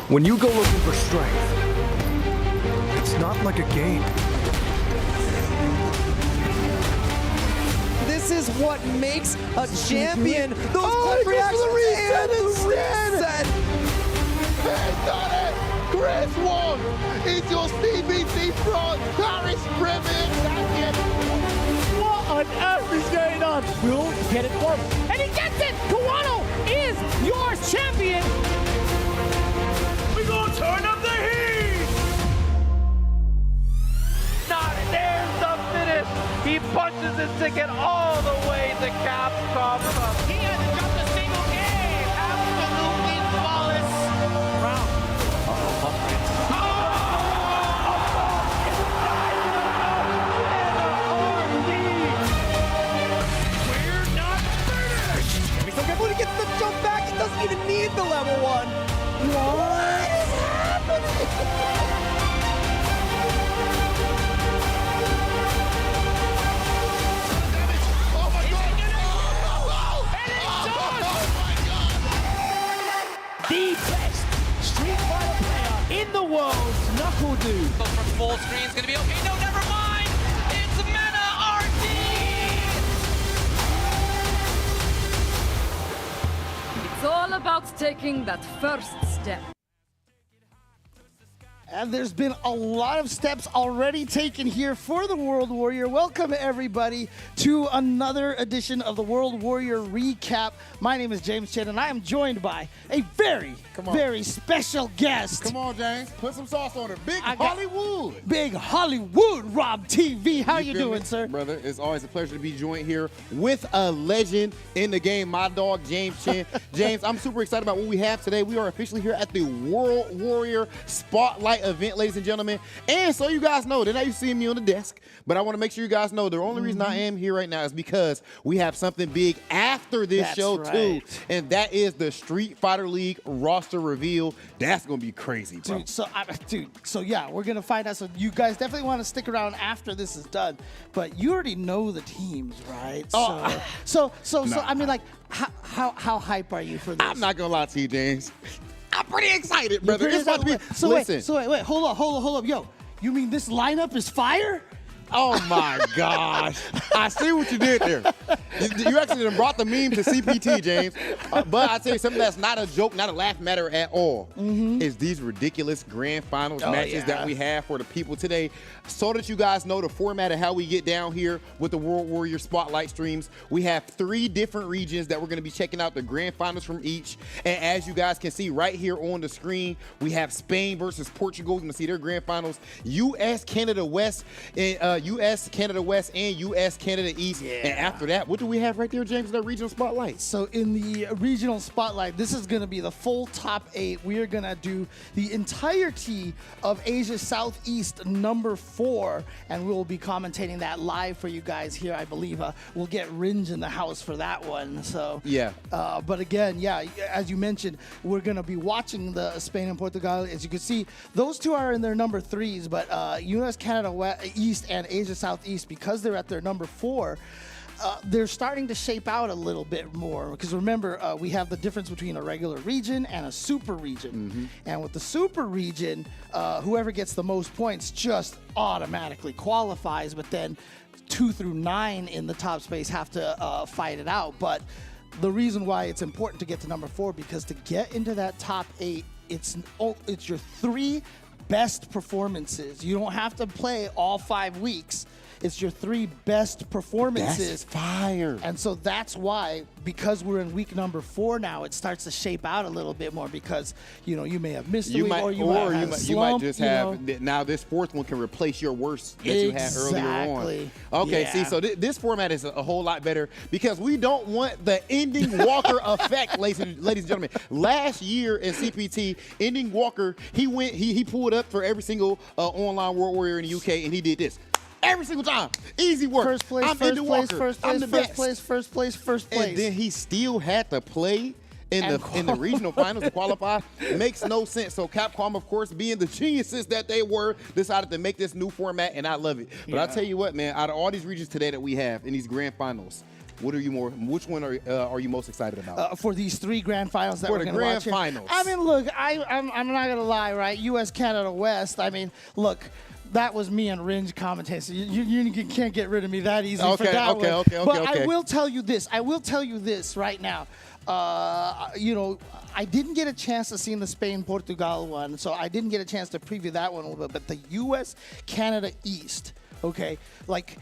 When you go looking for strength, it's not like a game. This is what makes a champion. Those quick reactions and the reset. Hey, done it! Chris won! It's your CBT front, Paris Ribbon champion! What on earth is going on? Will get it for him. And he gets it! Kawano is your champion! We gonna turn up the heat! There's the finish! He punches his ticket all the way to Capcom Cup. He hasn't dropped a single game! Absolutely flawless! Round. We're not finished! He's so careful to get the jump back. He doesn't even need the level 1. What is happening? The best Street Fighter player in the world, Knuckle Dude. From full screen is gonna be okay. No, never mind. It's Mena RD. It's all about taking that first step. And there's been a lot of steps already taken here for the World Warrior. Welcome, everybody, to another edition of the World Warrior Recap. My name is James Chen, and I am joined by a very special guest. Come on, James. Put some sauce on it. Big I got- Hollywood. Big Hollywood Rob TV. How you feel doing, me? sir? Brother, it's always a pleasure to be joined here with a legend in the game, my dog, James Chen. James, I'm super excited about what we have today. We are officially here at the World Warrior Spotlight event, ladies and gentlemen. And so you guys know, they're not used to seeing me on the desk, but I want to make sure you guys know the only reason I am here right now is because we have something big after this That's show, too. right. And that is the Street Fighter League roster reveal. That's going to be crazy, bro. So yeah, we're gonna find out. So you guys definitely want to stick around after this is done. But you already know the teams, right? Oh, so Nah. I mean, like, how hype are you for this? I'm not going to lie to you, James. I'm pretty excited, You're brother. pretty It's about to be. excited. So Listen. wait, hold up. Yo, you mean this lineup is fire? Oh my gosh. I see what you did there. You actually done brought the meme to CPT, James. But I tell you something that's not a joke, not a laugh matter at all, is these ridiculous grand finals matches that we have for the people today. So that you guys know the format of how we get down here with the World Warrior Spotlight streams. We have 3 different regions that we're going to be checking out the grand finals from each. And as you guys can see right here on the screen, we have Spain versus Portugal. You're going to see their grand finals. US, Canada West, and US, Canada West, and US, Canada East. Yeah. And after that, what do we have right there, James, in that regional spotlight? So in the regional spotlight, this is going to be the full top 8. We are going to do the entirety of Asia Southeast number 4, and we will be commentating that live for you guys here. I believe we'll get Ringe in the house for that one. So Yeah. but again, yeah, as you mentioned, we're going to be watching the Spain and Portugal. As you can see, those 2 are in their number 3s, but US, Canada East, and Asia Southeast, because they're at their number 4, they're starting to shape out a little bit more. Because remember, we have the difference between a regular region and a super region. And with the super region, whoever gets the most points just automatically qualifies, but then 2 through 9 in the top space have to fight it out. But the reason why it's important to get to number 4, because to get into that top 8, it's your 3 best performances. You don't have to play all 5 weeks. It's your 3 best performances. That's fire. And so that's why, because we're in week number 4 now, it starts to shape out a little bit more, because you may have missed a week, or you might have a slump, you might just have now this 4th one can replace your worst that you had earlier on. Okay, Yeah. see, so this format is a whole lot better because we don't want the Ending Walker effect, ladies and gentlemen. Last year in CPT, Ending Walker, he pulled up for every single online World Warrior in the UK, and he did this. Every single time. Easy work. First place, I'm first Ending place, Walker. first I'm place, the first best. place, first place, first place. And then he still had to play in the regional finals to qualify makes no sense. So Capcom, of course, being the geniuses that they were, decided to make this new format, and I love it. But I'll tell you what, man, out of all these regions today that we have in these grand finals, which one are you most excited about? For these 3 grand finals that we're going to watch. For the grand finals. I mean, look, I'm not going to lie, right? U.S., Canada, West. I mean, look, that was me and Ringe commentating. So you can't get rid of me that easy for that one. But I will tell you this. I will tell you this right now. You know, I didn't get a chance to see the Spain Portugal one, so I didn't get a chance to preview that one a little bit. But the U.S. Canada East, okay, like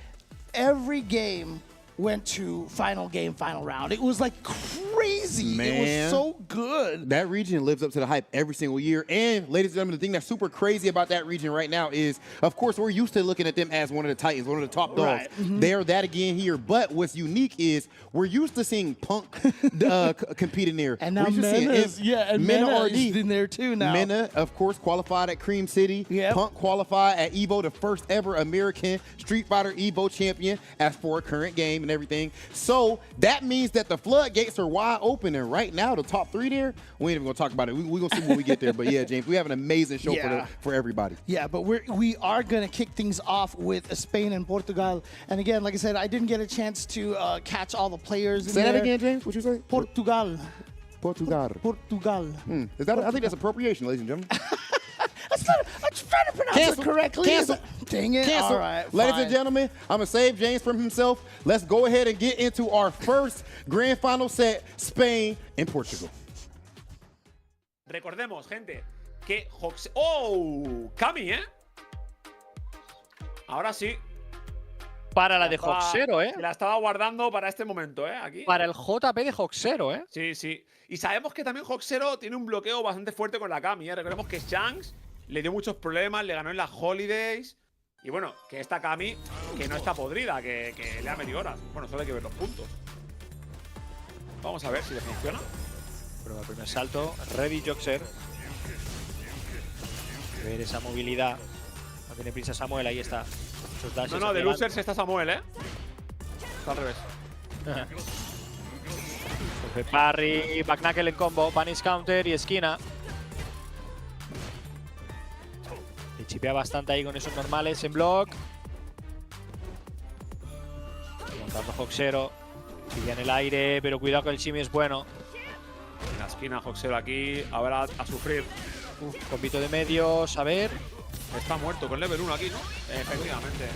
every game went to final game, final round. It was like crazy. Man, it was so good. That region lives up to the hype every single year. And ladies and gentlemen, the thing that's super crazy about that region right now is, of course, we're used to looking at them as one of the titans, one of the top dogs. Right. They're that again here. But what's unique is we're used to seeing Punk compete in there. And now Mena is in there too now. Mena, of course, qualified at Cream City. Yep. Punk qualified at EVO, the first ever American Street Fighter EVO champion as for a current game and everything. So that means that the floodgates are wide open. And right now, the top 3 there, we ain't even going to talk about it. We're going to see when we get there. But yeah, James, we have an amazing show for everybody. Yeah, but we are going to kick things off with Spain and Portugal. And again, like I said, I didn't get a chance to catch all the players in Say there. that again, James. What you say? Portugal. Portugal. Is that? I think that's appropriation, ladies and gentlemen. That's not, I'm just trying to pronounce it correctly. Cancel. Dang it. Cancel. All right, Ladies fine. and gentlemen, I'm going to save James from himself. Let's go ahead and get into our first grand final set, Spain and Portugal. Recordemos, gente, que ¡Oh! Cami, ¿eh? Ahora sí. Para la de Hoxero, ¿eh? La estaba guardando para este momento, ¿eh? Aquí. Para el JP de Hoxero, ¿eh? Sí, sí. Y sabemos que también Hoxero tiene un bloqueo bastante fuerte con la Cami, ¿eh? Recordemos que Shanks le dio muchos problemas, le ganó en las Holidays. Y bueno, que esta Cami, que no está podrida, que le ha metido horas. Bueno, solo hay que ver los puntos. Vamos a ver si le funciona. Prueba el primer salto. Ready, Joxer. Ver esa movilidad. No tiene prisa Samuel, ahí está. No, de losers está Samuel, ¿eh? Está al revés. Parry, backnackle en combo, punish counter y esquina. Le chipea bastante ahí con esos normales en block. Montando Hoxero. Sigue en el aire, pero cuidado que el Shimi es bueno. En la esquina, Hoxero aquí. Ahora a sufrir. Combito de medios, a ver. Está muerto con level 1 aquí, ¿no? Efectivamente.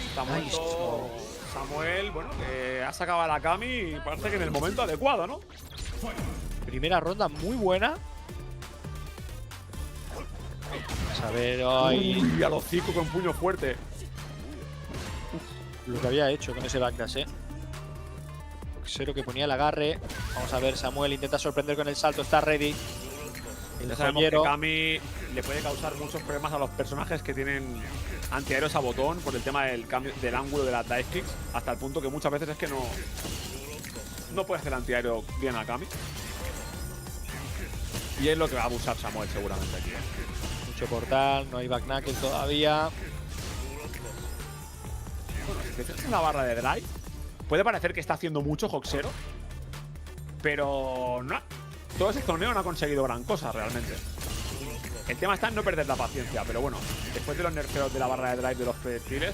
Está muerto Samuel, bueno, que ha sacado a la Cami y parece que en el momento adecuado, ¿no? Primera ronda muy buena. Vamos a ver, ay. Uy, a los 5 con puño fuerte. Lo que había hecho con ese backdash, Hoxero que ponía el agarre. Vamos a ver, Samuel intenta sorprender con el salto, está ready. Ya sabemos que Cami le puede causar muchos problemas a los personajes que tienen antiaéreos a botón por el tema del cambio del ángulo de las dive kicks, hasta el punto que muchas veces es que no puede hacer antiaéreo bien a Cami. Y es lo que va a abusar Samuel seguramente aquí. Mucho portal, no hay backnackle todavía. Bueno, si te fijas en la barra de drive, puede parecer que está haciendo mucho Hoxero, pero no. Todo ese torneo no ha conseguido gran cosa realmente. El tema está en no perder la paciencia, pero bueno, después de los nerfeos de la barra de drive de los proyectiles,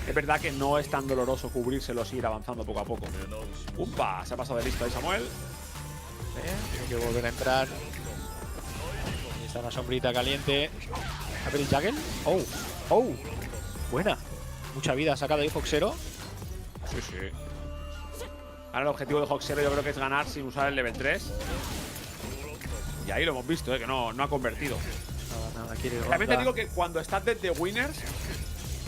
es verdad que no es tan doloroso cubrírselos y ir avanzando poco a poco. ¡Umpa! Se ha pasado de listo ahí Samuel. Tiene que volver a entrar. Ahí está una sombrita caliente. A ver el Jagger. ¡Oh! Buena. Mucha vida sacada ahí Hoxero. Sí, sí. Ahora el objetivo de Hoxero yo creo que es ganar sin usar el level 3. Y ahí lo hemos visto, que no ha convertido. Nada, quiere También te digo que cuando estás desde winners,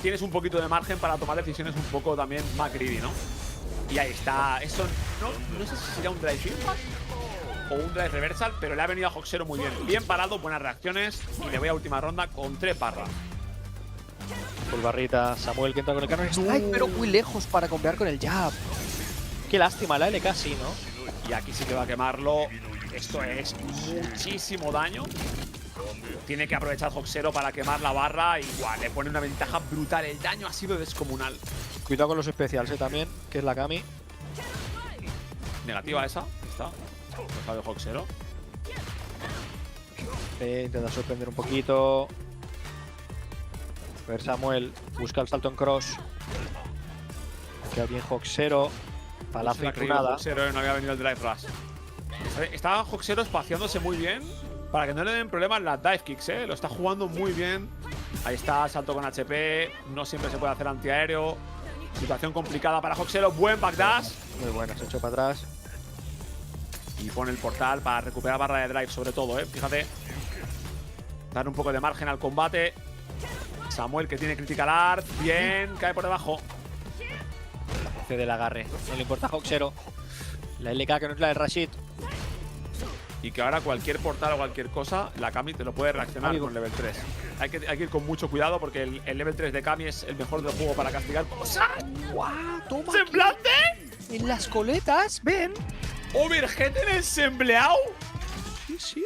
tienes un poquito de margen para tomar decisiones un poco también más greedy, ¿no? Y ahí está. Eso no sé si sería un drive impact o un drive reversal, pero le ha venido a Hoxero muy bien. Bien parado, buenas reacciones. Y le voy a última ronda con 3 barras. Full barrita, Samuel que entra con el canon strike, pero muy lejos para combear con el jab. Qué lástima, la LK sí, ¿no? Y aquí sí que va a quemarlo. Esto es muchísimo daño. Tiene que aprovechar Hoxero para quemar la barra. Igual, le pone una ventaja brutal. El daño ha sido descomunal. Cuidado con los especiales también, que es la Cami. Negativa esa. está. Está de Hoxero. Intenta sorprender un poquito. A ver, Samuel busca el salto en cross. Queda bien Hoxero. Palazo y nada. Hoxero no había venido el drive rush. Está Hoxero espaciándose muy bien para que no le den problemas las dive kicks, ¿eh? Lo está jugando muy bien. Ahí está, salto con HP. No siempre se puede hacer antiaéreo. Situación complicada para Hoxero. Buen backdash. Muy buena, se echó para atrás. Y pone el portal para recuperar barra de drive, sobre todo, ¿eh? Fíjate. Dar un poco de margen al combate. Samuel que tiene critical art. Bien, cae por debajo. Cede el agarre. No le importa a Hoxero. La LK que no es la de Rashid. Y que ahora cualquier portal o cualquier cosa, la Kami te lo puede reaccionar con level 3. Hay que ir con mucho cuidado porque el level 3 de Kami es el mejor del juego para castigar cosas. ¡Guau! ¡Toma! ¡Semblante! En las coletas, ven. ¿Overhead en el sembleado? Sí, sí.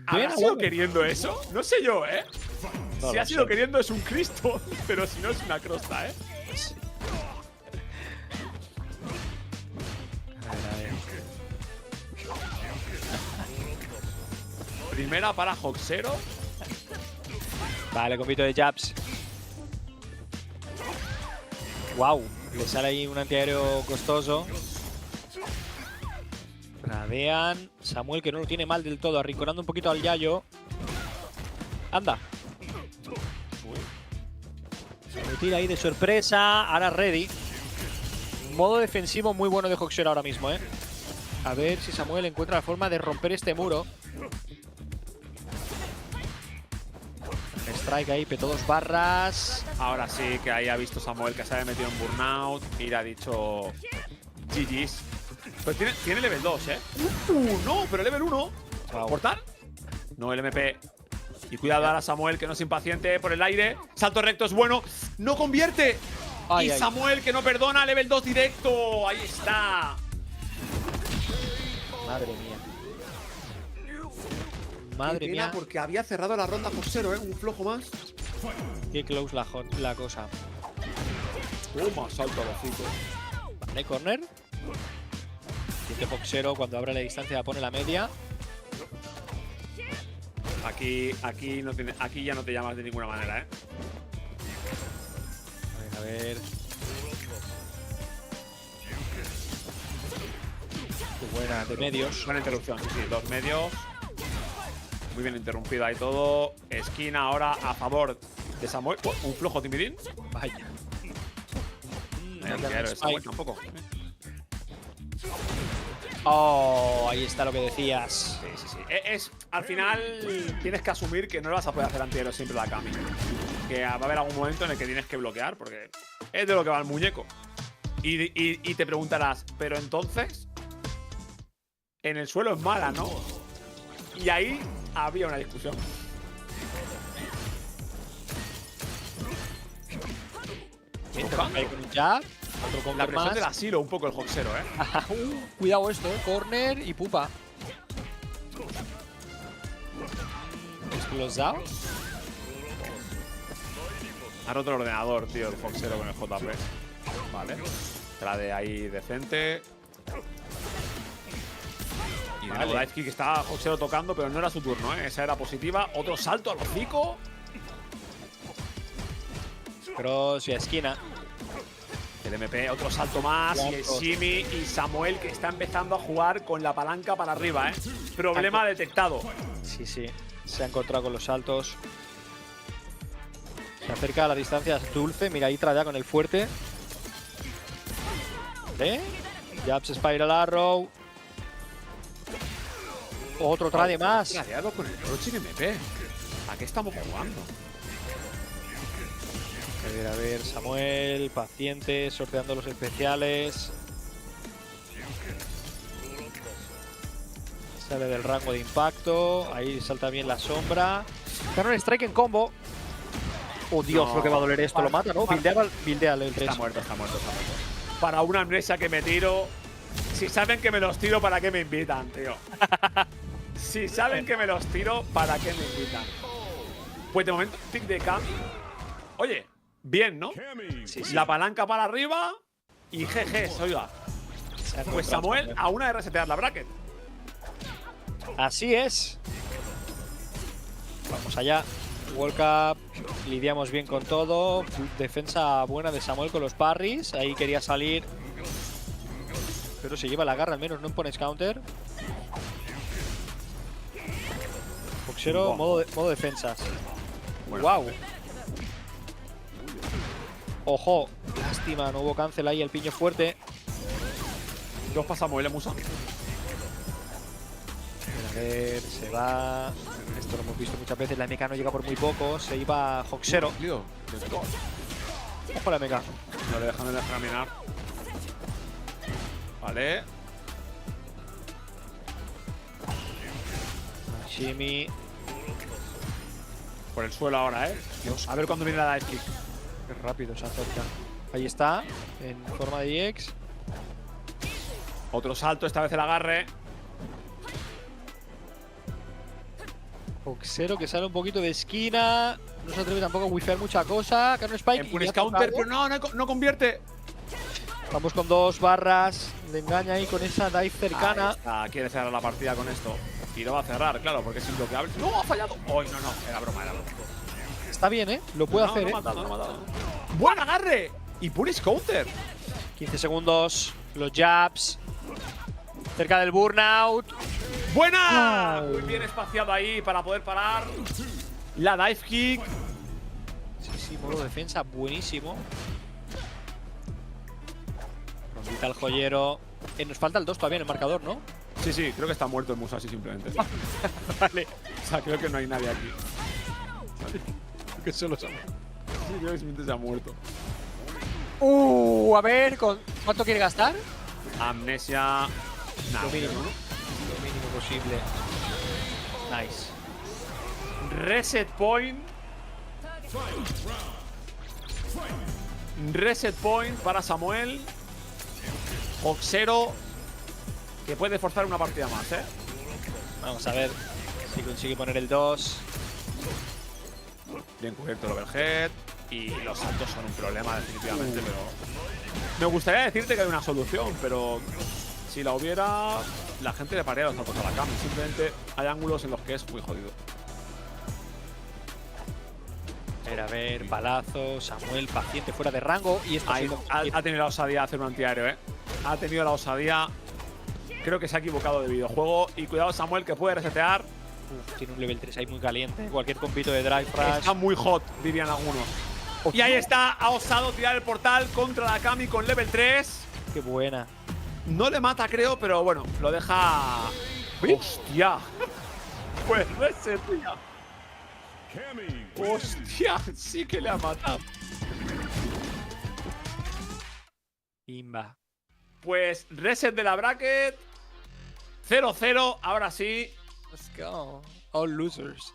¿Habrá sido queriendo eso? No sé yo, ¿eh? No si lo ha sido sé. queriendo es un Cristo, pero si no es una crosta, ¿eh? A ver. Primera para Hoxero. Vale, compito de jabs. Wow, le sale ahí un antiaéreo costoso. Radean. Samuel que no lo tiene mal del todo, arrinconando un poquito al Yayo. Anda. Se lo tira ahí de sorpresa. Ahora ready. Modo defensivo muy bueno de Hoxero ahora mismo, ¿eh? A ver si Samuel encuentra la forma de romper este muro. Strike ahí, petó 2 barras. Ahora sí que ahí ha visto Samuel que se había metido en burnout y le ha dicho GG's. Pero tiene level 2, ¿eh? No, pero level 1. Wow. ¿Portal? No, el MP. Y cuidado ahora Samuel que no es impaciente por el aire. Salto recto es bueno. ¡No convierte! Ay, y ay. Samuel que no perdona, level 2 directo. Ahí está. Madre mía. Madre mía. Porque había cerrado la ronda Hoxero, ¿eh? Un flojo más. Qué close la cosa. Toma, salto al hocico. Vale, corner. Siente Hoxero cuando abre la distancia pone la media. Aquí ya no te llamas de ninguna manera, ¿eh? A ver. Qué buena, de medios. Buena interrupción, sí, 2 medios. Muy bien interrumpido ahí todo. Esquina ahora a favor de Samuel. Oh, un flojo timidín. Vaya. Claro, de Samuel tampoco. Oh, ahí está lo que decías. Sí. Al final tienes que asumir que no le vas a poder hacer antiaéreo siempre a la Kami. Que va a haber algún momento en el que tienes que bloquear porque es de lo que va el muñeco. Y te preguntarás, pero entonces en el suelo es mala, ¿no? Y ahí había una discusión. Ahí con un jab. Otro La counter presión más. del asilo un poco el Hoxero, ¿eh? Cuidado esto, corner y pupa. Explosado. Ha roto el ordenador, tío, el Hoxero con el JP. Vale. Trade ahí decente. Y de nuevo, dive kick está Hoxero tocando, pero no era su turno, ¿eh? Esa era positiva. Otro salto al hocico. Cross y a esquina. El MP, otro salto más. Y el Shimi y Samuel que está empezando a jugar con la palanca para arriba, ¿eh? Problema detectado. Sí, sí. Se ha encontrado con los saltos. Se acerca a la distancia dulce. Mira, ahí tradea con el fuerte. Jabs Spiral Arrow. Otro trade más. Tradeado con el Roche MP. ¿A qué estamos jugando? A ver, Samuel, paciente, sorteando los especiales. Sale del rango de impacto. Ahí salta bien la sombra. Gana un strike en combo. Oh, Dios, No. lo que va a doler esto. Lo mata, ¿no? Bildea el 3. Está muerto. Para una amnesia que me tiro. Si saben que me los tiro, ¿para qué me invitan, tío? Si saben que me los tiro, ¿para qué me invitan? Pues de momento, pick de Kami. Oye, bien, ¿no? Sí, sí. La palanca para arriba y GG, oiga. Pues Samuel a una de resetear la bracket. Así es. Vamos allá. World Cup, lidiamos bien con todo. Defensa buena de Samuel con los parries. Ahí quería salir, pero se lleva la garra al menos, no impones counter. Boxero, modo defensas. Wow. Ojo, lástima, no hubo cancel ahí, el piño fuerte. 2 para Samuel, Musa. A ver, se va. Esto lo hemos visto muchas veces, la MK no llega por muy poco. Se iba Hoxero. Ojo la MK. No le dejan caminar. Vale. Shimi. Por el suelo ahora, Dios, a ver cuándo viene la dive kick. Qué rápido se acerca. Ahí está, en forma de EX. Otro salto, esta vez el agarre. Hoxero que sale un poquito de esquina. No se atreve tampoco a wifear mucha cosa. Carno Spike. Pones counter, pero no convierte. Vamos con 2 barras. Le engaña ahí con esa dive cercana. Ahí está, quiere cerrar la partida con esto. Y lo va a cerrar, claro, porque es imbloqueable. ¡No! ¡Ha fallado! ¡Ay, no! Era broma, era broma. Está bien, Lo puede hacer, no ha matado. ¡Buen agarre! Y Punish counter. 15 segundos. Los jabs. Cerca del burnout. ¡Buena! Muy bien espaciado ahí para poder parar. La dive kick. Sí, modo defensa buenísimo. Rondita al joyero. Nos falta el 2 todavía en el marcador, ¿no? Sí, creo que está muerto el Musashi simplemente. Vale. O sea, creo que no hay nadie aquí. Que solo Samuel. Sí, creo que simplemente se ha muerto. A ver, ¿cuánto quiere gastar? Amnesia. Lo mínimo, ¿no? Lo mínimo posible. Nice. Reset point. Reset point para Samuel. Hoxero, que puede forzar una partida más, Vamos a ver si consigue poner el 2. Bien cubierto el overhead. Y los saltos son un problema, definitivamente, pero me gustaría decirte que hay una solución, pero si la hubiera, la gente le pararía los saltos a la cama. Simplemente hay ángulos en los que es muy jodido. A ver, balazo, Samuel paciente fuera de rango. Y esto Ha tenido la osadía de hacer un antiaéreo, Ha tenido la osadía. Creo que se ha equivocado de videojuego. Y cuidado, Samuel, que puede resetear. Tiene un level 3 ahí muy caliente. Cualquier compito de drive rush. Está muy hot, dirían algunos. Y ahí está, ha osado tirar el portal contra la Kami con level 3. Qué buena. No le mata, creo, pero bueno, lo deja. ¡Hostia! Pues reset, tío. ¡Hostia! Sí que le ha matado. Imba. Pues reset de la bracket. 0-0, ahora sí. Let's go. All losers.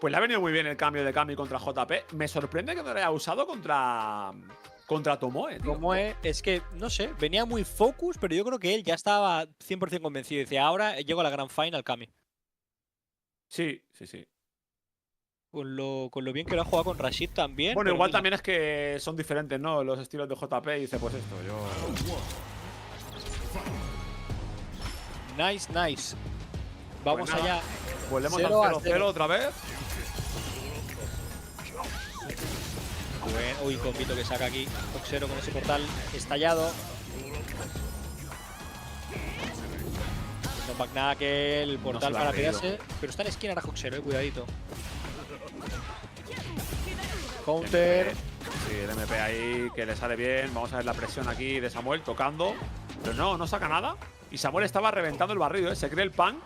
Pues le ha venido muy bien el cambio de Kami contra JP. Me sorprende que no lo haya usado contra Tomoe, tío. Tomoe, es que, no sé, venía muy focus, pero yo creo que él ya estaba 100% convencido. Decía, ahora llego a la Grand Final, Kami. Sí. Con lo bien que lo ha jugado con Rashid también. Bueno, igual también es que son diferentes, ¿no? Los estilos de JP y dice, pues esto, yo. Nice. Vamos Pues nada, allá. Volvemos 0 al a 0-0 otra vez. Uy, compito que saca aquí. Hoxero con ese portal estallado. No Backnackle, el portal No para creído. pegarse. Pero está en esquina ahora Hoxero, cuidadito. Counter. Sí, el MP ahí que le sale bien. Vamos a ver la presión aquí de Samuel tocando. Pero no saca nada. Y Samuel estaba reventando el barrido, Se cree el punk.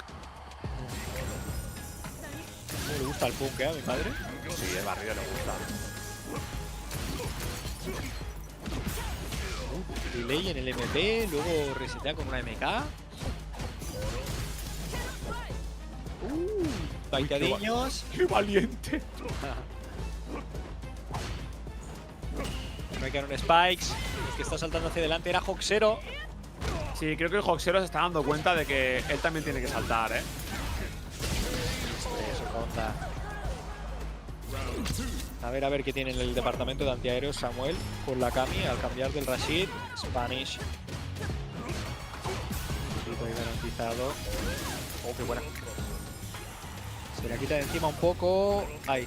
¿Cómo le gusta el punk, a mi padre? Sí, el barrido le gusta. Delay en el MP, luego resetea con una MK. Baitadiños. ¡Qué valiente! No hay que dar un Spikes. El que está saltando hacia adelante era Hoxero. Sí, creo que el Hoxero se está dando cuenta de que él también tiene que saltar, Eso conta. A ver qué tiene en el departamento de antiaéreos Samuel con la Kami al cambiar del Rashid. Spanish. Ahí garantizado. Oh, qué buena. Se la quita de encima un poco. Ahí.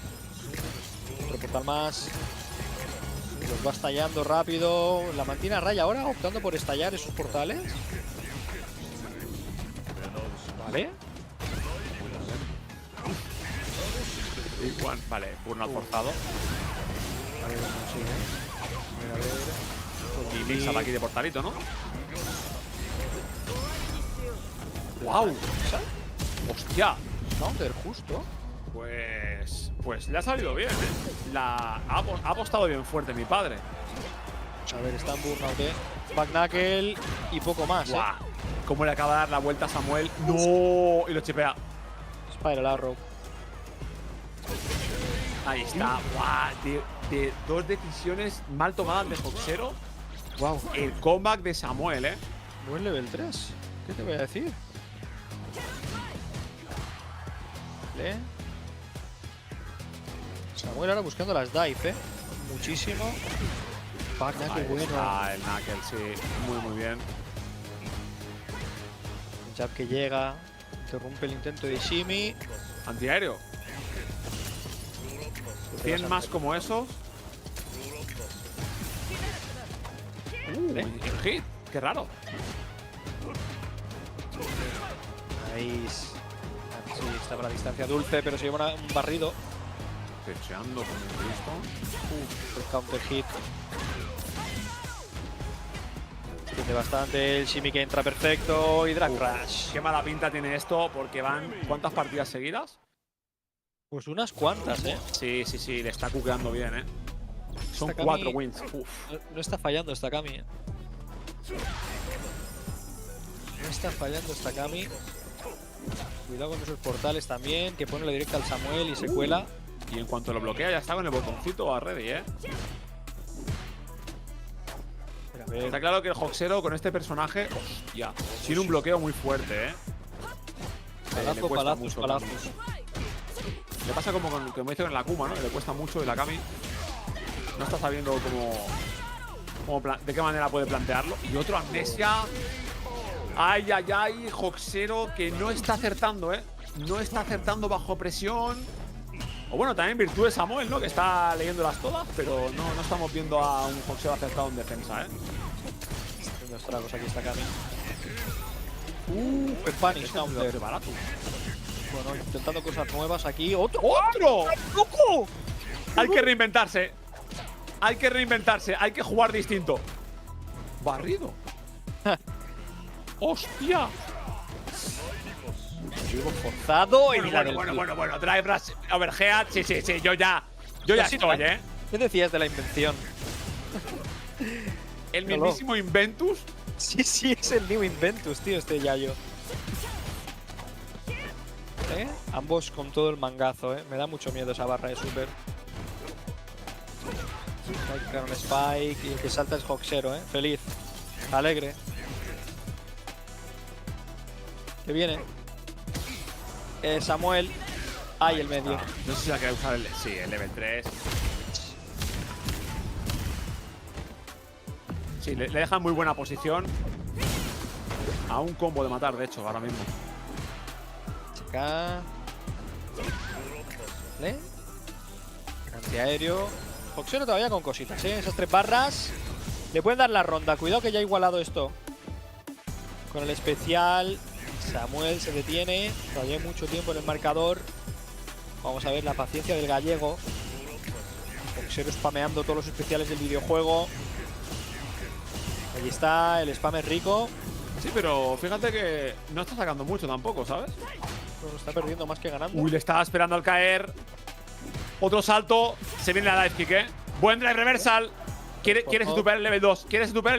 Otro portal más. Los va estallando rápido. La mantiene a raya ahora, optando por estallar esos portales. Vale. Vale, burnout forzado. A ver, consigue. A ver. Y Mix aquí de portalito, ¿no? ¡Wow! ¡Hostia! Counter justo. Pues le ha salido bien, ¿eh? Ha apostado bien fuerte mi padre. A ver, está en burnout, Back knuckle y poco más, ¡Guau! ¿Cómo le acaba de dar la vuelta a Samuel? ¡No! Y lo chipea. Spiral Arrow. Ahí está. ¡Guau! De dos decisiones mal tomadas de Foxero. Wow. El comeback de Samuel, ¿eh? Buen level 3. ¿Qué te voy a decir? Vale. Samuel ahora buscando las dive, muchísimo. Back knuckle bueno. Está el knuckle, sí. Muy bien. El jab que llega. Interrumpe el intento de Shimi. Antiaéreo. 100 más como esos. El hit. Qué raro. Nice. Sí, está para distancia dulce, pero se lleva un barrido. Pecheando con el listo. El counter hit. Tiene bastante el Shimi que entra perfecto y Drag Crash. Qué mala pinta tiene esto porque van… ¿Cuántas partidas seguidas? Pues unas cuantas, Sí, le está cuqueando bien, Son Esta 4 Kami wins. No está fallando esta Kami, No está fallando esta Kami. Cuidado con esos portales también, que pone la directa al Samuel y se cuela. Y en cuanto lo bloquea ya está con el botoncito a ready, A ver. Está claro que el Hoxero con este personaje, hostia, tiene un bloqueo muy fuerte, Le cuesta Palazos, mucho palazos. Le pasa como hizo en la Kuma, ¿no? Le cuesta mucho y la Kami no está sabiendo de qué manera puede plantearlo. Y otro amnesia. Ay, Hoxero que no está acertando, No está acertando bajo presión. O bueno, también virtud de Samuel, ¿no? Que está leyéndolas todas, pero no estamos viendo a un Hoxero acertado en defensa, Haciendo estragos aquí esta Kami. Spanish counter. Qué barato. Bueno, intentando cosas nuevas aquí. ¡Otro! ¡Loco! Hay que reinventarse. Hay que jugar distinto. Barrido. ¡Hostia! Vivo forzado y Bueno. Drive Rush, Overhead. Sí. Yo ya estoy, ¿Qué decías de la invención? El mismísimo Inventus. Sí, es el New Inventus, tío, este Yayo. Ambos con todo el mangazo, Me da mucho miedo esa barra de super. Spike con Spike y el que salta es Hoxero, Feliz. Alegre. Que viene. Samuel. Ahí el medio. No sé si la quiere usar el level 3. Sí, le deja en muy buena posición. A un combo de matar, de hecho, ahora mismo. Acá. ¿Vale? Antiaéreo. Hoxero todavía con cositas, Esas 3 barras. Le pueden dar la ronda. Cuidado que ya ha igualado esto. Con el especial. Samuel se detiene. Todavía hay mucho tiempo en el marcador. Vamos a ver la paciencia del gallego. Hoxero spameando todos los especiales del videojuego. Allí está, el spam es rico. Sí, pero fíjate que no está sacando mucho tampoco, ¿sabes? Pero está perdiendo más que ganando. Uy, le estaba esperando al caer. Otro salto. Se viene la dive kick, Buen drive reversal. Quiere superar el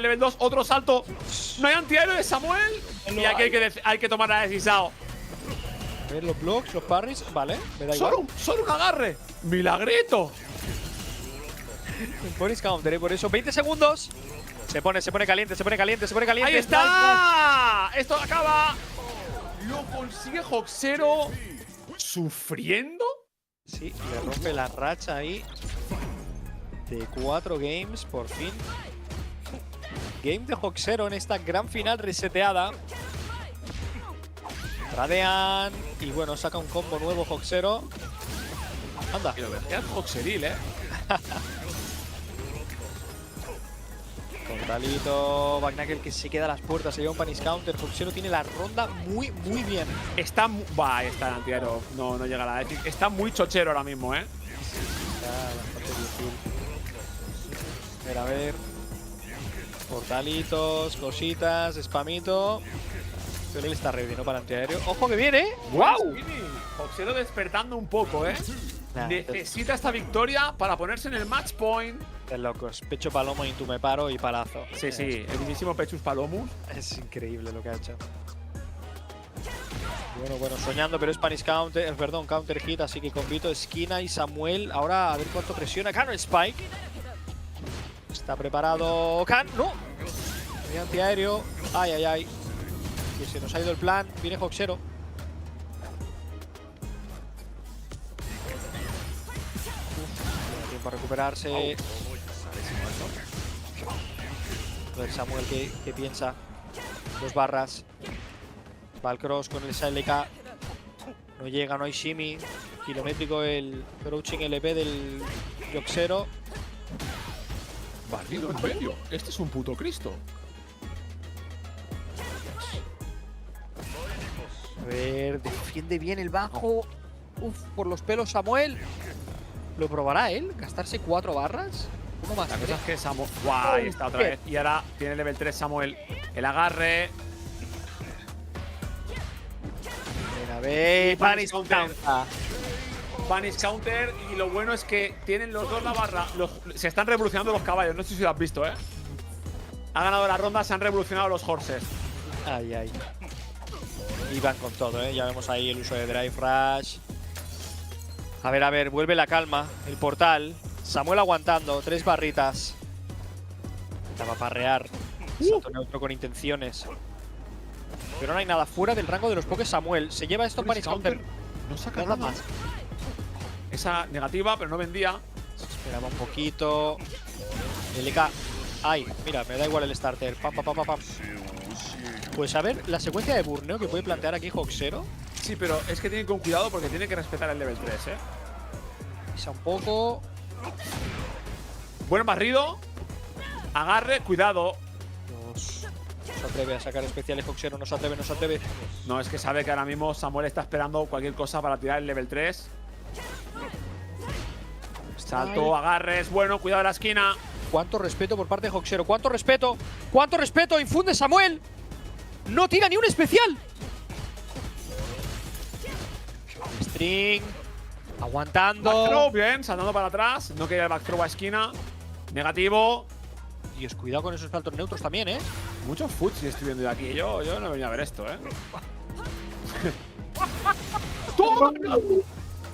level 2. Otro salto. No hay antiaéreo de Samuel. Y aquí hay que tomar la decisión. A ver los blocks, los parries. Vale, me da igual. Solo un agarre. Milagrito. Pones counter, por eso. 20 segundos. Se pone caliente. ¡Ahí está! Esto acaba. Lo consigue Hoxero. ¿Sufriendo? Sí, le rompe la racha ahí. de 4 games, por fin. Game de Hoxero en esta gran final reseteada. Tradean y bueno, saca un combo nuevo Hoxero. Anda. Y lo veía Hoxeril, Portalito, Bagnakel que se queda a las puertas, se lleva un punish counter. Hoxero tiene la ronda muy bien. Está. Ahí está el antiaero. No llega a la Epic. Está muy chochero ahora mismo, Está bastante difícil. A ver. Portalitos, cositas, spamito. Pero él está ready, ¿no? Para antiaéreo. ¡Ojo que viene! ¡Wow! Hoxero despertando un poco, Necesita esta victoria para ponerse en el match point. De locos. Pecho palomo, y tú me paro y palazo. Sí, el mismísimo Pechus Palomus. Es increíble lo que ha hecho. Bueno, soñando, pero es punish counter, perdón, counter hit, así que con Vito, esquina y Samuel. Ahora a ver cuánto presiona. Can Spike. Está preparado. Can, no. Viene antiaéreo. Ay. Que se nos ha ido el plan. Viene Hoxero. Tiempo a recuperarse. A ver Samuel qué piensa. 2 barras. Va al cross con el SLK. No llega, no hay shimmy. Kilométrico el crouching LP del Hoxero. Barrido en medio. Este es un puto Cristo. A ver, defiende bien el bajo. Uf, por los pelos Samuel. ¿Lo probará él? ¿Gastarse 4 barras? ¿Uno más? La cosa es que Samuel. ¡Guau! Ahí está otra vez. Y ahora tiene level 3 Samuel. El agarre. A ver, Punish counter. Punish counter. Y lo bueno es que tienen los dos la barra. Se están revolucionando los caballos. No sé si lo has visto, Ha ganado la ronda, se han revolucionado los horses. Ay. Y van con todo, Ya vemos ahí el uso de Drive Rush. A ver, vuelve la calma. El portal. Samuel aguantando. 3 barritas. Va a parrear. Salto neutro con intenciones. Pero no hay nada fuera del rango de los pokés Samuel. Se lleva esto punish counter. No saca nada más. Esa negativa, pero no vendía. Se esperaba un poquito. LK. Ay, mira, me da igual el starter. Pam. Pues a ver, la secuencia de burneo que puede plantear aquí Hoxero. Sí, pero es que tiene con cuidado porque tiene que respetar el level 3, Pisa un poco. Buen barrido. Agarre, cuidado. No se atreve a sacar especiales Hoxero, no se atreve. No, es que sabe que ahora mismo Samuel está esperando cualquier cosa para tirar el level 3. Salto, agarres, bueno, cuidado de la esquina. ¿Cuánto respeto por parte de Hoxero? ¿Cuánto respeto? Infunde Samuel. No tira ni un especial. String. Aguantando. Backthrow, bien, saltando para atrás. No quería el backthrow a esquina. Negativo. Dios, cuidado con esos saltos neutros también, Muchos futs estoy viendo de aquí. Yo no venía a ver esto, ¡Toma!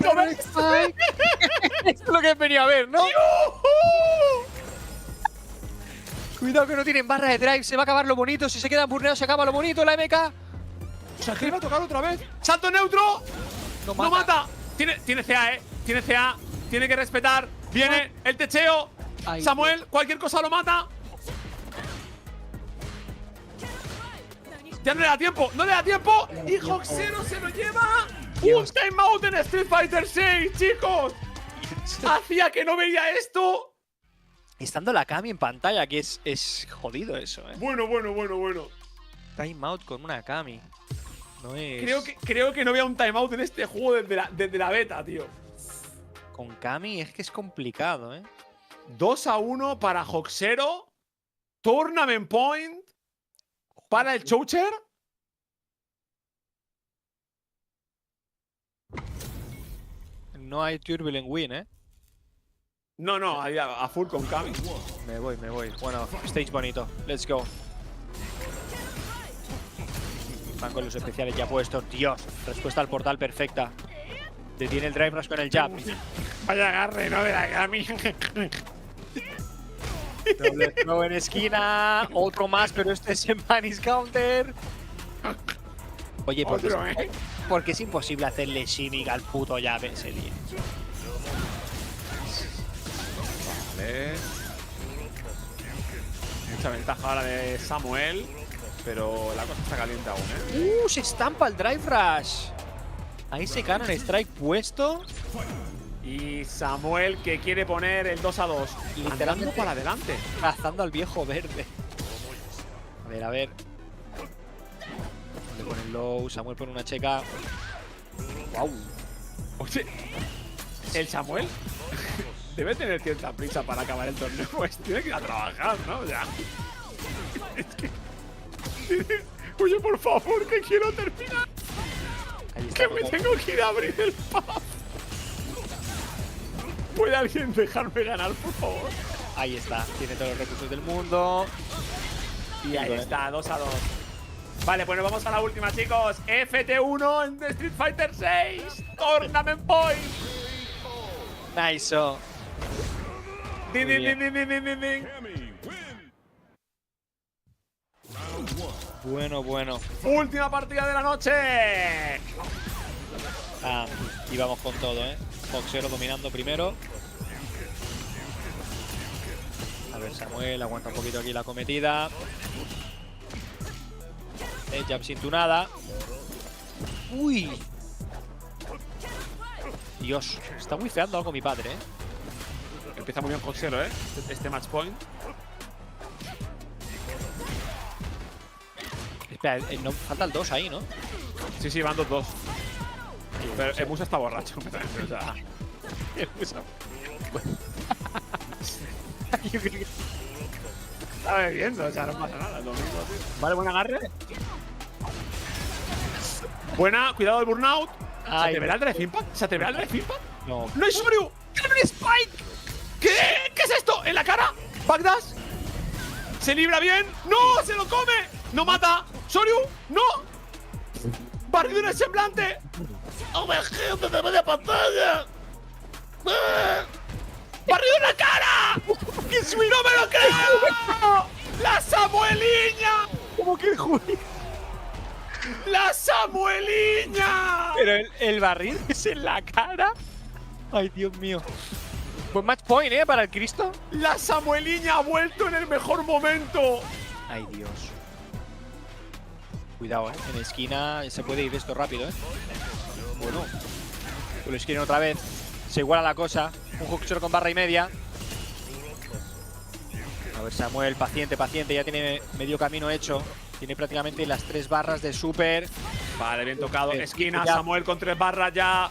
¿Lo ves? Esto es lo que venía a ver, ¿no? Cuidado que no tienen barra de drive, se va a acabar lo bonito. Si se quedan burneados, se acaba lo bonito. La MK. O sea, que le va a tocar otra vez. ¡Salto neutro! ¡No mata! Tiene CA, Tiene CA. Tiene que respetar. Viene el techeo. Ay, Samuel, cualquier cosa lo mata. Ya no le da tiempo. Y Hoxero se lo lleva. Un timeout en Street Fighter 6, chicos. Hacía que no veía esto. Estando la Kami en pantalla, que es jodido eso, Bueno. Timeout con una Kami. No es… Creo que no había un timeout en este juego desde la beta, tío. Con Kami es que es complicado, 2-1 para Hoxero. Tournament point para el Chocher. No hay Turbulent Win, No, ahí a full con Kami. Me voy. Bueno, stage bonito. Let's go. Van con los especiales ya puestos. Dios, respuesta al portal perfecta. Detiene el drive rush con el jab. Vaya agarre, ¿no? De la Kami. Doble throw en esquina. Otro más, pero este es en punish counter. Oye, porque es imposible hacerle shimmy al puto jab ese día. Vale. Mucha ventaja ahora de Samuel, pero la cosa está caliente aún, ¿eh? Se estampa el Drive Rush. Ahí se Canon Strike puesto. Y Samuel que quiere poner el 2-2. Literalmente para adelante. Cazando al viejo verde. A ver. Le pone el low. Samuel pone una checa. ¡Wow! Oye, el Samuel debe tener cierta prisa para acabar el torneo. Pues tiene que ir a trabajar, ¿no? O sea, es que. Oye, por favor, que quiero terminar. Ahí está, Que me tengo que ir a abrir el pub. ¿Puede alguien dejarme ganar, por favor? Ahí está. Tiene todos los recursos del mundo. Y ahí está, 2-2. Vale, pues nos vamos a la última, chicos. FT1 en Street Fighter 6. Tournament Point. Nice. Ding, ding, ding, ding, ding, ding, ding. Bueno. Última partida de la noche. Y vamos con todo, ¿eh? Boxero dominando primero. A ver, Samuel aguanta un poquito aquí la cometida. Jab sin tunada. ¡Uy! Dios, está wifeando algo mi padre, ¿eh? Empieza muy bien Boxero, ¿eh? Este match point. Espera, no, falta el 2 ahí, ¿no? Sí, van 2-2. Pero el Musa está borracho. O sea, el Musa. Yo creo que está bebiendo, o sea, no pasa nada. Es lo mismo, tío. Vale, buen agarre. Buena, cuidado del burnout. ¿Se atreverá el Drive Impact? ¿Se atreverá el Drive Impact? No. ¡No es Soryu! ¡Tiene un Spike! ¿Qué es esto? ¿En la cara? ¿Backdash? ¿Se libra bien? ¡No! ¡Se lo come! ¡No mata! ¡Soryu! ¡No! ¡Barrido en el semblante! ¡Oh, me gente de media pantalla! ¡Barrido en la cara! ¡No me lo creo! ¡La Samueliña! ¿Cómo que juega? ¡La Samueliña! Pero el barril es en la cara. Ay, Dios mío. Buen match point, ¿eh? Para el Cristo. ¡La Samueliña ha vuelto en el mejor momento! Ay, Dios. Cuidado, ¿eh? En la esquina se puede ir esto rápido, ¿eh? Bueno. Lo esquina otra vez. Se iguala la cosa. Un hookshot con barra y media. A ver, Samuel, paciente. Ya tiene medio camino hecho. Tiene prácticamente las 3 barras de super. Vale, bien tocado. Esquina, ya. Samuel con 3 barras ya.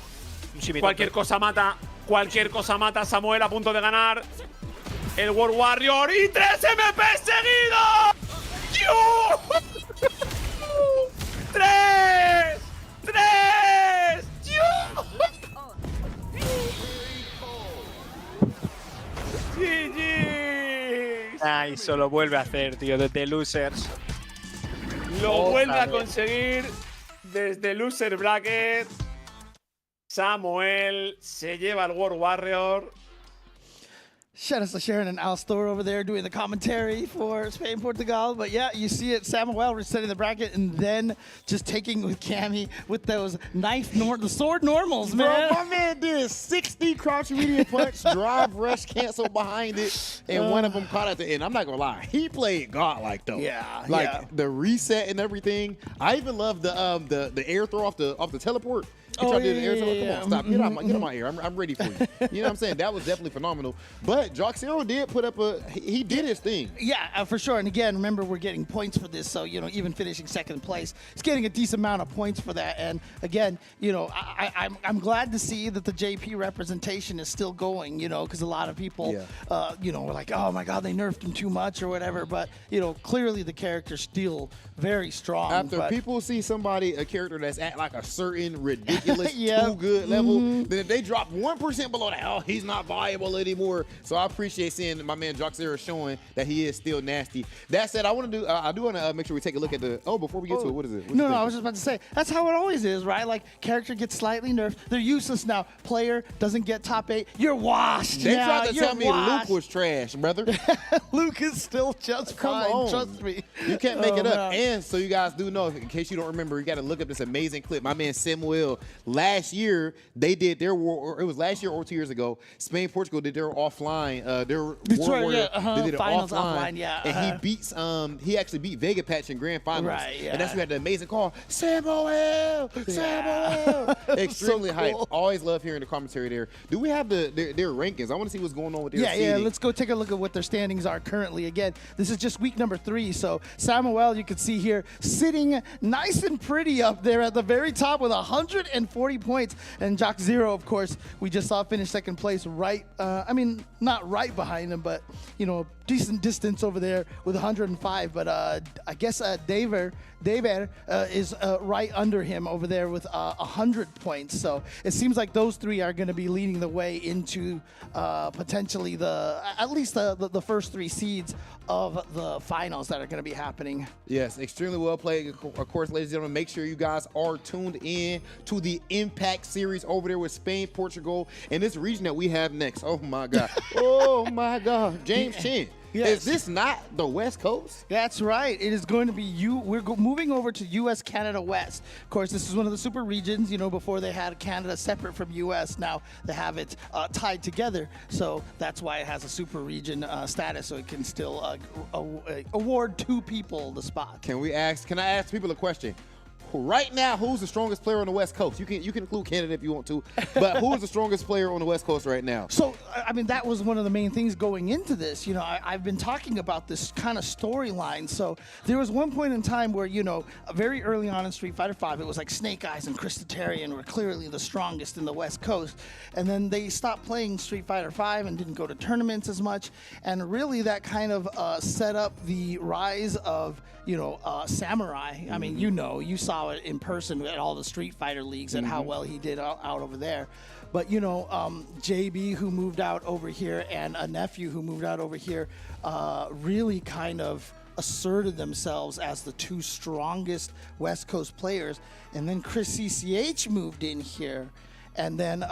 Sí, Cualquier cosa mata. Cualquier cosa mata. Samuel a punto de ganar. El World Warrior y 3 MP seguidos. ¡Yu! ¡3! ¡Yu! GG. Ay, solo vuelve a hacer, tío, desde Losers. Lo vuelve a conseguir desde Loser Bracket. Samuel se lleva el World Warrior. Shout out to Sharon and Al Store over there doing the commentary for Spain Portugal. But yeah, you see it, Samuel resetting the bracket and then just taking with Cammy with those the sword normals, man. Bro, my man did 60 crouch immediate punch, drive rush cancel behind it, and one of them caught at the end. I'm not gonna lie, he played godlike though. Yeah, like yeah. the reset and everything. I even love the air throw off the teleport. He tried to do the air throw. Come on, stop. Get out my ear. I'm ready for you. You know what I'm saying? That was definitely phenomenal. But Joxero did put up he did his thing. Yeah, for sure. And again, remember, we're getting points for this. So, you know, even finishing second place, it's getting a decent amount of points for that. And again, you know, I'm glad to see that the JP representation is still going, you know, because a lot of people, you know, were like, oh my God, they nerfed him too much or whatever. But, you know, clearly the character's still very strong. After people see a character that's at like a certain ridiculous Yep. too good level, then if they drop 1% below that, oh, he's not viable anymore. So I appreciate seeing my man Joxera showing that he is still nasty. That said, I do want to make sure we take a look at before we get to it, what is it? No, I was just about to say, that's how it always is, right? Like, character gets slightly nerfed. They're useless now. Player doesn't get top 8. You're washed. They now. tried to You're tell me washed. Luke was trash, brother. Luke is still just Come fine. on. Trust me. You can't make it up. Man. And so you guys do know, in case you don't remember, you got to look up this amazing clip. My man Samuel last year they did their war. It was last year or 2 years ago. Spain Portugal did their offline. Their That's World right, Warrior, yeah, They did it finals offline, yeah. And he beats. He actually beat Vega Patch in grand finals. Right, yeah. And that's when we had the amazing call, Samuel. Extremely So hype. cool. Always love hearing the commentary there. Do we have their rankings? I want to see what's going on with their Yeah, seeding. let's go take a look at what their standings are currently. Again, this is just week number 3, so Samuel, you can see here, sitting nice and pretty up there at the very top with 140 points. And Jock Zero, of course, we just saw finish second place right, not right behind him, but, decent distance over there with 105. But I guess Daver is right under him over there with 100 points. So it seems like those 3 are going to be leading the way into potentially at least the first 3 seeds of the finals that are going to be happening. Yes, extremely well played. Of course, ladies and gentlemen, make sure you guys are tuned in to the Impact Series over there with Spain, Portugal, and this region that we have next. Oh, my God. Oh, my God. James Chin. Yes. Is this not the West Coast? That's right. It is going to be we're moving over to U.S. Canada West. Of course, this is one of the super regions. Before they had Canada separate from U.S., now they have it tied together. So that's why it has a super region status. So it can still award 2 people the spot. Can I ask people a question? Right now, who's the strongest player on the West Coast? You can include Canada if you want to, but who's the strongest player on the West Coast right now? So, that was one of the main things going into this. I've been talking about this kind of storyline. So there was one point in time where, very early on in Street Fighter V, it was like Snake Eyes and Chris Tatarian were clearly the strongest in the West Coast. And then they stopped playing Street Fighter V and didn't go to tournaments as much. And really that kind of set up the rise of, Samurai. I mean, you saw it in person at all the Street Fighter leagues and how well he did out over there. But, JB, who moved out over here, and a nephew who moved out over here, really kind of asserted themselves as the 2 strongest West Coast players. And then Chris CCH moved in here. And then,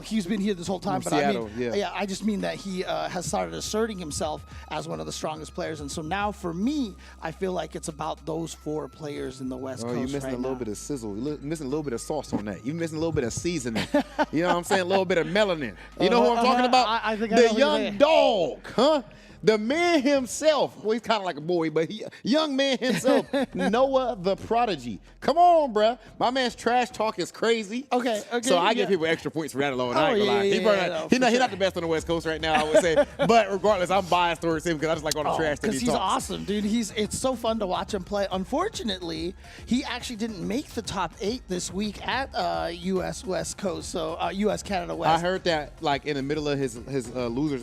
he's been here this whole time, From but Seattle, I just mean that he has started asserting himself as one of the strongest players. And so now, for me, I feel like it's about those 4 players in the West Coast. You're missing right a little now. bit of sizzle. You're missing a little bit of sauce on that. You're missing a little bit of seasoning. You know what I'm saying? A little bit of melanin. You know who I'm talking about? I think I know the what young you're saying. dog, huh? The man himself. Well, he's kind of like a boy, but young man himself, Noah the Prodigy. Come on, bruh. My man's trash talk is crazy. Okay. So I give people extra points for that alone. I ain't gonna lie. Yeah, He's not the best on the West Coast right now, I would say. But regardless, I'm biased towards him because I just like all the trash that he Because he's talks. awesome, dude. It's so fun to watch him play. Unfortunately, he actually didn't make the top 8 this week at U.S. West Coast, so U.S. Canada West. I heard that like in the middle of his losers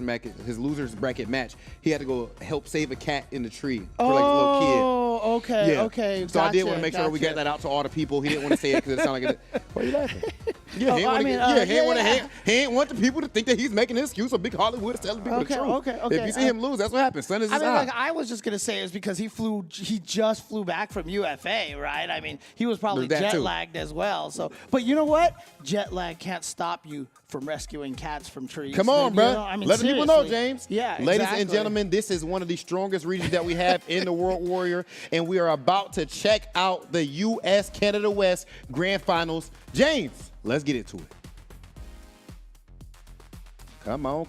bracket match, he had to go help save a cat in the tree for like a little kid. Oh, okay, okay. So I did want to gotcha, make sure we get that out to all the people. He didn't want to say it because it sounded like why are you laughing? Yeah, he ain't want the people to think that he's making an excuse for Big Hollywood is telling people the truth. Okay. If you see him lose, that's what happens. Sun is his eye. I was just gonna say it's because he just flew back from UFA, right? I mean, he was probably There's that jet too. lagged as well. So, but you know what? Jet lag can't stop you from rescuing cats from trees. Come on, bro. Let the people know, seriously. James. Yeah, Ladies exactly. and gentlemen, this is one of the strongest regions that we have in the World Warrior, and we are about to check out the U.S. Canada West Grand Finals. James, let's get into it. Come on.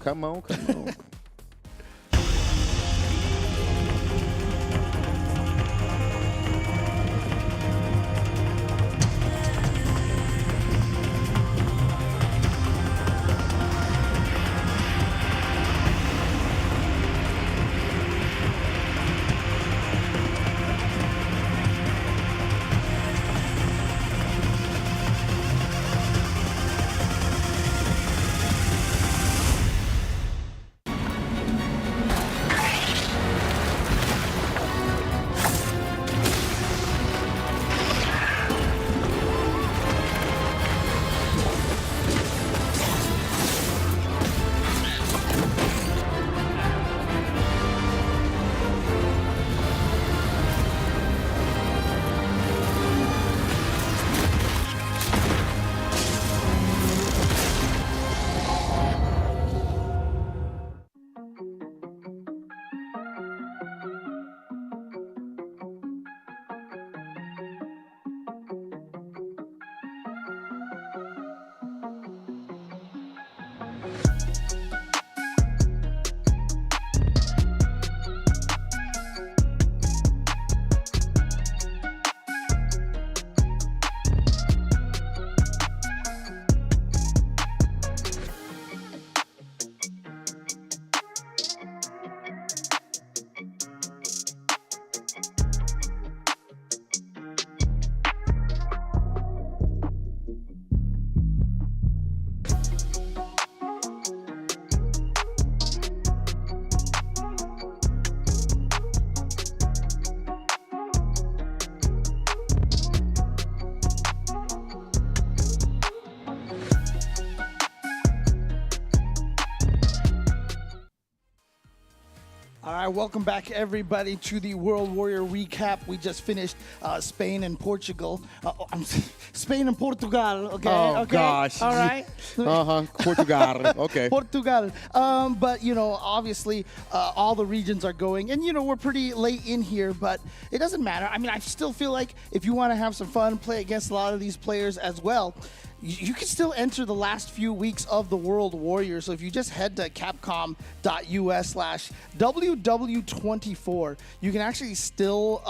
All right, welcome back, everybody, to the World Warrior recap. We just finished Spain and Portugal. Spain and Portugal, okay? Oh, okay? gosh. All right. Portugal. Okay. Portugal. But, you know, obviously, all the regions are going. And, you know, we're pretty late in here, but it doesn't matter. I mean, I still feel like if you want to have some fun, play against a lot of these players as well, you can still enter the last few weeks of the World Warrior. So if you just head to capcom.us/WW24, you can actually still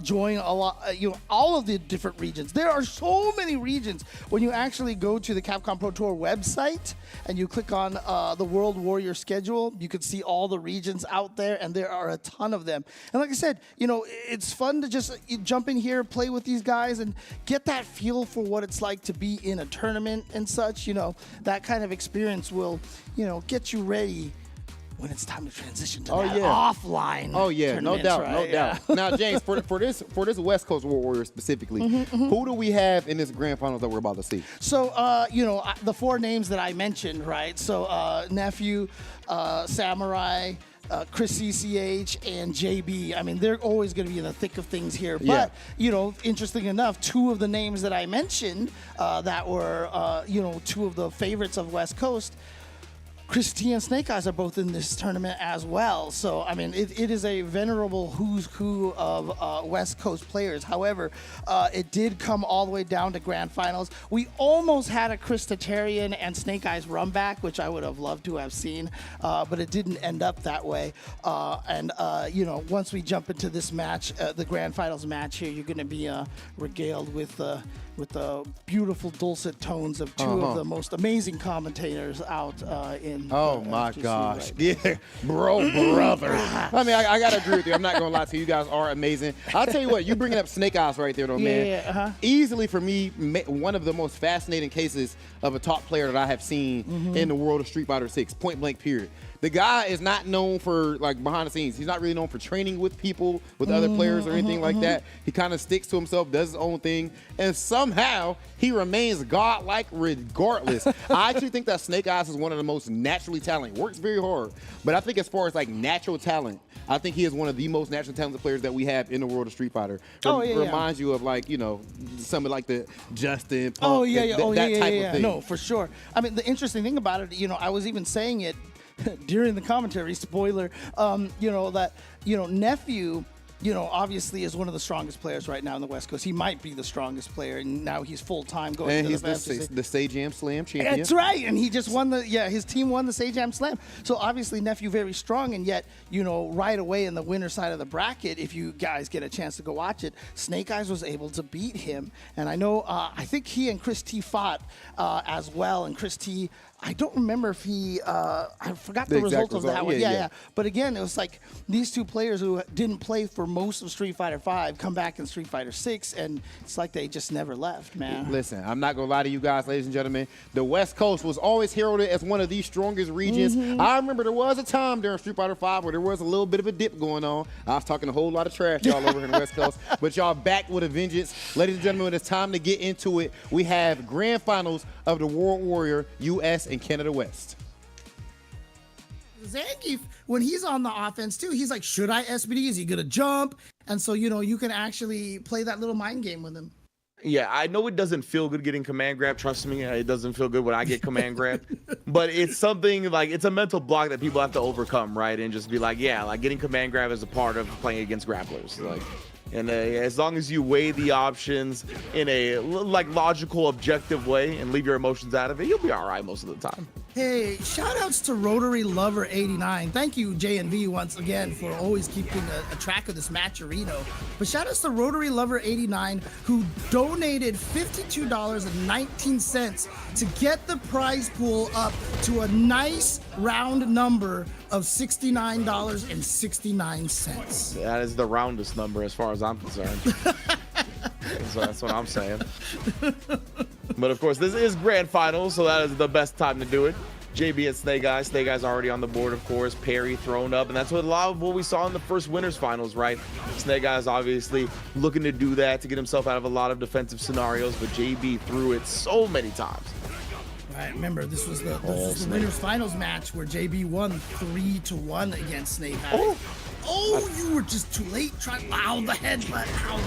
join a lot, all of the different regions. There are so many regions. When you actually go to the Capcom Pro Tour website and you click on the World Warrior schedule, you can see all the regions out there, and there are a ton of them. And like I said, you know, it's fun to just jump in here, play with these guys, and get that feel for what it's like to be in a tournament and such. You know, that kind of experience will, you know, get you ready when it's time to transition to that offline. Oh yeah, no doubt, right? no doubt. Now, James, for this West Coast World Warrior specifically, who do we have in this grand finals that we're about to see? So, you know, the four names that I mentioned, right? So, Nephew, Samurai, Chris CCH, and JB. I mean, they're always going to be in the thick of things here. But, you know, interesting enough, two of the names that I mentioned that were, you know, two of the favorites of West Coast, Chris T and Snake Eyes are both in this tournament as well. So, I mean, it is a venerable who's who of West Coast players. However, it did come all the way down to grand finals. We almost had a Chris Tatarian and Snake Eyes run back, which I would have loved to have seen, but it didn't end up that way. You know, once we jump into this match, the grand finals match here, you're going to be regaled with the beautiful dulcet tones of two of the most amazing commentators out in. Oh my FGC gosh. right now. Yeah, brother. I mean, I gotta agree with you. I'm not gonna lie to you. You guys are amazing. I'll tell you what, you bringing up Snake Eyes right there, though, man. Easily for me, one of the most fascinating cases of a top player that I have seen in the world of Street Fighter 6, point blank period. The guy is not known for, like, behind the scenes. He's not really known for training with people, with other players or anything like that. He kind of sticks to himself, does his own thing, and somehow he remains godlike regardless. I actually think that Snake Eyes is one of the most naturally talented. Works very hard, but I think as far as, like, natural talent, I think he is one of the most naturally talented players that we have in the world of Street Fighter. Reminds you of, like, you know, some of, like, the Justin, Punk, that type of thing. No, for sure. I mean, the interesting thing about it, you know, I was even saying it during the commentary, spoiler, you know, that, you know, Nephew, you know, obviously is one of the strongest players right now in the West Coast. He might be the strongest player, and now he's full-time going and to he's the Sajam Slam champion. That's right, and he just won his team won the Sajam Slam. So obviously Nephew very strong, and yet, you know, right away in the winner side of the bracket, if you guys get a chance to go watch it, Snake Eyes was able to beat him. And I know, I think he and Chris T fought as well, and Chris T, I don't remember if he, I forgot the result of that one. Yeah. But again, it was like these two players who didn't play for most of Street Fighter 5 come back in Street Fighter 6, and it's like they just never left, man. Listen, I'm not going to lie to you guys, ladies and gentlemen. The West Coast was always heralded as one of the strongest regions. I remember there was a time during Street Fighter 5 where there was a little bit of a dip going on. I was talking a whole lot of trash, y'all, over here in the West Coast. But y'all back with a vengeance. Ladies and gentlemen, when it's time to get into it, we have grand finals of the World Warrior US and Canada West. Zangief, when he's on the offense too, he's like, should I SBD? Is he gonna jump? And so, you know, you can actually play that little mind game with him. Yeah, I know it doesn't feel good getting command grab. Trust me, it doesn't feel good when I get command grabbed. But it's something like, it's a mental block that people have to overcome, right? And just be like, yeah, like getting command grab is a part of playing against grapplers. Like, and as long as you weigh the options in a like logical, objective way and leave your emotions out of it, you'll be all right most of the time. Hey, shout outs to Rotary Lover 89. Thank you, JNV, once again, for always keeping a track of this matcherino. But shout outs to Rotary Lover 89, who donated $52.19 to get the prize pool up to a nice round number of $69.69. That is the roundest number as far as I'm concerned. So that's what I'm saying. But of course, this is grand finals, so that is the best time to do it. JB and Snake Eyes. Snake Eyes already on the board, of course. Parry thrown up, and that's what a lot of what we saw in the first winners finals, right? Snake Eyes obviously looking to do that to get himself out of a lot of defensive scenarios, but JB threw it so many times. Right, remember this was the winners finals match where JB won 3-1 against Snake Eyes. Oh, you were just too late trying. Wow, the headbutt. Ow.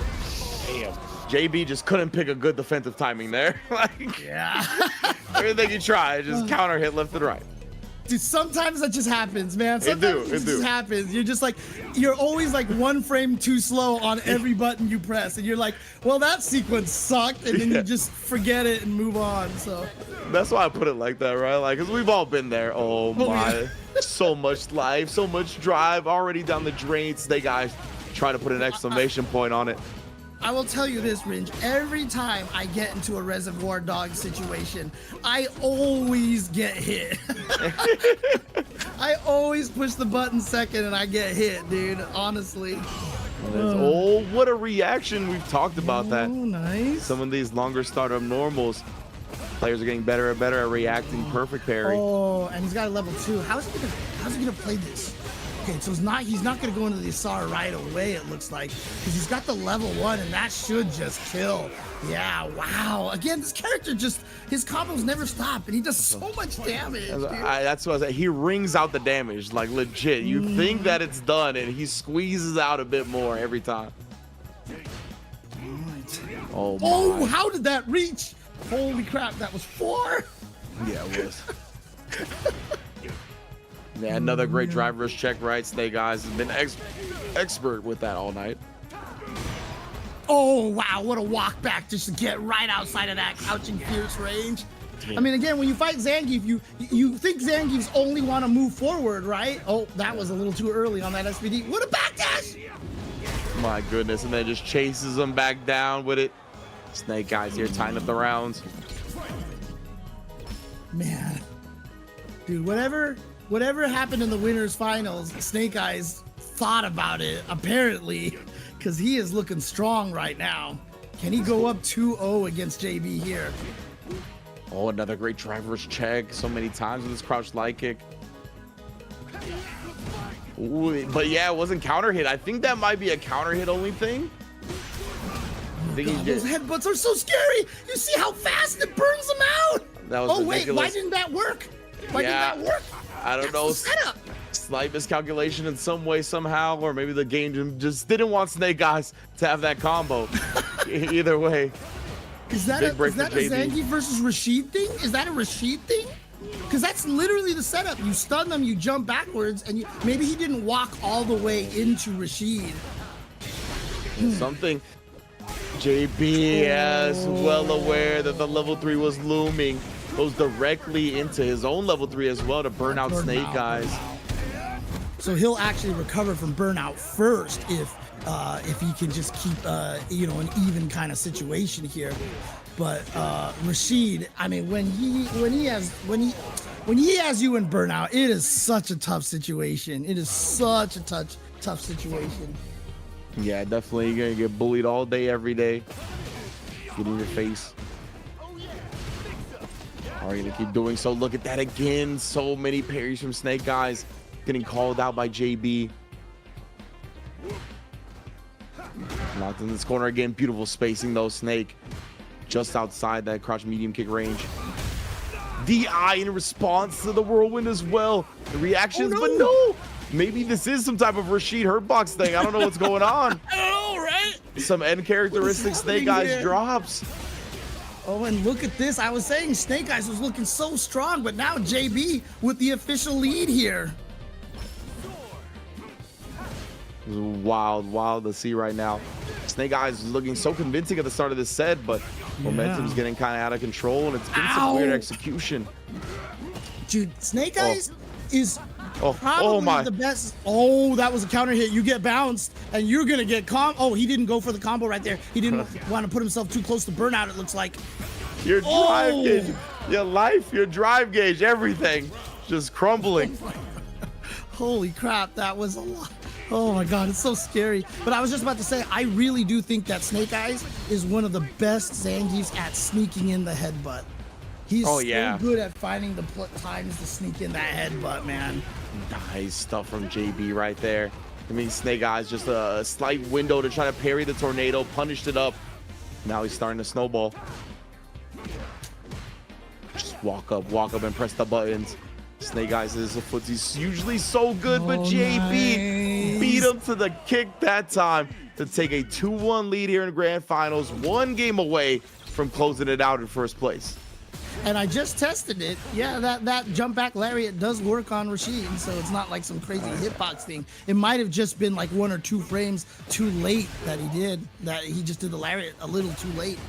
Damn. JB just couldn't pick a good defensive timing there. Like, yeah. Everything you try, just counter hit left and right. Dude, sometimes that just happens, man. Sometimes it just happens. You're just like, you're always like one frame too slow on every button you press, and you're like, well, that sequence sucked, and then you just forget it and move on. So that's why I put it like that, right? Like, cause we've all been there. Oh my, yeah. So much life, so much drive, already down the drain. Snake Eyes trying to put an exclamation point on it. I will tell you this, Ringe. Every time I get into a Reservoir Dog situation, I always get hit. I always push the button second and I get hit, dude. Honestly. Oh, what a reaction. We've talked about that. Nice. Some of these longer startup normals, players are getting better and better at reacting perfect parry. Oh, and he's got a level 2. How's he gonna play this? Okay, so he's not gonna go into the Asar right away, it looks like, because he's got the level 1, and that should just kill. Yeah, wow. Again, this character his combos never stop, and he does so much damage. That's what I said. He rings out the damage, like legit. You think that it's done, and he squeezes out a bit more every time. Oh, oh, how did that reach? Holy crap, that was 4? Yeah, it was. Yeah, another great driver's check, right? Snake Eyes has been expert with that all night. Oh, wow, what a walk back just to get right outside of that Couching Fierce range. I mean, again, when you fight Zangief, you think Zangiefs only want to move forward, right? Oh, that was a little too early on that SPD. What a backdash! My goodness, and then just chases him back down with it. Snake Eyes here tying up the rounds. Man. Dude, whatever happened in the winners finals, Snake Eyes thought about it, apparently, because he is looking strong right now. Can he go up 2-0 against JB here? Oh, another great driver's check so many times with this crouch light kick. Ooh, but yeah, it wasn't counter hit. I think that might be a counter hit only thing. God, those headbutts are so scary. You see how fast it burns them out? That was ridiculous. Wait, why didn't that work? Why didn't that work? I don't know. Slight miscalculation in some way, somehow, or maybe the game just didn't want Snake Eyes to have that combo. Either way. Is that a Zangief versus Rashid thing? Is that a Rashid thing? Because that's literally the setup. You stun them, you jump backwards, and maybe he didn't walk all the way into Rashid. Something. JB is well aware that the level 3 was looming. Goes directly into his own level 3 as well to burn out Snake Eyes. So he'll actually recover from burnout first if he can just keep an even kind of situation here. But Rashid, I mean, when he has you in burnout, it is such a tough situation. It is such a tough situation. Yeah, definitely. You're gonna get bullied all day, every day. Get in your face. Are you gonna keep doing so? Look at that again. So many parries from Snake Eyes. Getting called out by JB. Locked in this corner again. Beautiful spacing though. Snake just outside that crouch medium kick range. DI in response to the whirlwind as well. The reactions, but no. Maybe this is some type of Rashid hurtbox thing. I don't know what's going on. I know, right? Some end characteristics Snake Eyes drops. Oh, and look at this. I was saying Snake Eyes was looking so strong, but now JB with the official lead here. It was wild to see right now. Snake Eyes is looking so convincing at the start of this set, but momentum's getting kind of out of control, and it's been some weird execution. Dude, Snake Eyes is probably the best. Oh, that was a counter hit. You get bounced, and you're going to get Oh, he didn't go for the combo right there. He didn't want to put himself too close to burnout, it looks like. Your drive gauge, your life, your drive gauge, everything just crumbling. Holy crap, that was a lot. Oh my God, it's so scary. But I was just about to say, I really do think that Snake Eyes is one of the best Zangiefs at sneaking in the headbutt. He's so good at finding the times to sneak in that headbutt, man. Nice stuff from JB right there. I mean, Snake Eyes just a slight window to try to parry the tornado, punished it up. Now he's starting to snowball. Just Walk up, and press the buttons. Snake Eyes is a footsie usually so good, but JB beat him to the kick that time to take a 2-1 lead here in Grand Finals, 1 game away from closing it out in first place. And I just tested it. Yeah, that jump back lariat does work on Rashid, so it's not like some crazy hitbox thing. It might have just been like 1 or 2 frames too late that he just did the lariat a little too late.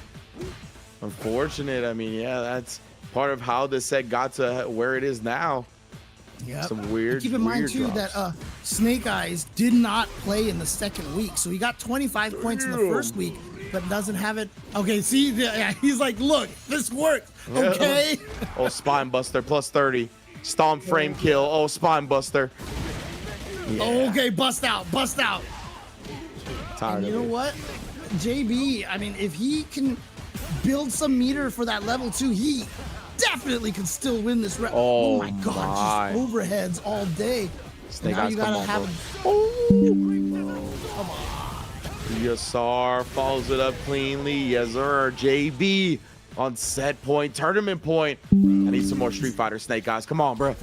Unfortunate. I mean, yeah, that's part of how the set got to where it is now. Yeah. Some weird. Keep in mind too drops. that Snake Eyes did not play in the second week, so he got 25 points in the first week, but doesn't have it. Okay, see, he's like, look, this worked. Okay. Oh, Spine Buster plus 30. Stomp frame kill. Oh, Spine Buster. Yeah. Okay, bust out. Tired And you of know it. what? JB, I mean, if he can build some meter for that level 2, he definitely can still win this round. Oh my God, just overheads all day. Snake now Eyes, you come gotta on, have bro. Come on. Yasar follows it up cleanly. Yes, sir. JB on set point, tournament point. I need some more Street Fighter Snake Eyes. Come on, bro.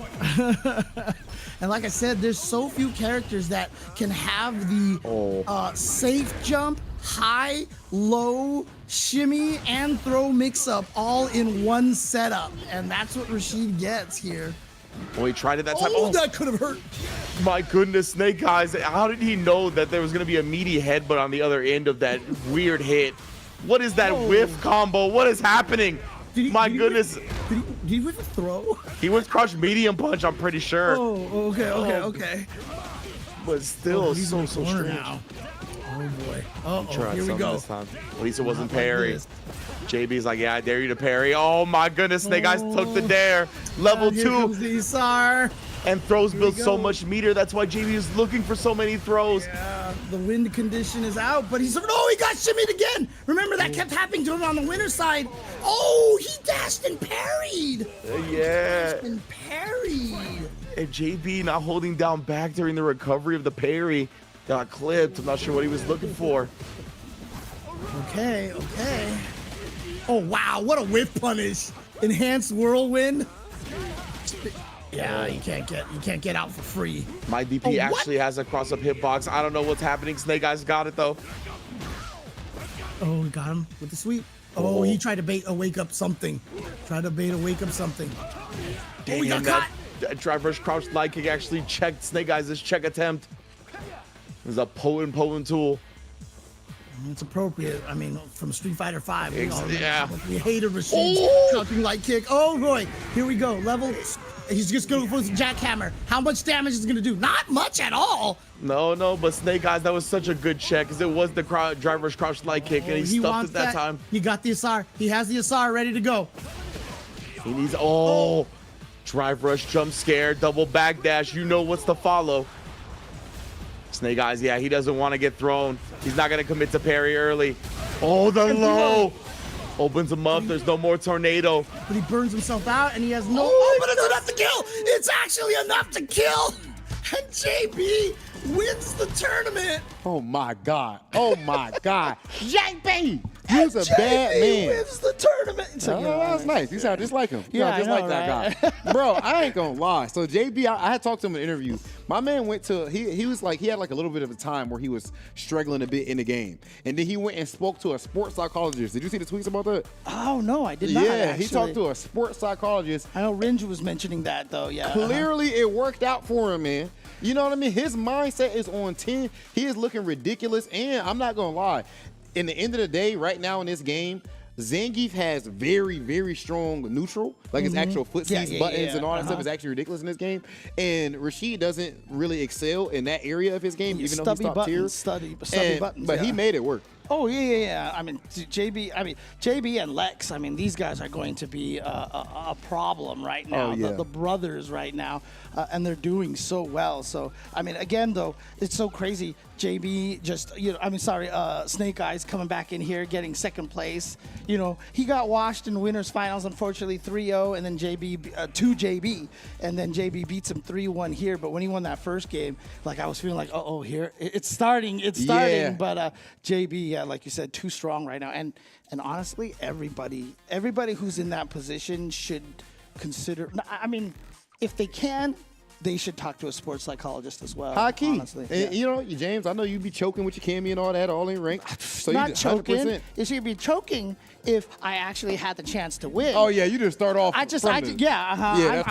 And like I said, there's so few characters that can have the safe jump, high, low, shimmy, and throw mix-up all in one setup. And that's what Rashid gets here. Oh, he tried it that time. Oh, that could have hurt. My goodness, Snake Eyes. How did he know that there was going to be a meaty headbutt on the other end of that weird hit? What is that whiff combo? What is happening? My goodness. Did he whiff a throw? He was crushed medium punch, I'm pretty sure. Oh, okay. But still, he's so in the corner strange. now. Oh boy. Oh, Tried here we something go. this time. At least it wasn't Not like parry. this. JB's like, yeah, I dare you to parry. Oh my goodness, Snake Eyes took the dare. Level Here 2. comes the Isar. And throws Here we build so go. much meter. That's why JB is looking for so many throws. Yeah, the wind condition is out, but he's he got shimmied again. Remember that kept happening to him on the winner side. Oh, he dashed and parried. Yeah. Dashed and parried. And JB not holding down back during the recovery of the parry. Got clipped. I'm not sure what he was looking for. Okay. Oh wow, what a whiff punish. Enhanced whirlwind. Yeah, you can't get out for free. My DP Oh, what? actually has a cross-up hitbox. I don't know what's happening. Snake Eyes got it though. Oh, we got him with the sweep. Oh, he tried to bait a wake up something. Dang, Oh, he got caught. that driver's crouch light kick actually checked Snake Eyes' check attempt. It was a potent tool. It's appropriate. I mean, from Street Fighter 5. Yeah. We hated Rashid's crouching light kick. Oh boy, here we go. Level. He's just going for the jackhammer. How much damage is it going to do? Not much at all. No, but Snake Eyes, that was such a good check because it was the driver's crouch light kick and he stuffed wants it that time. He got the Asar. He has the Asar ready to go. He needs, drive rush, jump scare, double backdash. You know what's to follow. Snake Eyes, yeah, he doesn't want to get thrown. He's not going to commit to parry early. Oh, the low. Opens him up. There's no more tornado. But he burns himself out and he has no. Oh, but it's enough to kill. It's actually enough to kill. And JB wins the tournament. Oh my God. JB! You's a bad man. Wins the tournament. Oh, that's nice. You sound just like him. You Yeah, sound just I like know, that right? guy. Bro, I ain't gonna lie. So JB, I had talked to him in an interview. My man went to, he was like, he had like a little bit of a time where he was struggling a bit in the game. And then he went and spoke to a sports psychologist. Did you see the tweets about that? Oh, no, I did not. Yeah, actually. he talked to a sports psychologist. I know Ringe was mentioning that, though, yeah. Clearly, it worked out for him, man. You know what I mean? His mindset is on 10. He is looking ridiculous. And I'm not going to lie. In the end of the day, right now in this game, Zangief has very, very strong neutral. Like his actual footsies, buttons, and all that stuff is actually ridiculous in this game. And Rashid doesn't really excel in that area of his game, even though he's top tier. Stubby buttons, But he made it work. Oh, yeah. I mean, JB and Lex, I mean, these guys are going to be a problem right now. Oh, yeah. The brothers right now, and they're doing so well. So, I mean, again, though, it's so crazy. JB just, Snake Eyes coming back in here, getting second place. You know, he got washed in winners finals, unfortunately, 3-0, and then JB, 2-JB, and then JB beats him 3-1 here. But when he won that first game, like, I was feeling like, here, it's starting. Yeah. But JB, yeah, like you said, too strong right now. And honestly, everybody who's in that position should consider. I mean, if they can, they should talk to a sports psychologist as well. High key. Honestly. And, you know, James, I know you be choking with your Cammy and all that, all in rank. So Not you choking. 100%. It should be choking if I actually had the chance to win. Oh yeah, you just start off. Yeah, that's I'm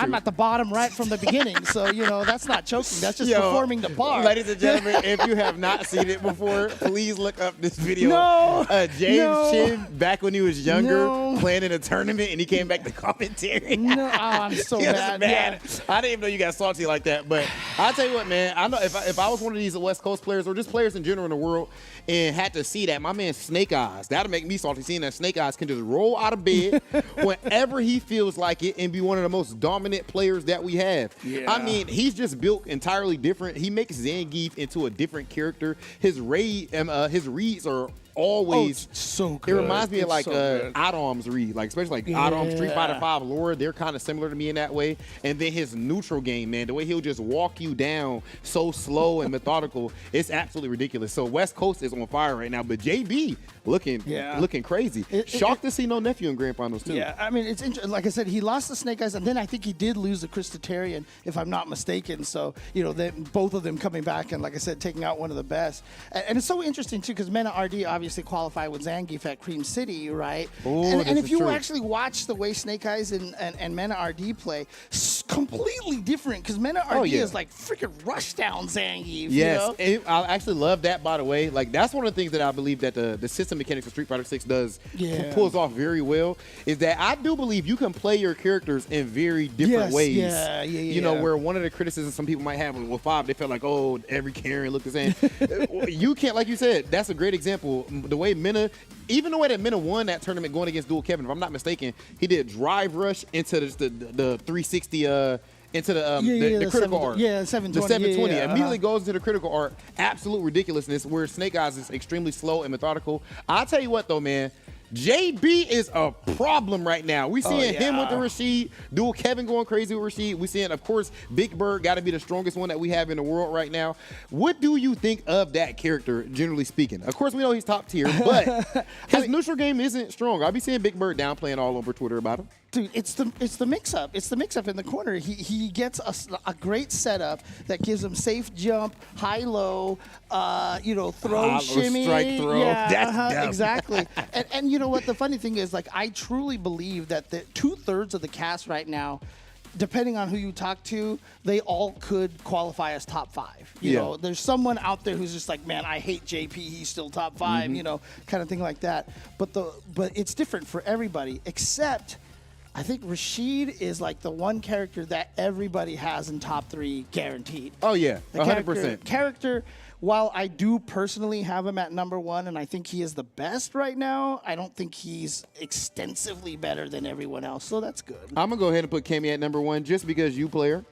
true. at the bottom right from the beginning. So, you know, that's not choking. That's just performing the part. Ladies and gentlemen, if you have not seen it before, please look up this video. No. James Chin, back when he was younger, playing in a tournament, and he came back to commentary. No, oh, I'm so He was mad. mad. Yeah. I didn't even know you got salty like that. But I'll tell you what, man. I know if I was one of these West Coast players or just players in general in the world and had to see that, my man Snake Eyes, that'll make me salty seeing that Snake Eyes can just roll out of bed whenever he feels like it and be one of the most dominant players that we have. Yeah. I mean, he's just built entirely different. He makes Zangief into a different character. His reads are always so good. It reminds me of It's like so good. Adom's read, like especially like Adom's Street Fighter 5 lore. They're kind of similar to me in that way. And then his neutral game, man, the way he'll just walk you down so slow and methodical, it's absolutely ridiculous. So West Coast is on fire right now, but JB looking crazy. Shocked to see no nephew in grand finals too. Yeah, I mean, it's interesting. Like I said, he lost the Snake Eyes, and then I think he did lose the Christatarian, if I'm not mistaken. So, you know, both of them coming back and, like I said, taking out one of the best. And it's so interesting, too, because Mena RD obviously qualified with Zangief at Cream City, right? Oh, and if you true. actually watch the way Snake Eyes and Mena RD play, completely different, because Mena RD is like freaking rush down Zangief. Yes, You know? and I actually love that, by the way. Like, that's one of the things that I believe that the system mechanics of Street Fighter 6 pulls off very well, is that I do believe you can play your characters in very different ways. Yeah. You know, where one of the criticisms some people might have with 5, they felt like, oh, every Karen looked the same. You can't, like you said, that's a great example. The way Mena, even the way that Mena won that tournament going against Dual Kevin, if I'm not mistaken, he did drive rush into the 360 into the critical art. Yeah, 720. The 720 yeah, immediately goes into the critical art. Absolute ridiculousness, where Snake Eyes is extremely slow and methodical. I'll tell you what, though, man. JB is a problem right now. We seeing him with the Rashid, Dual Kevin going crazy with Rashid. We seeing, of course, Big Bird got to be the strongest one that we have in the world right now. What do you think of that character, generally speaking? Of course, we know he's top tier, but his neutral game isn't strong. I'll be seeing Big Bird downplaying all over Twitter about him. Dude, it's the mix-up. It's the mix-up in the corner. He gets a great setup that gives him safe jump, high-low, throw, shimmy. Strike throw. Yeah, That's dumb. exactly. and you know what? The funny thing is, like, I truly believe that the 2/3 of the cast right now, depending on who you talk to, they all could qualify as top 5. You know, there's someone out there who's just like, man, I hate JP. He's still top 5. You know, kind of thing like that. But it's different for everybody, except I think Rashid is like the one character that everybody has in top 3 guaranteed. Oh yeah, The 100%. Character, while I do personally have him at number 1, and I think he is the best right now, I don't think he's extensively better than everyone else. So that's good. I'm gonna go ahead and put Cammy at number 1 just because you player.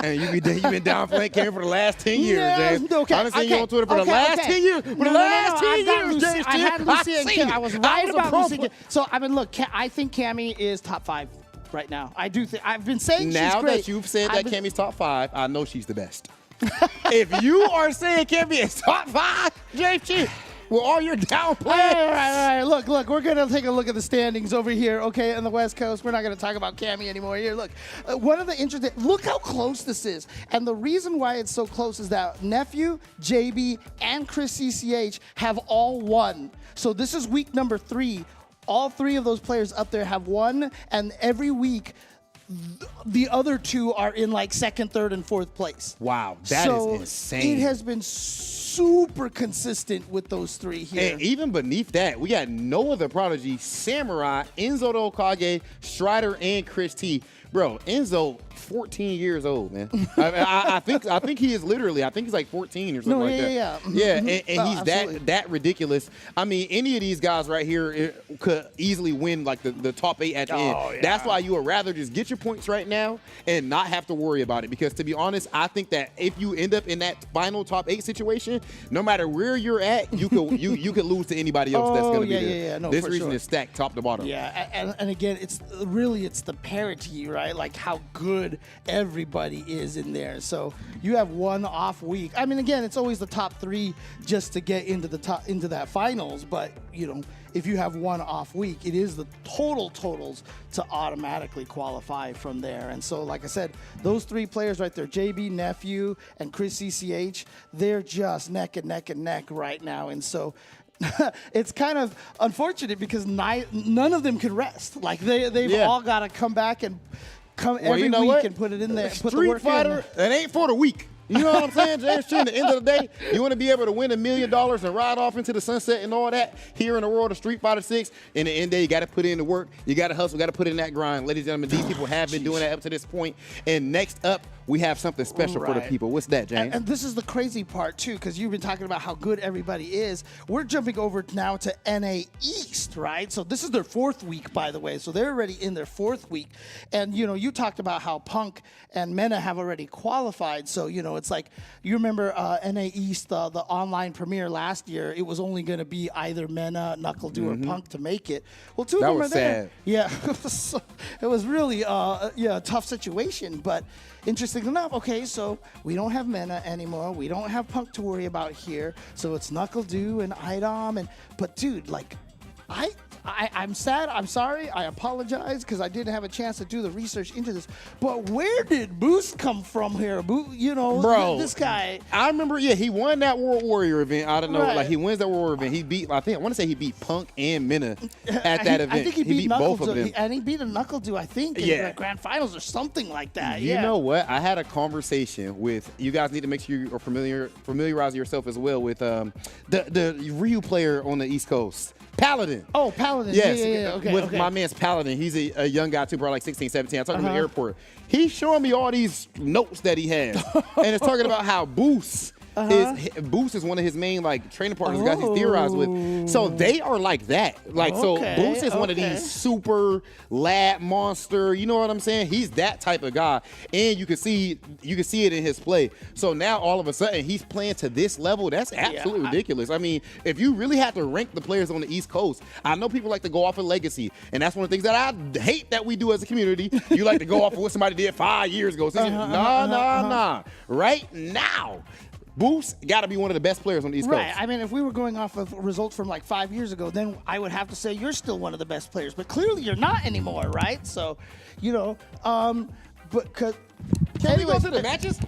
And you've been downplaying Cammy for the last 10 years, James. Okay, I've been seeing you on Twitter for the last 10 years. For the last 10 years, James. I had Lucy and Cammy. I was right about Lucy. Lucy. So I mean, look, I think Cammy is top 5 right now. I do think. I've been saying she's Now great. that you've said that Cammy's top 5, I know she's the best. If you are saying Cammy is top 5, James, with all your downplay. All right. Look, we're going to take a look at the standings over here, okay, on the West Coast. We're not going to talk about Cammy anymore here. Look, one of the interesting, look how close this is. And the reason why it's so close is that Nephew, JB, and Chris CCH have all won. So this is week number 3. All 3 of those players up there have won, and every week, the other 2 are in like 2nd, 3rd, and 4th place. Wow, that is insane. It has been super consistent with those 3 here. And even beneath that, we got no other prodigy, Samurai, Enzo the Okage, Strider, and Chris T. Bro, Enzo, 14 years old, man. I think he is literally, I think he's like 14 or something like that. Yeah, and he's that ridiculous. I mean, any of these guys right here could easily win like the top 8 at the end. Yeah. That's why you would rather just get your points right now and not have to worry about it. Because to be honest, I think that if you end up in that final top 8 situation, no matter where you're at, you could lose to anybody else that's going to be there. No, this for region sure. is stacked top to bottom. Yeah, and again, it's the parity, right? Like how good good everybody is in there. So you have one off week. I mean, again, it's always the top 3 just to get into that finals. But you know, if you have one off week, it is the totals to automatically qualify from there. And so, like I said, those 3 players right there, JB, Nephew, and Chris CCH, they're just neck and neck right now. And so it's kind of unfortunate because none of them can rest. Like they've all got to come back and come every week and put it in there. Put the work Fighter, in. it ain't for the weak. You know what I'm saying, James? At the end of the day, you want to be able to win $1 million and ride off into the sunset and all that here in the world of Street Fighter 6. In the end of the day, you got to put in the work. You got to hustle. Got to put in that grind. Ladies and gentlemen, these people have been doing that up to this point. And next up, we have something special for the people. What's that, James? And this is the crazy part, too, because you've been talking about how good everybody is. We're jumping over now to NA East, right? So this is their 4th week, by the way. So they're already in their 4th week. And, you know, you talked about how Punk and Mena have already qualified. So, you know, it's like, you remember NA East, the online premiere last year, it was only going to be either Mena, NuckleDu, or Punk to make it. Well, 2 of them are there. Sad. Yeah, it was really a tough situation, but interesting enough, okay, so we don't have Mena anymore. We don't have Punk to worry about here. So it's NuckleDu and Idom. But, dude, like, I'm sad. I'm sorry. I apologize because I didn't have a chance to do the research into this. But where did Boost come from here? You know, bro, this guy. I remember, he won that World Warrior event. I don't know, Right. like he wins that World Warrior event. He beat, I want to say he beat Punk and Mena at that event. I think he beat both of them. And he beat a NuckleDu, I think, in the grand finals or something like that. You know what? I had a conversation with, you guys need to make sure you are familiarize yourself as well with the Ryu player on the East Coast. Paladin. Oh, Paladin. Yes, Yeah. Okay, with okay. my man's Paladin. He's a young guy too, probably like 16, 17. I talked to him in the airport. He's showing me all these notes that he has. And it's talking about how Boost is one of his main like training partners, guys he's theorized with. So they are like that. Like so Boost is one of these super lab monster, you know what I'm saying? He's that type of guy. And you can see it in his play. So now all of a sudden he's playing to this level. That's absolutely ridiculous. I mean, if you really have to rank the players on the East Coast, I know people like to go off of legacy. And that's one of the things that I hate that we do as a community. You like to go off of what somebody did 5 years ago. Nah. Right now, Boost got to be one of the best players on the East Coast. Right. I mean, if we were going off of results from like 5 years ago, then I would have to say you're still one of the best players. But clearly you're not anymore, right? So, you know, but because. Can we go to the matches?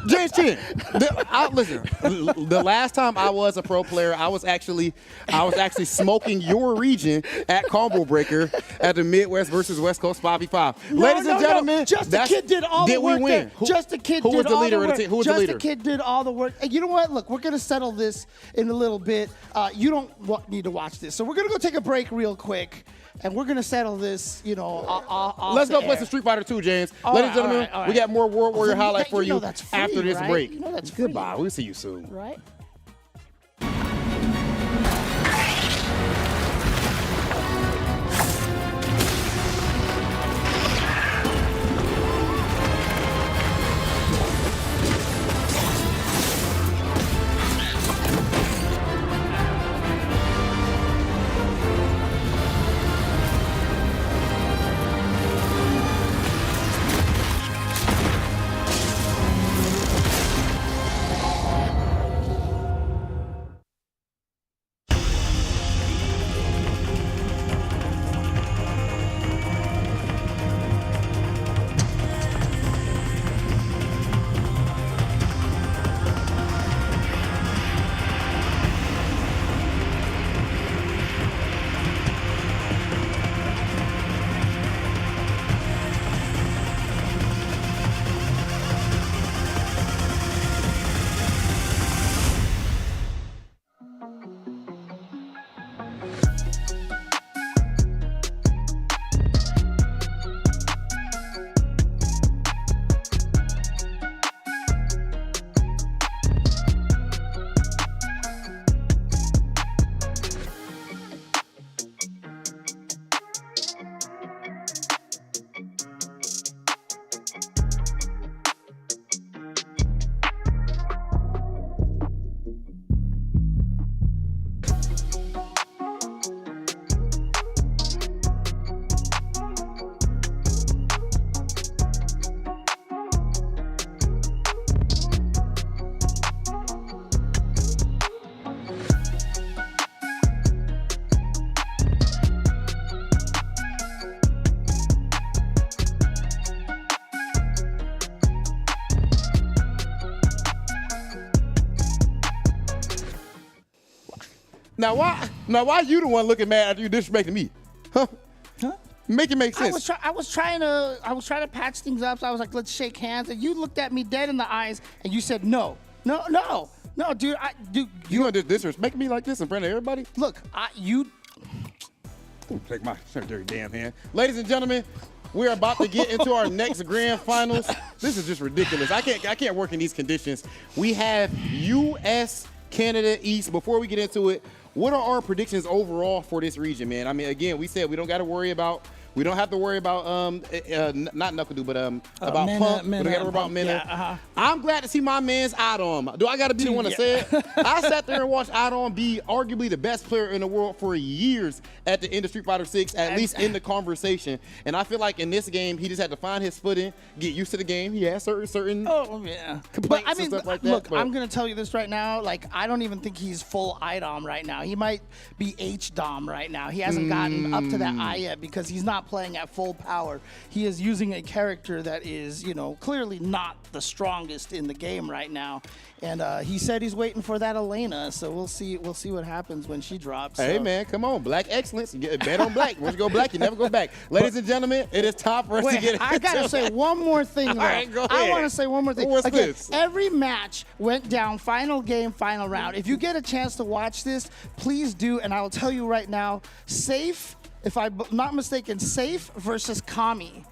James Chin. Listen, the last time I was a pro player, I was actually smoking your region at Combo Breaker at the Midwest versus West Coast 5v5. Ladies and gentlemen, Just the Kid did all the work. Did we win? Just the Kid who did was the all leader the of work. the team? Who was the leader? Just the Kid did all the work. And you know what? Look, we're gonna settle this in a little bit. You don't need to watch this, so we're gonna go take a break real quick. And we're going to settle this, you know, off Let's go the play air. some Street Fighter 2, James. All Ladies right, and gentlemen, all right. we got more World Warrior highlights for you that's free, after this right? break. You know that's free. Goodbye. We'll see you soon. Right? Now why you the one looking mad after you disrespecting me? Huh? Make it make sense. I was trying to patch things up. So I was like, let's shake hands, and you looked at me dead in the eyes, and you said no, dude. You gonna disrespect me like this in front of everybody? Look, Take my dirty damn hand. Ladies and gentlemen, we're about to get into our next grand finals. This is just ridiculous. I can't work in these conditions. We have U.S., Canada, East. Before we get into it, what are our predictions overall for this region, man? I mean, again, we said we don't have to worry about not Knuckle Dude, but about Mena, Pump. We don't got to worry about Mena. Yeah, I'm glad to see my man's Adam. Do I got to be the one to say it? I sat there and watched Adam be arguably the best player in the world for years at the end of Street Fighter 6, at least in the conversation. And I feel like in this game, he just had to find his footing, get used to the game. He has certain complaints and stuff like that. Look, I'm going to tell you this right now. Like, I don't even think he's full IDOM right now. He might be HDOM right now. He hasn't gotten up to that I yet because he's not playing at full power. He is using a character that is, clearly not the strongest in the game right now. And he said he's waiting for that Elena, so we'll see what happens when she drops. Hey, man, come on. Black excellence. You get bet on black. Once you go black, you never go back. Ladies and gentlemen, it is time for us to get I got to say one more thing, though. All right, go ahead. I want to say one more thing. What's this? Every match went down, final game, final round. If you get a chance to watch this, please do, and I will tell you right now, Safe, if I'm not mistaken, Safe versus Kami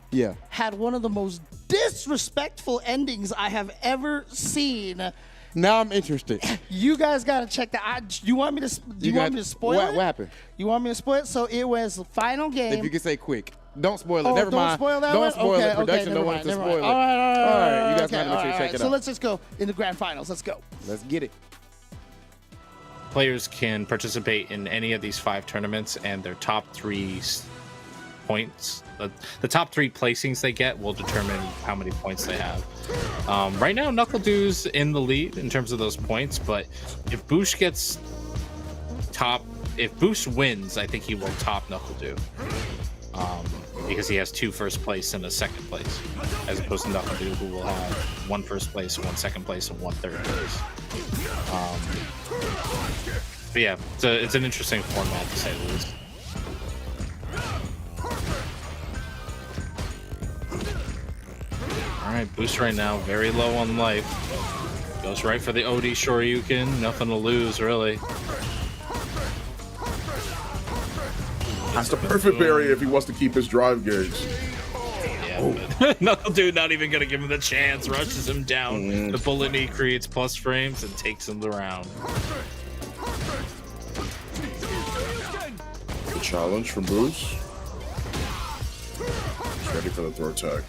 had one of the most disrespectful endings I have ever seen. Now I'm interested. You guys got to check that. Do you want me to spoil it? What happened? You want me to spoil it? So it was the final game. If you can say quick. Don't spoil it. Oh, never don't mind. spoil that don't one? spoil Okay, it. Production don't want never to mind. spoil it. All right. You guys Okay, gotta make sure you check it so out. let's just go in the grand finals. Let's go. Let's get it. Players can participate in any of these 5 tournaments, and their top 3 points, the top 3 placings they get will determine how many points they have. Right now, Knuckle Dude's in the lead in terms of those points, but if Boosh gets if Boosh wins, I think he will top Knuckle Dude. Because he has 2 first place and a second place, as opposed to Knuckle Dude, who will have 1 first place, 1 second place, and 1 third place. But yeah, it's an interesting format to say the least. All right, Boost right now very low on life. Goes right for the OD Shoryuken. Nothing to lose, really. That's the perfect area if he wants to keep his drive gauge. Yeah, but Knuckle Dude not even gonna give him the chance. Rushes him down. The bullet knee creates plus frames and takes him the round. The challenge from Bruce. He's ready for the throw attack.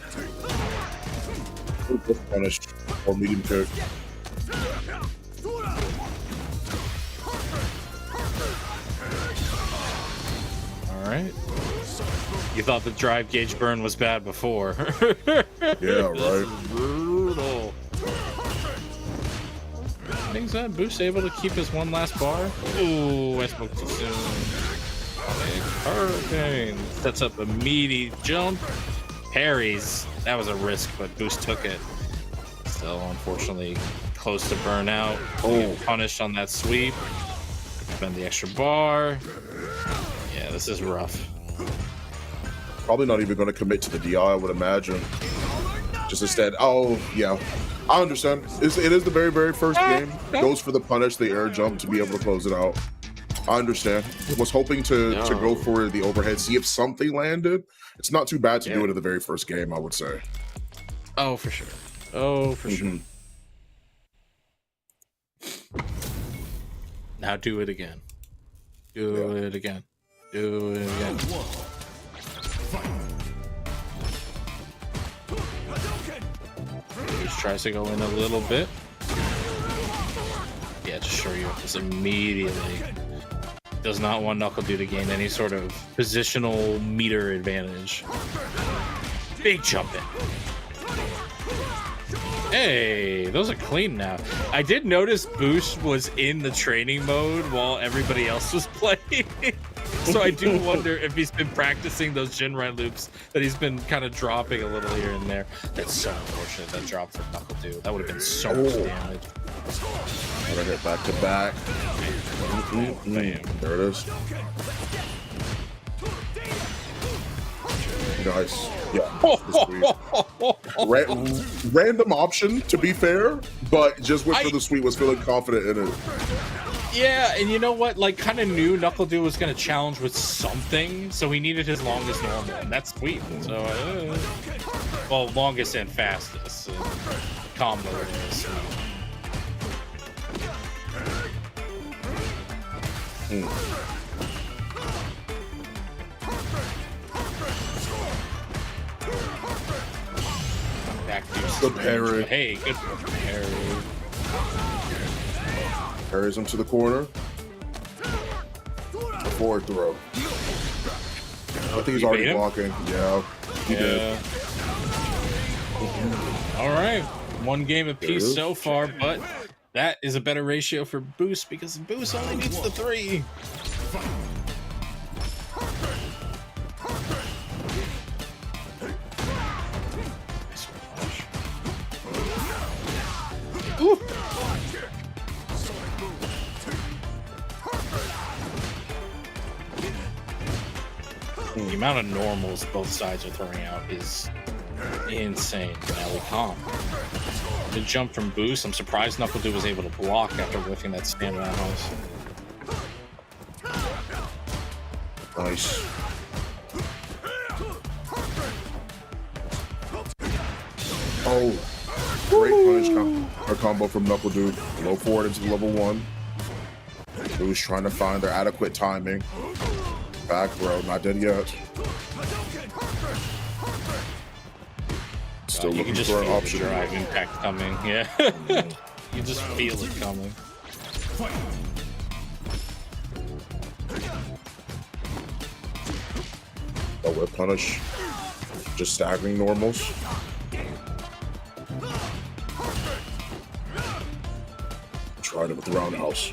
Punished or medium kick. All right. You thought the drive gauge burn was bad before. Yeah, right. Brutal. Things that Boost able to keep his 1 last bar. Ooh, I spoke too soon. Hurricane sets up a meaty jump. Parries. That was a risk, but Boost took it. Still, unfortunately, close to burnout. Punished on that sweep. Spend the extra bar. Yeah, this is rough. Probably not even going to commit to the DI, I would imagine. Just instead, yeah. I understand. It is the very, very first game. Goes for the punish, the air jump to be able to close it out. I understand. Was hoping to go for the overhead, see if something landed. It's not too bad to do it in the very first game, I would say. Oh, for sure. Oh, for sure. Now do it again. Do it again. Do it again. Just tries to go in a little bit. Yeah, just show you this immediately. Does not want Knuckle Dude to gain any sort of positional meter advantage. Big jump in. Hey, those are clean now. I did notice Boosh was in the training mode while everybody else was playing. So I do wonder if he's been practicing those Jinrai loops that he's been kind of dropping a little here and there. That's so unfortunate, that drop for Knuckle Dude. That would have been so much damage. Gotta hit back to back. There it is. Nice. Yeah. Random option, to be fair, but just went for the sweet, was feeling confident in it. Yeah, and you know what? Like, kind of knew Knuckle Dude was going to challenge with something, so he needed his longest normal, and that's sweet. So, well, longest and fastest combo is. Back to Good parry. Hey, good parry. Carries him to the corner. Forward throw. I think he's already blocking. Yeah, he did. All right, one game apiece so far, but that is a better ratio for Boost because Boost only needs the 3. Ooh. The amount of normals both sides are throwing out is insane. Now we calm. The jump from Boost, I'm surprised Knuckle Dude was able to block after whiffing that stamina house. Nice. Oh, great punish combo from Knuckle Dude. Low forward into level 1. Who's trying to find their adequate timing. Back throw, not dead yet. Still you can looking just for an feel option. the drive impact coming. Yeah, you just feel it coming. A whip punish. Just staggering normals. Tried it with the roundhouse.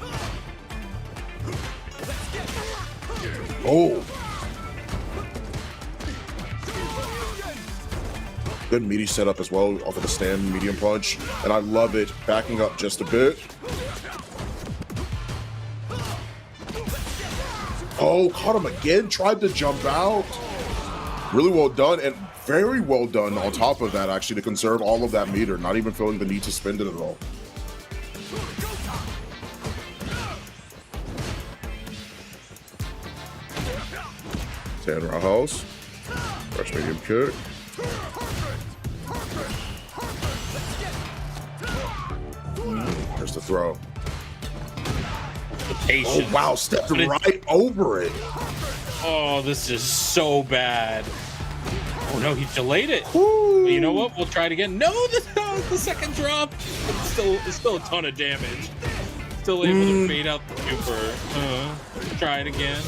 Oh! Good meaty setup as well off of the stand medium punch. And I love it. Backing up just a bit. Oh, caught him again. Tried to jump out. Really well done, and very well done on top of that, actually, to conserve all of that meter, not even feeling the need to spend it at all. Stand roundhouse. Fresh medium kick. There's the throw. The patience. Oh, wow, stepped right over it. Oh, this is so bad. Oh no, he delayed it. But you know what? We'll try it again. No, the second drop. It's still a ton of damage. Still able to fade out the super. Try it again.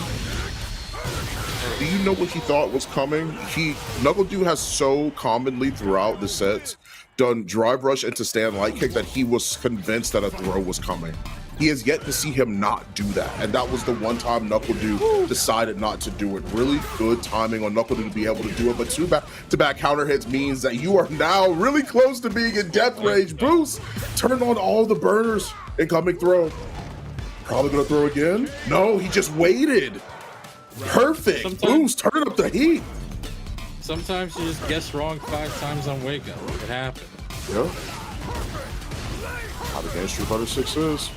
Do you know what he thought was coming? Knuckle Dude has so commonly throughout the sets done drive rush into stand light kick that he was convinced that a throw was coming. He has yet to see him not do that. And that was the one time Knuckle Dude decided not to do it. Really good timing on Knuckle Dude to be able to do it. But two-back counter hits means that you are now really close to being in death rage. Boost, turn on all the burners. Incoming throw. Probably gonna throw again. No, he just waited. Perfect. Boost, turn up the heat. Sometimes you just guess wrong 5 times on wake up. It happened. Yeah. How the game Street Fighter 6 is.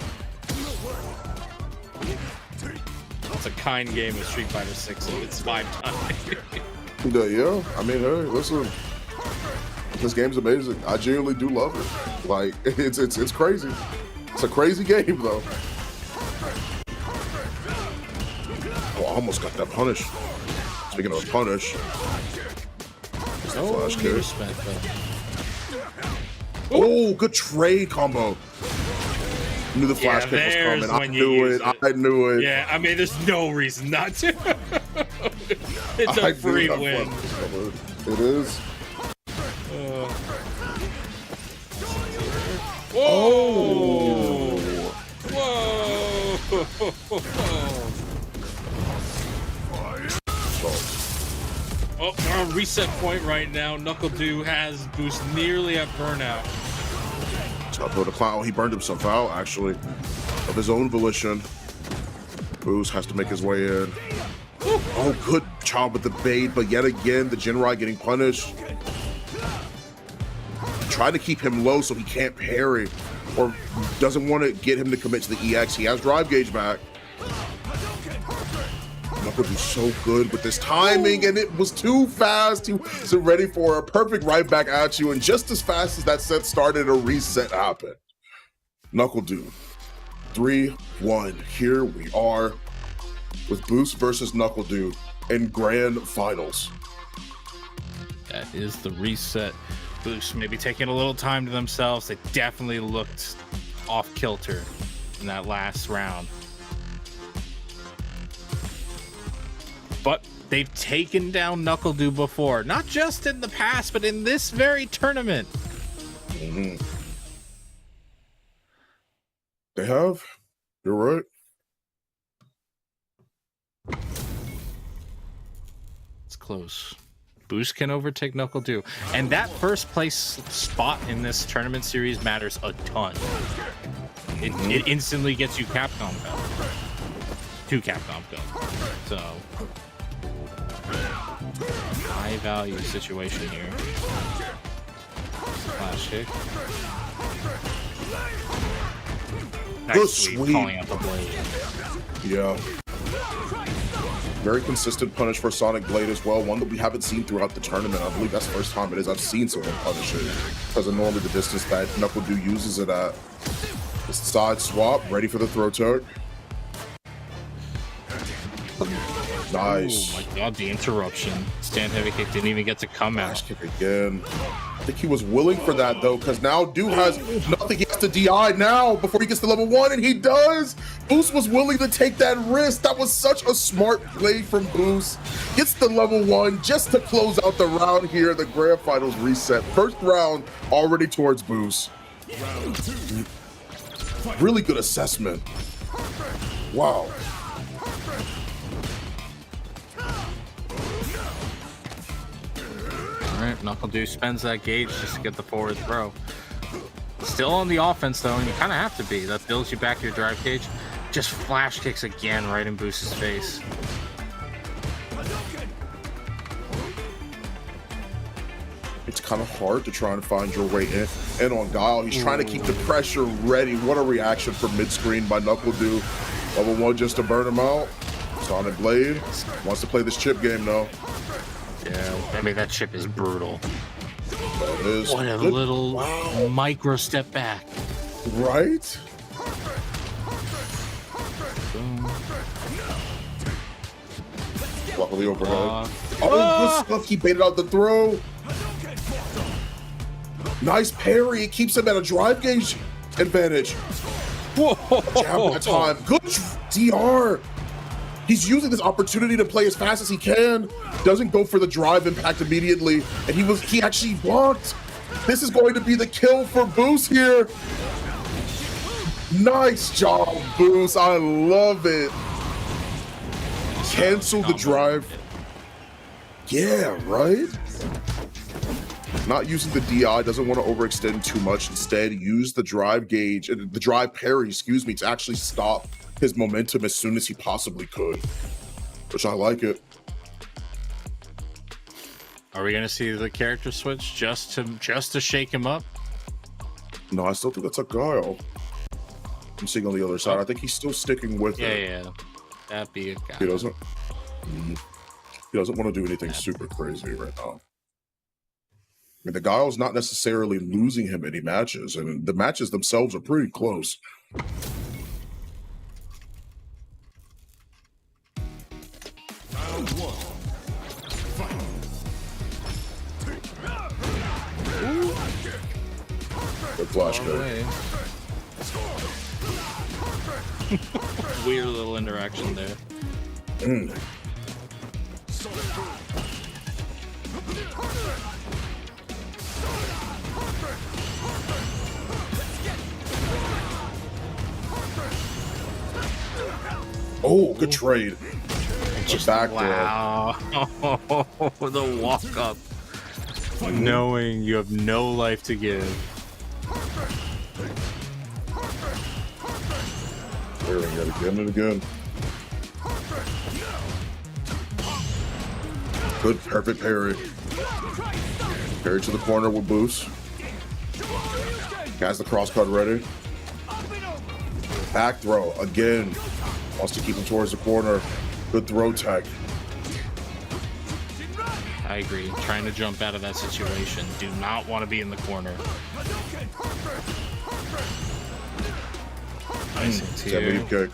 It's a kind game of Street Fighter 6. It's 5 times. Yeah, I mean, hey, listen. This game's amazing. I genuinely do love it. Like, it's crazy. It's a crazy game, though. Oh, I almost got that punish. Speaking of a punish. Flash kick. Respect, Oh, good trade combo. Knew the flash kick was coming. I knew it. I knew it. Yeah, I mean, there's no reason not to. It's a free win. It is. Whoa! Oh, we're on reset point right now. Knuckle Dude has Boost nearly at burnout. Top of the clown. He burned himself out, actually, of his own volition. Boost has to make his way in. Oh, good job with the bait, but yet again, the Jinrai getting punished. Trying to keep him low so he can't parry, or doesn't want to get him to commit to the EX. He has drive gauge back. Knuckledu's so good with this timing, and it was too fast. He wasn't ready for a perfect right back at you, and just as fast as that set started, a reset happened. Knuckledu, 3-1. Here we are with Boost versus Knuckledu in grand finals. That is the reset. Boost maybe taking a little time to themselves. They definitely looked off kilter in that last round. But they've taken down Knuckledu before, not just in the past, but in this very tournament. Mm-hmm. They have. You're right. It's close. Boost can overtake Knuckledu. And that first place spot in this tournament series matters a ton. It instantly gets you Capcom Cup. 2 Capcom Cup. So, high value situation here. Flash kick. Nice sweep calling out the blade. Yeah. Very consistent punish for Sonic Blade as well. One that we haven't seen throughout the tournament. I believe that's the first time it is I've seen someone punish it. Because of normally the distance that Knuckledu uses it at. It's the side swap, ready for the throw tug. Nice. Oh my god, the interruption. Stand heavy kick didn't even get to come out. Flash kick again. I think he was willing for that though, because now Dude has nothing. He has to DI now before he gets to level 1, and he does. Boost was willing to take that risk. That was such a smart play from Boost. Gets the level 1 just to close out the round here. The grand finals reset. First round already towards Boost. Really good assessment. Wow. Alright, Knuckledu spends that gauge just to get the forward throw. Still on the offense though, and you kind of have to be. That builds you back your drive gauge. Just flash kicks again right in Boost's face. It's kind of hard to try and find your way in. And on Guile, he's trying to keep the pressure ready. What a reaction from mid-screen by Knuckledu. Level 1 just to burn him out. Sonic Blade wants to play this chip game though. Yeah, I mean, that chip is brutal. That is what a good. little micro step back. Right? Boom. Luckily overhead. Oh, good stuff. He baited out the throw. Nice parry. It keeps him at a drive gauge advantage. Whoa. Jab that time. Good DR. He's using this opportunity to play as fast as he can. Doesn't go for the drive impact immediately. And he actually blocked. This is going to be the kill for Boost here. Nice job, Boost. I love it. Cancel the drive. Yeah, right? Not using the DI, doesn't want to overextend too much. Instead, use the drive gauge, the drive parry, excuse me, to actually stop his momentum as soon as he possibly could, which I like it. Are we gonna see the character switch just to shake him up? No, I still think that's a Guile. I'm seeing on the other side. I think he's still sticking with it. Yeah, that'd be a guy. He doesn't want to do anything super crazy right now. I mean, the Guile's not necessarily losing him any matches, and the matches themselves are pretty close. Good flash code. Weird little interaction there. Oh, good trade. Just back wow. The walk up. Knowing you have no life to give. Clearing it again and again. Good, perfect parry. Parry to the corner with boost. Has the cross cut ready. Back throw again. Wants to keep him towards the corner. Good throw tech. I agree. Trying to jump out of that situation. Do not want to be in the corner. Nice Seventy kick.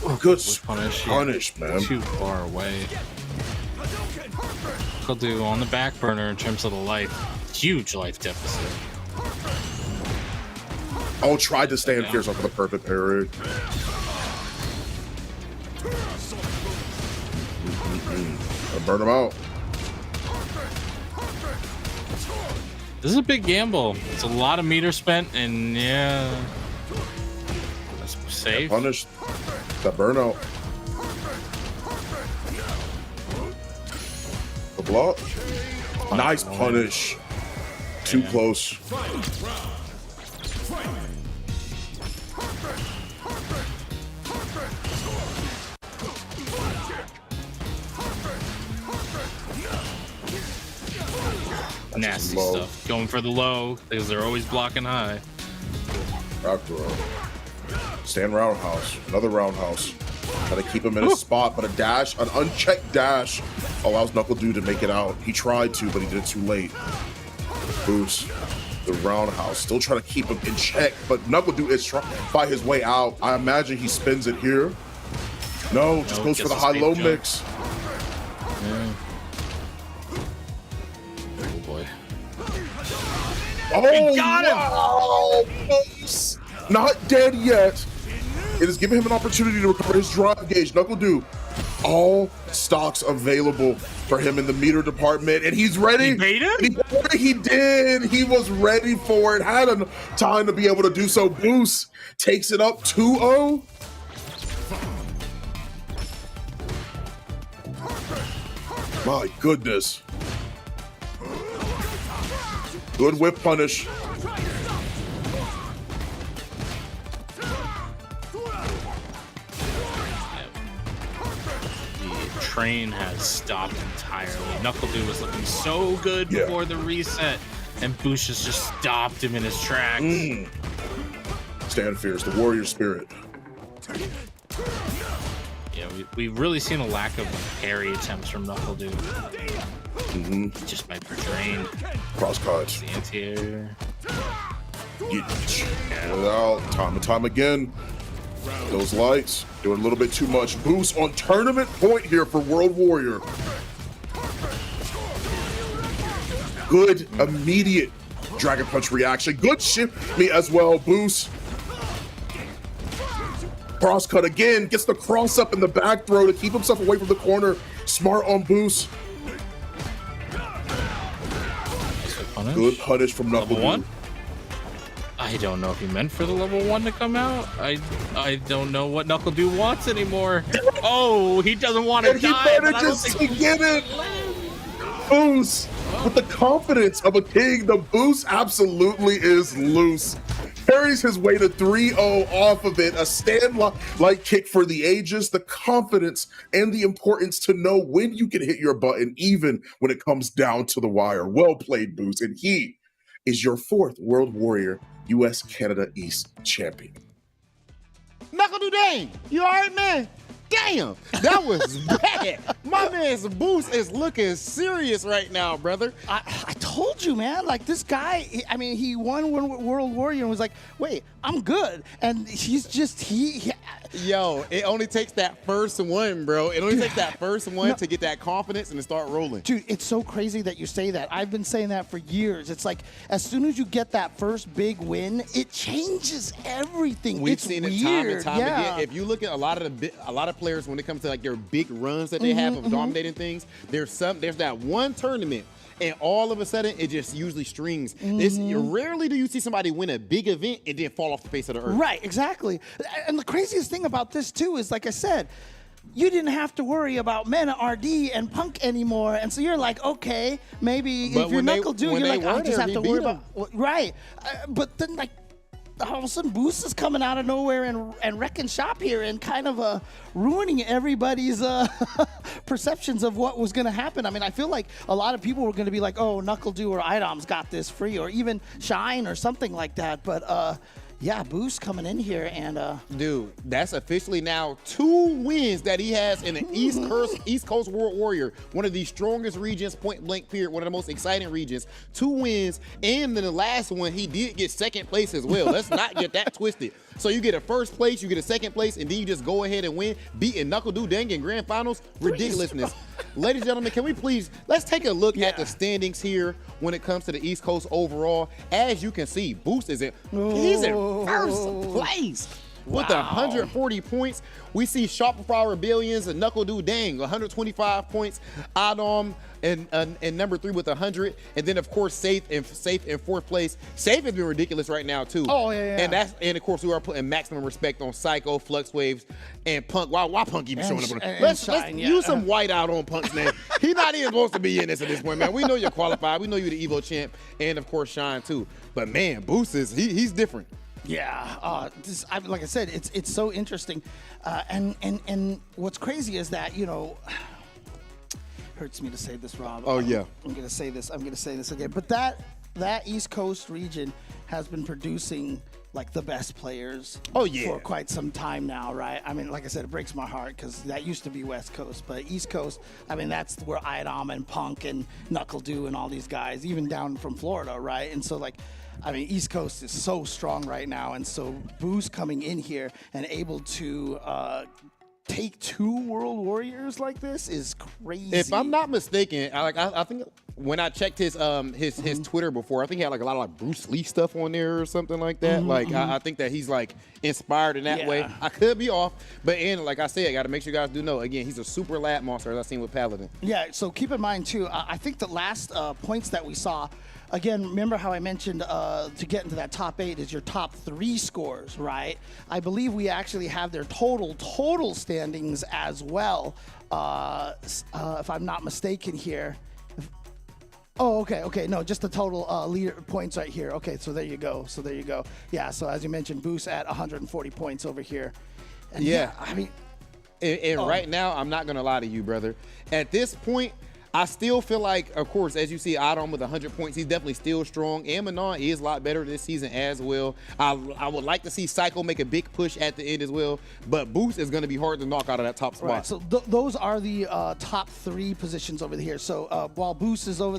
Oh, good punish, man. Too far away. He'll do on the back burner in terms of the life. Huge life deficit. Oh, tried to stand fierce off of the perfect parry. Burn him out. This is a big gamble. It's a lot of meter spent, and yeah, that's safe. Punish that burnout. The block. Nice punish. Too close. Nasty stuff. Going for the low because they're always blocking high. Back throw. Stand roundhouse. Another roundhouse. Try to keep him in his spot, but a dash, an unchecked dash, allows Knuckle Dude to make it out. He tried to, but he did it too late. Boost. The roundhouse. Still trying to keep him in check, but Knuckle Dude is trying to fight his way out. I imagine he spins it here. No, just goes for the high-low mix. Yeah. Oh boy. Oh, he got him! Wow. Not dead yet. It is giving him an opportunity to recover his drive gauge. Knuckle Dude, all stocks available for him in the meter department, and he's ready. He made it? He did. He was ready for it. Had a time to be able to do so. Boost takes it up 2-0. My goodness. Good whip punish. The train has stopped entirely. Knuckle Dude was looking so good before the reset, and Boosh has just stopped him in his tracks. Stand fierce, the warrior spirit. Yeah, we've really seen a lack of parry attempts from Knuckle Dude. Just by per drain. Cross cuts. The anti-air. Out time and time again. Those lights doing a little bit too much. Boost on tournament point here for World Warrior. Good immediate Dragon Punch reaction. Good shift me as well. Boost. Cross cut again. Gets the cross up in the back throw to keep himself away from the corner. Smart on Boost. Good punish from Knuckle Dude. One? I don't know if he meant for the level 1 to come out. I don't know what Knuckle Dude wants anymore. Oh, he doesn't want to die. He manages to get it. Boost with the confidence of a king. The Boost absolutely is loose. Carries his way to 3-0 off of it. A stand-like kick for the ages. The confidence and the importance to know when you can hit your button, even when it comes down to the wire. Well played, Boost. And he is your 4th World Warrior US Canada East champion. Knuckle Dude Dang, you all right, man? Damn, that was bad. My man's Boost is looking serious right now, brother. I told you, man. Like, this guy, he won World Warrior and was like, wait, I'm good. And he's just, Yo, it only takes that first one, bro. It only takes that first one to get that confidence and to start rolling. Dude, it's so crazy that you say that. I've been saying that for years. It's like, as soon as you get that first big win, it changes everything. We've it's seen weird. it time and time again. If you look at a lot of players, when it comes to like their big runs that they have of dominating things, there's that one tournament, and all of a sudden it just usually strings. Rarely do you see somebody win a big event and then fall off the face of the earth. Right, exactly. And the craziest thing about this too is, like I said, you didn't have to worry about Mana RD and Punk anymore. And so you're like, okay, maybe if you're Knuckle Dude, you're like, I just have to worry about. Right. But then, like, all of a sudden Boost is coming out of nowhere and wrecking shop here and kind of ruining everybody's perceptions of what was going to happen. I mean, I feel like a lot of people were going to be like, oh, NuckleDu or Idom's got this free, or even Shine or something like that. But yeah, Boost coming in here and dude, that's officially now 2 wins that he has in the East Coast World Warrior, one of the strongest regions, point blank period, one of the most exciting regions. 2 wins, and then the last one he did get 2nd place as well. Let's not get that twisted. So you get a 1st place, you get a 2nd place, and then you just go ahead and win, beating NuckleDu Dang in grand finals. Ridiculousness. Ladies and gentlemen, can we please, let's take a look at the standings here when it comes to the East Coast overall. As you can see, Boost is he's in 1st place with 140 points. We see Shopify Rebellions and NuckleDu Dang, 125 points. Adam and number 3 with 100, and then of course Safe in 4th place. Safe has been ridiculous right now too. Oh yeah. And of course we are putting maximum respect on Psycho, Flux Waves, and Punk. Why Punk even showing up? Let's use some white out on Punk's name. He's not even supposed to be in this at this point, man. We know you're qualified. We know you're the Evo champ, and of course Shine too. But man, Boost he's different. Yeah, like I said, it's so interesting, and what's crazy is that, you know, hurts me to say this, Rob. Oh yeah. I'm gonna say this again. But that East Coast region has been producing like the best players. Oh yeah. For quite some time now, right? I mean, like I said, it breaks my heart because that used to be West Coast, but East Coast, I mean, that's where Idom and Punk and NuckleDu and all these guys, even down from Florida, right? And so like, I mean, East Coast is so strong right now, and so Boost coming in here and able to take 2 World Warriors like this is crazy. If I'm not mistaken, I think when I checked his Twitter before, I think he had like a lot of like Bruce Lee stuff on there or something like that. I think that he's like inspired in that way. I could be off, but like I said, I got to make sure you guys do know. Again, he's a super lab monster, as I've seen with Paladin. Yeah. So keep in mind too. I think the last points that we saw. Again, remember how I mentioned to get into that top 8 is your top 3 scores, right? I believe we actually have their total standings as well, if I'm not mistaken here. Oh, okay. No, just the total leader points right here. Okay, so there you go. Yeah, so as you mentioned, Boost at 140 points over here. And yeah, I mean... And right now, I'm not going to lie to you, brother. At this point, I still feel like, of course, as you see Adam with 100 points, he's definitely still strong. And Manon is a lot better this season as well. I would like to see Psycho make a big push at the end as well. But Boost is going to be hard to knock out of that top spot. Right, so those are the top 3 positions over here. So while Boost is over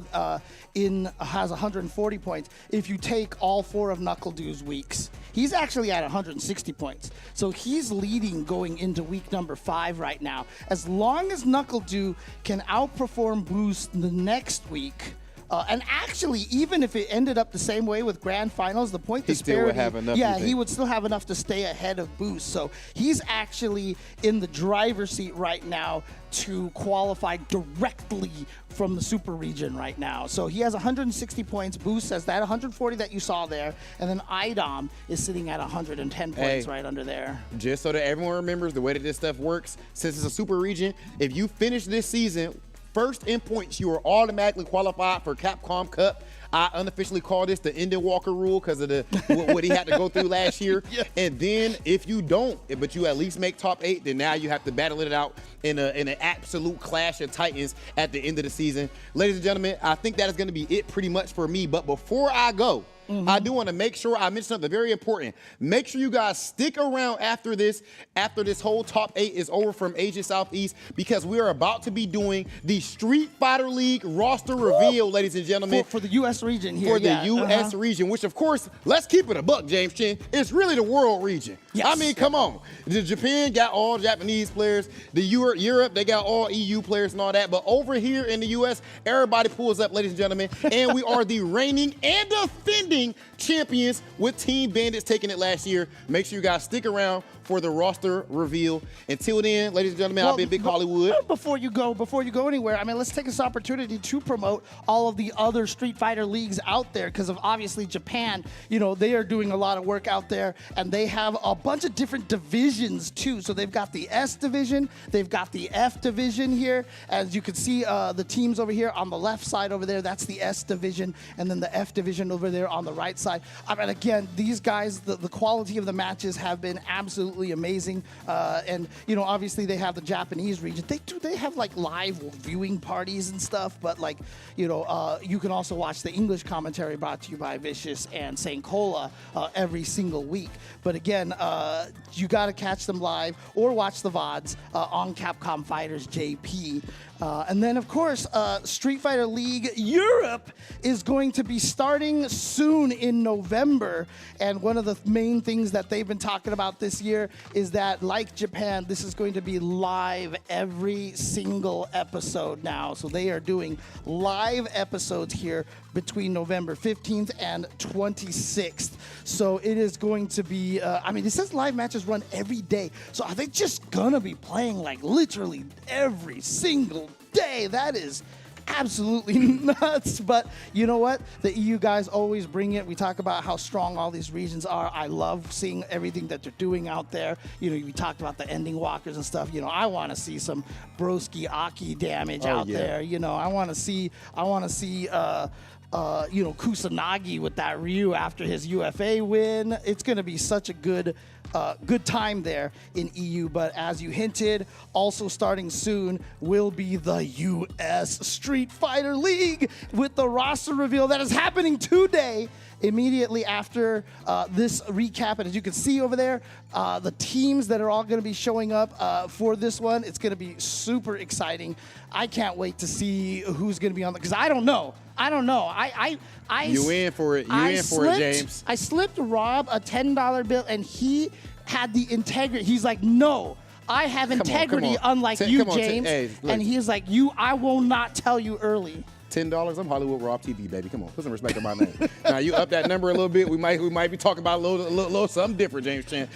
has 140 points, if you take all 4 of NuckleDu's weeks, he's actually at 160 points. So he's leading going into week number 5 right now. As long as NuckleDu can outperform Boost the next week, and actually, even if it ended up the same way with grand finals, the point disparity, still would have enough, yeah, he would still have enough to stay ahead of Boost. So he's actually in the driver's seat right now to qualify directly from the super region right now. So he has 160 points. Boost has that 140 that you saw there, and then Idom is sitting at 110 points right under there. Just so that everyone remembers the way that this stuff works, since it's a super region, if you finish this season first in points, you are automatically qualified for Capcom Cup. I unofficially call this the Enden Walker rule because of what he had to go through last year. Yeah. And then if you don't, but you at least make top 8, then now you have to battle it out in an absolute clash of titans at the end of the season. Ladies and gentlemen, I think that is going to be it pretty much for me. But before I go, I do want to make sure I mention something very important. Make sure you guys stick around after this whole top 8 is over from Asia Southeast, because we are about to be doing the Street Fighter League roster reveal, ladies and gentlemen. For the U.S. region here. For the U.S. region, which of course, let's keep it a buck, James Chin. It's really the world region. Yes. I mean, come on. The Japan got all Japanese players. The Europe, they got all EU players and all that. But over here in the U.S., everybody pulls up, ladies and gentlemen. And we are the reigning and defending champions with Team Bandits taking it last year. Make sure you guys stick around for for the roster reveal. Until then, ladies and gentlemen, I've been Big Hollywood. Before you go anywhere, I mean, let's take this opportunity to promote all of the other Street Fighter leagues out there, because of obviously Japan, you know, they are doing a lot of work out there, and they have a bunch of different divisions too. So they've got the S division, they've got the F division here. As you can see, the teams over here on the left side over there, that's the S division, and then the F division over there on the right side. I mean, again, these guys, the quality of the matches have been absolutely amazing. And, you know, obviously they have the Japanese region. They have like live viewing parties and stuff, but like, you know, you can also watch the English commentary brought to you by Vicious and St. Cola every single week. But again, you got to catch them live or watch the VODs on Capcom Fighters JP. And then, of course, Street Fighter League Europe is going to be starting soon in November. And one of the main things that they've been talking about this year is that, like Japan, this is going to be live every single episode now. So they are doing live episodes here between November 15th and 26th. So it is going to be, I mean, it says live matches run every day. So are they just going to be playing like literally every single day? That is absolutely nuts. But you know what? The EU guys always bring it. We talk about how strong all these regions are. I love seeing everything that they're doing out there. You know, we talked about the ending walkers and stuff. You know, I want to see some broski Aki damage out there. You know, I want to see you know, Kusanagi with that Ryu after his UFA win. It's going to be such a good time there in EU. But as you hinted, also starting soon will be the US Street Fighter League with the roster reveal that is happening today, immediately after this recap. And as you can see over there, the teams that are all going to be showing up for this one, it's going to be super exciting. I can't wait to see who's going to be on the, because I don't know. You in for it. You in for it, James. I slipped Rob a $10 bill, and he had the integrity. He's like, no, I have integrity, unlike you, James. And he's like, I will not tell you early. $10. I'm Hollywood Rob TV, baby. Come on, put some respect on my name. Now you up that number a little bit. We might be talking about a little something different, James Chan.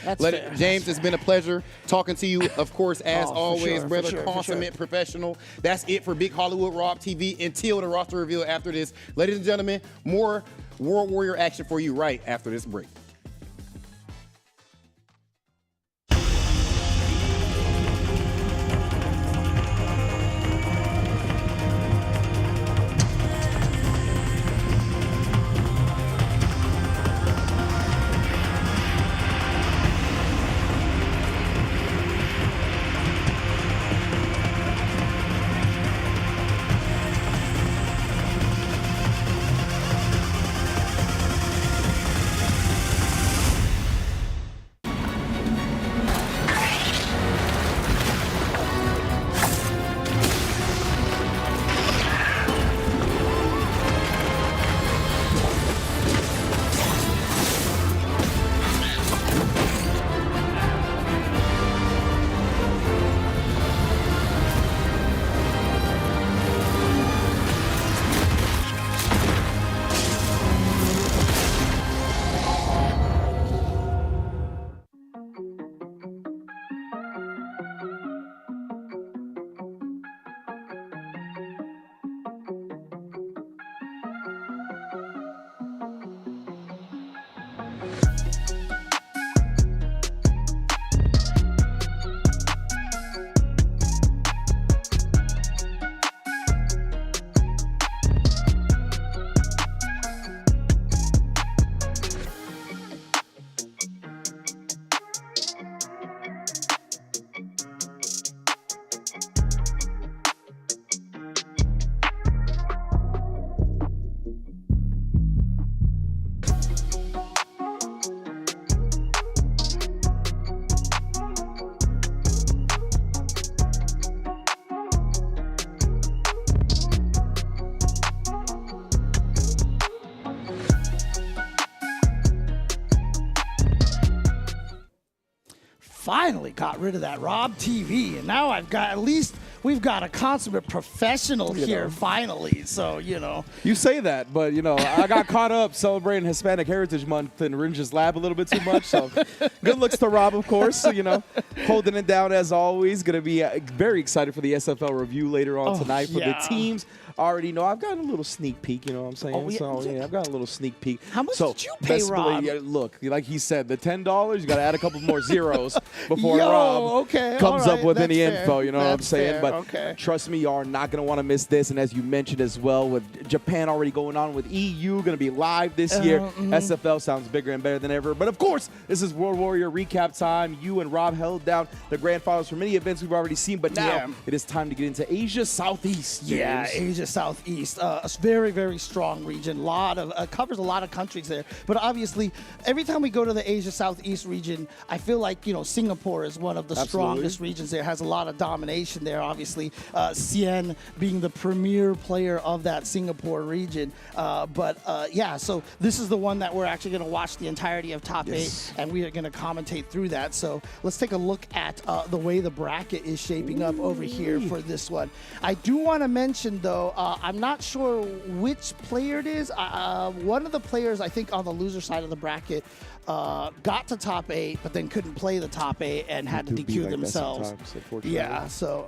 James, it's been a pleasure talking to you. Of course, as always, brother, consummate professional. That's it for Big Hollywood Rob TV until the roster reveal after this. Ladies and gentlemen, more World Warrior action for you right after this break. Finally got rid of that Rob TV, and now I've got, at least we've got a consummate professional here finally. So, you know. You say that, but, you know, I got caught up celebrating Hispanic Heritage Month in Rinja's lab a little bit too much. So good looks to Rob, of course, you know, holding it down as always. Going to be very excited for the SFL review later on tonight for the teams. Already know I've gotten a little sneak peek, you know what I'm saying? So, yeah, I've got a little sneak peek. How much did you pay, Rob? Look, like he said, the $10, you got to add a couple more zeros before Rob comes up with any info, you know what I'm saying? But trust me, you are not going to want to miss this. And as you mentioned as well, with Japan already going on with EU, going to be live this year. SFL sounds bigger and better than ever. But of course, this is World Warrior recap time. You and Rob held down the grand finals for many events we've already seen. But now it is time to get into Asia Southeast. Yeah, Asia Southeast, a very, very strong region. Covers a lot of countries there. But obviously, every time we go to the Asia Southeast region, I feel like, you know, Singapore is one of the strongest regions there. Has a lot of domination there. Obviously, Cien being the premier player of that Singapore region. Yeah, so this is the one that we're actually going to watch the entirety of top 8, and we are going to commentate through that. So let's take a look at the way the bracket is shaping up over here for this one. I do want to mention, though, I'm not sure which player it is. One of the players, I think, on the loser side of the bracket got to top 8, but then couldn't play the top 8 and had to DQ themselves. Yeah, so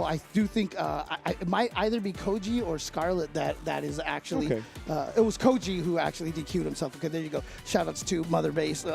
I do think it might either be Koji or Scarlet that is actually. It was Koji who actually DQ'd himself. Okay, there you go. Shout outs to Mother Base,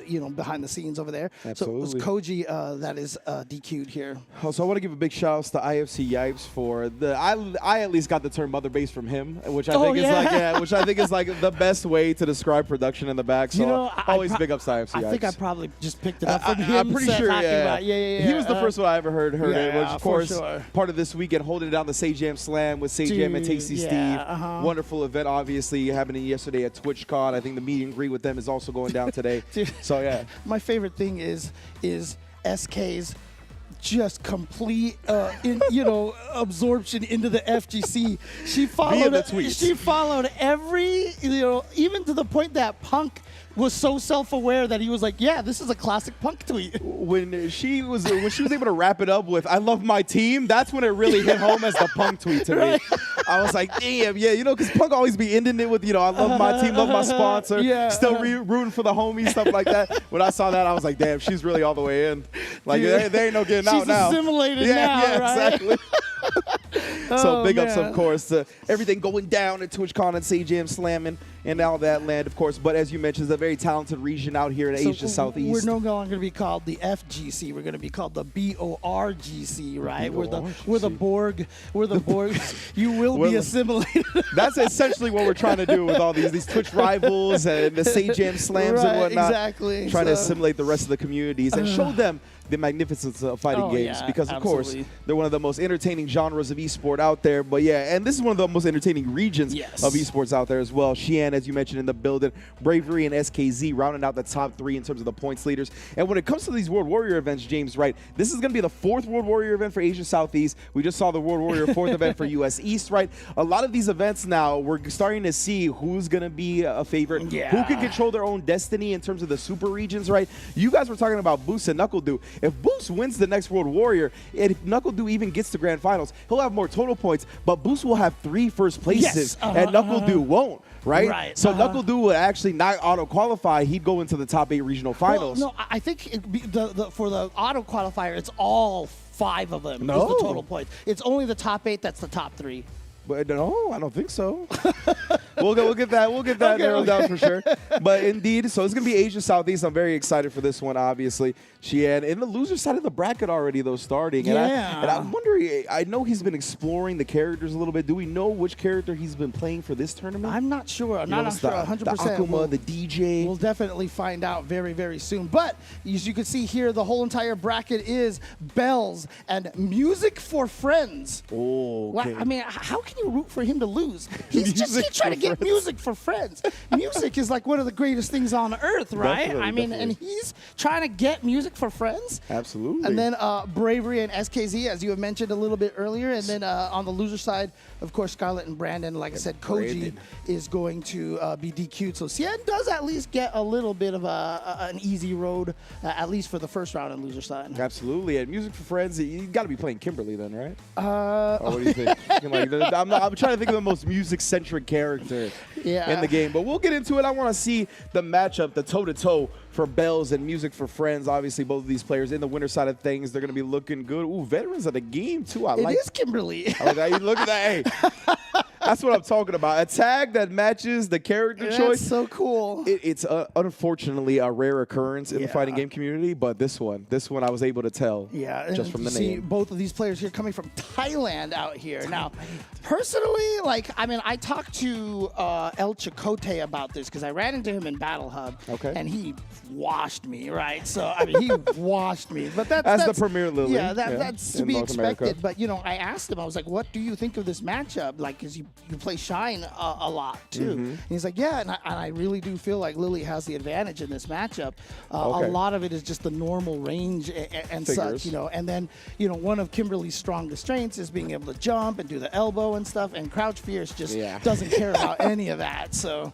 you know, behind the scenes over there. Absolutely. So it was Koji that is DQ'd here. So I want to give a big shout out to IFC Yipes for I at least got the term Mother Base from him, which I think is like the best way to describe production in the back. So, you know, always big ups to IFC Yipes. I think I probably just picked it up from him. I'm pretty sure. He was the first one I ever heard it, which of course part of this weekend holding down the Sage Jam Slam with Sage Jam and Tasty Steve. Wonderful event, obviously happening yesterday at TwitchCon. I think the meet and greet with them is also going down today. So yeah, my favorite thing is SK's just complete, absorption into the FGC. She followed every, even to the point that Punk was so self-aware that he was like, yeah, this is a classic Punk tweet. When she was able to wrap it up with "I love my team," that's when it really hit home as the Punk tweet to me. I was like, damn, yeah, because Punk always be ending it with, I love my team, love my sponsor, still rooting for the homies, stuff like that. When I saw that, I was like, damn, she's really all the way in. Like, there ain't no getting out now. She's assimilated now, right? Exactly. So big ups, of course, to everything going down at TwitchCon and Sage Jam slamming and all that land, of course. But as you mentioned, it's a very talented region out here in Asia Southeast. We're no longer going to be called the FGC. We're going to be called the BORGC, right? We're the Borg. We're the Borg. You will be assimilated. That's essentially what we're trying to do with all these Twitch rivals and the Sage Jam slams and whatnot. Exactly. Trying to assimilate the rest of the communities and show them the magnificence of fighting games, because of course they're one of the most entertaining genres of esport out there. But yeah, and this is one of the most entertaining regions of esports out there as well. Xi'an, as you mentioned in the building, Bravery and SKZ rounding out the top 3 in terms of the points leaders. And when it comes to these World Warrior events, James, right, this is going to be the 4th World Warrior event for Asia Southeast. We just saw the World Warrior 4th event for US East, right? A lot of these events now, we're starting to see who's going to be a favorite, who can control their own destiny in terms of the super regions, right? You guys were talking about Boost and NuckleDu. If Boost wins the next World Warrior, and if NuckleDu even gets to Grand Finals, he'll have more total points, but Boost will have 3 first places, and NuckleDu won't, right? So NuckleDu would actually not auto-qualify. He'd go into the top 8 regional finals. Well, no, I think for the auto-qualifier, it's all 5 of them is the total points. It's only the top 8 that's the top 3. But no, I don't think so. We'll get that narrowed down for sure. But indeed, so it's gonna be Asia Southeast. I'm very excited for this one, obviously. Xi'an in the loser side of the bracket already, though, starting. And I'm wondering, I know he's been exploring the characters a little bit. Do we know which character he's been playing for this tournament? I'm not sure. I'm not sure 100%. The Akuma, the DJ. We'll definitely find out very, very soon. But as you can see here, the whole entire bracket is bells and music for friends. Oh, okay. Well, I mean, how can you root for him to lose? He's just trying to get music for friends. Music is like one of the greatest things on earth, right? Definitely, I mean, definitely. and he's trying to get music for friends. Absolutely. And then Bravery and SKZ, as you have mentioned a little bit earlier. And then on the loser side, of course, Scarlett and Brandon. Like I said, Koji is going to be DQ'd. So Cien does at least get a little bit of an easy road, at least for the first round on loser side. Absolutely. And music for friends, you got to be playing Kimberly then, right? Or what do you think? I'm trying to think of the most music-centric character in the game. But we'll get into it. I want to see the matchup, the toe-to-toe for Bells and Music for Friends. Obviously, both of these players in the winner side of things, they're going to be looking good. Ooh, veterans of the game, too. It is Kimberly. I like that. You look at that. Hey. That's what I'm talking about. A tag that matches the character choice. That's so cool. It's unfortunately a rare occurrence in the fighting game community, but this one I was able to tell just from the name. Both of these players here coming from Thailand out here. Now, personally, I talked to El Chicote about this because I ran into him in Battle Hub, and he washed me, right? So, he washed me. But that's the Premier Lily. Yeah, that's to be North expected. America. But, I asked him, I was like, what do you think of this matchup? Like, because you play Shine a lot, too. And he's like, yeah, and I really do feel like Lily has the advantage in this matchup. A lot of it is just the normal range and such, And then, one of Kimberly's strongest strengths is being able to jump and do the elbow and stuff, and Crouch Fierce just doesn't care about any of that, so...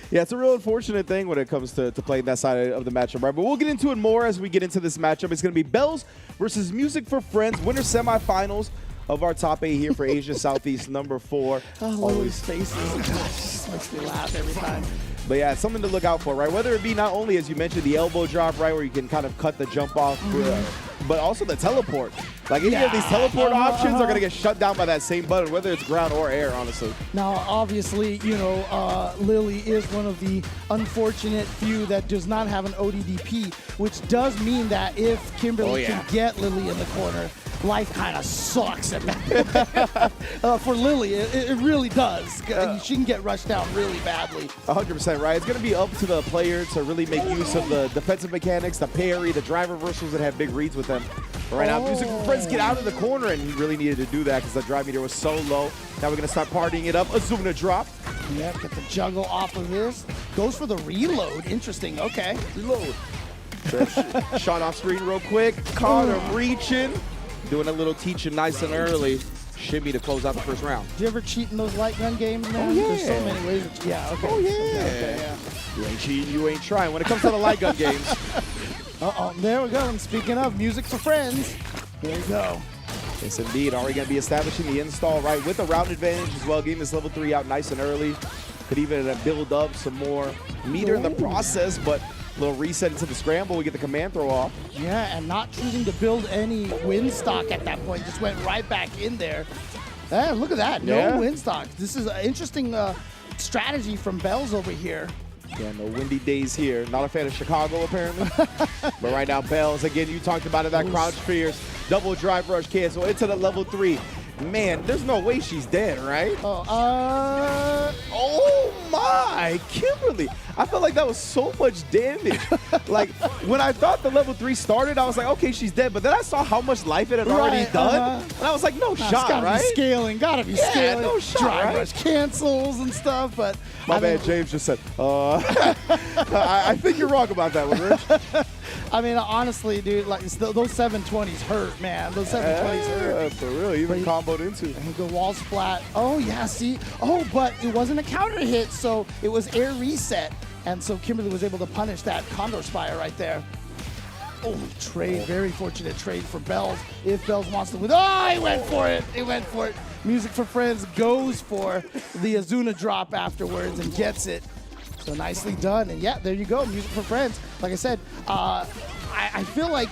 Yeah, it's a real unfortunate thing when it comes to playing that side of the matchup, right? But we'll get into it more as we get into this matchup. It's going to be Bells versus Music for Friends, winner semifinals of our top 8 here for Asia Southeast number 4. Oh, Lily's faces. Just makes me laugh every time. But yeah, it's something to look out for, right? Whether it be not only, as you mentioned, the elbow drop, right, where you can kind of cut the jump off, but also the teleport. Like any of these teleport options are going to get shut down by that same button, whether it's ground or air, honestly. Now, obviously, Lily is one of the unfortunate few that does not have an ODDP, which does mean that if Kimberly can get Lily in the corner, life kind of sucks at that. For Lily, it really does. She can get rushed down really badly. 100%, right? It's going to be up to the player to really make use of the defensive mechanics, the parry, the drive reversals that have big reads with them. But right now, Music for Friends get out of the corner, and he really needed to do that because the drive meter was so low. Now we're going to start partying it up. Azuna drop. Yeah, get the juggle off of this. Goes for the reload. Interesting. Okay. Reload. Shot off screen real quick. Caught him reaching. Doing a little teaching nice and early. Shimmy to close out the first round. Do you ever cheat in those light gun games, man? Oh, yeah. There's so many ways. Okay. Oh, yeah. Okay. You ain't cheating, you ain't trying. When it comes to the light gun games. There we go. And speaking of Music for Friends, here we go. Yes, indeed. Already going to be establishing the install, right, with a round advantage as well. Getting this level 3 out nice and early. Could even build up some more meter in the process, but a little reset into the scramble. We get the command throw off. Yeah, and not choosing to build any win stock at that point. Just went right back in there. Look at that. No win stock. This is an interesting strategy from Bells over here. Yeah, no windy days here. Not a fan of Chicago, apparently. But right now, Bells, again, you talked about it, that Crouch Fierce, double drive rush cancel into the level 3. Man, there's no way she's dead, right? Oh my, Kimberly. I felt like that was so much damage. Like, when I thought the level 3 started, I was like, okay, she's dead. But then I saw how much life it had already done. And I was like, no shot, gotta be scaling, gotta be scaling. No shot, drive rush cancels and stuff, but... My man James just said, I think you're wrong about that one, Rich. I mean, honestly, dude, like those 720s hurt, man. Those 720s hurt. For real, even comboed into. And the wall splat. Oh, yeah, see? Oh, but it wasn't a counter hit, so it was air reset. And so Kimberly was able to punish that Condor Spire right there. Oh, trade. Very fortunate trade for Bells. If Bells wants to win. Oh, he went for it. He went for it. Music for Friends goes for the Azuna drop afterwards and gets it. So nicely done. And yeah, there you go. Music for Friends. Like I said, I feel like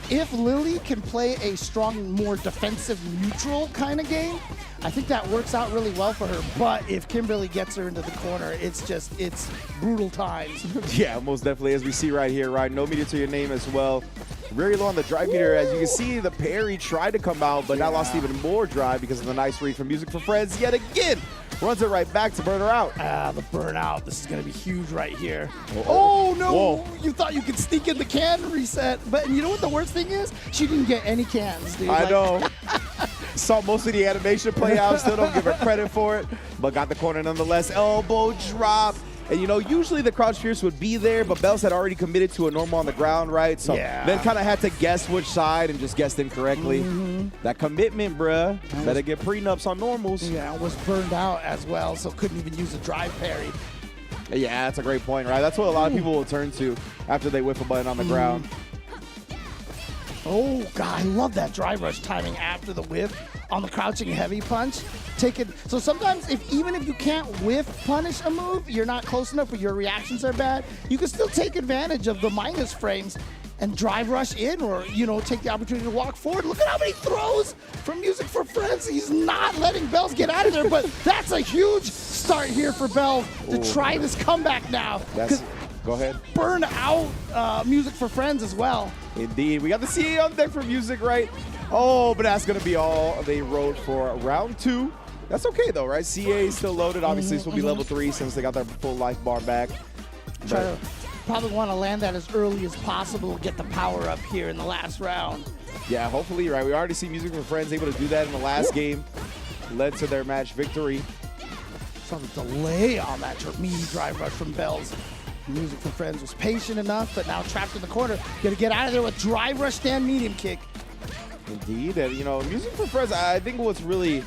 if Lily can play a strong, more defensive, neutral kind of game, I think that works out really well for her. But if Kimberly gets her into the corner, it's brutal times. Yeah, most definitely. As we see right here, right? No meter to your name as well. Very low on the drive meter. As you can see, the parry tried to come out, but now lost even more drive because of the nice read from Music for Friends yet again. Runs it right back to burn her out. The burnout. This is going to be huge right here. Oh, no. Whoa. You thought you could sneak in the can reset. But you know what the worst thing is? She didn't get any cans, dude. I know. Saw most of the animation play out. Still don't give her credit for it, but got the corner nonetheless. Elbow drop. And, you know, usually the crouch fierce would be there, but Bells had already committed to a normal on the ground, right? So then kind of had to guess which side and just guessed incorrectly. That commitment, bruh. Better get prenups on normals. Yeah, was burned out as well, so couldn't even use a drive parry. Yeah, that's a great point, right? That's what a lot of people will turn to after they whiff a button on the ground. Oh, God, I love that drive rush timing after the whiff on the crouching heavy punch. Take it. So sometimes, even if you can't whiff punish a move, you're not close enough or your reactions are bad, you can still take advantage of the minus frames and drive rush in, or, you know, take the opportunity to walk forward. Look at how many throws from Music for Friends. He's not letting Bells get out of there, but that's a huge start here for Bells to try this comeback now. Go ahead. Burn out Music for Friends as well. Indeed. We got the CA on deck for Music, right? Oh, but that's going to be all they wrote for round 2. That's okay, though, right? CA is still loaded. Obviously, this will be level 3 since they got their full life bar back. Try to probably want to land that as early as possible, get the power up here in the last round. Yeah, hopefully, right? We already see Music for Friends able to do that in the last game. Led to their match victory. Saw the delay on that meaty drive rush from Bells. Music for Friends was patient enough, but now trapped in the corner. Got to get out of there with drive rush stand medium kick. Indeed. And, you know, Music for Friends, I think what's really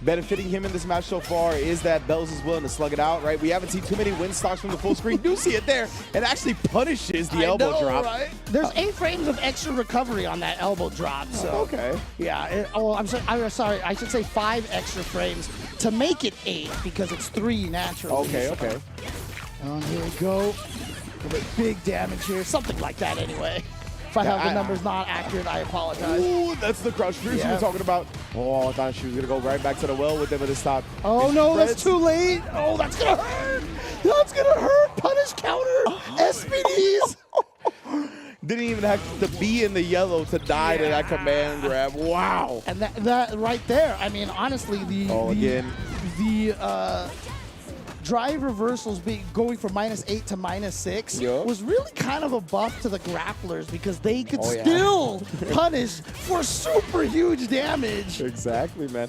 benefiting him in this match so far is that Bells is willing to slug it out, right? We haven't seen too many win stocks from the full screen. Do see it there. It actually punishes the elbow drop. Right? There's 8 frames of extra recovery on that elbow drop. So okay. Yeah. I'm sorry. I should say 5 extra frames to make it 8 because it's 3 naturally. Okay. Okay. Here we go. Big damage here. Something like that anyway. If I have the numbers not accurate, I apologize. Ooh, that's the crouch fierce we were talking about. Oh, I thought she was going to go right back to the well with them at this top. Oh, no, that's too late. Oh, that's going to hurt. That's going to hurt. Punish counter. SPDs. Didn't even have to be in the yellow to die to that command grab. Wow. And that right there, I mean, honestly, the drive reversals going from -8 to -6 was really kind of a buff to the grapplers because they could still punish for super huge damage. Exactly, man.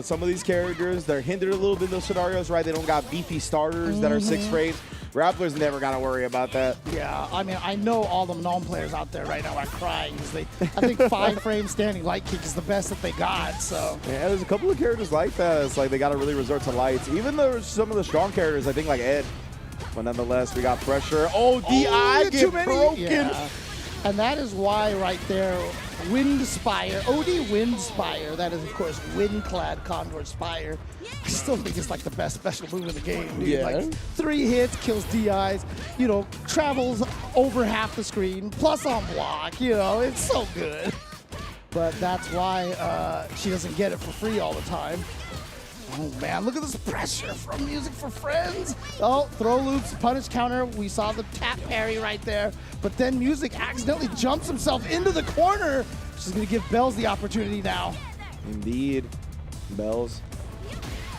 Some of these characters, they're hindered a little bit in those scenarios, right? They don't got beefy starters that are 6 frames. Grapplers never got to worry about that. Yeah, I mean, I know all the gnome players out there right now are crying because I think 5 frame standing light kick is the best that they got, so. Yeah, there's a couple of characters like that. It's like they got to really resort to lights. Even though some of the strong characters, I think like Ed. But nonetheless, we got pressure. Oh, DI get broken. Yeah. And that is why right there, Wind Spire, OD Wind Spire, that is, of course, Wind-clad Condor Spire. I still think it's like the best special move in the game, dude. Yeah. Like 3 hits, kills DIs, you know, travels over half the screen, plus on block, you know, it's so good. But that's why she doesn't get it for free all the time. Oh, man, look at this pressure from Music for Friends. Oh, throw loops, punish counter. We saw the tap parry right there. But then Music accidentally jumps himself into the corner, which is going to give Bells the opportunity now. Indeed. Bells.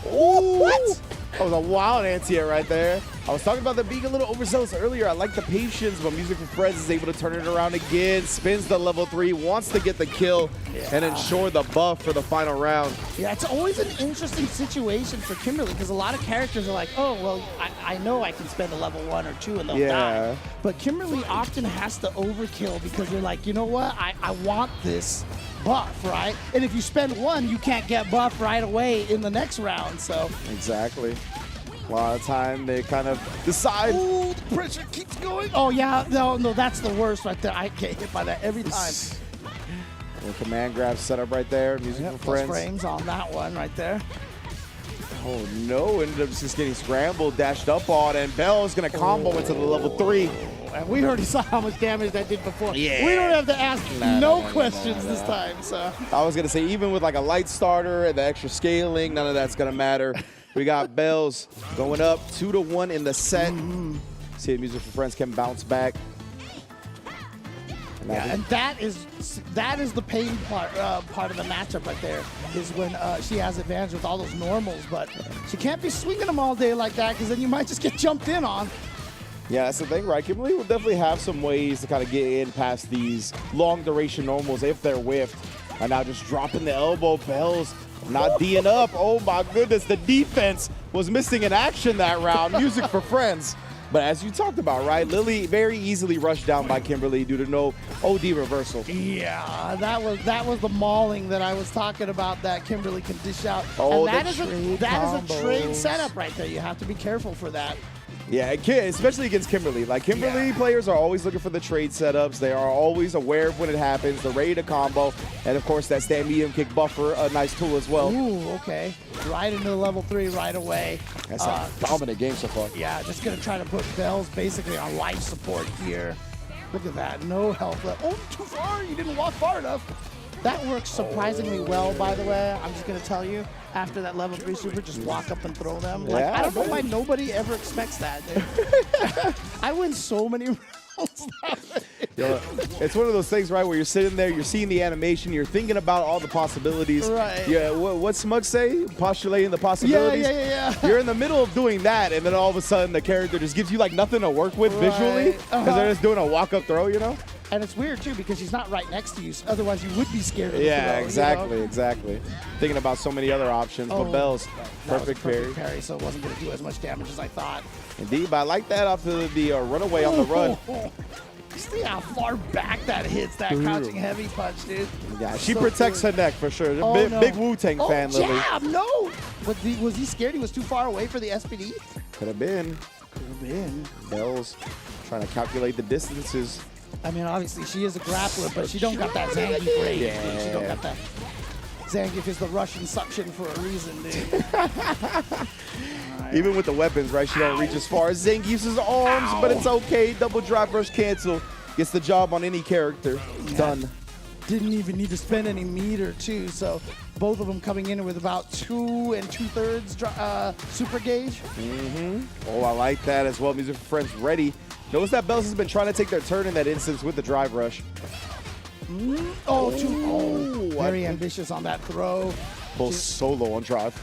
Oh, what? That was a wild anti-air right there. I was talking about them being a little overzealous earlier. I like the patience, but Music for Friends is able to turn it around again. Spins the level 3, wants to get the kill and ensure the buff for the final round. Yeah, it's always an interesting situation for Kimberly because a lot of characters are like, oh, well, I know I can spend a level 1 or 2 and they'll die. But Kimberly often has to overkill because you're like, you know what? I want this buff, right? And if you spend 1, you can't get buff right away in the next round, so. Exactly. A lot of time they kind of decide. Ooh, the pressure keeps going. Oh, yeah. No, that's the worst right there. I get hit by that every time. The command grab set up right there. Music for Friends. Frames on that one right there. Oh, no. Ended up just getting scrambled, dashed up on, and Bell's going to combo into the level 3. And we already saw how much damage that did before. Yeah. We don't have to ask no questions this time. So I was going to say, even with like a light starter and the extra scaling, none of that's going to matter. We got Bells going up 2-1 in the set. See if Music for Friends can bounce back. And that is the pain part of the matchup right there, is when she has advantage with all those normals, but she can't be swinging them all day like that because then you might just get jumped in on. Yeah, that's the thing, right? Kimberly will definitely have some ways to kind of get in past these long duration normals if they're whiffed. And now just dropping the elbow. Bells not D'ing up. Oh my goodness, the defense was missing in action that round. Music for friends. But as you talked about, right, Lily very easily rushed down by Kimberly due to no OD reversal. Yeah, that was the mauling that I was talking about that Kimberly can dish out. Oh, and that the is trade a trade combos. setup right there. You have to be careful for that. Yeah, especially against Kimberly. Like, Kimberly players are always looking for the trade setups. They are always aware of when it happens. They're ready to combo. And, of course, that stand medium kick buffer, a nice tool as well. Ooh, okay. Right into level 3 right away. That's a dominant game so far. Yeah, just going to try to put Bells basically on life support here. Look at that. No health left. Oh, too far. You didn't walk far enough. That works surprisingly well, by the way. I'm just going to tell you, after that level 3 super, just walk up and throw them. Like, I don't know why nobody ever expects that, dude. I win so many rounds that way. Yo, it's one of those things, right, where you're sitting there, you're seeing the animation, you're thinking about all the possibilities. Right. Yeah, what's Smug say? Postulating the possibilities? Yeah. You're in the middle of doing that, and then all of a sudden the character just gives you, like, nothing to work with visually, because they're just doing a walk-up throw, you know? And it's weird, too, because he's not right next to you. So otherwise, you would be scared of the Yeah, throw, exactly, you know? exactly. Thinking about so many other options, but Bells, perfect parry. So it wasn't going to do as much damage as I thought. Indeed, but I like that off the runaway on the run. See how far back that hits that crouching heavy punch, dude. Yeah, she So protects good. her neck for sure. Oh, Big, no. big Wu-Tang fan, Lily. Jab, no! Was he scared he was too far away for the SPD? Could have been. Could have been. Bells trying to calculate the distances. I mean, obviously, she is a grappler, but she don't got that Zangief range. Yeah. She don't got that. Zangief is the Russian suction for a reason, dude. Even with the weapons, right? She don't reach as far as Zangief's arms, but it's okay. Double drive rush cancel. Gets the job on any character. Done. Didn't even need to spend any meter, too, so both of them coming in with about 2 2/3 super gauge. Oh, I like that as well. Music for friends ready. Notice that Bells has been trying to take their turn in that instance with the drive rush. Very ambitious on that throw. Full solo on drive.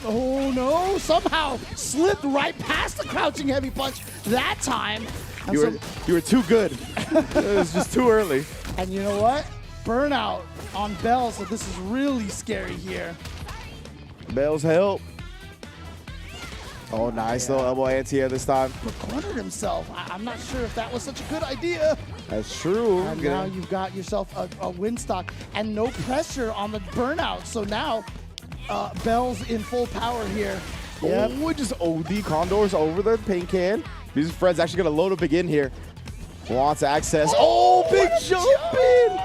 Oh no, somehow slipped right past the crouching heavy punch that time. And You were too good. It was just too early. And you know what? Burnout on Bell, so this is really scary here. Bells help. Oh, nice little elbow anti-air this time. Cornered himself. I'm not sure if that was such a good idea. That's true. And now you've got yourself a win stock and no pressure on the burnout. So now Bell's in full power here. Yep. Oh, just OD Condors over the paint can. These friends actually going to load up again here. Wants access. Oh, big jump in.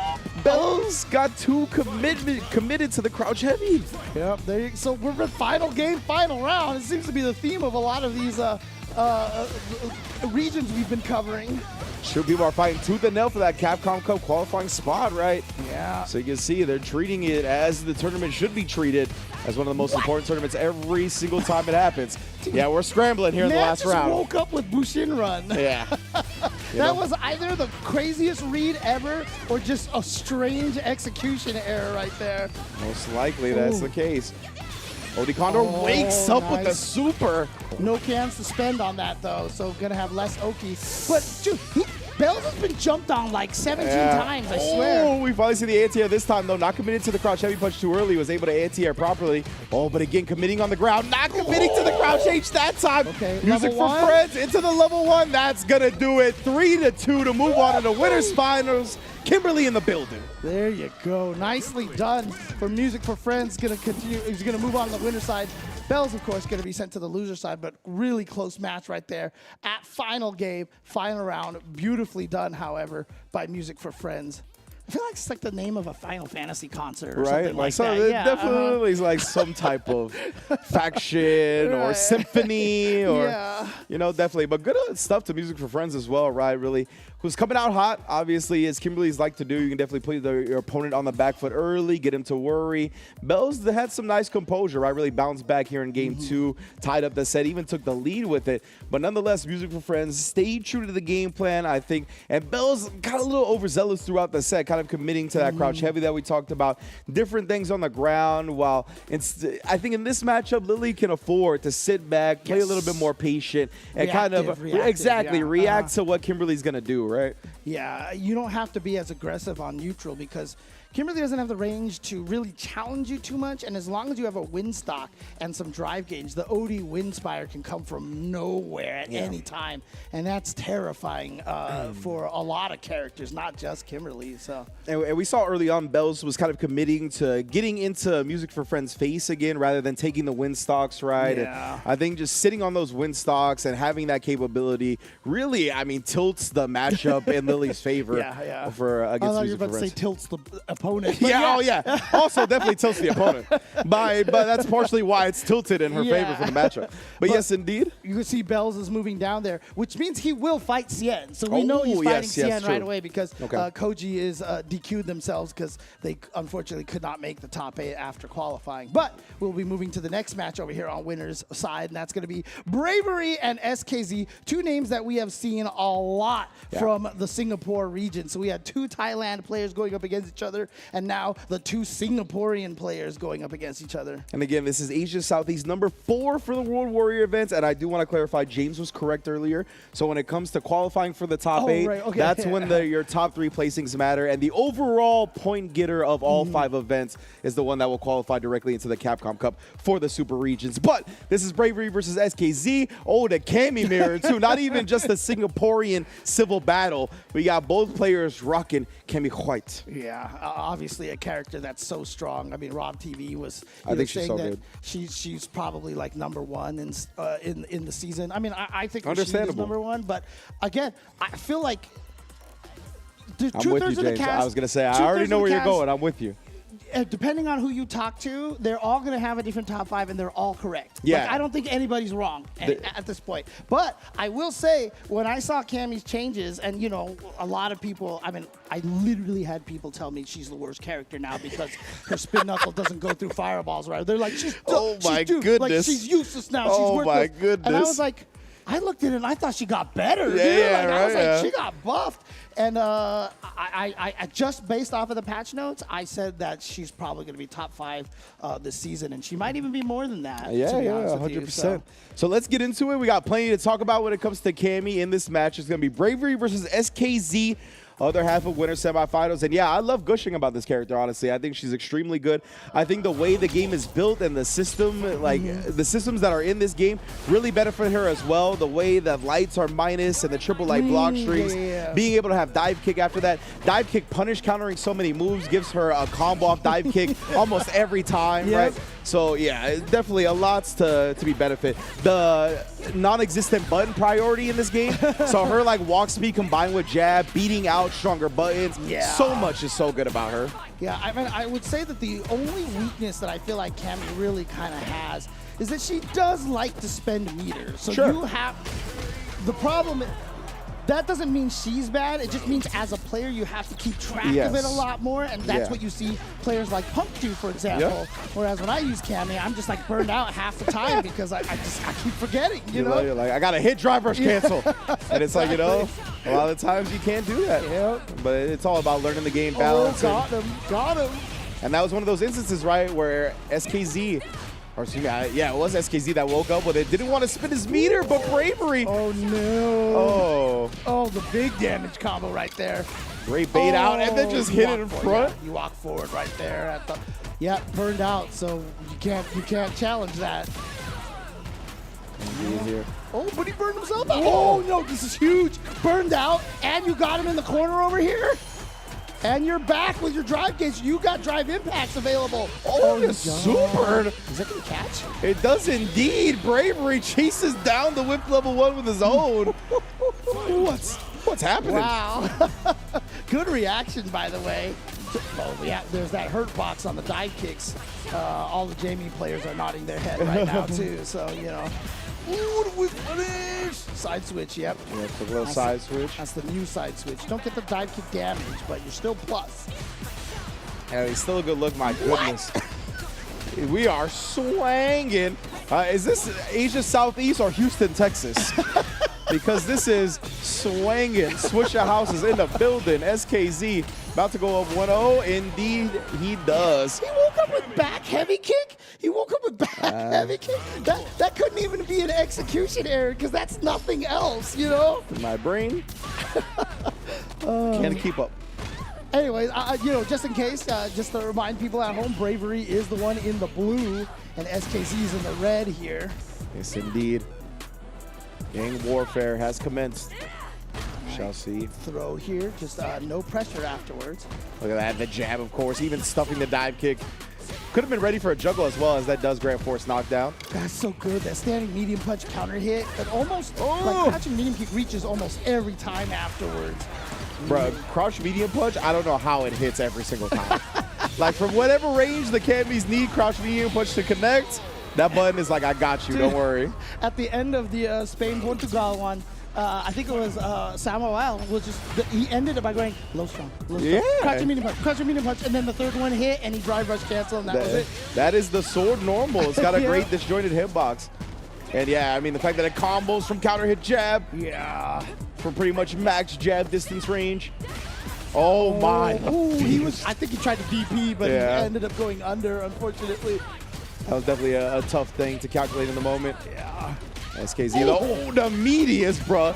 Bells got too committed to the crouch heavy. Yep. So we're in final game, final round. It seems to be the theme of a lot of these regions we've been covering. Sure, people are fighting tooth and nail for that Capcom Cup qualifying spot, right? Yeah. So you can see they're treating it as the tournament should be treated, as one of the most important tournaments every single time it happens. Yeah, we're scrambling here in the last round. Man just woke up with Bushin Run. Yeah. That was either the craziest read ever or just a strange execution error right there. Most likely that's the case. OD Condor wakes up with the super. No cans to spend on that, though, so gonna have less Oki. But, dude, Bells has been jumped on like 17 times, I swear. Oh, we finally see the anti-air this time, though. Not committed to the crouch heavy punch too early. Was able to anti-air properly. Oh, but again, committing on the ground. Not committing to the crouch H that time. Okay, Music for friends into the level 1. That's going to do it. 3-2 to move on to the winner's finals. Kimberly in the building. There you go. Nicely done for Music for Friends. Gonna continue. He's gonna move on to the winner side. Bell's, of course, gonna be sent to the loser side, but really close match right there at final game, final round. Beautifully done, however, by Music for Friends. I feel like it's like the name of a Final Fantasy concert or something like that. Yeah, definitely like some type of faction or symphony or, you know, definitely. But good stuff to Music for Friends as well, right? Really. Who's coming out hot, obviously, as Kimberly's like to do. You can definitely put your opponent on the back foot early, get him to worry. Bells had some nice composure, right? Really bounced back here in game 2, tied up the set, even took the lead with it. But nonetheless, Music for Friends stayed true to the game plan, I think. And Bells got a little overzealous throughout the set, kind of committing to that crouch heavy that we talked about. Different things on the ground, while I think in this matchup, Lily can afford to sit back, play a little bit more patient, and react to what Kimberly's going to do, right? Yeah, you don't have to be as aggressive on neutral because Kimberly doesn't have the range to really challenge you too much, and as long as you have a wind stock and some drive gauge, the OD Wind Spire can come from nowhere at any time, and that's terrifying for a lot of characters, not just Kimberly. So, and we saw early on Bells was kind of committing to getting into Music for Friends face again rather than taking the wind stocks, right? Yeah. And I think just sitting on those wind stocks and having that capability really, I mean, tilts the matchup in Lily's favor for against Music for Friends. I thought you were about to say tilts the opponent. Also definitely tilts the opponent. But that's partially why it's tilted in her favor for the matchup. But yes, indeed. You can see Bells is moving down there, which means he will fight Cien. So we know he's fighting Cien right away because Koji is DQ'd themselves because they unfortunately could not make the top 8 after qualifying. But we'll be moving to the next match over here on winner's side, and that's going to be Bravery and SKZ, two names that we have seen a lot from the Singapore region. So we had 2 Thailand players going up against each other, and now the 2 Singaporean players going up against each other. And again, this is Asia Southeast number 4 for the World Warrior events, and I do want to clarify, James was correct earlier. So when it comes to qualifying for the top 8, that's when your top 3 placings matter, and the overall point getter of all 5 events is the one that will qualify directly into the Capcom Cup for the Super Regions. But this is Bravery versus SKZ. Oh, the Cami mirror too. Not even just the Singaporean civil battle. We got both players rocking Cami White. Yeah, obviously a character that's so strong. I mean, Rob TV was I think she's saying so that good. She's probably like #1 in the season. I mean, I think Rashid is Understandable. #1, but again, I feel like the I'm with you, James. I was going to say, I already know where you're going. I'm with you. Depending on who you talk to, they're all going to have a different top 5, and they're all correct. Yeah. Like, I don't think anybody's wrong at this point. But I will say, when I saw Cammy's changes, and, you know, a lot of people, I mean, I literally had people tell me she's the worst character now because her spin knuckle doesn't go through fireballs right. They're like, goodness. Like, she's useless now. Oh, she's my worthless. goodness. And I was like, I looked at it and I thought she got better. I was like, she got buffed. And I just based off of the patch notes, I said that she's probably going to be top 5 this season, and she might even be more than that. Yeah, to be honest with 100%. you, So let's get into it. We got plenty to talk about when it comes to Cammy in this match. It's going to be Bravery versus SKZ. Other half of winter semifinals. And yeah, I love gushing about this character, honestly. I think she's extremely good. I think the way the game is built and the system, like the systems that are in this game really benefit her as well. The way that lights are minus and the triple light block strings, being able to have dive kick after that. Dive kick punish countering so many moves gives her a combo off dive kick almost every time, right? So yeah, definitely a lot to be benefit. The non-existent button priority in this game. So her like walk speed combined with jab, beating out stronger buttons. So much is so good about her. Yeah, I mean, I would say that the only weakness that I feel like Cammy really kind of has is that she does like to spend meters. So you have the problem. That doesn't mean she's bad. It just means as a player, you have to keep track of it a lot more, and that's what you see players like Punk do, for example. Whereas when I use Cammy, I'm just like burned out half the time because I keep forgetting, you know? You're like, I got to hit drive rush cancel. And it's like, you know, a lot of times you can't do that. But it's all about learning the game balance. Got him. And that was one of those instances, right, where SKZ, or excuse me, it was SKZ that woke up with it. Didn't want to spin his meter, but Bravery. Oh, no. Oh, the big damage combo right there. Great bait out, and then just hit it in front. You walk forward right there. At the, burned out, so you can't challenge that. Oh, but he burned himself out. Oh, no, this is huge. Burned out, and you got him in the corner over here. And you're back with your drive gauge. You got drive impacts available. Oh, the super. Is that going to catch? It does indeed. Bravery chases down the whip level 1 with his own. What's happening? Wow. Good reaction, by the way. Oh, yeah, there's that hurt box on the dive kicks. All the Jamie players are nodding their head right now, too. So, you know. Ooh, the whip punish! Side switch, Yeah, the little side switch. That's the new side switch. Don't get the dive kick damage, but you're still plus. Yeah, he's still a good look, my goodness. We are swanging. Is this Asia Southeast or Houston, Texas? Because this is swanging. Swisher House is in the building. SKZ about to go up 1-0. Indeed, he does. He woke up with back heavy kick? He woke up with back heavy kick? That couldn't even be an execution error because that's nothing else, you know? My brain can't keep up. Anyways, you know, just in case, just to remind people at home, Bravery is the one in the blue, and SKZ is in the red here. Yes, indeed. Gang warfare has commenced. Shall see. Throw here, just no pressure afterwards. Look at that, the jab, of course, even stuffing the dive kick. Could have been ready for a juggle as well, as that does grant force knockdown. That's so good. That standing medium punch counter hit. That almost, like, crouching medium kick reaches almost every time afterwards. Bro, crouch medium punch, I don't know how it hits every single time. Like, from whatever range the Camis need crouch medium punch to connect, that button is like, I got you, don't worry. At the end of the Spain Portugal one, I think it was Samuel was just, he ended it by going low strong, Yeah. crouching medium punch, and then the third one hit, and he drive rush cancel, and that was it. That is the sword normal. It's got a great disjointed hitbox. And yeah, I mean, the fact that it combos from counter hit jab. Yeah. For pretty much max jab distance range. Oh my. He was, I think he tried to DP, but he ended up going under, unfortunately. That was definitely a tough thing to calculate in the moment. Yeah. SKZ, the meatiest, bro.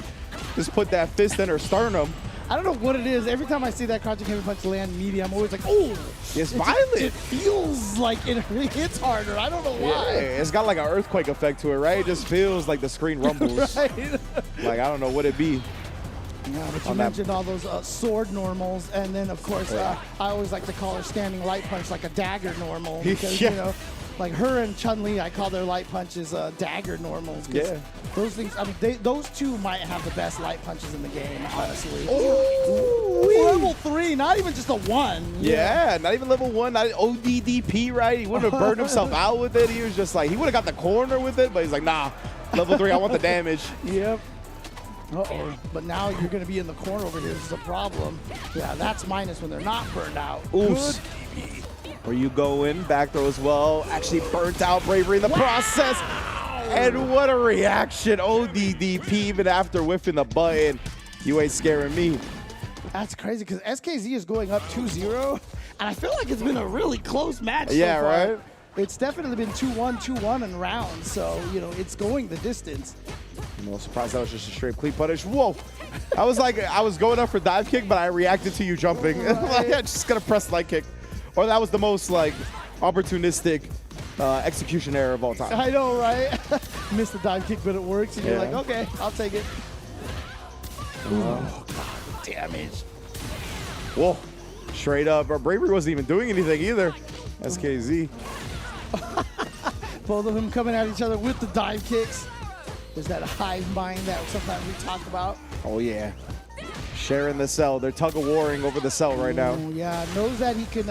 Just put that fist in her sternum. I don't know what it is. Every time I see that crouching heavy punch land media, I'm always like, oh. It's violent. It feels like it hits harder. I don't know why. Yeah, it's got like an earthquake effect to it, right? It just feels like the screen rumbles. Right. Like, I don't know what it be. Yeah, but you mentioned all those sword normals, and then, of course, I always like to call her standing light punch like a dagger normal. Because, you know, like her and Chun-Li, I call their light punches dagger normals. Yeah. Those things, I mean, those two might have the best light punches in the game, honestly. Level 3, not even just a 1. Yeah, not even level 1, not ODDP, right? He wouldn't have burned himself out with it. He was just like, he would have got the corner with it, but he's like, nah, level 3, I want the damage. Yep. Uh-oh. But now you're going to be in the corner over here. This is a problem. Yeah, that's minus when they're not burned out. Oof. Where you go in, back throw as well. Actually burnt out Bravery in the process. And what a reaction. ODDP even after whiffing the button. You ain't scaring me. That's crazy because SKZ is going up 2-0. And I feel like it's been a really close match so far. Right? It's definitely been 2-1, 2-1 in rounds. So, you know, it's going the distance. No surprise, that was just a straight clean punish. Whoa. I was like, I was going up for dive kick, but I reacted to you jumping. Like, I'm just going to press light kick. Or that was the most, like, opportunistic execution error of all time. I know, right? Missed the dive kick, but it works. And you're like, okay, I'll take it. Oh, God, damage. Whoa. Straight up. Our Bravery wasn't even doing anything either. SKZ. Both of them coming at each other with the dive kicks. There's that hive mind that sometimes we talk about. Oh, yeah. Sharing the cell. They're tug-of-warring over the cell right now. Yeah, knows that he can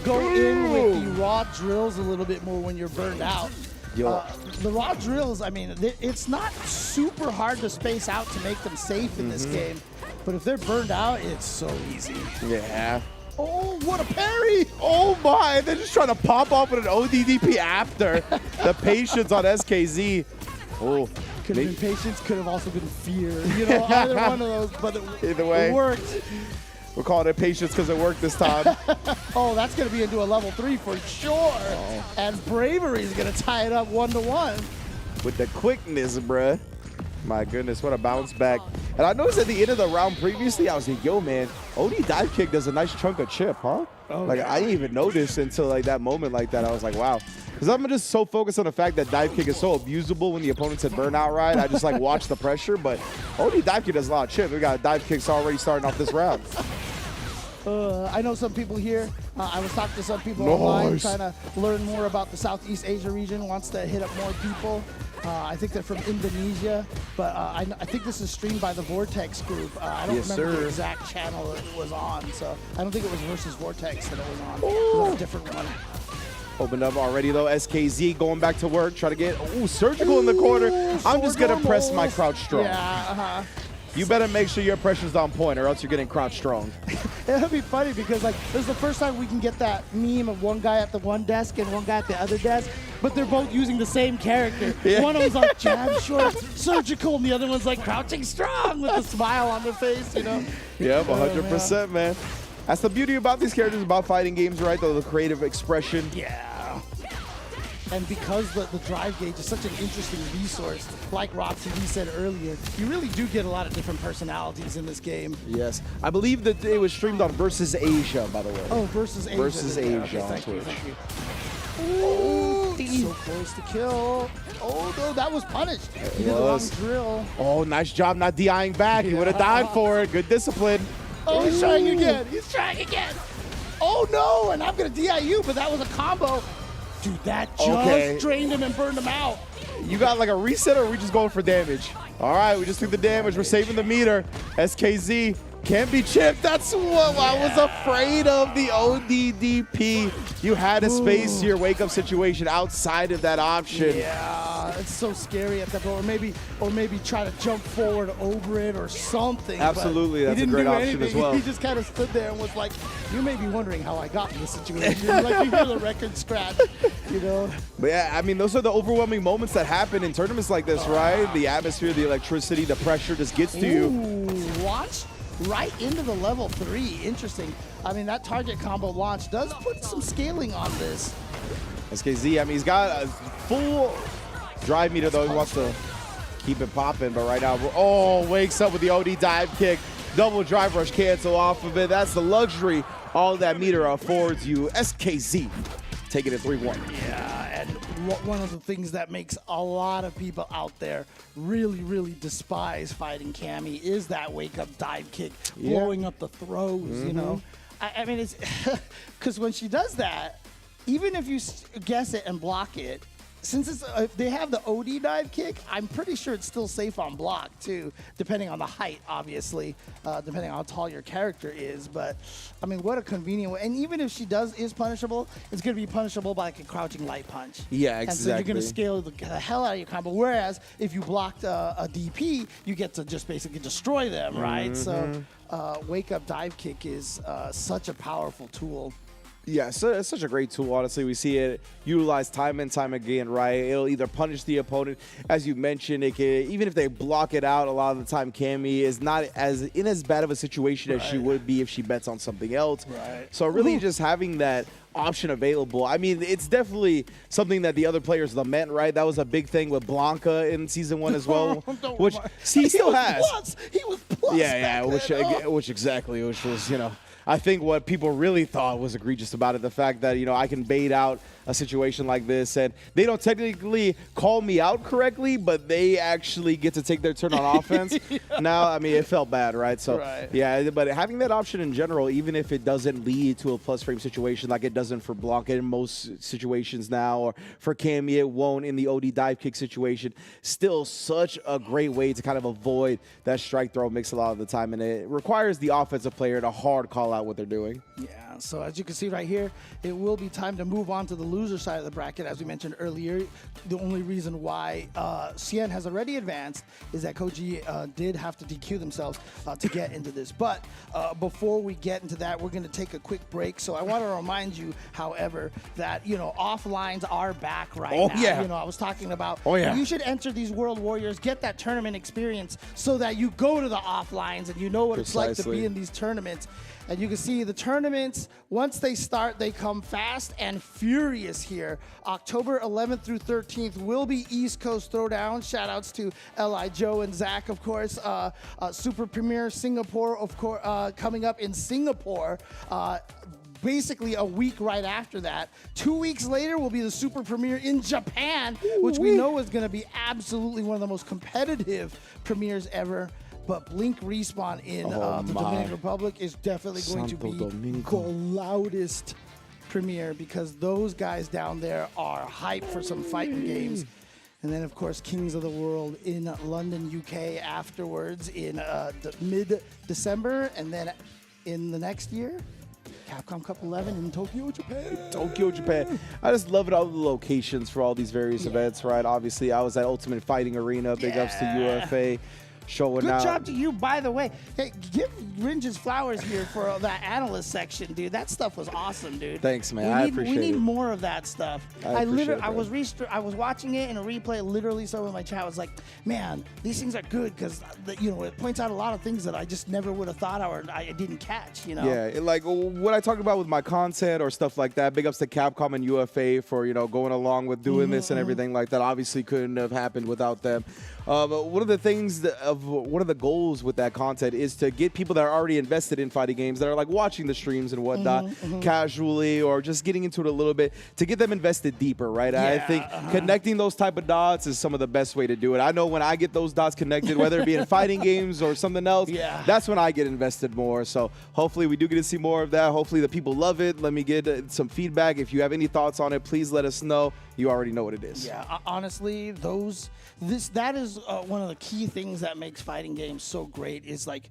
go in with the raw drills a little bit more when you're burned out. The raw drills, I mean, it's not super hard to space out to make them safe in this game. But if they're burned out, it's so easy. Yeah. Oh, what a parry! Oh, my. They're just trying to pop off with an ODDP after. The patience on SKZ. Oh. Could have been patience, could have also been fear. You know, either one of those, but either way, it worked. We're calling it patience because it worked this time. Oh, that's going to be into a level 3 for sure. Oh. And Bravery is going to tie it up 1-1. With the quickness, bruh. My goodness, what a bounce back. And I noticed at the end of the round previously, I was like, yo, man, OD dive kick does a nice chunk of chip, huh? Oh, like, I didn't even notice until like that moment like that. I was like, wow. Because I'm just so focused on the fact that dive kick is so abusable when the opponents had burnout, right? I just like watch the pressure, but OD dive kick does a lot of chip. We got dive kicks already starting off this round. I know some people here. I was talking to some people online trying to learn more about the Southeast Asia region, wants to hit up more people. I think they're from Indonesia, but I think this is streamed by the Vortex group. I don't remember the exact channel it was on, so I don't think it was Versus Vortex that it was on. It was a different one. Opened up already, though. SKZ going back to work, try to get surgical in the corner. I'm just going to press my crouch strong. Yeah, You better make sure your pressure's on point or else you're getting crouch strong. It'll be funny because like this is the first time we can get that meme of one guy at the one desk and one guy at the other desk, but they're both using the same character. Yeah. One of them's like jab short, surgical, and the other one's like crouching strong with a smile on their face, you know? Yep, 100%, man. That's the beauty about these characters, about fighting games, right? The creative expression. Yeah. And because the drive gauge is such an interesting resource, like Rob TV said earlier, you really do get a lot of different personalities in this game. Yes. I believe that it was streamed on Versus Asia, by the way. Oh, Versus Asia. Versus Asia Okay, on thank you, Twitch. thank you. Oh, so close to kill. Oh, no, that was punished. He did the wrong drill. Oh, nice job not DIing back. He would have died for it. Good discipline. Oh, he's trying again. He's trying again. Oh, no, and I'm going to DI you, but that was a combo. Dude, that just drained him and burned him out. You got like a reset, or are we just going for damage? All right, we just took the damage. We're saving the meter. SKZ can't be chipped. That's what I was afraid of, the ODDP. You had to space your wake-up situation outside of that option. Yeah, it's so scary at that point. Or maybe try to jump forward over it or something. Absolutely, that's a great option as well. He just kind of stood there and was like, you may be wondering how I got in this situation. Like you hear the record scratch, you know? But yeah, I mean, those are the overwhelming moments that happen in tournaments like this, right? The atmosphere, the electricity, the pressure just gets to you. Launch right into the level 3. Interesting. I mean, that target combo launch does put some scaling on this. SKZ, I mean, he's got a full drive meter, though. He wants to keep it popping, but right now, wakes up with the OD dive kick. Double drive rush cancel off of it. That's the luxury all that meter affords you. SKZ taking it 3-1. Yeah, and one of the things that makes a lot of people out there really, really despise fighting Cammy is that wake-up dive kick, blowing up the throws, you know? I mean, it's because when she does that, even if you guess it and block it, since it's they have the OD dive kick, I'm pretty sure it's still safe on block too, depending on the height, obviously, depending on how tall your character is. But I mean, what a convenient way. And even if she is punishable, it's going to be punishable by like a crouching light punch. Yeah, exactly. And so you're going to scale the hell out of your combo. Whereas if you blocked a DP, you get to just basically destroy them, right? So wake up dive kick is such a powerful tool. Yeah, so it's such a great tool, honestly. We see it utilized time and time again, right? It'll either punish the opponent, as you mentioned, it can, even if they block it out, a lot of the time Cammy is not in as bad of a situation as she would be if she bets on something else. Right. So really just having that option available. I mean, it's definitely something that the other players lament, right? That was a big thing with Blanca in Season 1 as well, which he still has. He was plus. Yeah, which was, you know, I think what people really thought was egregious about it, the fact that, you know, I can bait out a situation like this, and they don't technically call me out correctly, but they actually get to take their turn on offense. Now, I mean, it felt bad, right? So, yeah, but having that option in general, even if it doesn't lead to a plus frame situation like it doesn't for Blanca in most situations now, or for Cammy, it won't in the OD dive kick situation, still such a great way to kind of avoid that strike throw mix a lot of the time, and it requires the offensive player to hard call out what they're doing. Yeah, so as you can see right here, it will be time to move on to the loser side of the bracket. As we mentioned earlier, the only reason why Cien has already advanced is that Koji did have to DQ themselves to get into this. But before we get into that, we're going to take a quick break. So I want to remind you, however, that, you know, offlines are back right now. Yeah. You know, I was talking about you should enter these World Warriors, get that tournament experience so that you go to the offlines and you know what it's like to be in these tournaments. And you can see the tournaments, once they start, they come fast and furious here. October 11th through 13th will be East Coast Throwdown. Shout outs to L.I. Joe and Zach, of course. Super Premier Singapore, of course, coming up in Singapore. Basically a week right after that. 2 weeks later will be the Super Premiere in Japan, which we know is going to be absolutely one of the most competitive premieres ever. But Blink Respawn in the Dominican Republic is definitely going to be the loudest premiere because those guys down there are hyped for some fighting games. And then, of course, Kings of the World in London, UK afterwards in mid-December. And then in the next year, Capcom Cup 11 in Tokyo, Japan. Tokyo, Japan. I just love it, all the locations for all these various events, right? Obviously, I was at Ultimate Fighting Arena. Big ups to UFA. showing Good out. job to you, by the way. Hey, give Ringes flowers here for that analyst section, dude. That stuff was awesome, dude. Thanks, man. I appreciate it. We need more of that stuff. I was watching it in a replay. Literally, someone in my chat was like, "Man, these things are good because it points out a lot of things that I just never would have thought or I didn't catch." Yeah, like what I talked about with my content or stuff like that. Big ups to Capcom and UFA for going along with doing this and everything like that. Obviously, couldn't have happened without them. But one of the things one of the goals with that content is to get people that are already invested in fighting games, that are like watching the streams and whatnot casually or just getting into it a little bit, to get them invested deeper, right? Yeah, I think connecting those type of dots is some of the best way to do it. I know when I get those dots connected, whether it be in fighting games or something else, that's when I get invested more. So hopefully we do get to see more of that. Hopefully the people love it. Let me get some feedback. If you have any thoughts on it, please let us know. You already know what it is. Yeah, honestly, that is one of the key things that makes fighting games so great, is like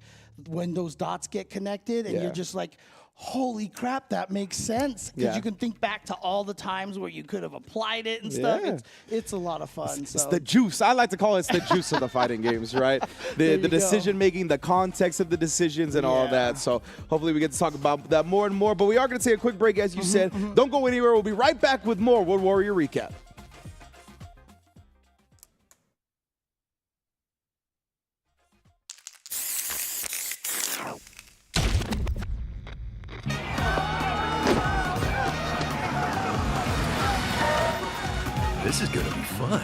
when those dots get connected and you're just like, holy crap, that makes sense. Because you can think back to all the times where you could have applied it and stuff. It's a lot of fun. It's the juice. I like to call it the juice of the fighting games, right? The decision making, the context of the decisions and all that. So hopefully we get to talk about that more and more. But we are going to take a quick break, as you said. Don't go anywhere. We'll be right back with more World Warrior Recap. This is gonna be fun.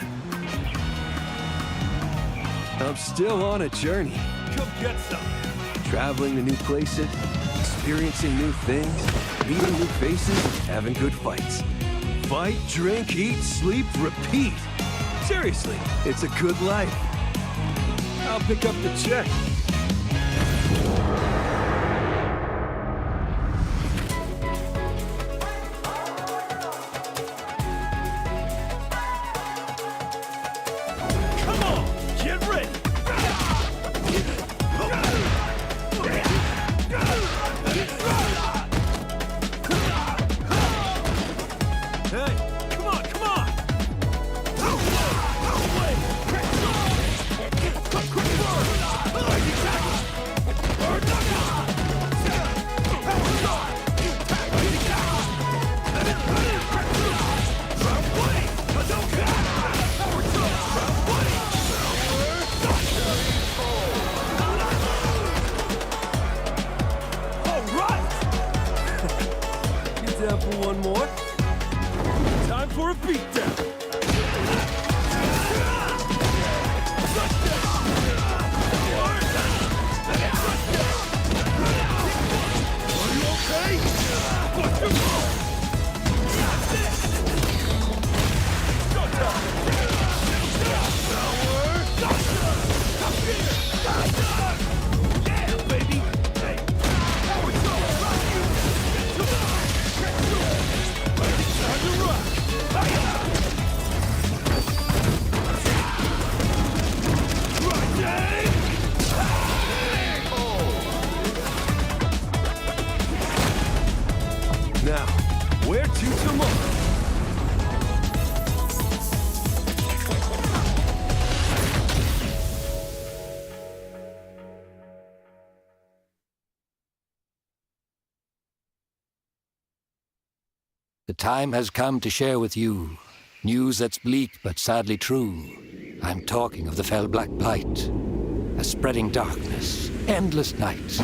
I'm still on a journey. Come get some. Traveling to new places, experiencing new things, meeting new faces, having good fights. Fight, drink, eat, sleep, repeat. Seriously, it's a good life. I'll pick up the check. The time has come to share with you news that's bleak but sadly true. I'm talking of the fell black blight, a spreading darkness, endless nights.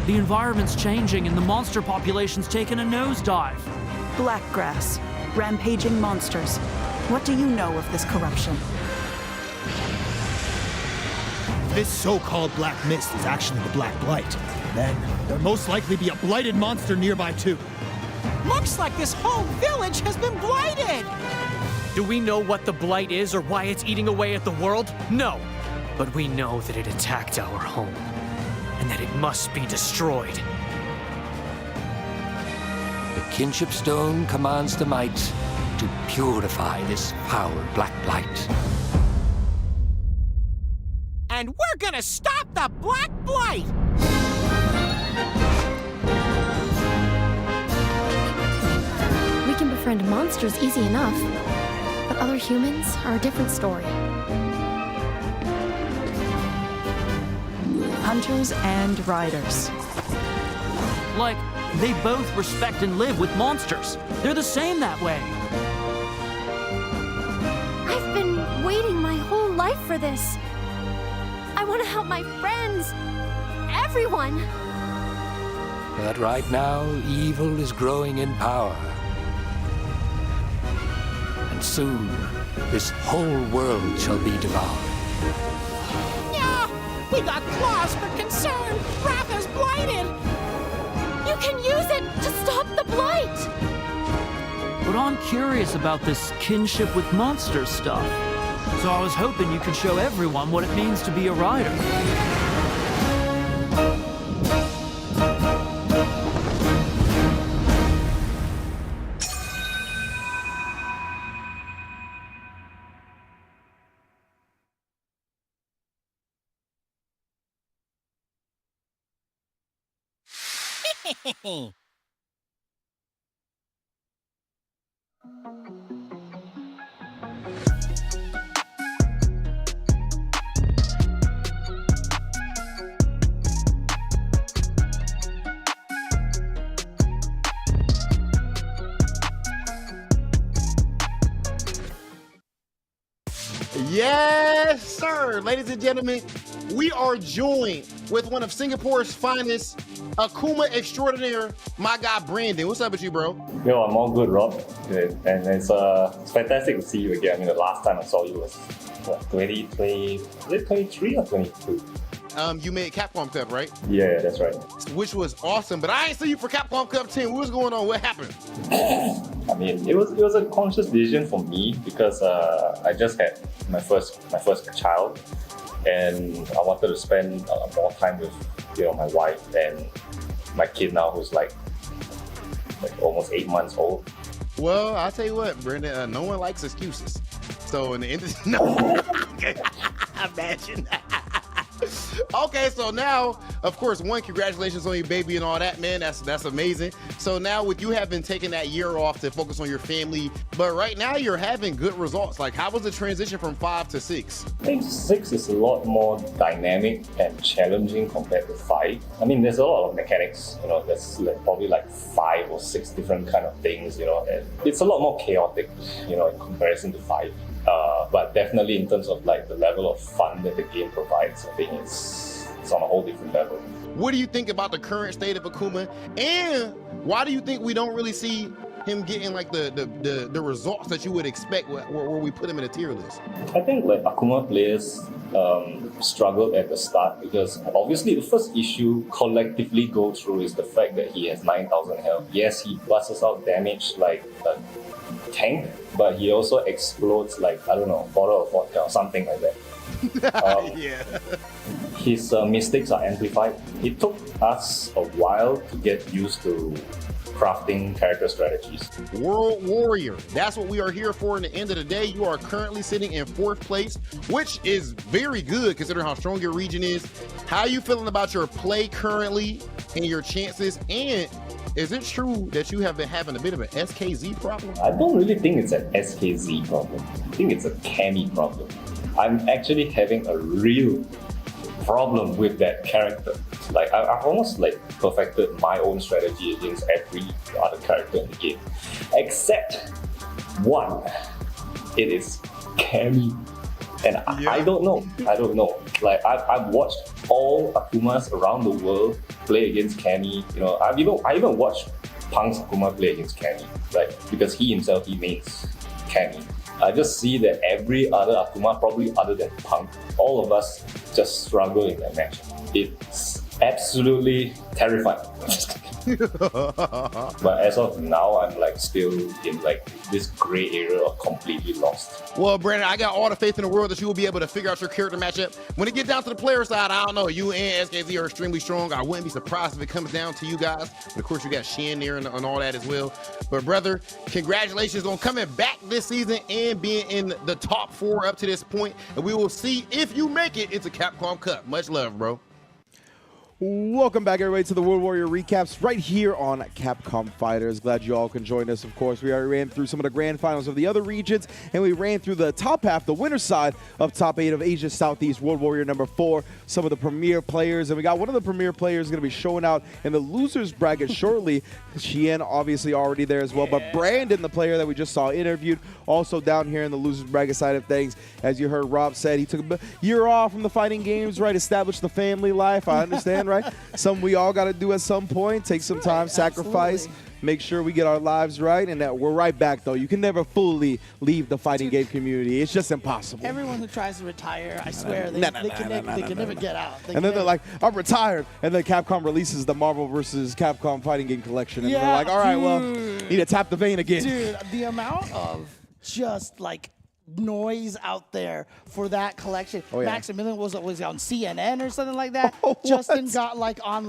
The environment's changing and the monster population's taken a nosedive. Blackgrass, rampaging monsters. What do you know of this corruption? This so-called black mist is actually the black blight. Then there'll most likely be a blighted monster nearby too. Looks like this whole village has been blighted! Do we know what the blight is or why it's eating away at the world? No. But we know that it attacked our home, and that it must be destroyed. The kinship stone commands the might to purify this foul black blight. And we're gonna stop the black blight! We can befriend monsters easy enough, but other humans are a different story. hunters and riders. Like, they both respect and live with monsters. They're the same that way. I've been waiting my whole life for this. I want to help my friends. Everyone. But right now, evil is growing in power. And soon, this whole world shall be devoured. Yeah, we got claws for concern. Wrath is blighted. You can use it to stop the blight. But I'm curious about this kinship with monsters stuff. So I was hoping you could show everyone what it means to be a rider. Yes, sir. Ladies and gentlemen, we are joined with one of Singapore's finest, Akuma extraordinaire, my guy Brandon. What's up with you, bro? Yo, I'm all good, Rob. And it's fantastic to see you again. I mean, the last time I saw you was, what, 2020, was it 23 or 22? You made Capcom Cup, right? Yeah, that's right. Which was awesome, but I ain't see you for Capcom Cup 10. What was going on? What happened? I mean, it was a conscious decision for me because I just had my first child, and I wanted to spend more time with my wife and my kid now, who's like almost 8 months old. Well, I'll tell you what, Brandon, no one likes excuses. So in the end, no. Imagine that. Okay, so now, of course, congratulations on your baby and all that, man. That's amazing. So now with you having taken that year off to focus on your family, but right now you're having good results. Like, how was the transition from 5 to 6? I think 6 is a lot more dynamic and challenging compared to 5. I mean, there's a lot of mechanics, there's probably 5 or 6 different kind of things, and it's a lot more chaotic, in comparison to 5. But definitely in terms of the level of fun that the game provides, I think it's on a whole different level. What do you think about the current state of Akuma, and why do you think we don't really see him getting the results that you would expect where we put him in a tier list? I think Akuma players struggled at the start because obviously the first issue collectively go through is the fact that he has 9,000 health. Yes, he busts out damage like a tank, but he also explodes a bottle of vodka or something like that. Yeah. His mistakes are amplified. It took us a while to get used to crafting character strategies. World Warrior, that's what we are here for. In the end of the day, you are currently sitting in 4th place, which is very good considering how strong your region is. How are you feeling about your play currently and your chances? And is it true that you have been having a bit of an SKZ problem? I don't really think it's an SKZ problem. I think it's a Cammy problem. I'm actually having a real problem with that character. I've almost perfected my own strategy against every other character in the game, except one. It is Cammy, and I don't know. I've watched all Akumas around the world play against Cammy. I even watched Punk's Akuma play against Cammy, because he himself mains Cammy. I just see that every other Akuma, probably other than Punk, all of us just struggle in that match. It's absolutely terrifying. But as of now, I'm still in this gray area of completely lost. Well, Brandon, I got all the faith in the world that you will be able to figure out your character matchup. When it gets down to the player side, I don't know. You and SKZ are extremely strong. I wouldn't be surprised if it comes down to you guys. And of course, you got Shen there and all that as well. But brother, congratulations on coming back this season and being in the top 4 up to this point. And we will see if you make it into Capcom Cup. Much love, bro. Welcome back, everybody, to the World Warrior recaps right here on Capcom Fighters. Glad you all can join us. Of course, we already ran through some of the grand finals of the other regions, and we ran through the top half, the winner's side of top 8 of Asia Southeast World Warrior number 4. Some of the premier players, and we got one of the premier players going to be showing out in the losers bracket shortly. Xian obviously already there as well, but Brandon, the player that we just saw interviewed, also down here in the losers bracket side of things. As you heard Rob said, he took a year off from the fighting games, right? Established the family life. I understand, right? Something we all got to do at some point. Take some time, sacrifice, make sure we get our lives right, and that we're right back, though. You can never fully leave the fighting game community. It's just impossible. Everyone who tries to retire, I swear, they can never get out. And then they're like, I'm retired. And then Capcom releases the Marvel vs. Capcom fighting game collection. And they're like, all right, well, need to tap the vein again. Dude, the amount of just like noise out there for that collection. Maximilian was on CNN or something like that. Justin got on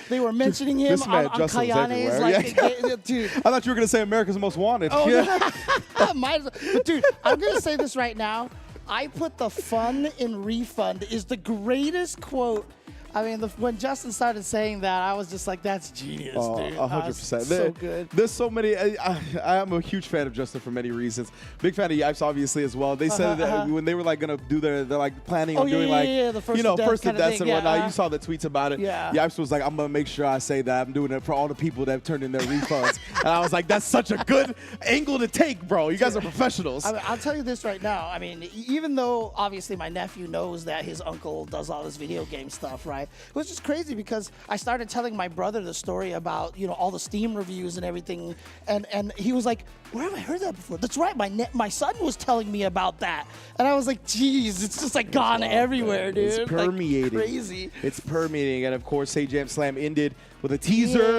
they were mentioning him on Kayane's dude. I thought you were gonna say America's Most Wanted. Oh, yeah. But dude, I'm gonna say this right now. I put the fun in refund is the greatest quote. I mean, when Justin started saying that, I was just like, that's genius, dude. 100%. So good. There's so many. I am a huge fan of Justin for many reasons. Big fan of Yipes, obviously, as well. They said that when they were like going to do they're like planning on doing the first first of deaths thing, and whatnot. You saw the tweets about it. Yeah. Yipes was like, I'm going to make sure I say that. I'm doing it for all the people that have turned in their refunds. And I was like, that's such a good angle to take, bro. You guys are professionals. I'll tell you this right now. I mean, even though obviously my nephew knows that his uncle does all this video game stuff, right? It was just crazy because I started telling my brother the story about, all the Steam reviews and everything, and he was like, where have I heard that before? That's right, my son was telling me about that. And I was like, geez, it's just like gone everywhere, dude. It's permeating. Like, crazy. It's permeating. And of course, Say Jam Slam ended with a teaser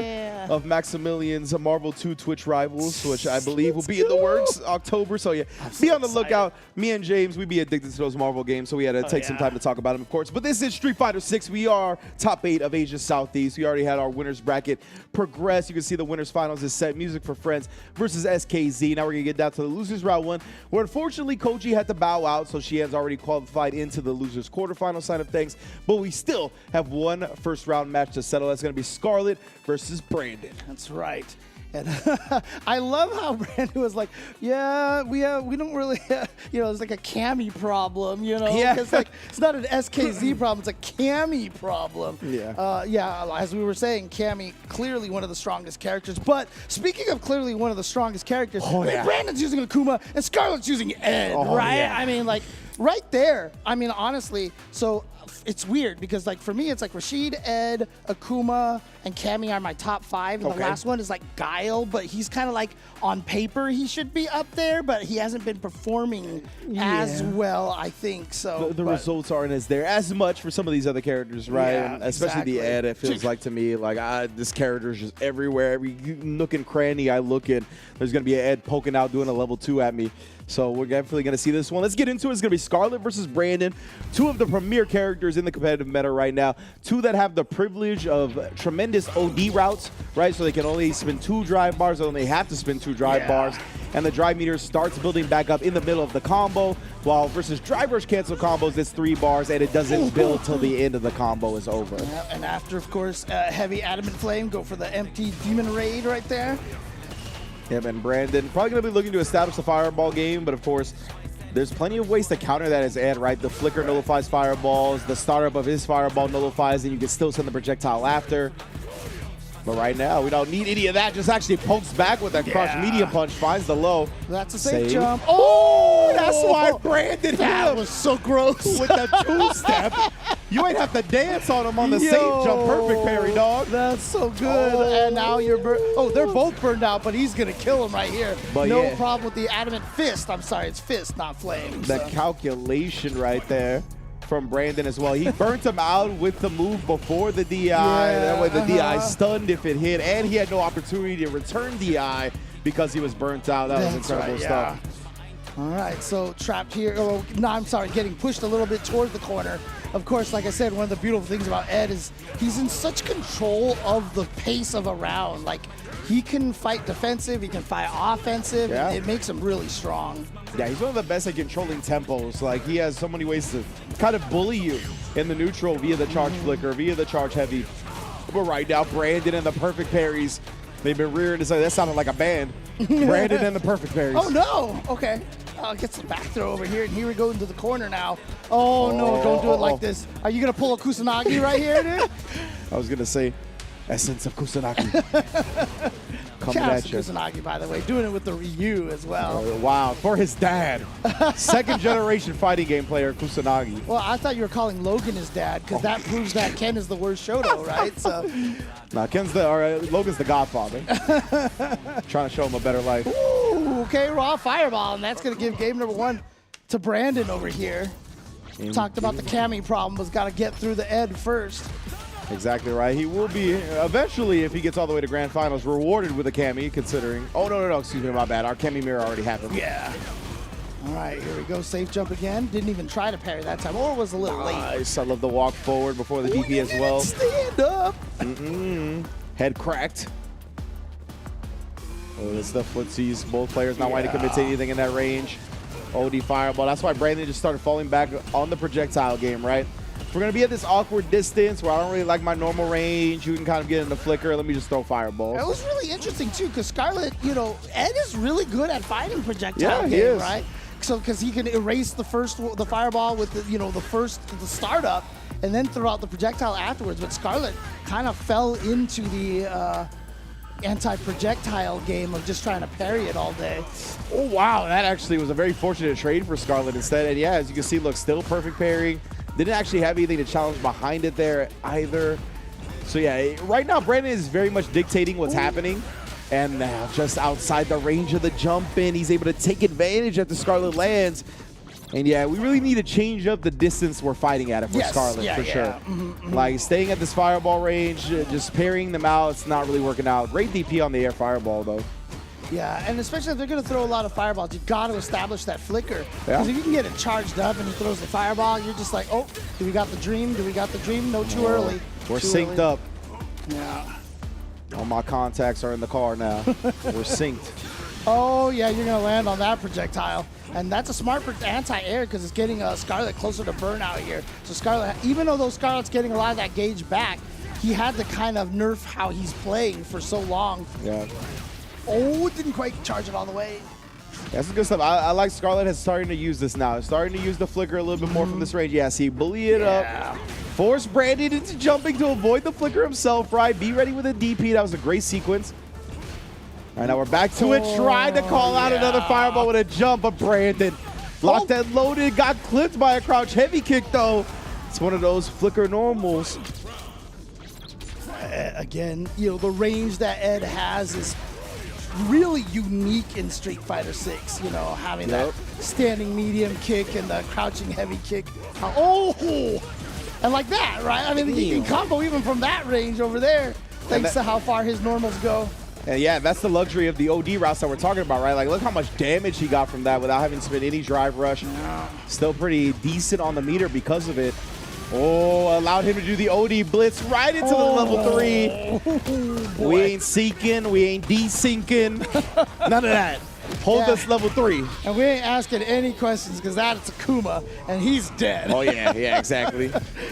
of Maximilian's Marvel 2 Twitch Rivals, which I believe will be in the works October. So yeah, be on the lookout. Me and James, we be addicted to those Marvel games, so we had to take some time to talk about them, of course. But this is Street Fighter 6. We are top 8 of Asia Southeast. We already had our winners bracket progress. You can see the winners finals is set. Music for Friends versus SKZ. Now we're gonna get down to the losers round 1, where unfortunately Koji had to bow out, so she has already qualified into the losers quarterfinal side of things. But we still have one first round match to settle. That's gonna be Scarlet versus Brandon. That's right. And I love how Brandon was like, yeah, we don't really have, it's like a Cammy problem, Yeah. It's like, it's not an SKZ problem, it's a Cammy problem. Yeah. As we were saying, Cammy, clearly one of the strongest characters. But speaking of clearly one of the strongest characters, Brandon's using Akuma and Scarlett's using Ed, right? Yeah. I mean, like, right there, I mean, honestly, so it's weird because, like, for me, it's like Rashid, Ed, Akuma, and Cammy are my top 5. And the last one is like Guile, but he's kind of like on paper he should be up there, but he hasn't been performing as well, I think. So the results aren't as there as much for some of these other characters, right? Yeah, and especially the Ed. It feels like to me like this character is just everywhere. Every nook and cranny I look in, there's gonna be an Ed poking out doing a level 2 at me. So we're definitely going to see this one. Let's get into it. It's going to be Scarlet versus Brandon, 2 of the premier characters in the competitive meta right now, 2 that have the privilege of tremendous OD routes, right? So they can only spin 2 drive bars, they only have to spin 2 drive bars, and the drive meter starts building back up in the middle of the combo, while versus drive rush cancel combos, it's 3 bars, and it doesn't build till the end of the combo is over. Yeah, and after, of course, heavy Adamant Flame, go for the empty Demon Raid right there. Him and Brandon probably going to be looking to establish the fireball game, but of course, there's plenty of ways to counter that as Ed, right? The flicker nullifies fireballs, the startup of his fireball nullifies, and you can still send the projectile after. But right now, we don't need any of that. Just actually pokes back with that crush medium punch, finds the low. That's a safe Save. jump. Oh, that's why Brandon that was so gross. With the 2-step. You ain't have to dance on him on the safe jump. Perfect parry, dog. That's so good. And now you're they're both burned out, but he's going to kill him right here. But no problem with the Adamant Fist. I'm sorry, it's Fist, not Flame. The calculation right there from Brandon as well. He burnt him out with the move before the DI. That way the DI stunned if it hit, and he had no opportunity to return DI because he was burnt out. That was incredible stuff. All right, so trapped here. Oh, no, I'm sorry, getting pushed a little bit toward the corner. Of course, like I said, one of the beautiful things about Ed is he's in such control of the pace of a round. Like, he can fight defensive, he can fight offensive. Yeah. It makes him really strong. Yeah, he's one of the best at controlling tempos. Like, he has so many ways to kind of bully you in the neutral via the charge flicker, via the charge heavy. But right now, Brandon and the perfect parries. They've been rearing to say that sounded like a band. Brandon and the perfect parries. Oh, no. Okay. Gets the back throw over here, and here we go into the corner now. Oh, no, don't do it like this. Are you going to pull a Kusanagi right here, dude? I was going to say, essence of Kusanagi. Coming Shout out at to you. Kusanagi, by the way, doing it with the Ryu as well. Oh, wow, for his dad. Second generation fighting game player, Kusanagi. Well, I thought you were calling Logan his dad, because that proves that Ken is the worst Shoto, right? So, Nah, Logan's the godfather. Trying to show him a better life. ooh, okay, raw fireball, and that's going to give game number 1 to Brandon over here. Talked about the Cammy problem, was got to get through the Ed first. Exactly right. He will be eventually, if he gets all the way to grand finals, rewarded with a Cammy, considering. Oh, no, excuse me, my bad. Our Cammy mirror already happened. Yeah. All right, here we go. Safe jump again. Didn't even try to parry that time, or was a little late. Nice. I love the walk forward before the DP as well. Stand up. Head cracked. Oh, it's the footsies. Both players not wanting to commit to anything in that range. OD fireball. That's why Brandon just started falling back on the projectile game, right? If we're going to be at this awkward distance where I don't really like my normal range, you can kind of get in the flicker. Let me just throw fireballs. It was really interesting, too, because Scarlet, Ed is really good at fighting projectile he game, is. right? So, because he can erase the fireball with the startup, and then throw out the projectile afterwards. But Scarlet kind of fell into the anti-projectile game of just trying to parry it all day. Oh, wow. That actually was a very fortunate trade for Scarlet instead. And yeah, as you can see, look, still perfect parrying. Didn't actually have anything to challenge behind it there either. So yeah, right now Brandon is very much dictating what's happening. And now just outside the range of the jump in, he's able to take advantage after Scarlet lands. And yeah, we really need to change up the distance we're fighting at it for Scarlet, for sure. Like staying at this fireball range, just parrying them out, it's not really working out. Great DP on the air fireball though. Yeah, and especially if they're going to throw a lot of fireballs, you've got to establish that flicker. Because if you can get it charged up and he throws the fireball, you're just like, oh, do we got the dream? Do we got the dream? No, too early. We're too synced early. up. Yeah. All my contacts are in the car now. We're synced. Oh, yeah, you're going to land on that projectile. And that's a smart anti-air because it's getting Scarlet closer to burnout here. So Scarlet, even though Scarlet's getting a lot of that gauge back, he had to kind of nerf how he's playing for so long. Yeah. Oh, didn't quite charge it all the way. That's some good stuff. I like Scarlet is starting to use this now. Starting to use the flicker a little bit more from this range. Yeah, see, bully it up. Force Brandon into jumping to avoid the flicker himself, right? Be ready with a DP. That was a great sequence. All right, now we're back to it. Tried to call out another fireball with a jump, but Brandon locked and loaded. Got clipped by a crouch heavy kick, though. It's one of those flicker normals. Again, the range that Ed has is really unique in Street Fighter 6, having that standing medium kick and the crouching heavy kick. And like that, right? I mean, he can combo even from that range over there, thanks to how far his normals go. And yeah, that's the luxury of the OD routes that we're talking about, right? Like, look how much damage he got from that without having to spend any drive rush. Still pretty decent on the meter because of it. Oh, allowed him to do the OD blitz right into the level 3. We ain't seeking, we ain't desyncing. None of that. Hold us level 3. And we ain't asking any questions because that's Akuma, and he's dead. Oh, yeah, exactly.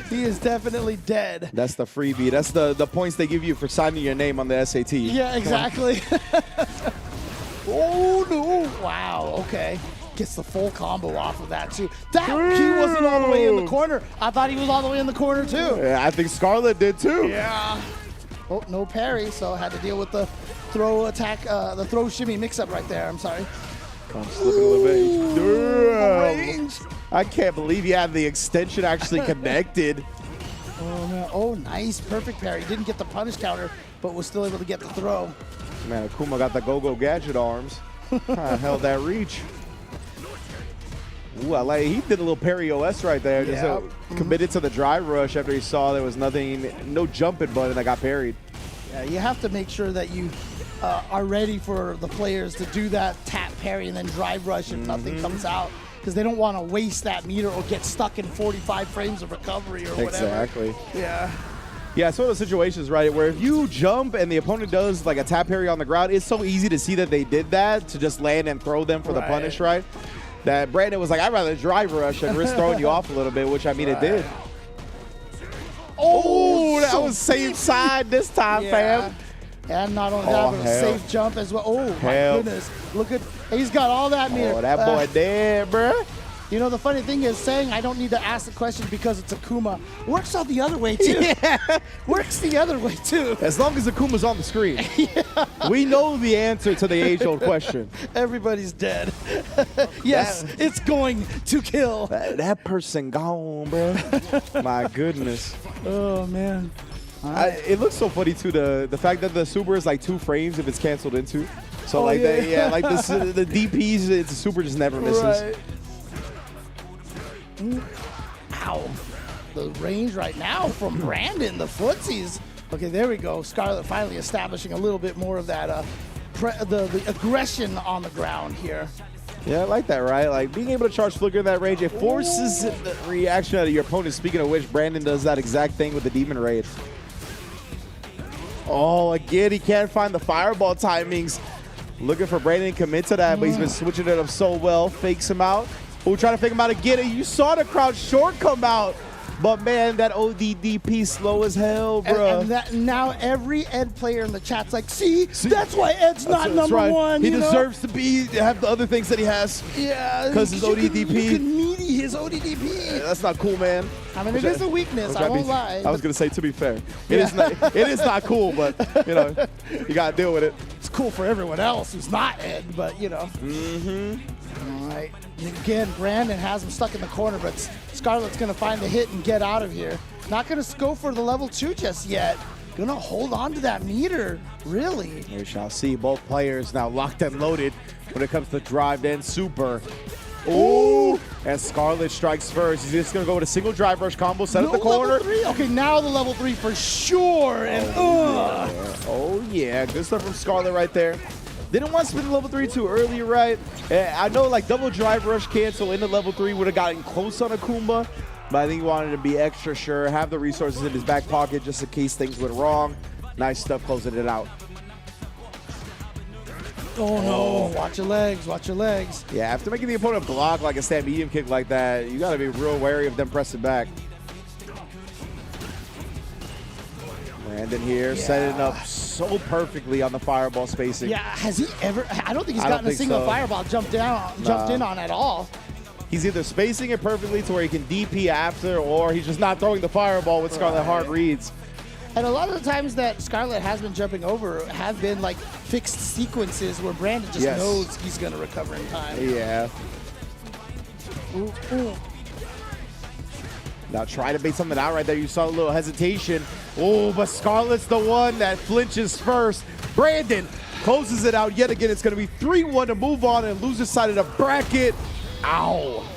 He is definitely dead. That's the freebie. That's the points they give you for signing your name on the SAT. Yeah, exactly. Oh, no. Wow, okay. Gets the full combo off of that, too. He wasn't all the way in the corner. I thought he was all the way in the corner, too. Yeah, I think Scarlet did, too. Yeah. Oh, no parry, so I had to deal with the throw attack, the throw shimmy mix-up right there. I'm sorry. I'm slipping a little bit. Damn. I can't believe you had the extension actually connected. Oh, no. Oh, nice. Perfect parry. Didn't get the punish counter, but was still able to get the throw. Man, Akuma got the go-go gadget arms. Held that reach. Ooh, he did a little parry OS right there. Just committed to the drive rush after he saw there was no jumping button that got parried. Yeah, you have to make sure that you are ready for the players to do that tap parry and then drive rush if nothing comes out, because they don't want to waste that meter or get stuck in 45 frames of recovery or whatever. Exactly. Yeah. Yeah, it's one of those situations, right, where if you jump and the opponent does like a tap parry on the ground, it's so easy to see that they did that to just land and throw them for the punish, right? That Brandon was like, I'd rather drive rush and risk throwing you off a little bit, which I mean it did. Oh, that was safe side this time, fam. And not only that, but a safe jump as well. Oh, my goodness. Look at, he's got all that meter. Oh, that boy dead, bruh. You know, the funny thing is saying I don't need to ask the question because it's Akuma works out the other way, too. Works the other way, too. As long as Akuma's on the screen. We know the answer to the age-old question. Everybody's dead. Yes, it's going to kill. That person gone, bro. My goodness. Oh, man. It looks so funny, too, the fact that the super is like 2 frames if it's canceled into. So, like, like this, the DPs, the super just never misses. Right. Ow. The range right now from Brandon, the footsies. Okay, there we go. Scarlet finally establishing a little bit more of that, the aggression on the ground here. Yeah, I like that, right? Like, being able to charge Flicker in that range, it forces the reaction out of your opponent. Speaking of which, Brandon does that exact thing with the Demon Raid. Oh, again, he can't find the fireball timings. Looking for Brandon to commit to that, but he's been switching it up so well. Fakes him out. Oh, trying to fake him out again. You saw the crowd short come out. But, man, that ODDP slow as hell, bro. And that, now every Ed player in the chat's like, see, that's why Ed's not number one. He deserves to have the other things that he has. Yeah. Because his ODDP. You can meaty his ODDP. Yeah, that's not cool, man. I mean, it is a weakness. I won't lie. I was going to say, to be fair. It is not cool, but, you know, you got to deal with it. It's cool for everyone else who's not Ed, but, you know. All right. And again, Brandon has him stuck in the corner, but Scarlet's going to find the hit and get out of here. Not going to go for the level 2 just yet. Going to hold on to that meter, really. We shall see both players now locked and loaded when it comes to drive and super. Ooh! And Scarlet strikes first. He's just going to go with a single drive rush combo, set up the corner. Level 3. Okay, now the level 3 for sure. And Oh, yeah. Good stuff from Scarlet right there. Didn't want to spin the level 3 too early, right? I know like double drive rush cancel into level 3 would have gotten close on Akuma, but I think he wanted to be extra sure, have the resources in his back pocket just in case things went wrong. Nice stuff closing it out. Oh no, watch your legs, watch your legs. Yeah, after making the opponent block like a stand medium kick like that, you got to be real wary of them pressing back. Brandon here setting up so perfectly on the fireball spacing. Yeah, has he ever? I don't think he's gotten a single fireball jumped in on at all. He's either spacing it perfectly to where he can DP after, or he's just not throwing the fireball with Scarlet hard reads. And a lot of the times that Scarlet has been jumping over have been like fixed sequences where Brandon just knows he's going to recover in time. Yeah. Ooh, ooh. Now try to bait something out right there. You saw a little hesitation. Oh, but Scarlet's the one that flinches first. Brandon closes it out yet again. It's going to be 3-1 to move on and loser side of the bracket. Ow.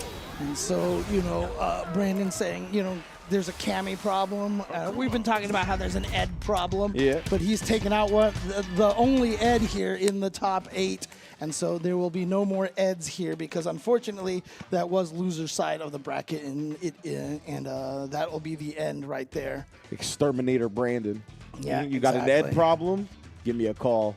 And so, you know, Brandon saying, you know, there's a Cammy problem. We've been talking about how there's an Ed problem. Yeah. But he's taken out the only Ed here in the top 8. And so there will be no more Eds here because unfortunately that was loser side of the bracket and that will be the end right there. Exterminator Brandon. Yeah, you got an Ed problem? Give me a call.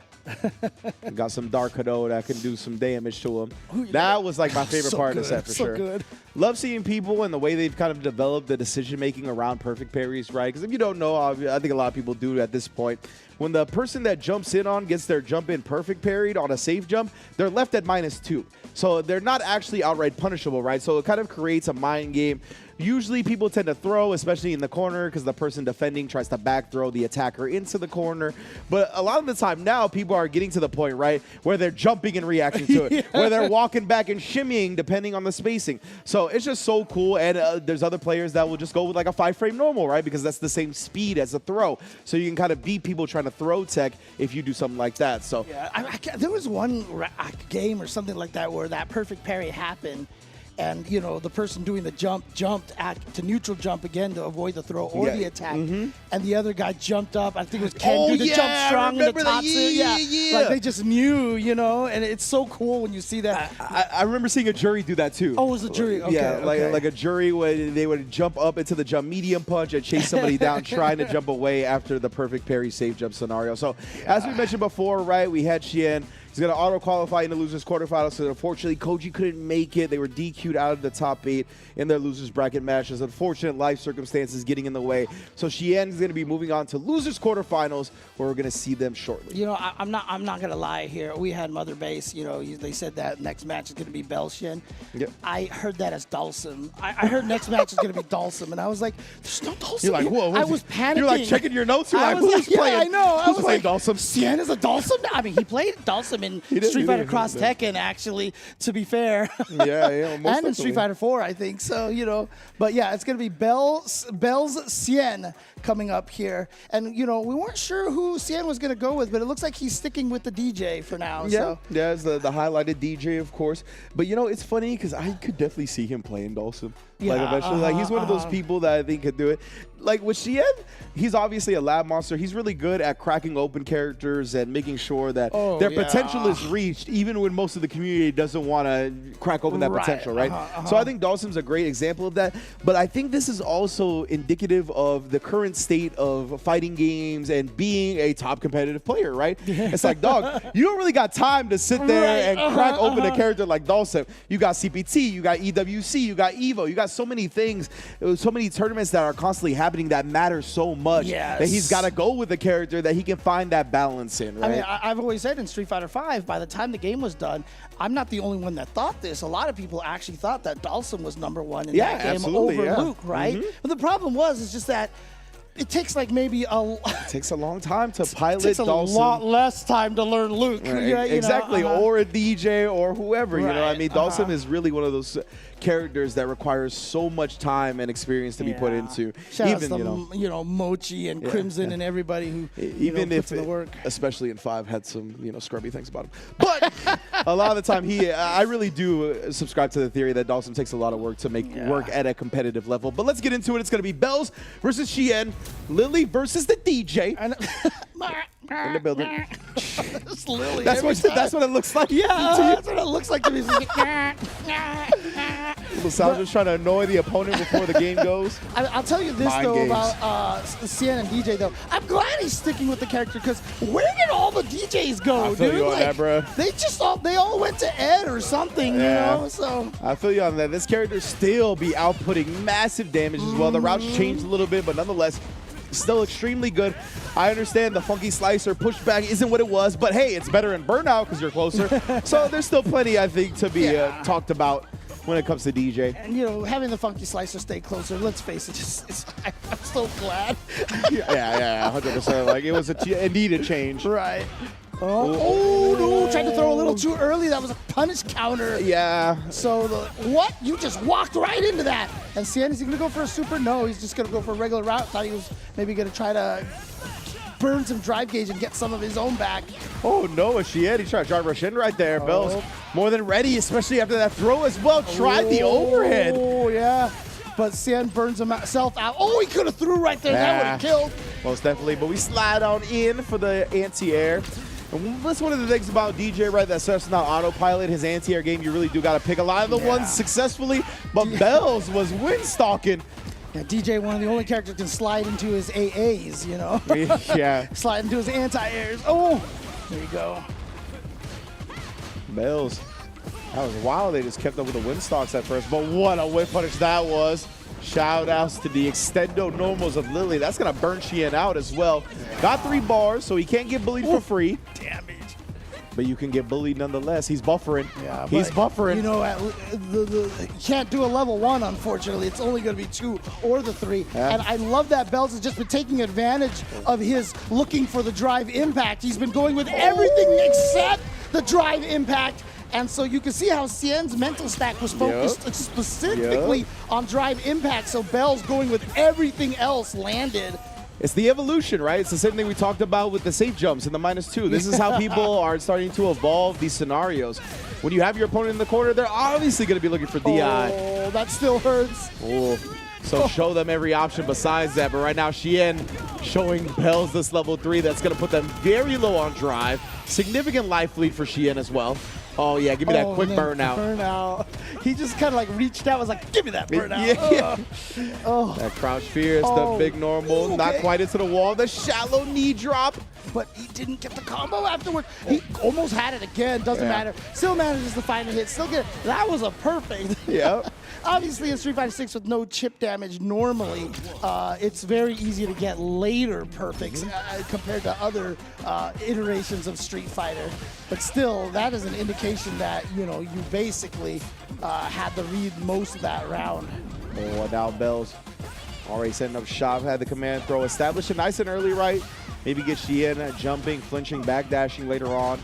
Got some Dark Hado that can do some damage to him. Ooh, that was like my favorite so part good, of the set for so sure. Good. Love seeing people and the way they've kind of developed the decision making around perfect parries, right? Because if you don't know, I think a lot of people do at this point. When the person that jumps in on gets their jump in perfect parried on a safe jump, they're left at -2. So they're not actually outright punishable, right? So it kind of creates a mind game. Usually people tend to throw, especially in the corner, because the person defending tries to back throw the attacker into the corner. But a lot of the time now, people are getting to the point, right, where they're jumping and reacting to it, where they're walking back and shimmying depending on the spacing. So it's just so cool. And there's other players that will just go with like a 5-frame normal, right, because that's the same speed as a throw. So you can kind of beat people trying to throw tech if you do something like that. So yeah, there was one game or something like that where that perfect parry happened. and you know the person doing the jump jumped to neutral jump again to avoid the throw or the attack, and the other guy jumped up. I think it was Ken do the jump strong in the Tatsu. Yeah. Like they just knew, you know, and it's so cool when you see that. I remember seeing a jury do that too. Oh, it was a jury? Okay, yeah, like a jury when they would jump up into the jump medium punch and chase somebody down trying to jump away after the perfect parry safe jump scenario. So as we mentioned before, right, we had Xian. He's going to auto-qualify in the losers quarterfinals. So unfortunately, Koji couldn't make it. They were DQ'd out of the top 8 in their losers bracket matches. Unfortunate life circumstances getting in the way. So Xian is going to be moving on to losers quarterfinals, where we're going to see them shortly. You know, I'm not going to lie here. We had Mother Base. You know, they said that next match is going to be Bell Xian. Yep. I heard that as Dalsum. I heard next match is going to be Dalsum, and I was like, "There's no Dalsum." You're like, "Whoa!" I was panicking. You're like checking your notes. You're like, "Who's playing?" Yeah, I know. Who's playing Dalsum? Xian is a Dalsum. I mean, he played Dalsum in Street Fighter Cross Tekken, actually, to be fair. Yeah, most and in Street Fighter 4, I think. So, you know, but yeah, it's going to be Bell's Xian coming up here. And, you know, we weren't sure who Xian was going to go with, but it looks like he's sticking with the DJ for now. Yeah, so. yeah, it's the highlighted DJ, of course. But, you know, it's funny because I could definitely see him playing Dalsum. Yeah, like, eventually. Like, he's one of those people that I think could do it. Like, with Xian, he's obviously a lab monster. He's really good at cracking open characters and making sure that their potential is reached, even when most of the community doesn't want to crack open that potential, right? So I think Dalsum's a great example of that. But I think this is also indicative of the current state of fighting games and being a top competitive player, right? It's like, dog, you don't really got time to sit there and crack open a character like Dalsum. You got CPT, you got EWC, you got EVO, you got so many things, so many tournaments that are constantly happening that matter so much that he's got to go with a character that he can find that balance in, right? I mean, I've always said in Street Fighter V, by the time the game was done, I'm not the only one that thought this. A lot of people actually thought that Dalsum was #1 in that game over Luke, right? But the problem is just that it takes like maybe it takes a long time to pilot Dalsum. It takes a lot less time to learn Luke. Right. Yeah, exactly, or a DJ or whoever. You know, I mean, Dalsum is really one of those characters that requires so much time and experience to be put into. Shout out to, you know, Mochi and Crimson and everybody who even puts in the work. Especially in 5, had some scrubby things about him. But a lot of the time, I really do subscribe to the theory that Dalsum takes a lot of work to make work at a competitive level. But let's get into it. It's going to be Bells versus Xian, Lily versus the DJ. In the building. It's Lily. That's what it looks like. Yeah, that's what it looks like to me. Little sound just trying to annoy the opponent before the game goes. I'll tell you this about Xian and DJ though. I'm glad he's sticking with the character because where did all the DJs go, I feel dude? you on that, bro. They all went to Ed or something, you know. So I feel you on that. This character still be outputting massive damage as well. The routes changed a little bit, but nonetheless, still extremely good. I understand the funky slicer pushback isn't what it was, but hey, it's better in Burnout because you're closer. So there's still plenty, I think, to be talked about when it comes to DJ. And, you know, having the funky slicer stay closer, let's face it, I'm so glad. yeah, 100%. Like, it was indeed a change. Right. Oh, no, tried to throw a little too early. That was a punish counter. Yeah. So, what? You just walked right into that. And Xian, is he going to go for a super? No, he's just going to go for a regular route. Thought he was maybe going to try to burn some drive gauge and get some of his own back. Oh, no, Xian, he tried to drive rush in right there. Bells more than ready, especially after that throw as well. Tried the overhead. Oh, yeah. But Xian burns himself out. Oh, he could have threw right there. That would have killed. Most definitely. But we slide on in for the anti-air. And that's one of the things about DJ, right? That starts not autopilot. His anti-air game, you really do got to pick a lot of the ones successfully. But Bells was wind stalking. Yeah, DJ, one of the only characters can slide into his AAs, you know? Yeah. Slide into his anti-airs. Oh, there you go. Bells. That was wild. They just kept up with the wind stalks at first. But what a whip punish that was. Shout outs to the extendo normals of Lily. That's going to burn Xian out as well. Got 3 bars, so he can't get bullied for free. Damage. But you can get bullied nonetheless. He's buffering. Yeah, he's buffering. You know, you can't do a level 1, unfortunately. It's only going to be 2 or the 3. Yeah. And I love that Bells has just been taking advantage of his looking for the drive impact. He's been going with everything except the drive impact. And so you can see how Xian's mental stack was focused specifically on drive impact. So Bells going with everything else landed. It's the evolution, right? It's the same thing we talked about with the safe jumps and the -2. This is how people are starting to evolve these scenarios. when you have your opponent in the corner, they're obviously going to be looking for DI. Oh, that still hurts. Oh. So show them every option besides that. But right now, Xian showing Bells this level 3. That's going to put them very low on drive. Significant life lead for Xian as well. Oh, yeah, give me that quick burnout. Burnout. He just kind of like reached out, was like, give me that burnout. Yeah. Oh. That crouch fierce, the big normal, Okay. not quite into the wall. The shallow knee drop. But he didn't get the combo afterward. He almost had it again. Doesn't matter. Still manages to find a hit. Still get it. That was a perfect. Yep. Obviously, in Street Fighter 6 with no chip damage, normally it's very easy to get later perfects compared to other iterations of Street Fighter. But still, that is an indication that you basically had to read most of that round. Oh, now Bells already setting up shop. Had the command throw established it nice and early, right? Maybe get Xian jumping, flinching, backdashing later on.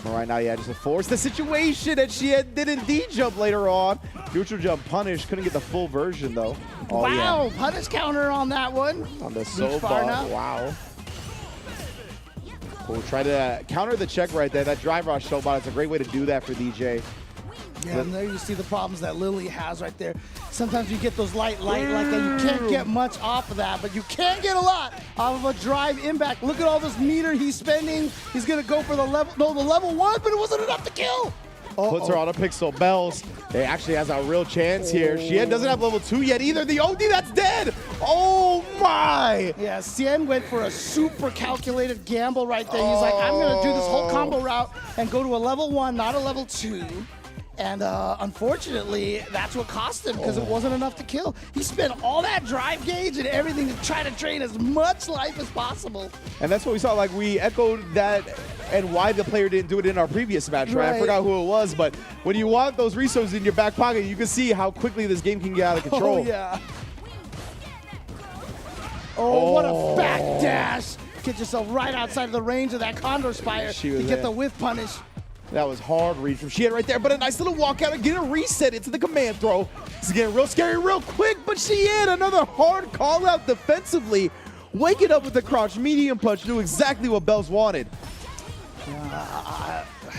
But right now, yeah, just to force the situation, and Xian did indeed jump later on. Neutral jump punish, couldn't get the full version though. Oh, Wow, yeah. punish counter on that one. On the Reach soap far bar. enough. Wow. We'll try to counter the check right there. That drive rush soap bar, it's a great way to do that for DJ. Yeah, and there you see the problems that Lily has right there. Sometimes you get those light like that. You can't get much off of that, but you can get a lot off of a drive impact. Look at all this meter he's spending. He's gonna go for the level 1, but it wasn't enough to kill. Puts her on a pixel. Bells, it actually has a real chance here. Xian doesn't have level 2 yet either. The OD, that's dead. Oh my. Yeah, Xian went for a super calculated gamble right there. He's like, I'm gonna do this whole combo route and go to a level 1, not a level 2. And unfortunately, that's what cost him because it wasn't enough to kill. He spent all that drive gauge and everything to try to drain as much life as possible. And that's what we saw. Like, we echoed that and why the player didn't do it in our previous match, right? I forgot who it was, but when you want those resources in your back pocket, you can see how quickly this game can get out of control. Oh, yeah. Oh, what a back dash. Get yourself right outside of the range of that Condor Spire to get the whiff punish. That was hard read from Xian right there, but a nice little walkout and get a reset into the command throw. This is getting real scary real quick, but Xian, another hard call out defensively. Waking up with the crouch medium punch, knew exactly what Bells wanted.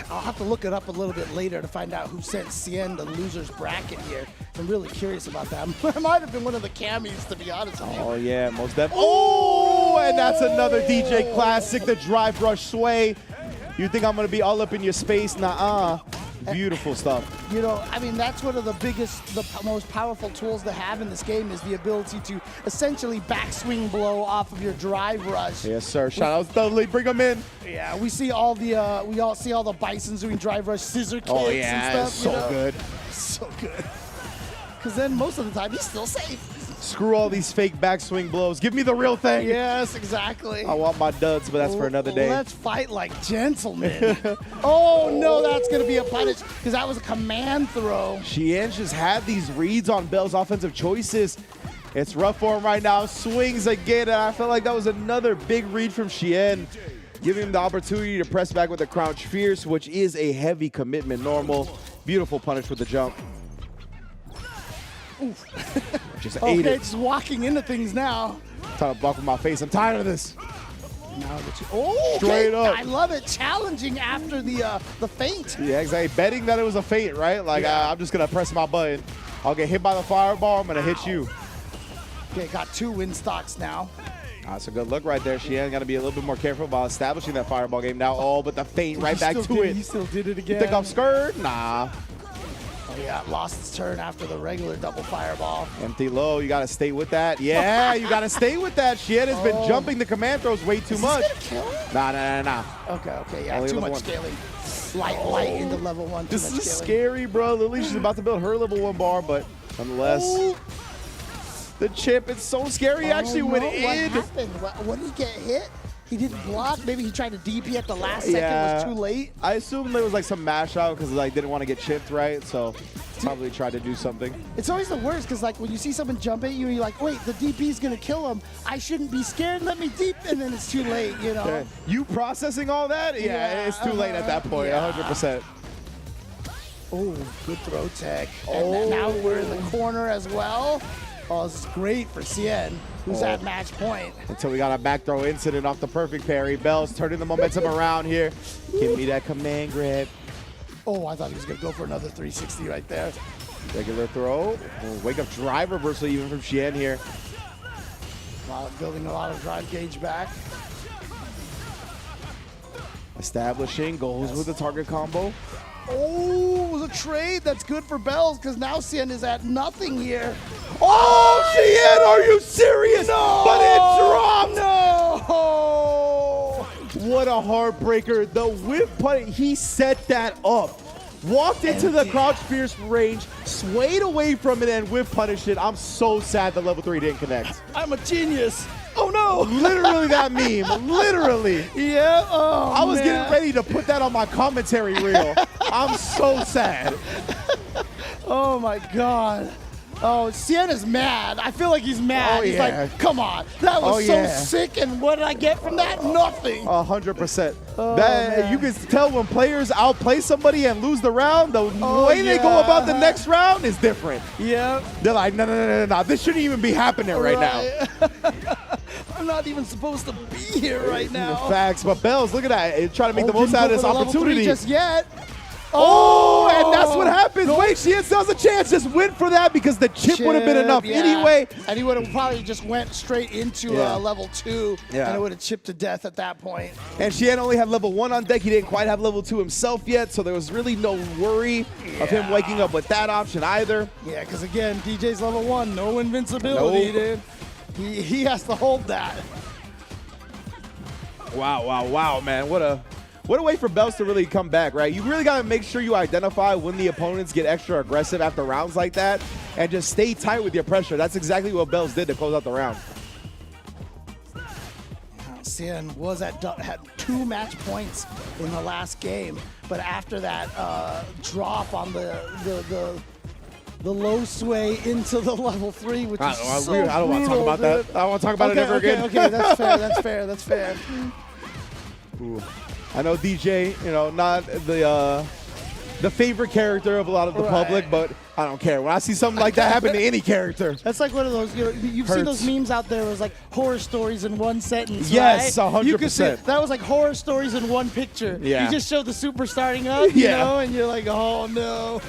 I'll have to look it up a little bit later to find out who sent Xian the loser's bracket here. I'm really curious about that. It might have been one of the camis, to be honest with you. Oh, yeah, most definitely. Oh, and that's another DJ classic, the drive rush sway. You think I'm going to be all up in your space? Nuh-uh. Beautiful stuff. You know, I mean, that's one of the biggest, the most powerful tools to have in this game is the ability to essentially backswing blow off of your drive rush. Yes, sir. Shout out to Dudley. Bring them in. Yeah, we see all the, we all see all the Bisons doing drive rush scissor kicks and stuff. So good. So good. Because then most of the time, he's still safe. Screw all these fake backswing blows. Give me the real thing. Yes, exactly. I want my duds, but that's for another day. Let's fight like gentlemen. Oh, no, that's going to be a punish because that was a command throw. Xian just had these reads on Bell's offensive choices. It's rough for him right now. Swings again, and I felt like that was another big read from Xian, giving him the opportunity to press back with the crouch fierce, which is a heavy commitment normal. Beautiful punish with the jump. Oof. Just ate okay, it. just walking into things now. Trying to block with my face. I'm tired of this. Now that you, oh, Straight okay. up. I love it. Challenging after the feint. Yeah, exactly. Betting that it was a feint, right? Like, I'm just going to press my button. I'll get hit by the fireball. I'm going to hit you. Okay, got 2 win stocks now. That's a good look right there. Xian got to be a little bit more careful about establishing that fireball game now. Oh, but the feint right back to it. He still did it again. You think I'm scared? Nah. Oh, yeah, lost his turn after the regular double fireball. Empty low. You got to stay with that. Yeah, you got to stay with that. Xian has been jumping the command throws way too much. Is this gonna kill him? Nah. Okay, yeah, Only too level much 1. scaling. Light into level 1. This too much is scaling. scary, bro. Lily, she's about to build her level 1 bar, but nonetheless, the chip, it's so scary. He actually went in. What happened? What did he get hit? He didn't block. Maybe he tried to DP at the last second. It was too late. I assume there was like some mash out because like didn't want to get chipped, right? So probably tried to do something. It's always the worst because like when you see someone jump at you, you're like, wait, the DP's gonna kill him. I shouldn't be scared. Let me deep, and then it's too late. You know. Okay. You processing all that? Yeah, it's too late at that point. 100%. Oh, good throw tech. And now we're in the corner as well. Oh, this is great for Xian, who's at match point. Until we got a back throw incident off the perfect parry. Bells turning the momentum around here. Give me that command grab. Oh, I thought he was going to go for another 360 right there. Regular throw. Wake up drive reversal even from Xian here. Building a lot of drive gauge back. Establishing, goes with the target combo. Oh, the trade. That's good for Bells because now Xian is at nothing here. Oh, Xian, are you serious? No! But it dropped! No! What a heartbreaker. The whip putt, he set that up. Walked into the crouch fierce range, swayed away from it, and whip punished it. I'm so sad the level 3 didn't connect. I'm a genius. Oh no! Literally that meme. Literally. Yeah. Oh, I was man. getting ready to put that on my commentary reel. I'm so sad. Oh my God. Oh, Xian is mad. I feel like he's mad. Oh, he's yeah. like, come on. That was so sick, and what did I get from that? Nothing. 100%. Oh, That man. you can tell when players outplay somebody and lose the round, the way they go about the next round is different. Yeah. They're like, no. This shouldn't even be happening right now. I'm not even supposed to be here right now. Facts, but Bells, look at that. Trying to make the most out of this opportunity. Just yet. Oh, and that's what happens. Wait, Xian still has a chance. Just went for that because the chip would have been enough anyway. And he would have probably just went straight into level 2, and it would have chipped to death at that point. And Xian only had level 1 on deck. He didn't quite have level 2 himself yet, so there was really no worry of him waking up with that option either. Yeah, because again, DJ's level 1, no invincibility, dude. He has to hold that. Wow, man. What a way for Bells to really come back, right? You really got to make sure you identify when the opponents get extra aggressive after rounds like that and just stay tight with your pressure. That's exactly what Bells did to close out the round. Xian had 2 match points in the last game, but after that drop on the low sway into the level 3, which is so brutal, I don't want to talk about that. I don't want to talk about it ever again. Okay, that's fair. Ooh. I know DJ, not the favorite character of a lot of the public, but I don't care. When I see something like that happen to any character. That's like one of those, you've seen those memes out there where it's like horror stories in one sentence, yes, right? 100%. You could see, that was like horror stories in one picture. Yeah. You just showed the super starting up, and you're like, oh no.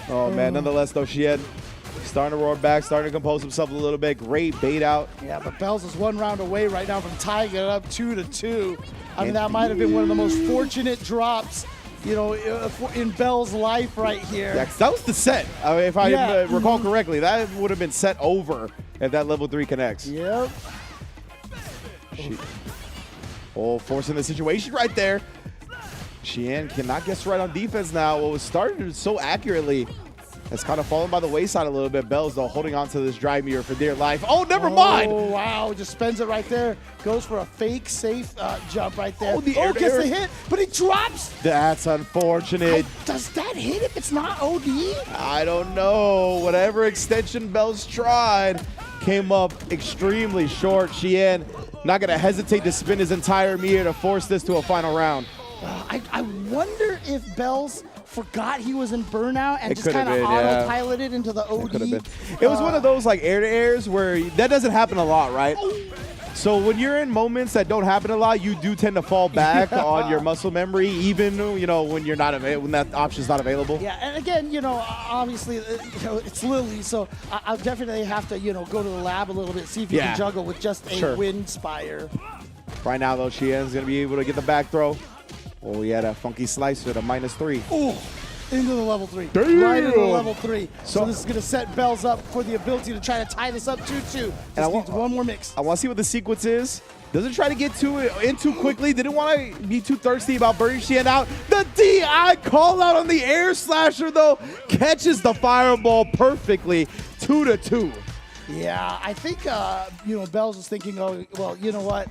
Oh, man. Nonetheless, though, Xian starting to roar back, starting to compose himself a little bit. Great bait out. Yeah, but Bells is 1 round away right now from tying it up 2-2. I mean, that might have been one of the most fortunate drops, in Bell's life right here. Yeah, 'cause that was the set. I mean, if I recall correctly, that would have been set over if that level 3 connects. Yep. Forcing the situation right there. Xian cannot guess right on defense now. What was started so accurately has kind of fallen by the wayside a little bit. Bells, though, holding on to this drive mirror for dear life. Oh, never mind. Oh, wow. Just spends it right there. Goes for a fake safe jump right there. Oh, gets the hit, but he drops. That's unfortunate. Does that hit if it's not OD? I don't know. Whatever extension Bells tried came up extremely short. Xian not going to hesitate to spin his entire mirror to force this to a final round. I wonder if Bells forgot he was in burnout and It just kind of been, autopiloted into the OD. It was one of those like air-to-airs where that doesn't happen a lot, right? So when you're in moments that don't happen a lot, you do tend to fall back on your muscle memory, even when you're not when that option's not available. Yeah, and again, obviously, it's Lily, so I'll definitely have to, go to the lab a little bit, see if you can juggle with just a wind spire. Right now, though, Xian's gonna be able to get the back throw. Oh, he had a funky slice with a -3. Ooh, into the level 3. Damn. Right into the level 3. So this is going to set Bells up for the ability to try to tie this up 2-2. Just needs one more mix. I want to see what the sequence is. Doesn't try to get in too quickly. Didn't want to be too thirsty about burning Xian out. The DI call out on the air slasher, though. Catches the fireball perfectly. 2-2. Yeah, I think, Bells was thinking, oh, well, you know what?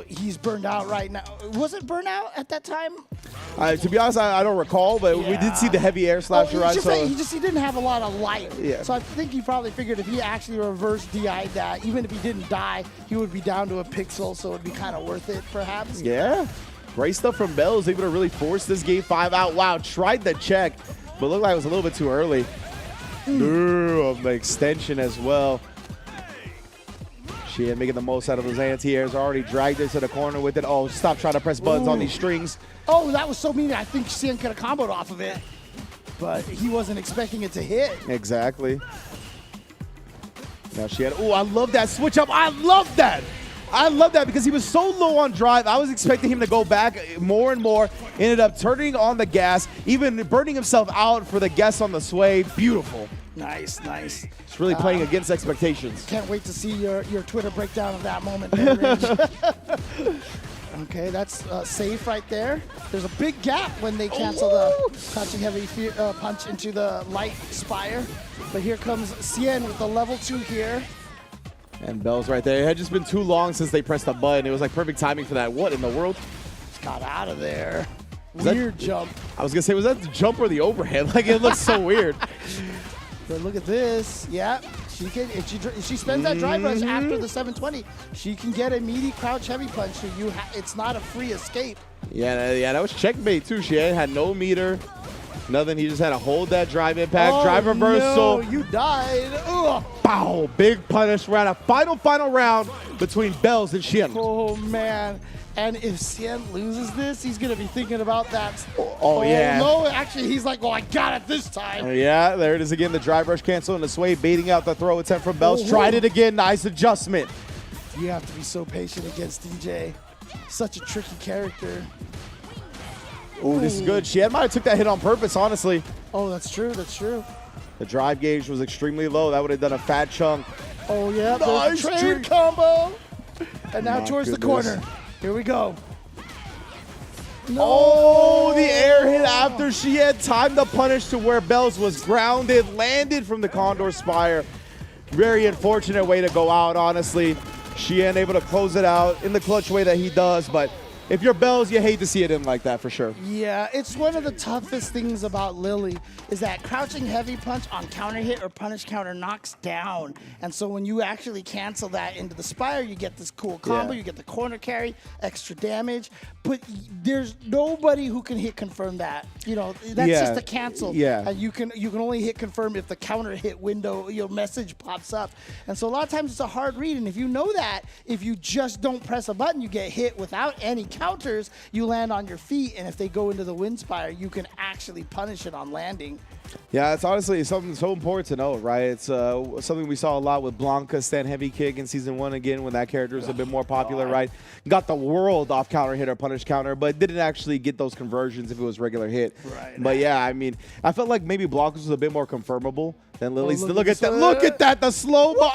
He's burned out right now. Was it burnout at that time? To be honest, I don't recall, but we did see the heavy air slasher run. He didn't have a lot of life. Yeah. So I think he probably figured if he actually reverse DI'd that, even if he didn't die, he would be down to a pixel, so it would be kind of worth it, perhaps. Yeah. Great stuff from Bells, able to really force this game 5 out. Wow, tried the check, but looked like it was a little bit too early. Ooh, the extension as well. Xian making the most out of those anti-airs. Already dragged her to the corner with it. Oh, stop trying to press buttons on these strings. Oh, that was so mean. I think Xian could have comboed off of it. But he wasn't expecting it to hit. Exactly. Now Xian. Oh, I love that switch up. I love that. I love that because he was so low on drive. I was expecting him to go back more and more. Ended up turning on the gas, even burning himself out for the guess on the sway. Beautiful. Nice, nice. It's really playing against expectations. Can't wait to see your Twitter breakdown of that moment there, Ridge. Okay, that's safe right there. There's a big gap when they cancel the crouching heavy punch into the light spire. But here comes Xian with the level 2 here. And Bell's right there. It had just been too long since they pressed the button. It was like perfect timing for that. What in the world? Just got out of there. Weird jump. I was going to say, was that the jump or the overhead? Like, it looks so weird. But look at this. Yeah, she can. If she spends that drive rush after the 720, she can get a meaty crouch heavy punch. So it's not a free escape. Yeah, that was checkmate too. She had no meter, nothing. He just had to hold that drive impact, drive reversal. No, you died. Ugh. Pow! Big punish round. A final round between Bells and Xian. Oh man. And if Xian loses this, he's going to be thinking about that. Oh, yeah. No, actually, he's like, I got it this time. Yeah, there it is again. The drive rush cancel and the sway baiting out the throw attempt from Bells. Tried it again. Nice adjustment. You have to be so patient against DJ. Such a tricky character. Oh, this is good. Xian might have took that hit on purpose, honestly. Oh, that's true. That's true. The drive gauge was extremely low. That would have done a fat chunk. Oh, yeah. Nice trade combo. And now My towards goodness. the corner. Here we go. No. Oh, the air hit after she had time to punish to where Bells was grounded, landed from the Condor Spire. Very unfortunate way to go out, honestly. Xian able to close it out in the clutch way that he does, but if you're Bells, you hate to see it in like that for sure. Yeah, it's one of the toughest things about Lily is that crouching heavy punch on counter hit or punish counter knocks down. And so when you actually cancel that into the spire, you get this cool combo, you get the corner carry, extra damage. But there's nobody who can hit confirm that. You know, that's just a cancel. Yeah. And you can only hit confirm if the counter hit window, message pops up. And so a lot of times it's a hard read. And if you know that, if you just don't press a button, you get hit without any counters, you land on your feet, and if they go into the wind spire, you can actually punish it on landing. Yeah, it's honestly something so important to know, right? It's something we saw a lot with Blanca stand heavy kick in season 1 again when that character is a bit more popular, right? Got the world off counter hit or punish counter, but didn't actually get those conversions if it was regular hit. Right. But yeah, I mean, I felt like maybe Blanca's was a bit more confirmable than Lily's. Look at that! Look at that! The slow mo.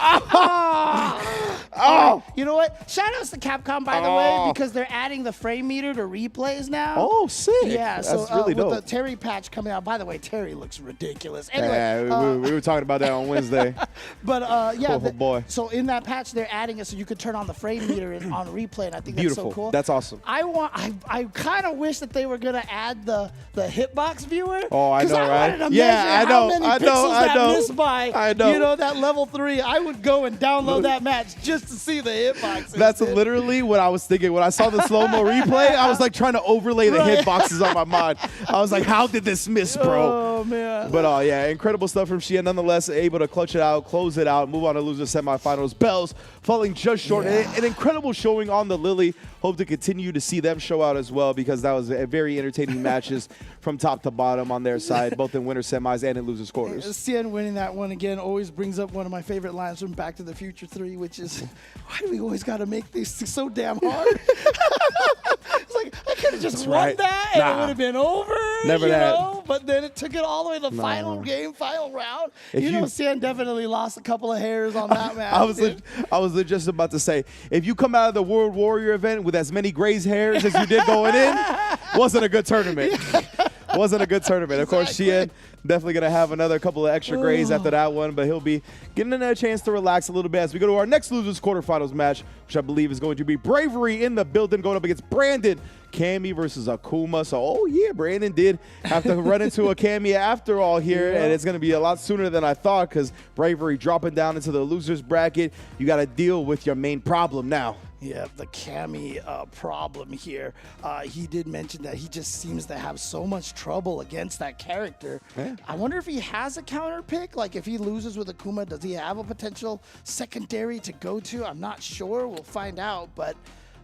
Oh, you know what? Shout outs to Capcom, by the way, because they're adding the frame meter to replays now. Oh, sick. Yeah, that's so really dope. with the Terry patch coming out, by the way, Terry looks ridiculous. Anyway, yeah, we were talking about that on Wednesday. But yeah, oh boy. So in that patch, they're adding it so you could turn on the frame meter on replay, and I think Beautiful. that's so cool. That's awesome. I kind of wish that they were gonna add the hitbox viewer. Oh, I know, I right? wanted to Yeah, measure I how know, many I pixels know, I that know. missed by. I know. You know, that level 3. I would go and download that match just to see the hitbox. That's literally what I was thinking. When I saw the slow-mo replay, I was like trying to overlay the hitboxes on my mind. I was like, how did this miss, bro? Oh, man. But yeah, incredible stuff from Xian. Nonetheless, able to clutch it out, close it out, move on to loser semifinals. Bells falling just short. An incredible showing on the Lily. Hope to continue to see them show out as well because that was a very entertaining matches from top to bottom on their side, both in winner semis and in losers quarters. Xian winning that one again always brings up one of my favorite lines from Back to the Future 3, which is, why do we always got to make these so damn hard? It's like, I could have just won that and it would have been over. Never you that. know? But then it took it all the way to the final game, final round. You know, Xian definitely lost a couple of hairs on that match. I was just about to say, if you come out of the World Warrior event with as many gray hairs as you did going in, wasn't a good tournament. Wasn't a good tournament. Of course, Xian definitely going to have another couple of extra grays after that one, but he'll be getting a chance to relax a little bit as we go to our next losers quarterfinals match, which I believe is going to be Bravery in the building, going up against Brandon. Cammy versus Akuma. So, oh yeah, Brandon did have to run into a Cammy after all here, and it's going to be a lot sooner than I thought because Bravery dropping down into the losers bracket. You got to deal with your main problem now. Yeah, the Cammy problem here. He did mention that he just seems to have so much trouble against that character. Yeah. I wonder if he has a counter pick. Like if he loses with Akuma, does he have a potential secondary to go to? I'm not sure. We'll find out. But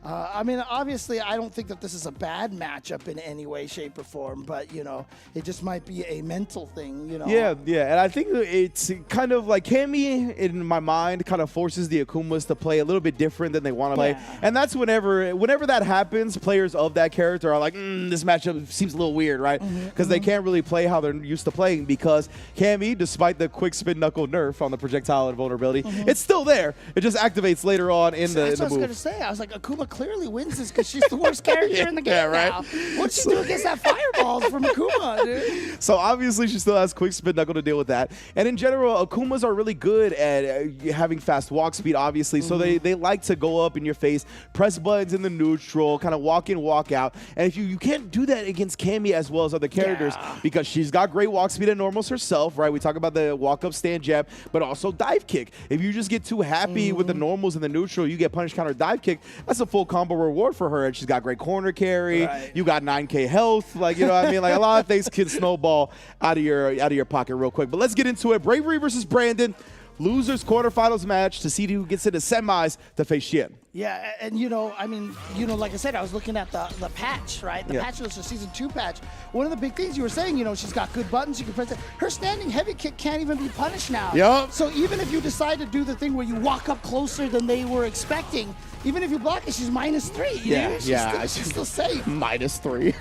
I mean, obviously, I don't think that this is a bad matchup in any way, shape, or form. But, you know, it just might be a mental thing, you know. Yeah, yeah. And I think it's kind of like Cammy, in my mind, kind of forces the Akumas to play a little bit different than they want to play. And that's whenever that happens, players of that character are like, this matchup seems a little weird, right? Because they can't really play how they're used to playing because Cammy, despite the quick spin knuckle nerf on the projectile invulnerability, it's still there. It just activates later on in the That's what I was move. going to say. I was like, Akuma clearly wins this because she's the worst character in the game now. What'd she do against that fireballs from Akuma, dude? So obviously she still has quick spin knuckle to deal with that. And in general, Akumas are really good at having fast walk speed, obviously. So they like to go up in your face, press buttons in the neutral, kind of walk in, walk out. And if you can't do that against Cammy as well as other characters because she's got great walk speed and normals herself, right? We talk about the walk up stand jab, but also dive kick. If you just get too happy with the normals and the neutral, you get punish counter dive kick. That's a full combo reward for her, and she's got great corner carry. You got 9K health, like, you know what I mean? Like, a lot of things can snowball out of your pocket real quick. But let's get into it. Bravery versus Brandon. Losers quarterfinals match to see who gets into semis to face Xian. Yeah, and you know, I mean, you know, like I said, I was looking at the patch, right? The patch was the Season 2 patch. One of the big things you were saying, you know, she's got good buttons, you can press it. Her standing heavy kick can't even be punished now. Yep. So even if you decide to do the thing where you walk up closer than they were expecting, even if you block it, she's -3. She's still safe. -3.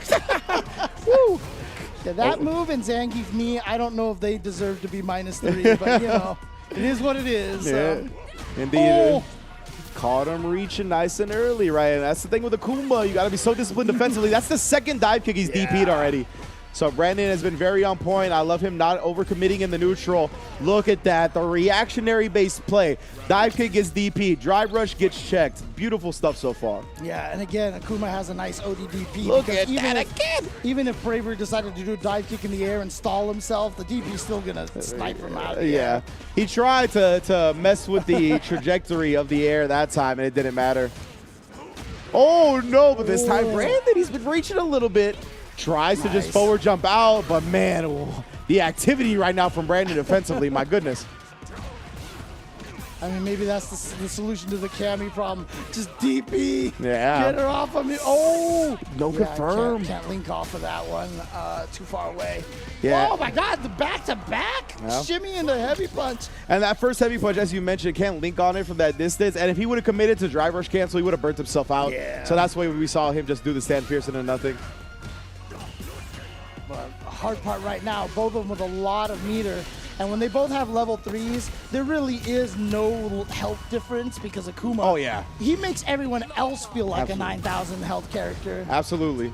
Woo! Yeah, that move and Zangief's knee, I don't know if they deserve to be -3, but you know, it is what it is. Yeah, indeed. Caught him reaching nice and early, right? And that's the thing with Akuma. You got to be so disciplined defensively. That's the second dive kick he's DP'd already. So Brandon has been very on point. I love him not overcommitting in the neutral. Look at that. The reactionary-based play. Dive kick gets DP. Drive rush gets checked. Beautiful stuff so far. Yeah, and again, Akuma has a nice ODDP. Look at that again. Even if Bravery decided to do a dive kick in the air and stall himself, the DP is still going to snipe him out. Yeah. He tried to mess with the trajectory of the air that time, and it didn't matter. Oh, no, but this time Brandon, he's been reaching a little bit. Tries to just forward jump out, but man, the activity right now from Brandon defensively, my goodness. I mean, maybe that's the solution to the Cammy problem. Just DP. Yeah. Get her off of me. Oh! No confirm. Can't link off of that one. Too far away. Yeah. Oh, my God. The back-to-back. Shimmy and the heavy punch. And that first heavy punch, as you mentioned, can't link on it from that distance. And if he would have committed to drive rush cancel, he would have burnt himself out. Yeah. So that's why we saw him just do the stand Pearson and nothing. Hard part right now, both of them with a lot of meter. And when they both have level 3s, there really is no health difference because Akuma, he makes everyone else feel like a 9,000 health character. Absolutely.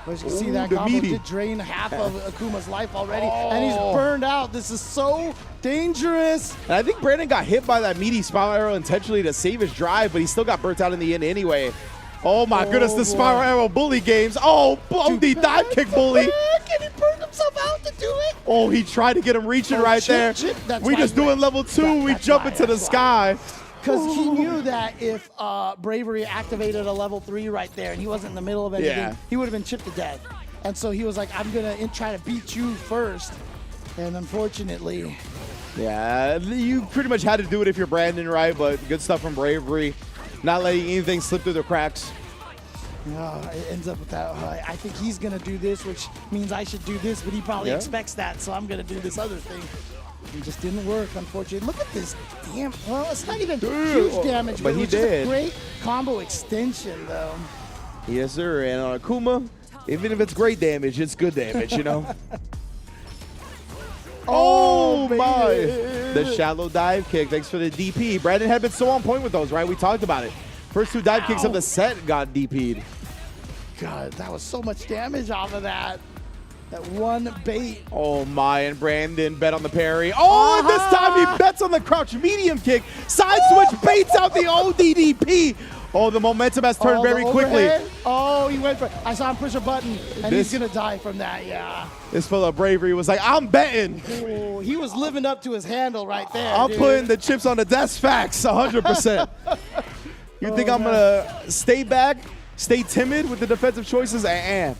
As you can see, that combo did drain half of Akuma's life already, and he's burned out. This is so dangerous. And I think Brandon got hit by that meaty spiral arrow intentionally to save his drive, but he still got burnt out in the end anyway. Oh my goodness, the spiral arrow bully games. Oh, the dive kick bully. And he burned himself out to do it. Oh, he tried to get him reaching right there. We just doing level 2. We jump into the sky. Because he knew that if Bravery activated a level 3 right there and he wasn't in the middle of anything, he would have been chipped to death. And so he was like, I'm going to try to beat you first. And unfortunately. Yeah, you pretty much had to do it if you're Brandon, right? But good stuff from Bravery. Not letting anything slip through the cracks. It ends up with that. I think he's going to do this, which means I should do this, but he probably expects that, so I'm going to do this other thing. It just didn't work, unfortunately. Look at this. Damn. Well, it's not even huge damage, but he did. Just a great combo extension, though. Yes, sir. And on Akuma, even if it's great damage, it's good damage, you know? Oh, my. The shallow dive kick. Thanks for the DP. Brandon had been so on point with those, right? We talked about it. First 2 dive kicks of the set got DP'd. God, that was so much damage off of that. That one bait. Oh, my. And Brandon bet on the parry. Oh, this time he bets on the crouch medium kick. Side switch baits out the ODDP. Oh, the momentum has turned very quickly. Oh, he went for it. I saw him push a button, and he's going to die from that, This full of Bravery was like, I'm betting. Oh, he was living up to his handle right there. I'm putting the chips on the desk. Facts, 100%. You think I'm going to stay back, stay timid with the defensive choices?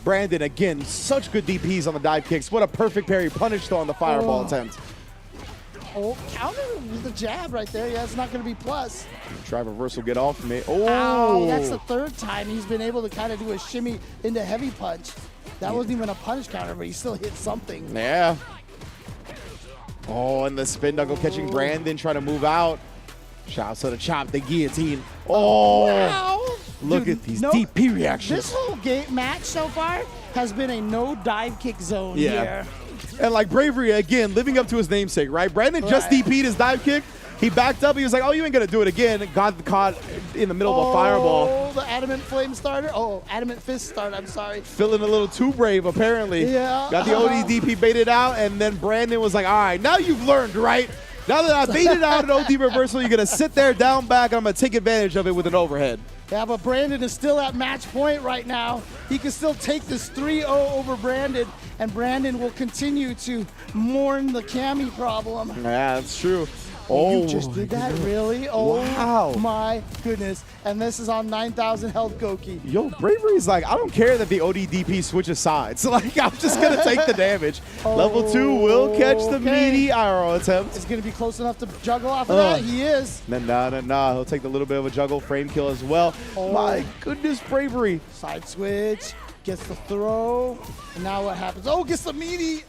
Brandon, again, such good DPs on the dive kicks. What a perfect parry punish, though, on the fireball attempt. Oh, counter with the jab right there. Yeah, it's not going to be plus. Try reversal, get off me. Oh, ow, that's the third time he's been able to kind of do a shimmy into heavy punch. That wasn't even a punish counter, but he still hit something. Yeah. Oh, and the spin knuckle catching Brandon, trying to move out. Shouts to the chop, the guillotine. Oh, wow. Look at these DP reactions. This whole game match so far has been a no dive kick zone here. And like Bravery, again, living up to his namesake, right? Brandon just DP'd his dive kick. He backed up. He was like, oh, you ain't going to do it again. Got caught in the middle of a fireball. Oh, the adamant flame starter. Oh, adamant fist start. I'm sorry. Feeling a little too brave, apparently. Yeah. Got the ODDP baited out, and then Brandon was like, all right, now you've learned, right? Now that I baited out an OD reversal, you're going to sit there down back, and I'm going to take advantage of it with an overhead. Yeah, but Brandon is still at match point right now. He can still take this 3-0 over Brandon, and Brandon will continue to mourn the Cammy problem. Yeah, that's true. Oh, you just did that? Really? Oh, wow. My goodness. And this is on 9,000 health Goki. Yo, Bravery's like, I don't care that the ODDP switches sides. Like, I'm just going to take the damage. Level 2 will catch the meaty arrow attempt. Is going to be close enough to juggle off of that? He is. Nah. He'll take the little bit of a juggle frame kill as well. My goodness, Bravery. Side switch. Gets the throw. And now what happens? Oh, gets the meaty.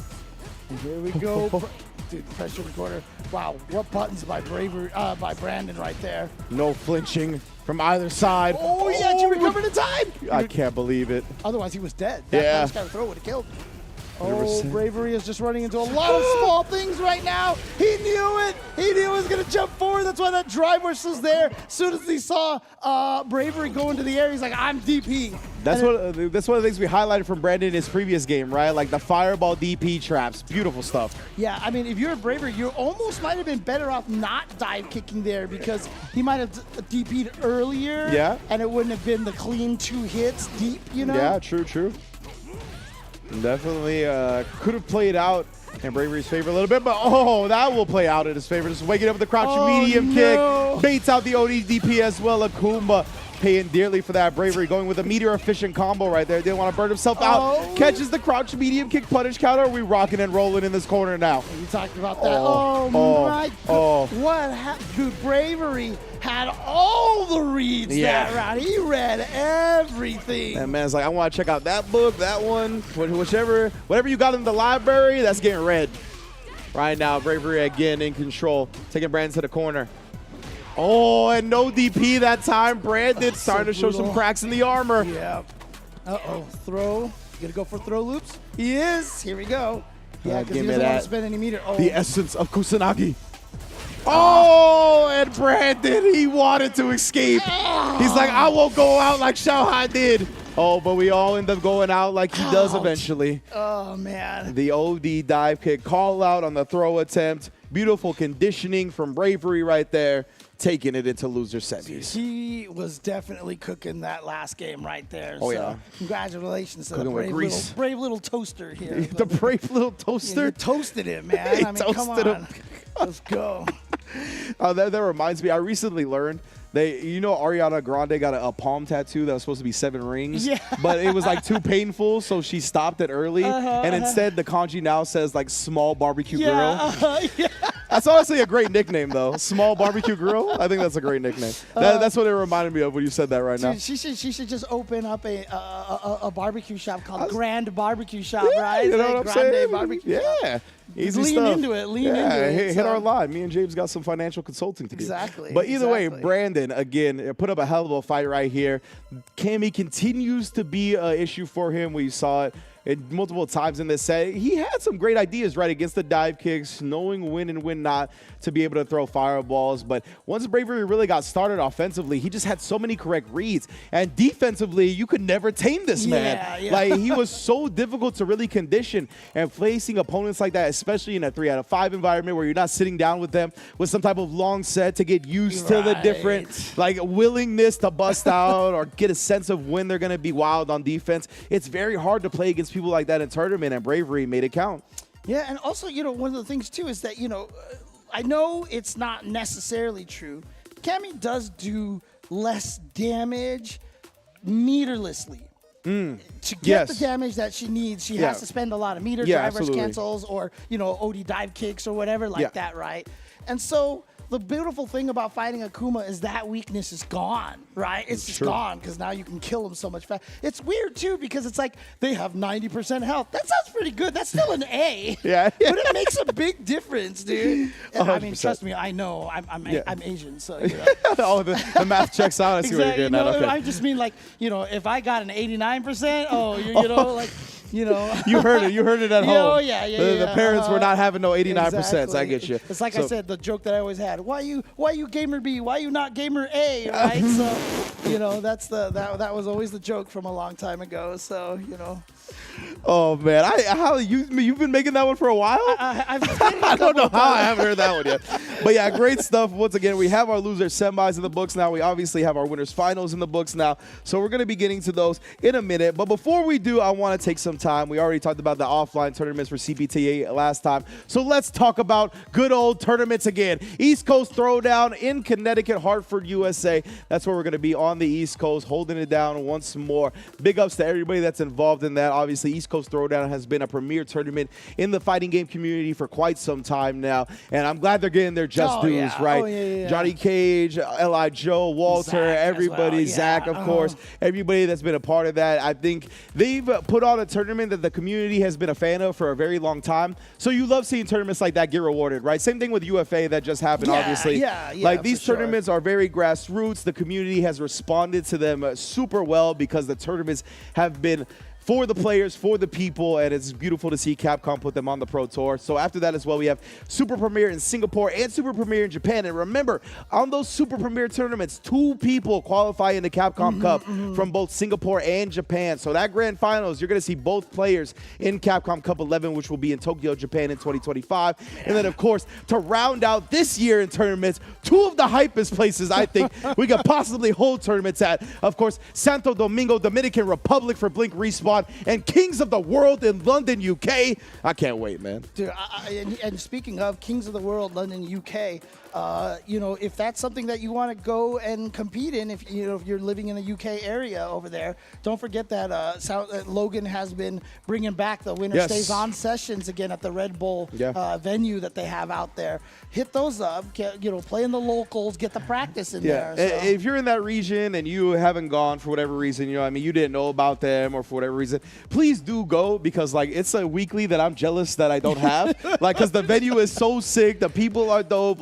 And here we go. Dude, pressure in the corner. Wow, what buttons by Brandon right there. No flinching from either side. Oh, he actually recovered in time. I can't believe it. Otherwise, he was dead. That kind of throw would have killed. Oh, Bravery is just running into a lot of small things right now. He knew it. He knew he was going to jump forward. That's why that drive was there. As soon as he saw Bravery go into the air, he's like, I'm DP. That's one of the things we highlighted from Brandon in his previous game, right? Like the fireball DP traps. Beautiful stuff. Yeah, I mean, if you're a Bravery, you almost might have been better off not dive kicking there because he might have DP'd earlier. Yeah. And it wouldn't have been the clean 2 hits deep, you know? Yeah, true. Definitely could have played out in Bravery's favor a little bit, but that will play out in his favor. Just waking up with the crouch medium kick, baits out the ODDP as well. Akumba paying dearly for that. Bravery going with a meteor efficient combo right there. Didn't want to burn himself out. Catches the crouch medium kick punish counter. Are we rocking and rolling in this corner now? You talked about that. My God. What happened? Dude, Bravery had all the reads that round. He read everything. And man's like, I want to check out that book, that one, whatever you got in the library, that's getting read. Right now, Bravery again in control. Taking Brandon to the corner. Oh, and no DP that time. Brandon starting to show some cracks in the armor. Yeah. Throw. You gonna go for throw loops? He is. Here we go. Yeah, because he doesn't want to spend any meter. The essence of Kusanagi. And Brandon, he wanted to escape. He's like, I won't go out like Xiaohai did. But we all end up going out like he does eventually. Oh, man. The OD dive kick call out on the throw attempt. Beautiful conditioning from Bravery right there. Taking it into loser semis. He was definitely cooking that last game right there. Yeah. Congratulations to cooking the brave little toaster here. The brave little toaster? You toasted him, man. I mean, come on. Let's go. That reminds me, I recently learned Ariana Grande got a palm tattoo that was supposed to be 7 rings, but it was like too painful, so she stopped it early. And instead, the kanji now says like small barbecue grill. That's honestly a great nickname, though. Small barbecue grill. I think that's a great nickname. That's what it reminded me of when you said that right now. She should just open up a barbecue shop called Grand Barbecue Shop, right? You know what I'm saying? Barbecue Shop. Easy lean stuff. into it. Lean into it. Hit our line. Me and James got some financial consulting to do. Exactly. But either way, Brandon, again, put up a hell of a fight right here. Cammy continues to be an issue for him. We saw it multiple times in this set. He had some great ideas right against the dive kicks, knowing when and when not to be able to throw fireballs. But once Bravery really got started offensively, he just had so many correct reads. And defensively, you could never tame this man. Like, he was so difficult to really condition. And facing opponents like that, especially in a 3 out of 5 environment where you're not sitting down with them with some type of long set to get used to the different willingness to bust out or get a sense of when they're going to be wild on defense. It's very hard to play against people like that in tournament, and Bravery made it count. Yeah, and also, one of the things too is that, I know it's not necessarily true. Cammy does do less damage meterlessly. To get Yes. the damage that she needs, she has to spend a lot of meter Yeah, drivers, absolutely. cancels, or OD dive kicks or whatever like that, right? And so the beautiful thing about fighting Akuma is that weakness is gone, right? It's just gone because now you can kill him so much faster. It's weird too because it's like they have 90% health. That sounds pretty good. That's still an A. Yeah. But it makes a big difference, dude. And I mean, 100%. trust me, I know. I'm Asian, so Oh, the math checks out. I see what you're getting at. Okay. I just mean like, if I got an 89%, You heard it. You heard it at home. Oh, yeah. The parents were not having no 89%. Exactly. I get you. It's like I said, the joke that I always had. Why you gamer B? Why you not gamer A? Right? So, that's that was always the joke from a long time ago. So, Oh man, you've been making that one for a while? I don't know how I haven't heard that one yet. But yeah, great stuff. Once again, we have our losers semis in the books now. We obviously have our winners finals in the books now. So we're going to be getting to those in a minute. But before we do, I want to take some time. We already talked about the offline tournaments for CPTA last time. So let's talk about good old tournaments again. East Coast Throwdown in Connecticut, Hartford, USA. That's where we're going to be on the East Coast, holding it down once more. Big ups to everybody that's involved in that. Obviously, East Coast Throwdown has been a premier tournament in the fighting game community for quite some time now, and I'm glad they're getting their just dues, right? Johnny Cage, L.I. Joe, Walter, Zach everybody, as well. Zach, of course, everybody that's been a part of that. I think they've put on a tournament that the community has been a fan of for a very long time, so you love seeing tournaments like that get rewarded, right? Same thing with UFA that just happened, obviously. Like these tournaments are very grassroots. The community has responded to them super well because the tournaments have been for the players, for the people, and it's beautiful to see Capcom put them on the Pro Tour. So after that as well, we have Super Premier in Singapore and Super Premier in Japan. And remember, on those Super Premier tournaments, 2 people qualify in the Capcom Cup from both Singapore and Japan. So that grand finals, you're going to see both players in Capcom Cup 11, which will be in Tokyo, Japan in 2025. And then, of course, to round out this year in tournaments, 2 of the hypest places I think we could possibly hold tournaments at. Of course, Santo Domingo, Dominican Republic for Blink Respawn, and Kings of the World in London, UK. I can't wait, man. Dude, and speaking of Kings of the World, London, UK, if that's something that you want to go and compete in, if you're living in the UK area over there, don't forget that Logan has been bringing back the Winner Stays On sessions again at the Red Bull venue that they have out there. Hit those up, play in the locals, get the practice in there. So. If you're in that region and you haven't gone for whatever reason, you didn't know about them or for whatever reason, please do go because it's a weekly that I'm jealous that I don't have. Because the venue is so sick, the people are dope.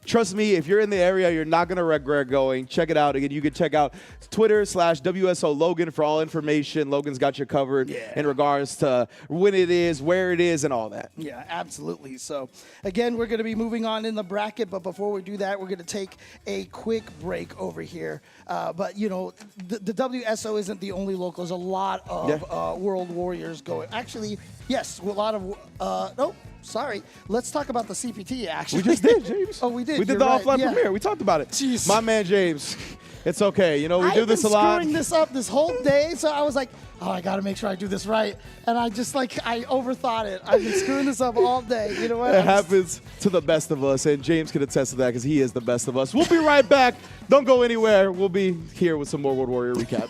Trust me, if you're in the area, you're not going to regret going. Check it out. Again, you can check out Twitter/WSO Logan for all information. Logan's got you covered in regards to when it is, where it is, and all that. Yeah, absolutely. So, again, we're going to be moving on in the bracket, but before we do that, we're going to take a quick break over here. But, the WSO isn't the only local. There's a lot of World Warriors going. Actually, yes, a lot of sorry. Let's talk about the CPT, actually. We just did, James. Oh, we did. We did the offline premiere. We talked about it. Jeez. My man, James. It's okay. We do this a lot. I've been screwing this up this whole day, so I was like, oh, I got to make sure I do this right. And I just, I overthought it. I've been screwing this up all day. You know what? It happens to the best of us, and James can attest to that because he is the best of us. We'll be right back. Don't go anywhere. We'll be here with some more World Warrior recap.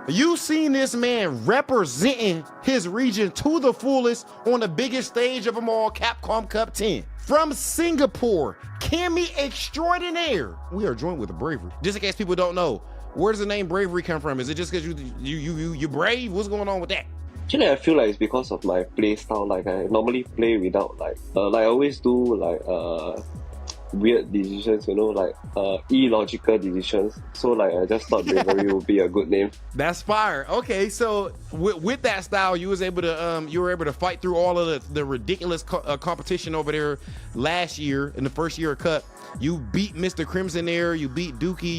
You seen this man representing his region to the fullest on the biggest stage of them all, Capcom Cup 10. From Singapore, Cammy Extraordinaire. We are joined with Bravery. Just in case people don't know, where does the name Bravery come from? Is it just because you brave? What's going on with that? Actually, I feel like it's because of my play style. Like I normally play without like I always do like weird decisions, you know, like illogical decisions. So like I just thought Bravery would be a good name. That's fire. Okay, so with that style, you were able to fight through all of the ridiculous competition over there last year in the first year of Cup. You beat Mr. Crimson there. You beat Dookie.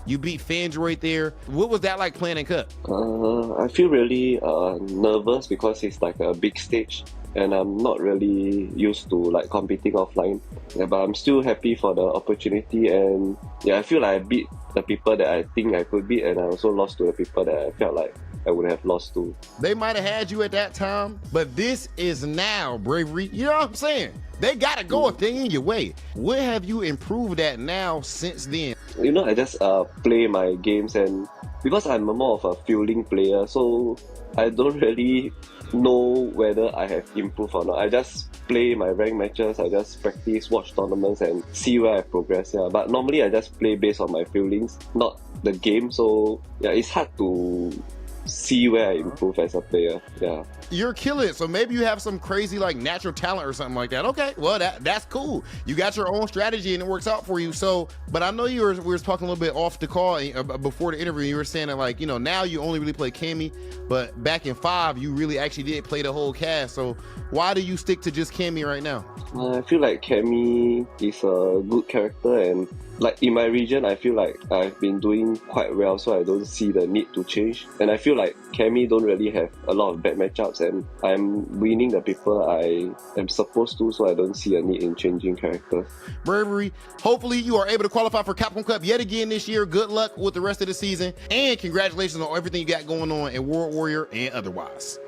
You beat Fandroid there. What was that like playing in Cup? I feel really nervous because it's like a big stage. And I'm not really used to like competing offline, but I'm still happy for the opportunity. And yeah, I feel like I beat the people that I think I could beat, and I also lost to the people that I felt like I would have lost to. They might have had you at that time, but this is now Bravery. You know what I'm saying? They gotta go if they in your way. What have you improved at now since then? You know, I just play my games, and because I'm more of a fielding player, so I don't really know whether I have improved or not. I just play my ranked matches, I just practice, watch tournaments and see where I progress. Yeah, but normally I just play based on my feelings, not the game. So yeah, it's hard to see where I improve as a player. Yeah. you're killing it. So maybe you have some crazy like natural talent or something like that. Okay, well that's cool. You got your own strategy and it works out for you. So, but I know we were talking a little bit off the call before the interview. You were saying that like, you know, now you only really play Cammy, but back in 5 you really actually did play the whole cast. So why do you stick to just Cammy right now? I feel like Cammy is a good character, and like in my region, I feel like I've been doing quite well, so I don't see the need to change. And I feel like Cammy don't really have a lot of bad matchups, and I'm winning the people I am supposed to, so I don't see a need in changing characters. Bravery, hopefully you are able to qualify for Capcom Cup yet again this year. Good luck with the rest of the season, and congratulations on everything you got going on in World Warrior and otherwise.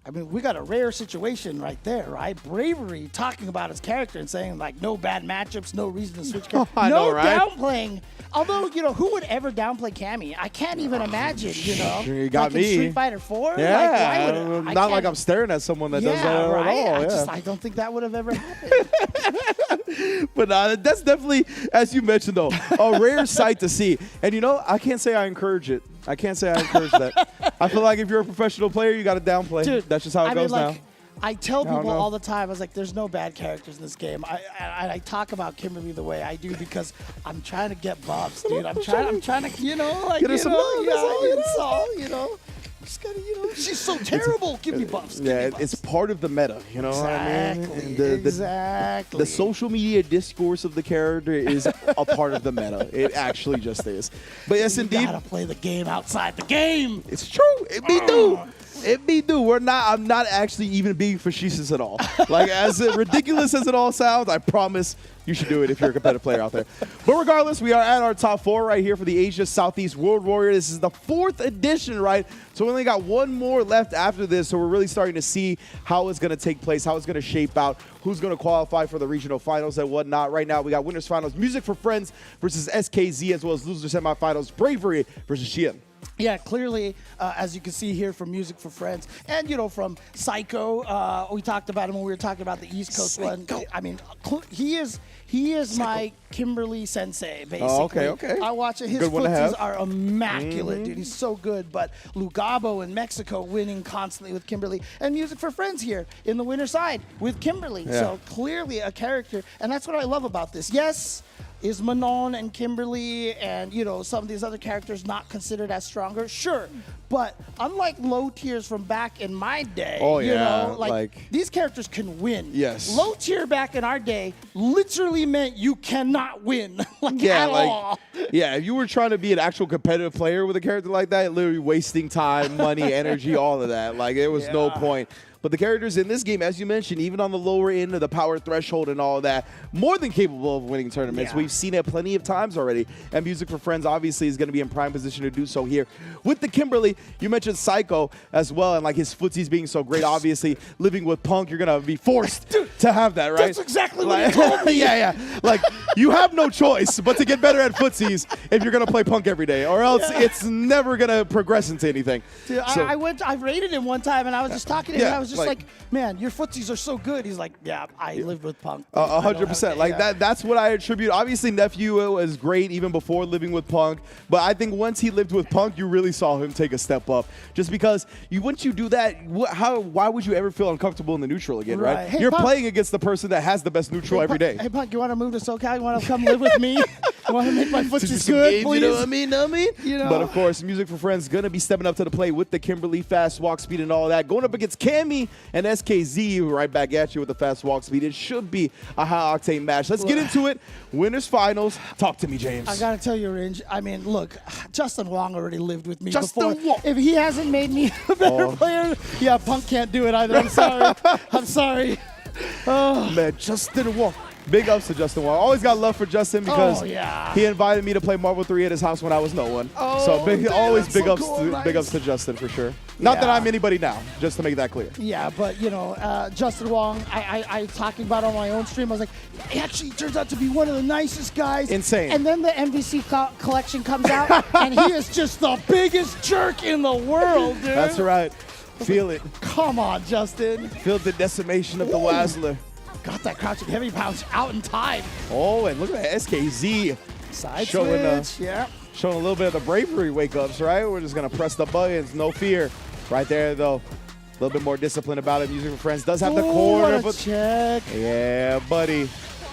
I mean, we got a rare situation right there, right? Bravery talking about his character and saying, like, no bad matchups, no reason to switch characters. I know, right? Downplaying. Although, you know, who would ever downplay Cammy? I can't even imagine, you know? You got like me. In Street Fighter 4? Yeah, like, why not like I'm staring at someone that does that at all. I don't think that would have ever happened. But that's definitely, as you mentioned, though, a rare sight to see. And, you know, I can't say I encourage it. I can't say I encourage that. I feel like if you're a professional player, you got to downplay. Dude, that's just how it goes now. I tell people all the time, I was like, there's no bad characters in this game. I talk about Kimberly the way I do because I'm trying to get buffs, dude. I'm trying to, you know, like, get her some love, you know. Just gotta, you know, she's so terrible. Give me buffs. Yeah, it's part of the meta, you know what I mean? Exactly. The social media discourse of the character is a part of the meta. It actually just is. But yes, indeed. You gotta play the game outside the game. It's true. It be do. It be do. I'm not actually even being facetious at all. Like, as ridiculous as it all sounds, I promise you should do it if you're a competitive player out there. But regardless, we are at our top 4 right here for the Asia Southeast World Warrior. This is the 4th edition, right? So we only got one more left after this. So we're really starting to see how it's going to take place, how it's going to shape out, who's going to qualify for the regional finals and whatnot. Right now, we got winners finals, Music for Friends versus SKZ, as well as loser semifinals, Bravery versus Xian. Yeah, clearly, as you can see here from Music for Friends, and, you know, from Psycho, we talked about him when we were talking about the East Coast one. I mean, he is my Kimberly sensei, basically. Oh, okay. I watch it. His footsies are immaculate, dude. He's so good. But Lugabo in Mexico winning constantly with Kimberly. And Music for Friends here in the winner's side with Kimberly. Yeah. So clearly a character. And that's what I love about this. Yes, is Manon and Kimberly and, you know, some of these other characters not considered as stronger? Sure. But unlike low tiers from back in my day, you know, like these characters can win. Yes. Low tier back in our day literally meant you cannot win at all. Yeah, if you were trying to be an actual competitive player with a character like that, literally wasting time, money, energy, all of that. Like, there was no point. But the characters in this game, as you mentioned, even on the lower end of the power threshold and all that, more than capable of winning tournaments. We've seen it plenty of times already. And Music for Friends obviously is going to be in prime position to do so here. With the Kimberly, you mentioned Psycho as well, and like his footsies being so great. Obviously, living with Punk, you're going to be forced to have that, right? That's exactly what he told me. Yeah. Like, you have no choice but to get better at footsies if you're going to play Punk every day, or else it's never going to progress into anything. Dude, so, I rated him one time, and I was just talking to him, and I was just like, man, your footsies are so good. He's like, yeah, I lived with Punk. 100%. Like, that's what I attribute. Obviously, Nephew was great even before living with Punk, but I think once he lived with Punk, you really saw him take a step up. Just because once you do that, why would you ever feel uncomfortable in the neutral again, right? Hey, you're Punk, playing against the person that has the best neutral every day. Hey, Punk, you want to move to SoCal? You want to come live with me? You want to make my footsies good, games, please? You know what I mean? You know? But of course, Music for Friends going to be stepping up to the plate with the Kimberly fast walk speed and all that. Going up against Cammy and SKZ right back at you with the fast walk speed. It should be a high-octane match. Let's get into it. Winners finals. Talk to me, James. I got to tell you, Ringe, I mean, look, Justin Wong already lived with me Justin before. Wong. If he hasn't made me a better player, yeah, Punk can't do it either. I'm sorry. I'm sorry. Oh, man, Justin Wong. Big ups to Justin Wong. Always got love for Justin because he invited me to play Marvel 3 at his house when I was no one. So always big ups to Justin for sure. Not that I'm anybody now, just to make that clear. Yeah, but, you know, Justin Wong, I talking about on my own stream, I was like, he actually turns out to be one of the nicest guys. Insane. And then the MVC collection comes out, and he is just the biggest jerk in the world, dude. That's right. Feel it. Come on, Justin. Feel the decimation of the Wazzler. Got that crouching heavy punch out in time. Oh, and look at that SKZ. Side showing, switch, showing a little bit of the bravery wake-ups, right? We're just going to press the buttons, no fear. Right there, though. A little bit more discipline about it. Music for Friends does have the corner. What a check. Yeah, buddy.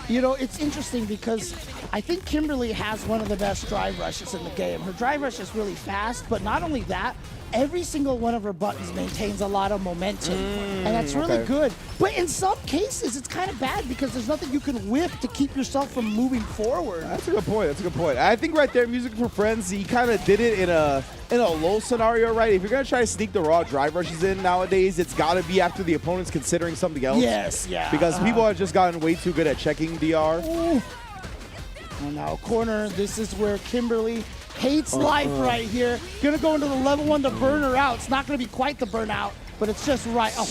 You know, it's interesting because I think Kimberly has one of the best drive rushes in the game. Her drive rush is really fast, but not only that, every single one of her buttons maintains a lot of momentum, and that's really good. But in some cases, it's kind of bad because there's nothing you can whip to keep yourself from moving forward. That's a good point. That's a good point. I think right there, Music for Friends, he kind of did it in a low scenario, right? If you're gonna try to sneak the raw drive rushes in nowadays, it's got to be after the opponent's considering something else. Yes, yeah. Because people have just gotten way too good at checking DR. Ooh. Well, now corner. This is where Kimberly hates life right here. Gonna go into the level 1 to burn her out. It's not gonna be quite the burnout, but it's just right. Oh.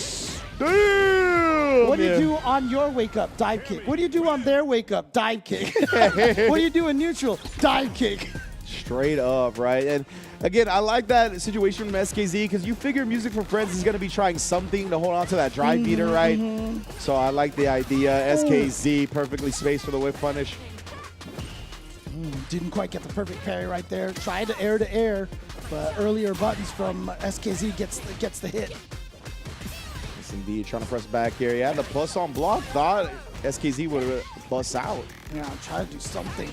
Damn, what do you do on your wake up? Dive kick. What do you do on their wake up? Dive kick. What do you do in neutral? Dive kick. Straight up, right? And again, I like that situation from SKZ because you figure Music for Friends is going to be trying something to hold on to that drive beater, right? So I like the idea. SKZ perfectly spaced for the whip punish. Didn't quite get the perfect parry right there. Tried to air, but earlier buttons from SKZ gets the hit. Yes, indeed. Trying to press back here. Yeah, the plus on block. Thought SKZ would have bust out. Yeah, I'm trying to do something.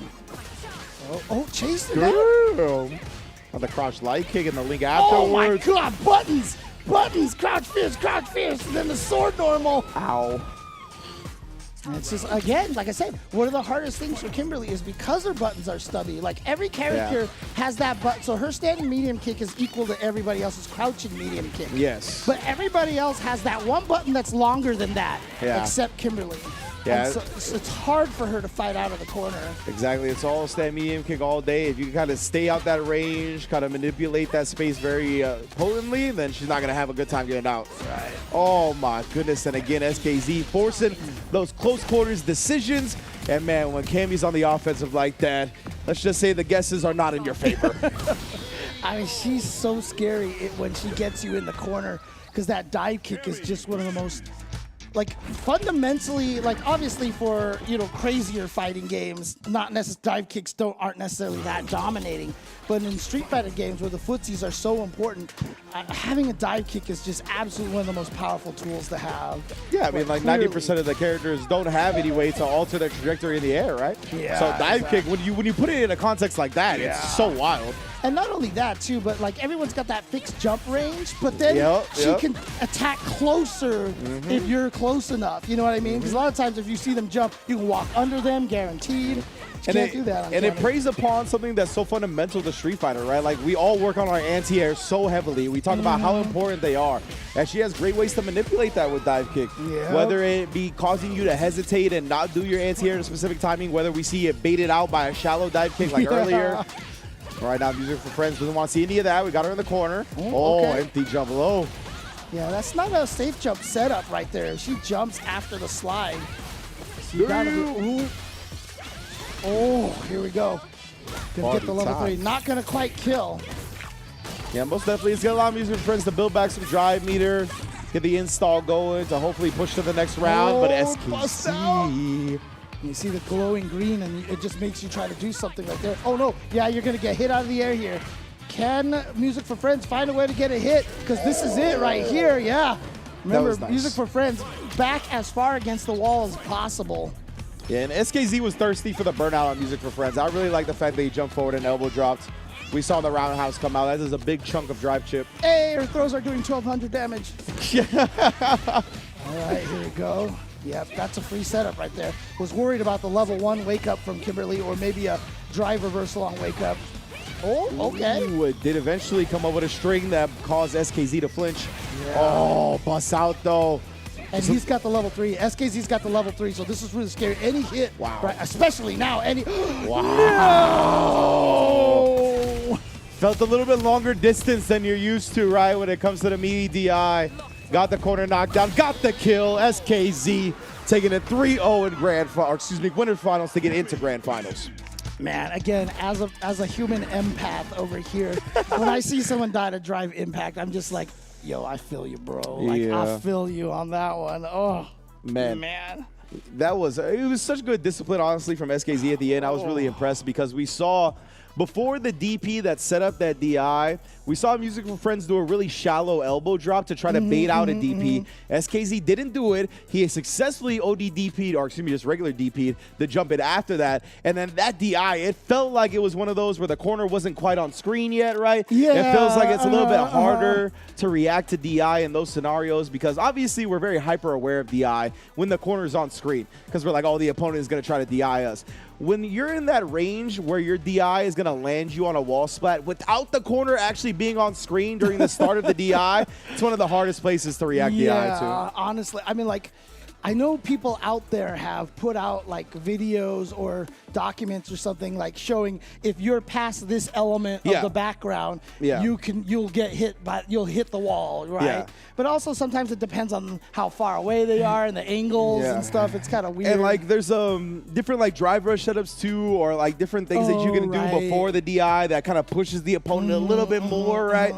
Oh, chase it down. On the crouch light kick and the link afterwards. Oh my God, buttons! Buttons, crouch fierce, and then the sword normal. Ow. And it's just, again, like I said, one of the hardest things for Kimberly is because her buttons are stubby. Like, every character has that button. So her standing medium kick is equal to everybody else's crouching medium kick. Yes. But everybody else has that one button that's longer than that, except Kimberly. Yeah. And so it's hard for her to fight out of the corner. Exactly. It's all stand medium kick all day. If you can kind of stay out that range, kind of manipulate that space very potently, then she's not going to have a good time getting out. Right. Oh, my goodness. And again, SKZ forcing those close quarters decisions. And, man, when Cammy's on the offensive like that, let's just say the guesses are not in your favor. I mean, she's so scary when she gets you in the corner because that dive kick is just one of the most... Like, fundamentally, like, obviously for, you know, crazier fighting games, not necessarily, dive kicks aren't necessarily that dominating. But in Street Fighter games where the footsies are so important, having a dive kick is just absolutely one of the most powerful tools to have. Yeah, I mean, like 90% of the characters don't have any way to alter their trajectory in the air, right? Yeah. So dive kick, when you put it in a context like that, it's so wild. And not only that, too, but, like, everyone's got that fixed jump range, but then she can attack closer if you're close enough. You know what I mean? Because a lot of times if you see them jump, you can walk under them, guaranteed. You can't do that. And it preys upon something that's so fundamental to Street Fighter, right? Like, we all work on our anti-air so heavily. We talk about how important they are. And she has great ways to manipulate that with dive kick. Yep. Whether it be causing you to hesitate and not do your anti-air at a specific timing, whether we see it baited out by a shallow dive kick like earlier. Right now, Music for Friends doesn't want to see any of that. We got her in the corner. Empty jump low. Yeah, that's not a safe jump setup right there. She jumps after the slide. So you gotta be, oh, here we go. Gonna get the level 3. Not gonna quite kill. Yeah, most definitely. It's gonna allow Music for Friends to build back some drive meter, get the install going to hopefully push to the next round. But SKZ. You see the glowing green, and it just makes you try to do something right there. Oh, no. Yeah, you're going to get hit out of the air here. Can Music for Friends find a way to get a hit? Because this is it right here. Yeah. Remember, nice. Music for Friends back as far against the wall as possible. Yeah, and SKZ was thirsty for the burnout on Music for Friends. I really like the fact that he jumped forward and elbow dropped. We saw the roundhouse come out. That is a big chunk of drive chip. Hey, her throws are doing 1,200 damage. All right, here we go. Yep, that's a free setup right there. Was worried about the level 1 wake up from Kimberly or maybe a drive reversal on wake up. Oh, okay. Ooh, it did eventually come up with a string that caused SKZ to flinch. Yeah. Oh, bust out though. And he's got the level 3. SKZ's got the level 3, so this is really scary. Any hit, right, especially now, any... Wow. No! Felt a little bit longer distance than you're used to, right, when it comes to the meaty DI. Got the corner knockdown, got the kill. SKZ taking it 3-0 in winners finals to get into grand finals. Man, again, as a human empath over here, when I see someone die to drive impact, I'm just like, yo, I feel you, bro. Like, I feel you on that one. Oh, man. It was such good discipline, honestly, from SKZ at the end. I was really impressed because we saw before the DP that set up that DI, we saw Music for Friends do a really shallow elbow drop to try to bait out a DP. SKZ didn't do it. He successfully OD DP'd, or excuse me, just regular DP'd the jump in after that. And then that DI, it felt like it was one of those where the corner wasn't quite on screen yet, right? Yeah. It feels like it's a little bit harder to react to DI in those scenarios because obviously we're very hyper aware of DI when the corner is on screen because we're like, oh, the opponent is going to try to DI us. When you're in that range where your DI is going to land you on a wall splat without the corner actually being on screen during the start of the DI, it's one of the hardest places to react DI to. Honestly, I mean, like, I know people out there have put out like videos or documents or something like showing if you're past this element of the background, you'll get hit you'll hit the wall, right? Yeah. But also sometimes it depends on how far away they are and the angles and stuff. It's kind of weird. And like there's different like drive rush setups too, or like different things that you can do before the DI that kind of pushes the opponent a little bit more, right?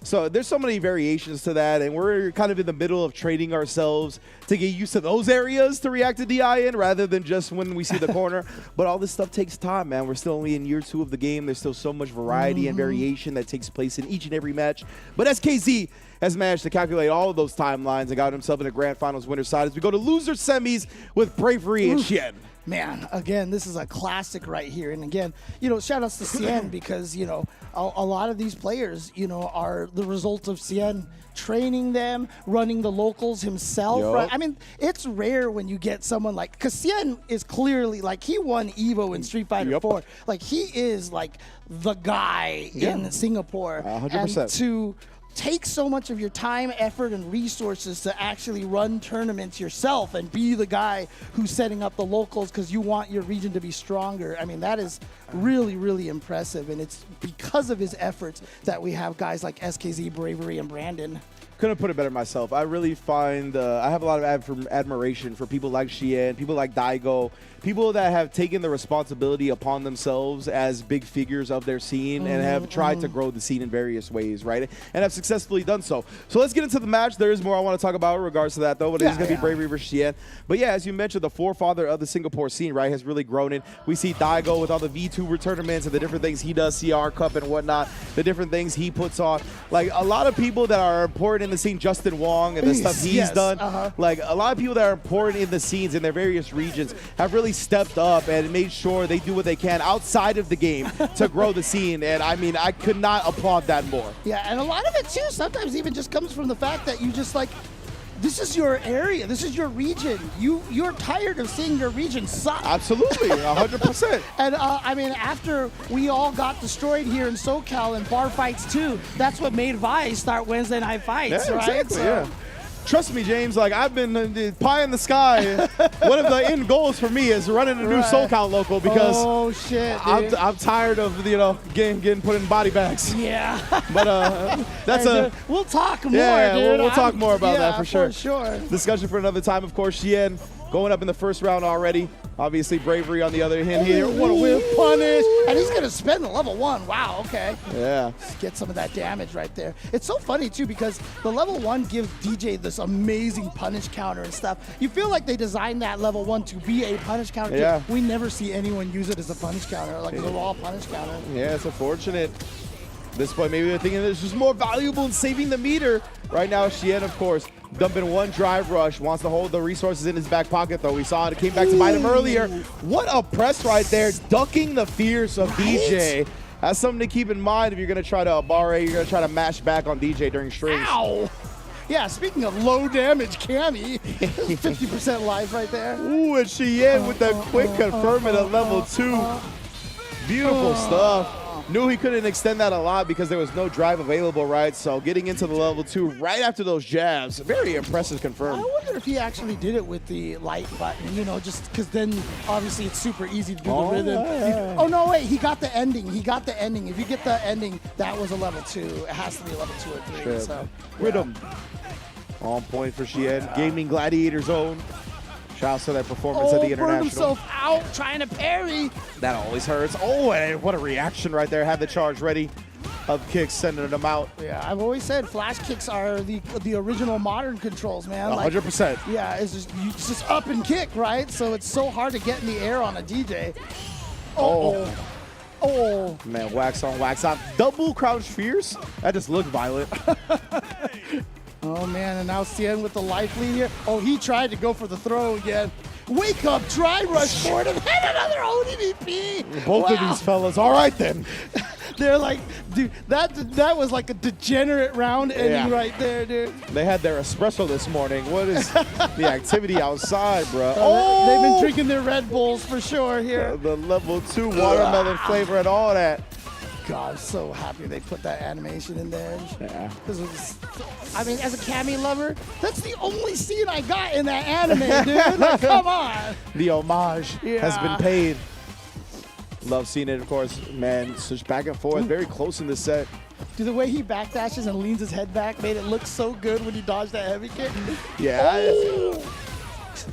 So there's so many variations to that, and we're kind of in the middle of training ourselves to get used to those areas to react to DI in rather than just when we see the corner. But all this stuff takes time, man. We're still only in year 2 of the game. There's still so much variety and variation that takes place in each and every match. But SKZ has managed to calculate all of those timelines and got himself in the Grand Finals winner's side as we go to loser semis with Bravery and Xian. Man, again, this is a classic right here. And again, you know, shout outs to Xian because, you know, a lot of these players, you know, are the result of Xian training them, running the locals himself. Right? I mean, it's rare when you get someone like, because Xian is clearly, like, he won EVO in Street Fighter 4. Like, he is, like, the guy in Singapore. 100%. And to take so much of your time, effort, and resources to actually run tournaments yourself and be the guy who's setting up the locals because you want your region to be stronger. I mean, that is really, really impressive. And it's because of his efforts that we have guys like SKZ, Bravery, and Brandon. Couldn't put it better myself. I really find I have a lot of admiration for people like Xian, people like Daigo, people that have taken the responsibility upon themselves as big figures of their scene and have tried to grow the scene in various ways, right? And have successfully done so. So let's get into the match. There is more I want to talk about in regards to that, though, but it is going to be Bravery versus Xian. But yeah, as you mentioned, the forefather of the Singapore scene, right, has really grown in. We see Daigo with all the VTuber tournaments and the different things he does, CR Cup and whatnot, the different things he puts on. Like, a lot of people that are important in the scene, Justin Wong and the stuff he's done, like, a lot of people that are important in the scenes in their various regions have really stepped up and made sure they do what they can outside of the game to grow the scene. And I mean, I could not applaud that more. Yeah, and a lot of it too sometimes even just comes from the fact that you just like, this is your area, this is your region. You're tired of seeing your region suck. Absolutely, 100%. And I mean, after we all got destroyed here in SoCal and Bar Fights 2, that's what made Vice start Wednesday Night Fights, right? Exactly, yeah. Trust me, James, like, I've been pie in the sky. One of the end goals for me is running a new SoCal local because I'm tired of, you know, getting put in body bags. Yeah. But that's we'll talk more, dude. We'll talk more about that for sure. For sure. Discussion for another time, of course. Xian going up in the first round already. Obviously, Bravery on the other hand here. What a whip punish. And he's going to spend the level 1. Wow, okay. Yeah. Just get some of that damage right there. It's so funny, too, because the level 1 gives DJ this amazing punish counter and stuff. You feel like they designed that level 1 to be a punish counter. Yeah. We never see anyone use it as a punish counter, like a raw punish counter. Yeah, it's unfortunate. At this point, maybe they're thinking this is more valuable in saving the meter. Right now, Xian, of course, dumping one drive rush, wants to hold the resources in his back pocket, though. We saw it came back to bite him earlier. What a press right there, ducking the fierce of DJ. That's something to keep in mind if you're going to try to Abare, you're going to try to mash back on DJ during strings. Ow! Yeah, speaking of low damage, Cammy, 50% life right there. Ooh, and Xian with the quick confirming at level 2. Beautiful stuff. Knew he couldn't extend that a lot because there was no drive available, right? So getting into the level 2 right after those jabs, very impressive confirm. I wonder if he actually did it with the light button, you know, just because then obviously it's super easy to do the rhythm. Yeah. Oh, no, wait, he got the ending. He got the ending. If you get the ending, that was a level 2. It has to be a level 2 or 3. Sure. So, Rhythm. On point for Xian. Gaming Gladiator Zone. Shouts to that performance at the International. Burned himself out trying to parry. That always hurts. Oh, and what a reaction right there. Had the charge ready. Up kicks, sending them out. Yeah, I've always said flash kicks are the original modern controls, man. 100%. Yeah, it's just up and kick, right? So it's so hard to get in the air on a DJ. Oh Oh. Man, wax on, wax off. Double crouch fierce? That just looked violent. Oh, man, and now Cien with the life lead here. Oh, he tried to go for the throw again. Wake up, dry rush forward, and another ODVP. Both of these fellas. All right, then. They're like, dude, that was like a degenerate round ending right there, dude. They had their espresso this morning. What is the activity outside, bro? Oh, they've been drinking their Red Bulls for sure here. The level 2 watermelon flavor and all that. God, I'm so happy they put that animation in there. Yeah. I mean, as a Cammy lover, that's the only scene I got in that anime, dude. Like, come on. The homage has been paid. Love seeing it, of course. Man, switch back and forth. Very close in the set. Dude, the way he backdashes and leans his head back made it look so good when he dodged that heavy kick. Yeah.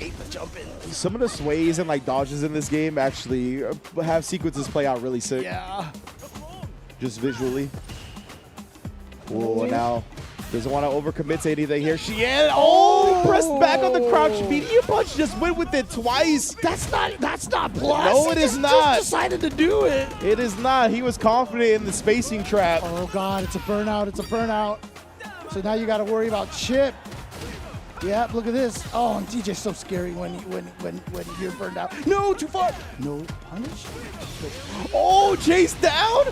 Ate the jump in. Some of the sways and like dodges in this game actually have sequences play out really sick. Yeah. Just visually. Whoa, now doesn't want to overcommit to anything here. Pressed back on the crouch. Medium punch just went with it twice. That's not plus. No, it is not. Just decided to do it. It is not. He was confident in the spacing trap. Oh God, it's a burnout. It's a burnout. So now you got to worry about Chip. Yep, look at this. Oh, and DJ's so scary when you're burned out. No, too far. No punish. Oh, chase down.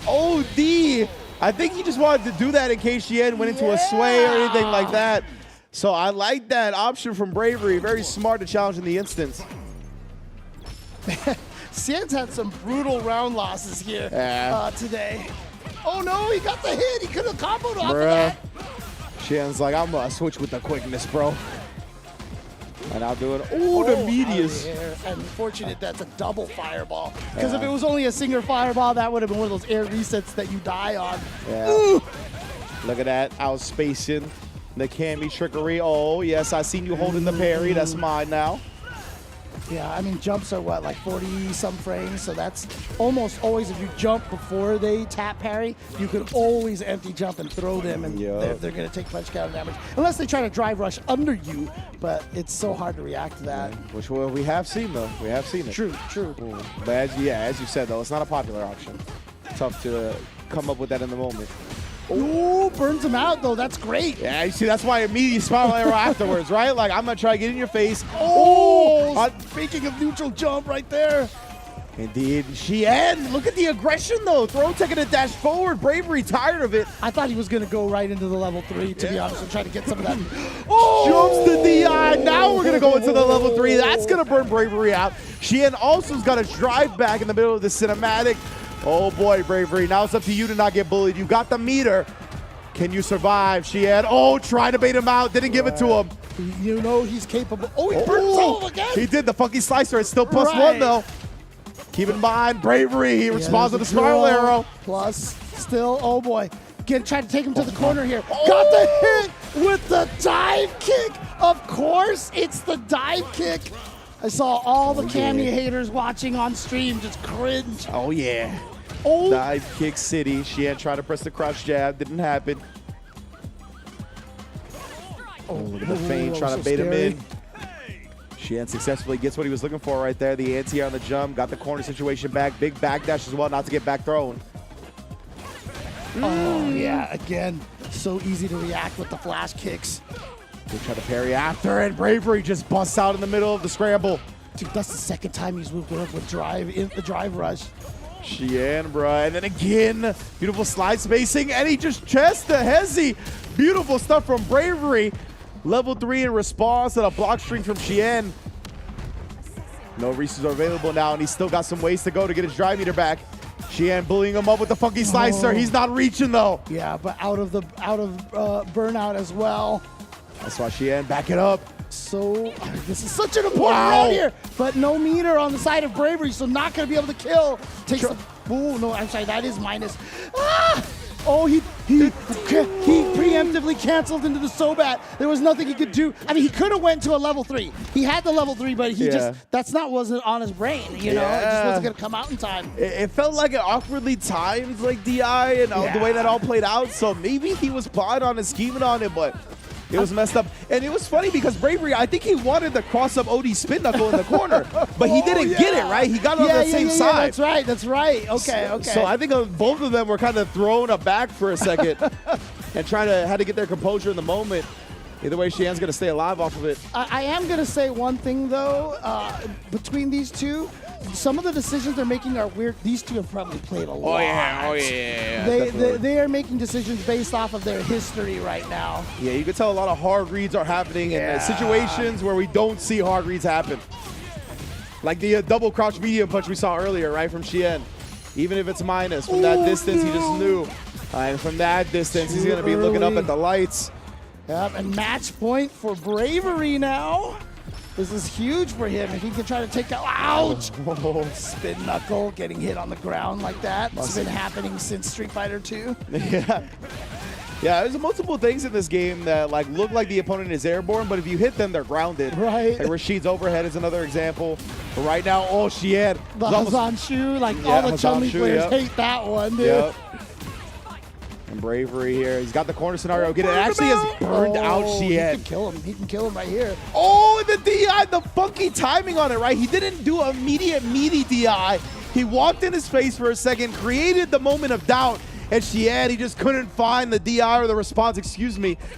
Oh, D. I think he just wanted to do that in case Cien went into a sway or anything like that. So I like that option from Bravery. Very smart to challenge in the instance. Cien's had some brutal round losses here today. Oh no, he got the hit. He could have comboed off of that. Cien's like, I'm gonna switch with the quickness, bro. And I'll do it. Oh, the medias. Unfortunate that's a double fireball. Because if it was only a single fireball, that would have been one of those air resets that you die on. Yeah. Ooh. Look at that. Outspacing the Cammy trickery. Oh, yes, I seen you holding the parry. That's mine now. Yeah, I mean, jumps are what, like 40-some frames? So that's almost always, if you jump before they tap parry, you can always empty jump and throw them, and they're going to take punch counter damage. Unless they try to drive rush under you, but it's so hard to react to that. Which we have seen, though. We have seen it. True. But as you said, though, it's not a popular option. Tough to come up with that in the moment. Ooh, burns him out, though. That's great. Yeah, you see, that's why immediately spiral arrow afterwards, right? Like, I'm going to try to get in your face. Oh! Speaking of neutral jump right there. Indeed. Cien, look at the aggression, though. Throw taking a dash forward. Bravery, tired of it. I thought he was going to go right into the level 3, to be honest, and try to get some of that. Jumps the DI. Now we're going to go into the level 3. That's going to burn Bravery out. Cien also's got to drive back in the middle of the cinematic. Oh boy, Bravery. Now it's up to you to not get bullied. You got the meter. Can you survive, Cien? Oh, try to bait him out. Didn't give it to him. You know he's capable. Oh, he burns him again. He did. The funky slicer. It's still +1, though. Keep in mind, Bravery. He responds with a spiral arrow. Plus, still, oh boy. Trying to take him to the corner here. Got the hit with the dive kick. Of course, it's the dive kick. I saw all the Cammy haters watching on stream just cringe. Oh, yeah. Oh. Dive kick city. Cien tried to press the crouch jab. Didn't happen. Oh, look at the feint trying to bait him in. Cien successfully gets what he was looking for right there. The anti on the jump. Got the corner situation back. Big backdash as well, not to get back thrown. Oh, yeah. Again, so easy to react with the flash kicks. They try to parry after, and Bravery just busts out in the middle of the scramble. Dude, that's the second time he's moved up with the drive rush. Cien, bruh. And then again, beautiful slide spacing, and he just chests the Hezi. Beautiful stuff from Bravery. Level 3 in response to the block string from Cien. No resources are available now, and he's still got some ways to go to get his drive meter back. Cien bullying him up with the funky slicer. He's not reaching, though. Yeah, but out of burnout as well. That's why Cien back it up. So this is such an important round here, but no meter on the side of Bravery, so not going to be able to kill. Takes the, oh no, I'm sorry, that is minus. Ah! Oh, he preemptively canceled into the Sobat. There was nothing he could do. I mean, he could have went to a level 3. He had the level 3, but he wasn't on his brain, you know? It just wasn't going to come out in time. It felt like it awkwardly timed, like DI, and the way that all played out. So maybe he was plotting on and scheming on it, but It was messed up. And it was funny because Bravery, I think he wanted to cross up OD spin knuckle in the corner, but he didn't get it, right? He got on the same side. That's right. Okay. So I think both of them were kind of thrown aback for a second and had to get their composure in the moment. Either way, Xian's going to stay alive off of it. I am going to say one thing, though, between these two. Some of the decisions they're making are weird. These two have probably played a lot. Oh, yeah. They are making decisions based off of their history right now. Yeah, you can tell a lot of hard reads are happening in situations where we don't see hard reads happen. Like the double crouch medium punch we saw earlier, right, from Xian. Even if it's minus, from that distance, he just knew. And from that distance, he's going to be looking up at the lights. Yep, and match point for Bravery now. This is huge for him. If he can try to take that, ouch! Spin knuckle, getting hit on the ground like that. It's been happening since Street Fighter 2. Yeah, there's multiple things in this game that look like the opponent is airborne, but if you hit them, they're grounded. Right. Like Rashid's overhead is another example. But right now, Xian. The Hazan Shu, all the Chun-Li players hate that one, dude. Yep. And Bravery here. He's got the corner scenario. It actually has burned out Xian. He can kill him. He can kill him right here. Oh, the DI, the funky timing on it, right? He didn't do immediate meaty DI. He walked in his face for a second, created the moment of doubt, and Xian, he just couldn't find the DI or the response,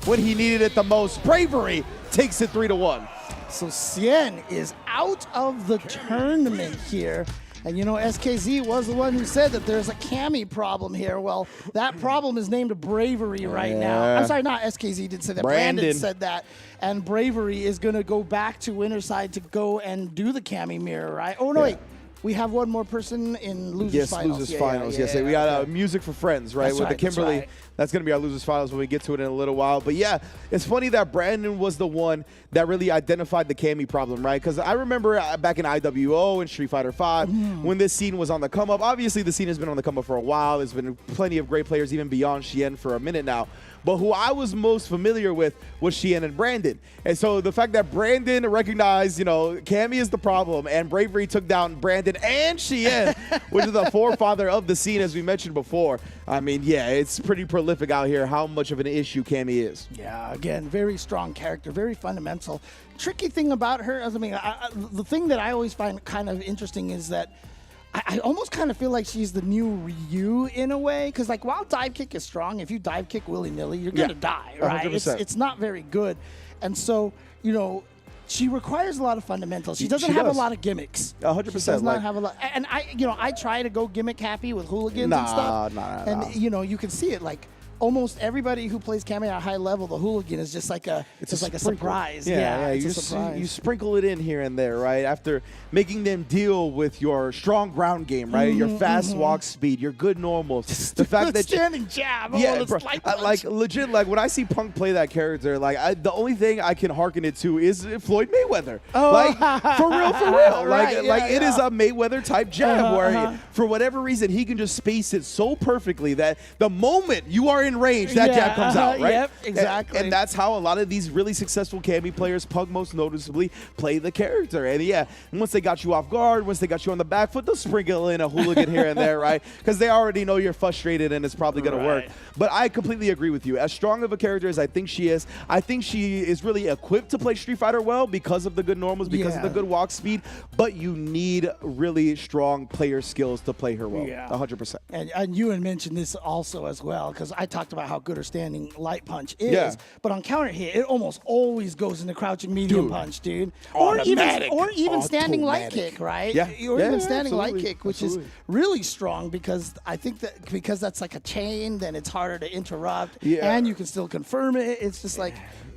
when he needed it the most. Bravery takes it 3-1. So Xian is out of the tournament here. And you know, SKZ was the one who said that there's a Cammy problem here. Well, that problem is named Bravery right now. I'm sorry, not SKZ did say that. Brandon said that. And Bravery is going to go back to winner's side to go and do the Cammy mirror, right? Oh, no, wait. We have one more person in Losers Finals. Losers Finals. We got Music for Friends, right? That's with right, the Kimberly. that's right. That's going to be our Losers Finals when we get to it in a little while. But yeah, it's funny that Brandon was the one that really identified the Cammy problem, right? Because I remember back in IWO and Street Fighter V when this scene was on the come up. Obviously, the scene has been on the come up for a while. There's been plenty of great players even beyond Xian for a minute now. But who I was most familiar with was Xian and Brandon. And so the fact that Brandon recognized, Cammy is the problem, and Bravery took down Brandon and Xian, which is the forefather of the scene, as we mentioned before. I mean, yeah, it's pretty prolific out here how much of an issue Cammy is. Yeah, again, very strong character, very fundamental. Tricky thing about her, the thing that I always find kind of interesting is that I almost kind of feel like she's the new Ryu in a way, because while dive kick is strong, if you dive kick willy-nilly, you're going to die, right? It's not very good. And so, she requires a lot of fundamentals. She doesn't have a lot of gimmicks. 100%. She does not have a lot. And I try to go gimmick happy with hooligans and stuff. And you can see it almost everybody who plays Cammy at a high level, the hooligan is just like a surprise. You sprinkle it in here and there, right? After making them deal with your strong ground game, right? Your fast walk speed, your good normals. The fact that standing jab, legit, when I see Punk play that character, the only thing I can hearken it to is Floyd Mayweather. For real. It is a Mayweather type jab where for whatever reason he can just space it so perfectly that the moment you are in range, that jab comes out, right? Yep, exactly. And that's how a lot of these really successful Cammy players, Pug most noticeably, play the character. And once they got you off guard, once they got you on the back foot, they'll sprinkle in a hooligan here and there, right? Because they already know you're frustrated and it's probably going to work. But I completely agree with you. As strong of a character as I think she is really equipped to play Street Fighter well because of the good normals, because of the good walk speed. But you need really strong player skills to play her well. 100%. And you had mentioned this also as well, because I talked about how good her standing light punch is, but on counter hit, it almost always goes into crouching medium punch, dude. Or even standing light kick, right? Or even standing light kick, which is really strong because I think that because that's like a chain, then it's harder to interrupt, and you can still confirm it. It's just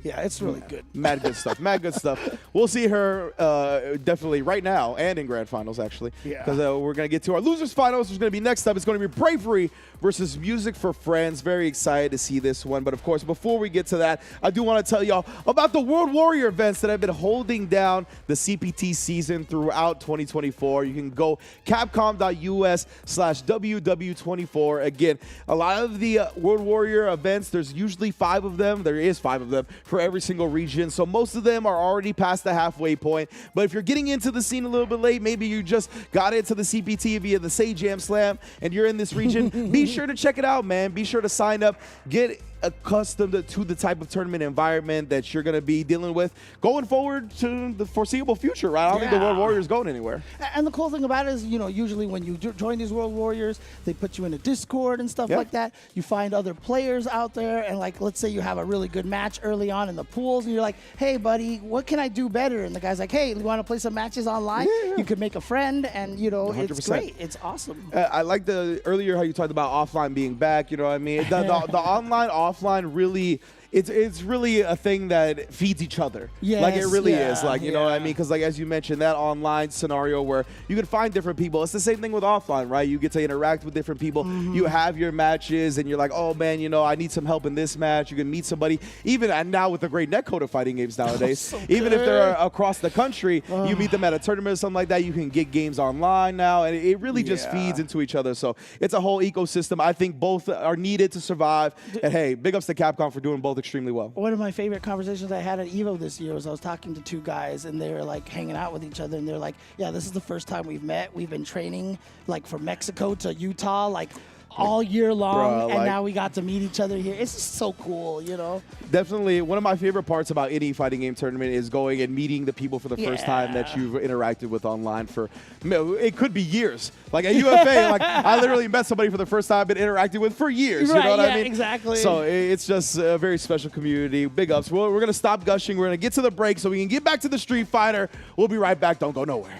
it's really good. Mad good stuff. Mad good stuff. We'll see her definitely right now and in Grand Finals, actually. Because we're going to get to our Losers Finals, which is going to be next up. It's going to be Bravery versus Music for Friends. Very excited to see this one. But, of course, before we get to that, I do want to tell y'all about the World Warrior events that have been holding down the CPT season throughout 2024. You can go capcom.us/WW24. Again, a lot of the World Warrior events, there's usually 5 of them. There is 5 of them for every single region. So most of them are already past the halfway point. But if you're getting into the scene a little bit late, maybe you just got into the CPT via the Say Jam Slam and you're in this region, be sure to check it out, man. Be sure to sign up. Get accustomed to the type of tournament environment that you're going to be dealing with going forward to the foreseeable future, right? I don't think the World Warriors going anywhere. And the cool thing about it is, you know, usually when you join these World Warriors, they put you in a Discord and stuff like that. You find other players out there, and like, let's say you have a really good match early on in the pools, and you're like, hey, buddy, what can I do better? And the guy's like, hey, you want to play some matches online? You could make a friend, and, you know, 100%. It's great. It's awesome. I like the earlier how you talked about offline being back, you know what I mean? The online, offline really, it's really a thing that feeds each other. Yes, like it really is. Like, you know what I mean? Because like as you mentioned, that online scenario where you can find different people. It's the same thing with offline, right? You get to interact with different people. You have your matches and you're like, oh man, you know, I need some help in this match. You can meet somebody. Even and now with the great netcode fighting games nowadays, even if they're across the country, you meet them at a tournament or something like that. You can get games online now, and it really just feeds into each other. So it's a whole ecosystem. I think both are needed to survive. And hey, big ups to Capcom for doing both extremely well. One of my favorite conversations I had at EVO this year was I was talking to two guys, and they were like hanging out with each other, and they're like, yeah, this is the first time we've met. We've been training like from Mexico to Utah, like all year long, and now we got to meet each other here. It's just so cool, you know? Definitely. One of my favorite parts about any fighting game tournament is going and meeting the people for the first time that you've interacted with online for, it could be years. Like at UFA, like I literally met somebody for the first time I've been interacting with for years. Right, you know what I mean? Exactly. So it's just a very special community. Big ups. Well, we're going to stop gushing. We're going to get to the break so we can get back to the Street Fighter. We'll be right back. Don't go nowhere.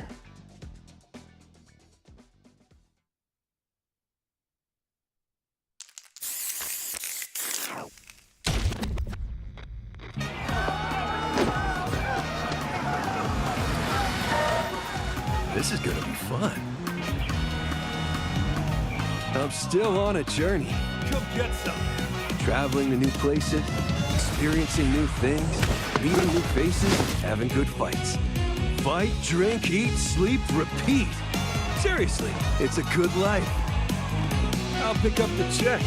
This is gonna be fun. I'm still on a journey. Come get some. Traveling to new places, experiencing new things, meeting new faces, having good fights. Fight, drink, eat, sleep, repeat. Seriously, it's a good life. I'll pick up the check.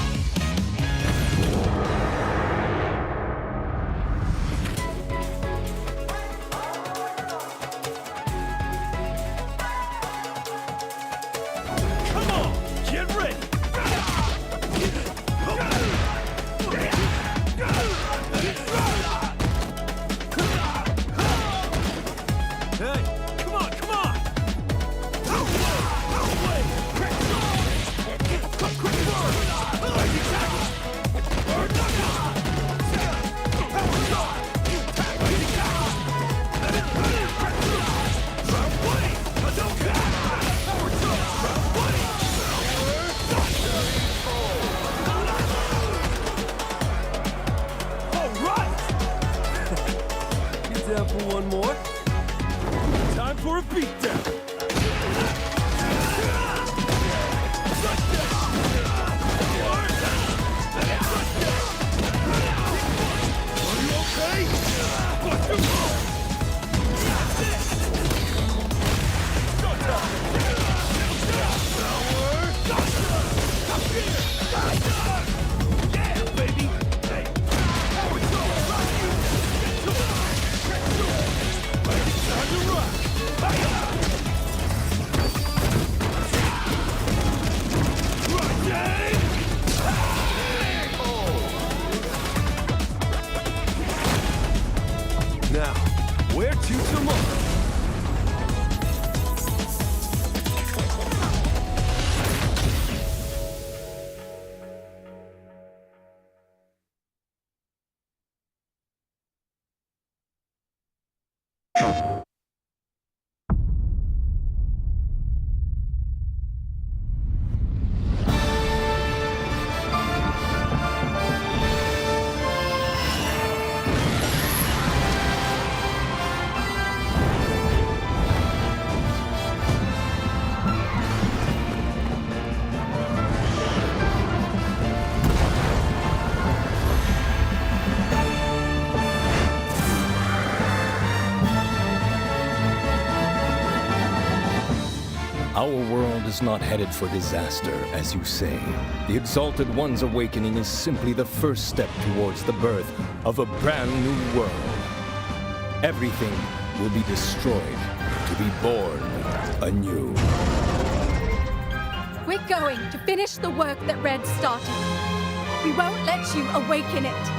Down for one more. Time for a beatdown. Are you okay? Yeah, baby. Now, where to tomorrow? Our world is not headed for disaster, as you say. The Exalted One's awakening is simply the first step towards the birth of a brand new world. Everything will be destroyed to be born anew. We're going to finish the work that Red started. We won't let you awaken it.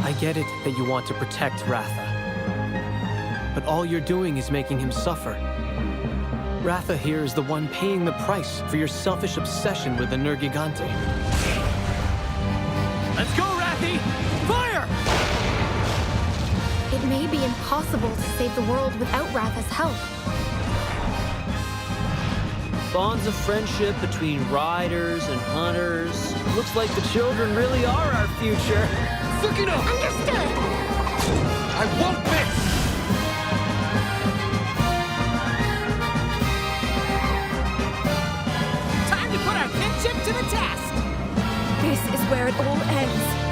I get it that you want to protect Ratha. But all you're doing is making him suffer. Ratha here is the one paying the price for your selfish obsession with the Nergigante. Let's go, Rathi! Fire! It may be impossible to save the world without Ratha's help. Bonds of friendship between riders and hunters. Looks like the children really are our future. Sukino! Understood! I won't miss! Time to put our kinship to the test! This is where it all ends.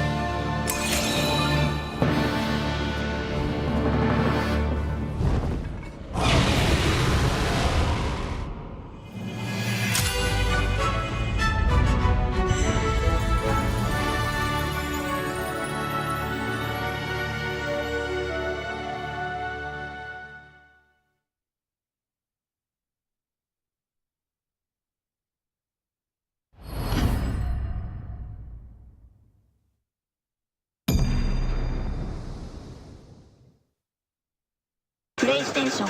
PlayStation.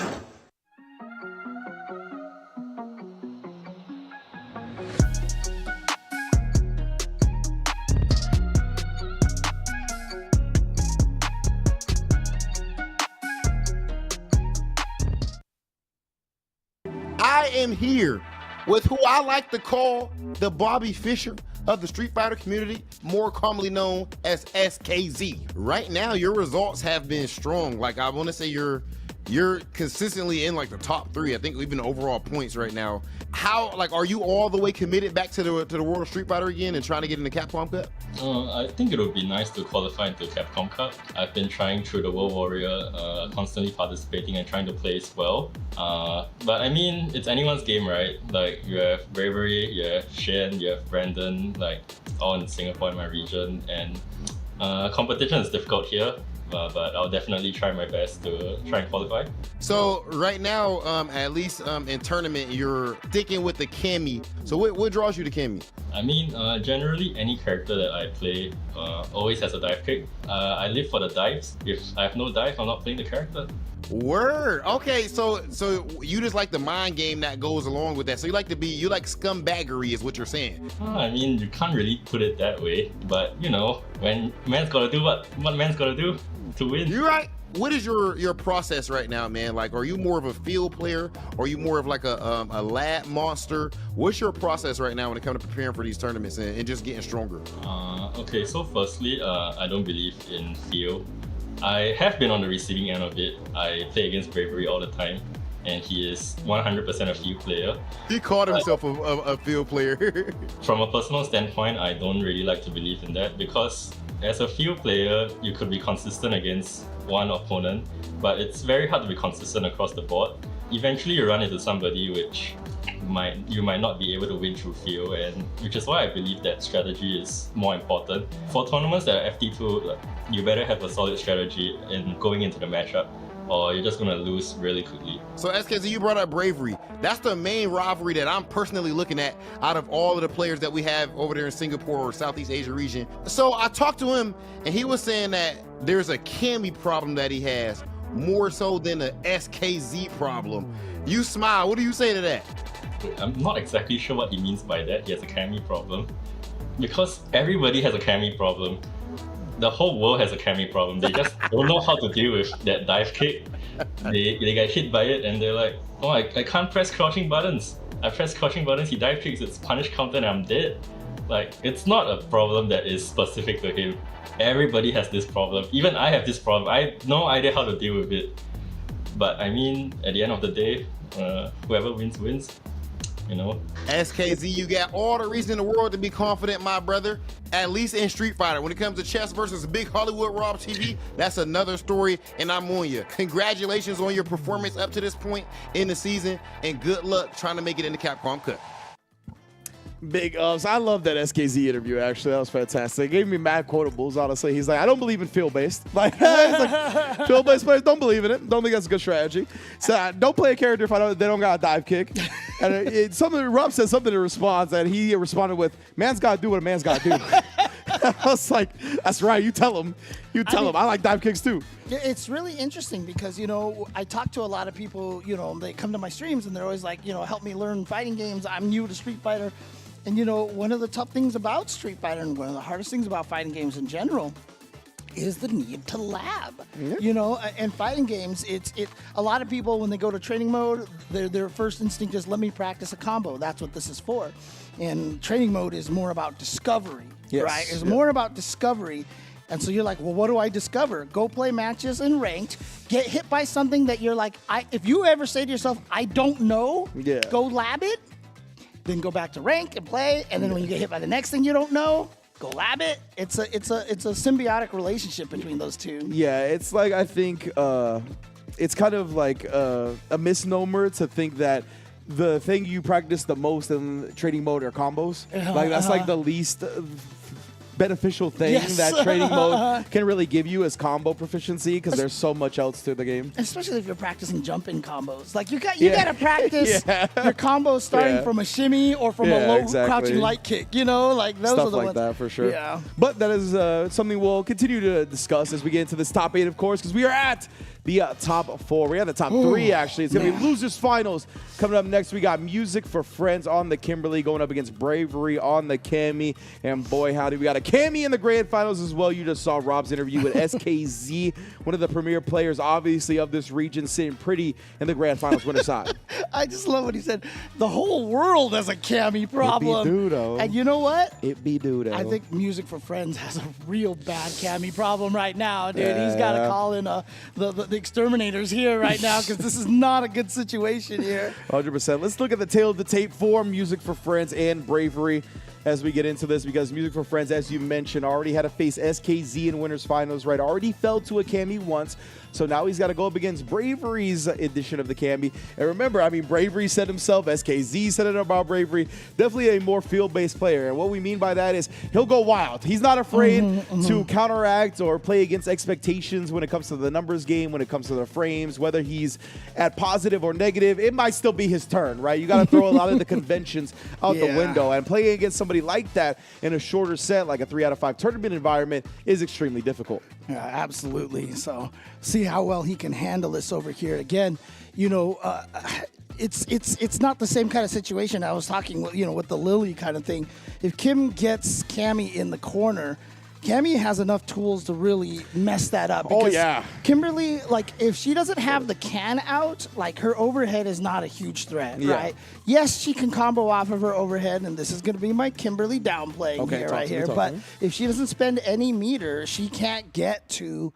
I am here with who I like to call the Bobby Fischer of the Street Fighter community, more commonly known as SKZ. Right now, your results have been strong. Like, I want to say you're consistently in like the top 3. I think even overall points right now. How, like, are you all the way committed back to the World of Street Fighter again and trying to get into Capcom Cup? I think it would be nice to qualify into Capcom Cup. I've been trying through the World Warrior, constantly participating and trying to play as well. But I mean, it's anyone's game, right? Like, you have Bravery, you have Shen, you have Brandon, like, all in Singapore in my region. And competition is difficult here. But I'll definitely try my best to try and qualify. So right now, at least in tournament, you're sticking with the Cammy. So what draws you to Cammy? I mean, generally any character that I play always has a dive kick. I live for the dives. If I have no dive, I'm not playing the character. Word. Okay, so you just like the mind game that goes along with that. So you like scumbaggery is what you're saying. I mean, you can't really put it that way, but you know, when man's gotta do what man's gotta do to win. You're right. What is your process right now, man? Like, are you more of a field player, or are you more of like a lab monster? What's your process right now when it comes to preparing for these tournaments and just getting stronger? Okay, so firstly, I don't believe in field. I have been on the receiving end of it. I play against Bravery all the time, and he is 100% a field player. He called himself a field player. From a personal standpoint, I don't really like to believe in that, because as a field player, you could be consistent against one opponent, but it's very hard to be consistent across the board. Eventually, you run into somebody which you might not be able to win through field, and which is why I believe that strategy is more important. For tournaments that are FT2, you better have a solid strategy in going into the matchup, or you're just gonna lose really quickly. So SKZ, you brought up Bravery. That's the main rivalry that I'm personally looking at out of all of the players that we have over there in Singapore or Southeast Asia region. So I talked to him, and he was saying that there's a Cammy problem that he has, more so than the SKZ problem. You smile, what do you say to that? I'm not exactly sure what he means by that. He has a Cammy problem. Because everybody has a Cammy problem. The whole world has a Cammy problem. They just don't know how to deal with that dive kick. They get hit by it and they're like, oh, I can't press crouching buttons. I press crouching buttons, he dive kicks, it's punish counter and I'm dead. Like, it's not a problem that is specific to him. Everybody has this problem. Even I have this problem. I have no idea how to deal with it. But I mean, at the end of the day, whoever wins, wins. You know? SKZ, you got all the reason in the world to be confident, my brother. At least in Street Fighter. When it comes to chess versus Big Hollywood Rob TV, that's another story, and I'm on you. Congratulations on your performance up to this point in the season, and good luck trying to make it into Capcom Cup. Big ups. I love that SKZ interview, actually. That was fantastic. It gave me mad quotables, honestly. He's like, I don't believe in field-based. Like, field-based players don't believe in it. Don't think that's a good strategy. So don't play a character if they don't got a dive kick. And Rob said something in response, and he responded with, "Man's got to do what a man's got to do." I was like, "That's right. You tell him. You tell him. I like dive kicks too." It's really interesting because, I talk to a lot of people, they come to my streams and they're always like, help me learn fighting games. I'm new to Street Fighter. And, one of the tough things about Street Fighter and one of the hardest things about fighting games in general is the need to lab. And fighting games, a lot of people, when they go to training mode, their first instinct is, let me practice a combo. That's what this is for. And training mode is more about discovery, right? It's more about discovery. And so you're like, well, what do I discover? Go play matches in ranked, get hit by something that you're like, if you ever say to yourself, I don't know, go lab it, then go back to rank and play. And then when you get hit by the next thing you don't know, go lab it. It's a symbiotic relationship between those two. Yeah, it's like, I think it's kind of like a misnomer to think that the thing you practice the most in training mode are combos. Like that's like the least beneficial thing that training mode can really give you is combo proficiency, because there's so much else to the game. Especially if you're practicing jumping combos. Like you got to practice your combos starting from a shimmy or from a low crouching light kick. Like those Stuff are the like ones. that for sure. Yeah. But that is something we'll continue to discuss as we get into this top 8, of course, because we are at the top 4. We have the top 3, actually. It's going to be Losers Finals. Coming up next, we got Music for Friends on the Kimberly going up against Bravery on the Cammy. And boy, howdy, we got a Cammy in the grand finals as well. You just saw Rob's interview with SKZ, one of the premier players, obviously, of this region, sitting pretty in the grand finals winner side. I just love what he said. The whole world has a Cammy problem. It be doo-do. And you know what? It be doo-do. I think Music for Friends has a real bad Cammy problem right now, dude. He's got to call in the exterminators here right now, because this is not a good situation here. 100%. Let's look at the tail of the tape for Music for Friends and Bravery as we get into this, because Music for Friends, as you mentioned, already had to face SKZ in winners finals, right? Already fell to a Cammy once, so now he's got to go up against Bravery's edition of the Cammy. And remember, Bravery said himself, SKZ said it about Bravery, definitely a more field-based player. And what we mean by that is he'll go wild. He's not afraid to counteract or play against expectations when it comes to the numbers game, when it comes to the frames, whether he's at positive or negative, it might still be his turn, right? You got to throw a lot of the conventions out the window, and playing against somebody like that in a shorter set, like a 3 out of 5 tournament environment, is extremely difficult. Yeah, absolutely. So see how well he can handle this over here. Again, it's not the same kind of situation I was talking with the Lily kind of thing. If Kim gets Cammy in the corner, Cammy has enough tools to really mess that up. Because Kimberly, if she doesn't have the can out, her overhead is not a huge threat, right? Yes, she can combo off of her overhead, and this is going to be my Kimberly downplaying here. But if she doesn't spend any meter, she can't get to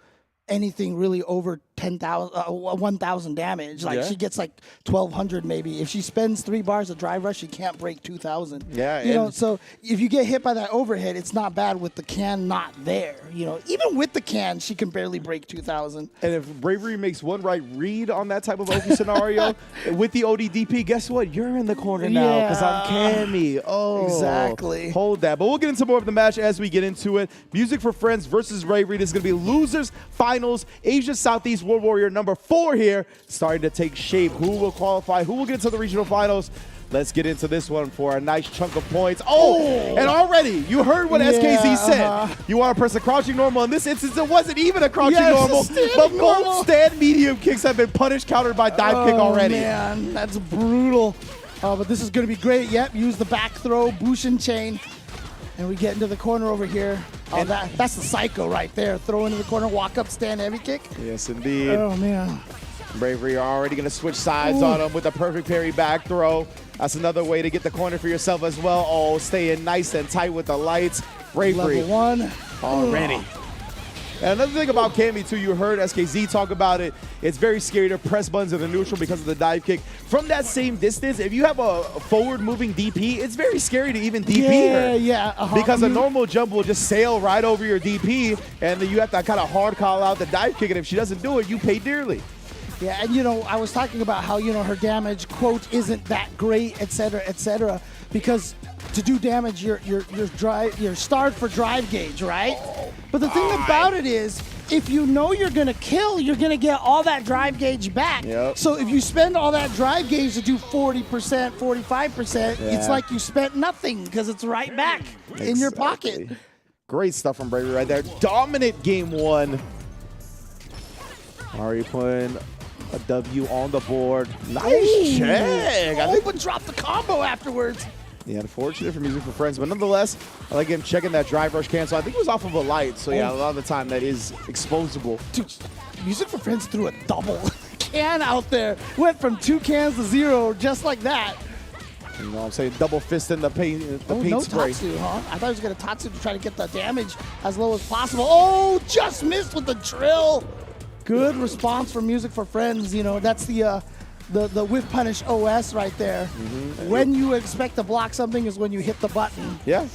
anything really over 1,000 damage. She gets 1,200 maybe. If she spends 3 bars of drive rush, she can't break 2,000. Yeah. So if you get hit by that overhead, it's not bad with the can not there. Even with the can, she can barely break 2,000. And if Bravery makes one right read on that type of OP scenario with the ODDP, guess what? You're in the corner now because I'm Cammy. Oh, exactly. Hold that. But we'll get into more of the match as we get into it. Music for Friends versus Bravery. This is going to be Losers Finals, Asia Southeast World Warrior number 4 here, starting to take shape. Who will qualify? Who will get into the regional finals? Let's get into this one for a nice chunk of points. And already, you heard what SKZ said. You want to press a crouching normal. In this instance, it wasn't even a crouching normal, but both stand medium kicks have been punished, countered by dive kick already. Man, that's brutal. But this is going to be great. Yep, use the back throw, Bushin chain. And we get into the corner over here. Oh, that's the psycho right there. Throw into the corner, walk up, stand heavy kick. Yes, indeed. Oh, man. Bravery already going to switch sides on him with a perfect parry back throw. That's another way to get the corner for yourself as well. Oh, staying nice and tight with the lights. Bravery. Level 1. Already. And another thing about Cammy, too, you heard SKZ talk about it. It's very scary to press buttons in the neutral because of the dive kick. From that same distance, if you have a forward-moving DP, it's very scary to even DP her. Because a normal jump will just sail right over your DP, and then you have to kind of hard call out the dive kick, and if she doesn't do it, you pay dearly. Yeah, and I was talking about how, her damage, quote, isn't that great, et cetera, because to do damage, you're starved for drive gauge, right? But the thing about it is, if you know you're going to kill, you're going to get all that drive gauge back. Yep. So if you spend all that drive gauge to do 40%, 45%, it's like you spent nothing because it's right back in your pocket. Great stuff from Bravery right there. Dominant game one. Already putting a W on the board. Nice check. But drop the combo afterwards. Yeah, unfortunate for Music for Friends, but nonetheless, I like him checking that drive rush cancel. I think it was off of a light, so yeah, a lot of the time that is exposable. Dude, Music for Friends threw a double can out there. Went from 2 cans to 0 just like that. You know what I'm saying? Double fist in the paint, paint no spray. Tatsu, huh? I thought he was going to Tatsu to try to get the damage as low as possible. Oh, just missed with the drill. Good response from Music for Friends. You know, that's the whip punish OS right there. When you expect to block something is when you hit the button. Yeah.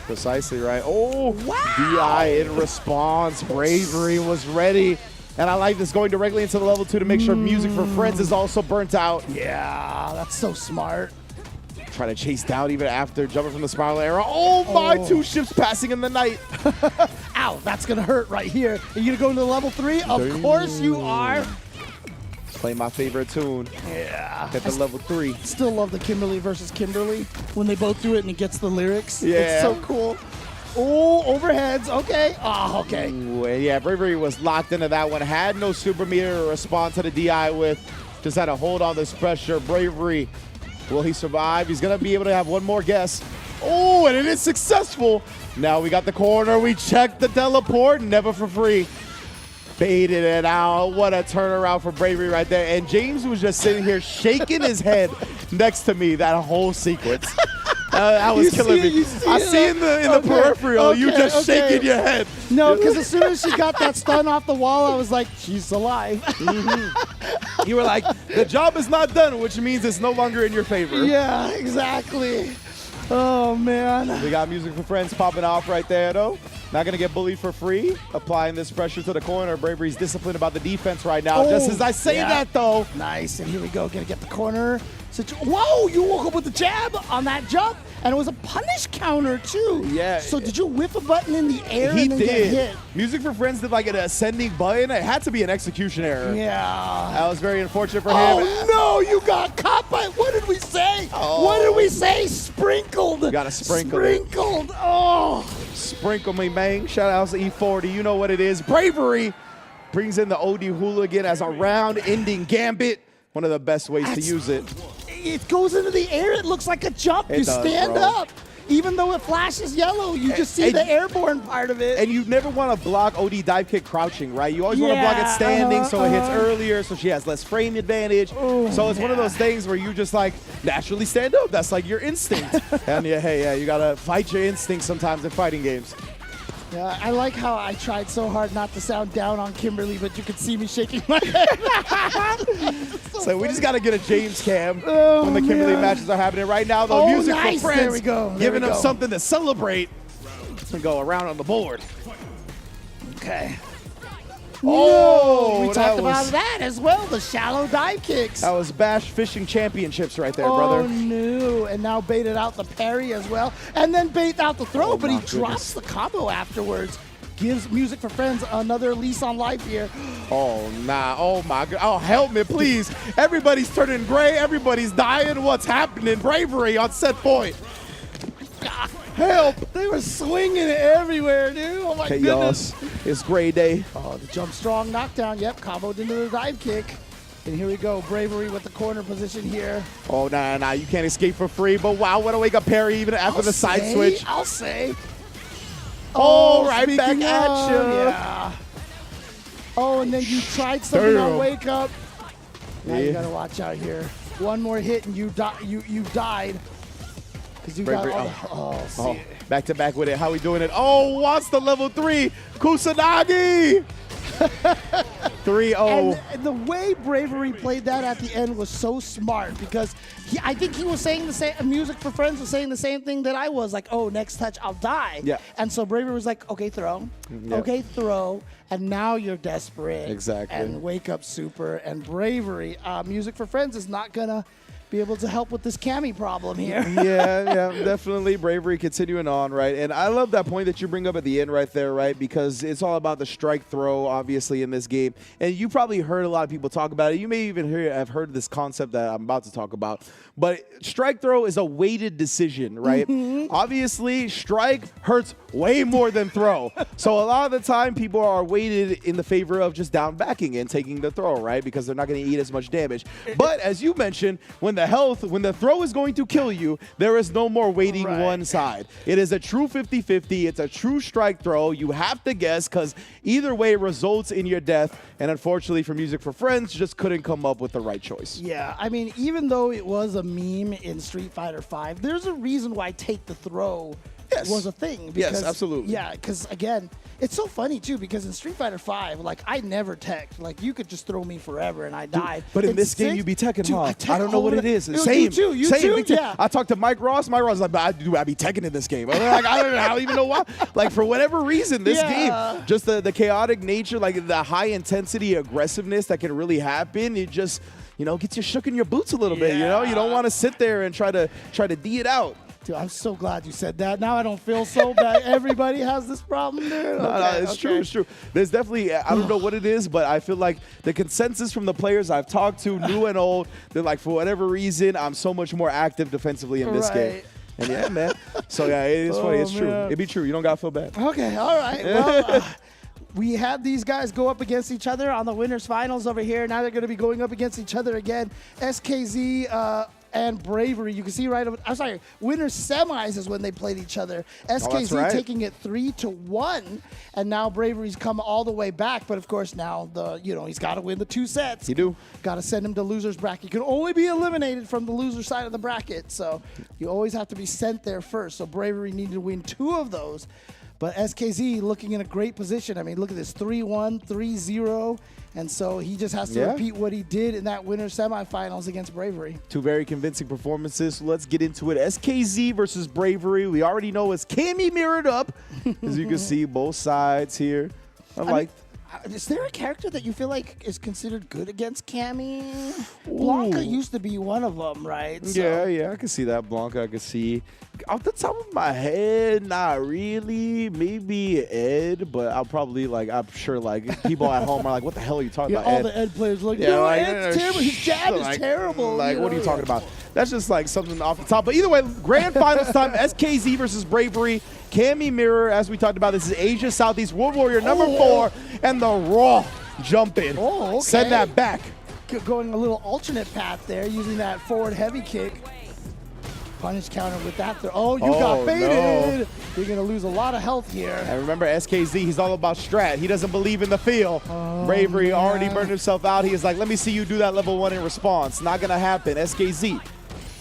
Precisely right. Oh, wow. DI in response. Bravery was ready. And I like this going directly into the level 2 to make sure Music for Friends is also burnt out. Yeah, that's so smart. Trying to chase down even after jumping from the spiral arrow. Oh my, 2 ships passing in the night. Ow, that's going to hurt right here. Are you going to go into level 3? Of course you are. Play my favorite tune. Yeah. At the level 3. Still love the Kimberly versus Kimberly when they both do it and he gets the lyrics. Yeah. It's so cool. Oh, overheads. Okay. Oh, okay. Ooh, and yeah, Bravery was locked into that one. Had no super meter to respond to the DI with. Just had to hold on this pressure. Bravery, will he survive? He's going to be able to have one more guess. Oh, and it is successful. Now we got the corner. We checked the teleport. Never for free. Baited it out. What a turnaround for Bravery right there. And James was just sitting here shaking his head next to me that whole sequence. That was killing me. I see in the peripheral you just shaking your head. No, because as soon as she got that stun off the wall, I was like, she's alive. You were like, the job is not done, which means it's no longer in your favor. Yeah, exactly. Oh, man. We got Music for Friends popping off right there, though. Not going to get bullied for free. Applying this pressure to the corner. Bravery's disciplined about the defense right now. Just as I say that, though. Nice. And here we go. Going to get the corner. Whoa, you woke up with the jab on that jump. And it was a punish counter, too. Yeah. So did you whip a button in the air He and then did. get hit? Music for Friends did like an ascending button. It had to be an execution error. Yeah. That was very unfortunate for him. Oh, no, you got caught by, what did we say? Oh. What did we say? Sprinkled. You got to sprinkle Sprinkled. Oh. Sprinkle me, man. Shout out to E40. You know what it is. Bravery brings in the OD Hooligan as a round-ending gambit. One of the best ways to use it. It goes into the air. It looks like a jump. It You does, stand bro. up. Even though it flashes yellow, you just see the airborne part of it. And you never want to block OD dive kick crouching, right? You always want to block it standing so it hits earlier, so she has less frame advantage. So it's one of those things where you just like naturally stand up. That's like your instinct. And yeah, you got to fight your instincts sometimes in fighting games. Yeah, I like how I tried so hard not to sound down on Kimberly, but you could see me shaking my head. So we just got to get a James cam when the Kimberly matches are happening right now. The Music nice. for Friends, There we go. giving them something to celebrate. It's going to go around on the board. Okay. Oh, we that talked about was- that as well, the shallow dive kicks. That was Bash Fishing Championships right there, Oh, brother. no. And now baited out the parry as well. And then bait out the throw, but he drops the combo afterwards. Gives Music for Friends another lease on life here. Oh, nah. Oh, my God. Oh, help me, please. Everybody's turning gray. Everybody's dying. What's happening? Bravery on set point. Help. They were swinging it everywhere, dude. Oh, my goodness. It's gray day. Oh, the jump strong knockdown. Yep, comboed into the dive kick. And here we go. Bravery with the corner position here. Oh, nah. You can't escape for free. But wow, what a wake up parry even after the side switch. I'll say. Oh, right back speaking at of, you. Yeah. Oh, and then you tried something on Wake Up. Now you gotta watch out here. One more hit and you died. Because you got all the, back to back with it. How we doing it? Oh, wants the level 3. Kusanagi. 3-0. And the way Bravery played that at the end was so smart because I think he was saying the same. Music for Friends was saying the same thing that I was, like, oh, next touch, I'll die. Yeah. And so Bravery was like, okay, throw. Yep. Okay, throw. And now you're desperate. Exactly. And Wake Up super. And Bravery, Music for Friends is not going to be able to help with this Cammy problem here. yeah, definitely. Bravery continuing on, right? And I love that point that you bring up at the end right there, right? Because it's all about the strike throw, obviously, in this game. And you probably heard a lot of people talk about it. You may even have heard this concept that I'm about to talk about. But strike throw is a weighted decision, right? Obviously, strike hurts way more than throw. So a lot of the time, people are weighted in the favor of just down backing and taking the throw, right? Because they're not going to eat as much damage. But as you mentioned, when the throw is going to kill you, there is no more weighting one side. It is a true 50-50. It's a true strike throw. You have to guess because either way results in your death. And unfortunately for Music for Friends, just couldn't come up with the right choice. Yeah, I mean, even though it was a meme in Street Fighter V, there's a reason why take the throw was a thing. Because, yes, absolutely. Yeah, because again, it's so funny too because in Street Fighter V, like I never teched. Like you could just throw me forever and I died. But in this game, you be teching, huh? I don't know what it is. Dude, Same. You too. Yeah. I talked to Mike Ross. Mike Ross is like, I be teching in this game. I'm like, I don't even know why. Like for whatever reason, this game, just the chaotic nature, like the high intensity aggressiveness that can really happen. It just, gets you shook in your boots a little bit. You don't want to sit there and try to D it out. Dude, I'm so glad you said that. Now I don't feel so bad. Everybody has this problem there. It's true. There's definitely, I don't know what it is, but I feel like the consensus from the players I've talked to, new and old, they're like, for whatever reason, I'm so much more active defensively in this game. And yeah, man. So yeah, it is funny. It's true. It be true. You don't got to feel bad. Okay, all right. Well, we had these guys go up against each other on the winners finals over here. Now they're going to be going up against each other again. SKZ and Bravery. You can see winners semis is when they played each other. SKZ taking it 3-1, and now Bravery's come all the way back. But of course now he's got to win the 2 sets. You do. Got to send him to loser's bracket. You can only be eliminated from the loser side of the bracket, so you always have to be sent there first. So Bravery needed to win 2 of those. But SKZ looking in a great position. I mean, look at this, 3-1, 3-0. And so he just has to repeat what he did in that winner's semifinals against Bravery. 2 very convincing performances. So let's get into it. SKZ versus Bravery. We already know it's Cammy mirrored up. As you can see, both sides here. Is there a character that you feel like is considered good against Cammy? Blanca used to be one of them, right? So. Yeah, I can see that. Blanca, I can see. Off the top of my head, not really. Maybe Ed, but I'm sure people at home are like, what the hell are you talking about, all Ed? The Ed players are like, Ed's terrible. His jab is terrible. What are you talking about? That's just something off the top. But either way, grand finals time, SKZ versus Bravery. Cammy Mirror, as we talked about, this is Asia Southeast World Warrior number 4, and the raw jump in. Send that back. Going a little alternate path there, using that forward heavy kick. Punish counter with that. You got baited. No. You're going to lose a lot of health here. And remember, SKZ, he's all about strat. He doesn't believe in the feel. Bravery already burned himself out. He is like, let me see you do that level 1 in response. Not going to happen. SKZ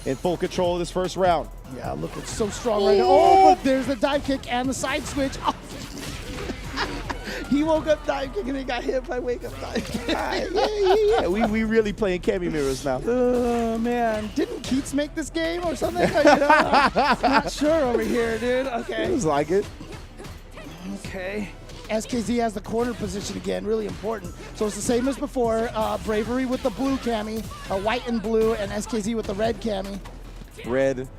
in full control of this first round. Yeah, looking so strong right now. But there's the dive kick and the side switch. He woke up dive kick and he got hit by wake up dive kick. Yeah. We really playing Cammy mirrors now. Oh, man. Didn't Keats make this game or something? Not sure over here, dude. Okay. It was like it. Okay. SKZ has the corner position again, really important. So it's the same as before. Bravery with the blue Cammy, white and blue, and SKZ with the red Cammy. Red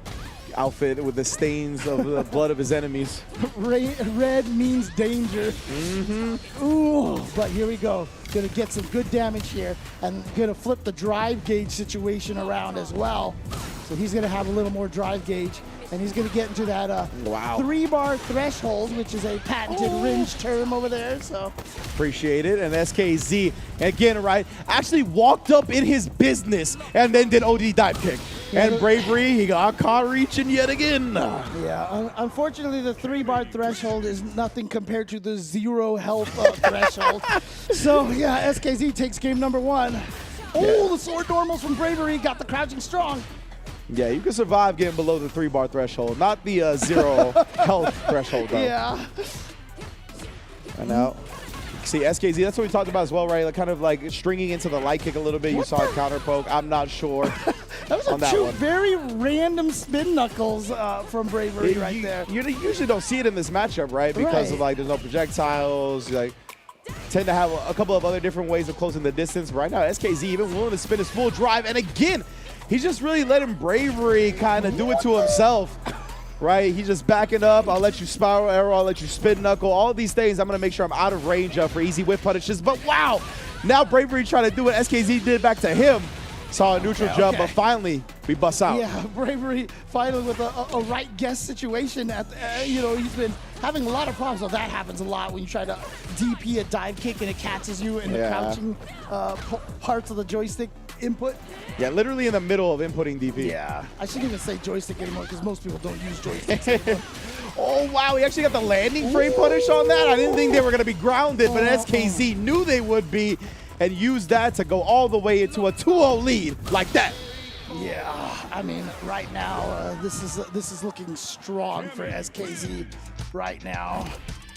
outfit with the stains of the blood of his enemies. Red means danger. Ooh, but here we go. Gonna get some good damage here and gonna flip the drive gauge situation around as well. So he's gonna have a little more drive gauge and he's gonna get into that 3-bar threshold, which is a patented Ringe term over there, so. Appreciate it, and SKZ, again, actually walked up in his business and then did OD dive kick. And Bravery, he got caught reaching yet again. Yeah, unfortunately, the 3-bar threshold is nothing compared to the 0 health threshold. So, yeah, SKZ takes game number 1. The sword normals from Bravery, got the crouching strong. Yeah, you can survive getting below the 3-bar threshold, not the 0 health threshold, though. Yeah. And now, see, SKZ, that's what we talked about as well, right? Kind of stringing into the light kick a little bit. You saw a counter poke. I'm not sure. That was two very random spin knuckles from Bravery there. You usually don't see it in this matchup, right? Because of there's no projectiles. tend to have a couple of other different ways of closing the distance. Right now, SKZ even willing to spin his full drive. And again, he's just really letting Bravery kind of do it to himself. Right? He's just backing up. I'll let you spiral arrow. I'll let you spin knuckle. All these things, I'm going to make sure I'm out of range for easy whip punishes. But wow, now Bravery trying to do what SKZ did back to him. Saw a neutral jump, but finally we bust out. Yeah, Bravery finally with a right guess situation. You know, he's been having a lot of problems. So that happens a lot when you try to DP a dive kick and it catches you in the crouching parts of the joystick input. Yeah, literally in the middle of inputting DP. Yeah, I shouldn't even say joystick anymore because most people don't use joysticks anymore. Oh, wow, he actually got the landing frame punish on that. I didn't think they were going to be grounded, but SKZ knew they would be and used that to go all the way into a 2-0 lead like that. Yeah, I mean, right now, this is looking strong for SKZ right now.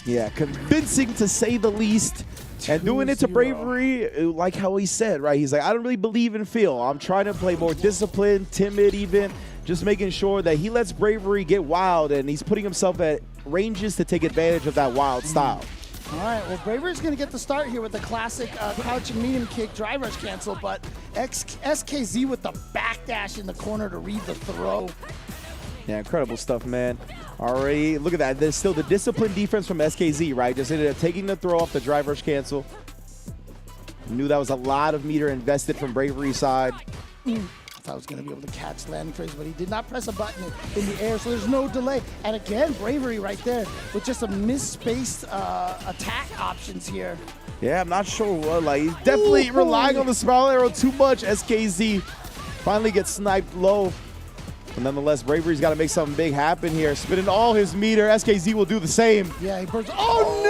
Yeah, convincing to say the least. And doing it to Bravery, like how he said, right? He's like, I don't really believe in feel. I'm trying to play more disciplined, timid even, just making sure that he lets Bravery get wild, and he's putting himself at ranges to take advantage of that wild style. All right, well, Bravery's going to get the start here with the classic crouching medium kick, drive rush cancel, but SKZ with the backdash in the corner to read the throw. Yeah, incredible stuff, man. Already, look at that. There's still the disciplined defense from SKZ, right? Just ended up taking the throw off the drive rush cancel. Knew that was a lot of meter invested from Bravery's side. I thought I was going to be able to catch landing frames, but he did not press a button in the air, so there's no delay. And again, Bravery right there with just a misspaced attack options here. Yeah, I'm not sure what. Like, he's definitely relying on the spiral arrow too much. SKZ finally gets sniped low. But nonetheless, Bravery's got to make something big happen here. Spinning all his meter. SKZ will do the same. Yeah, he burns. Oh,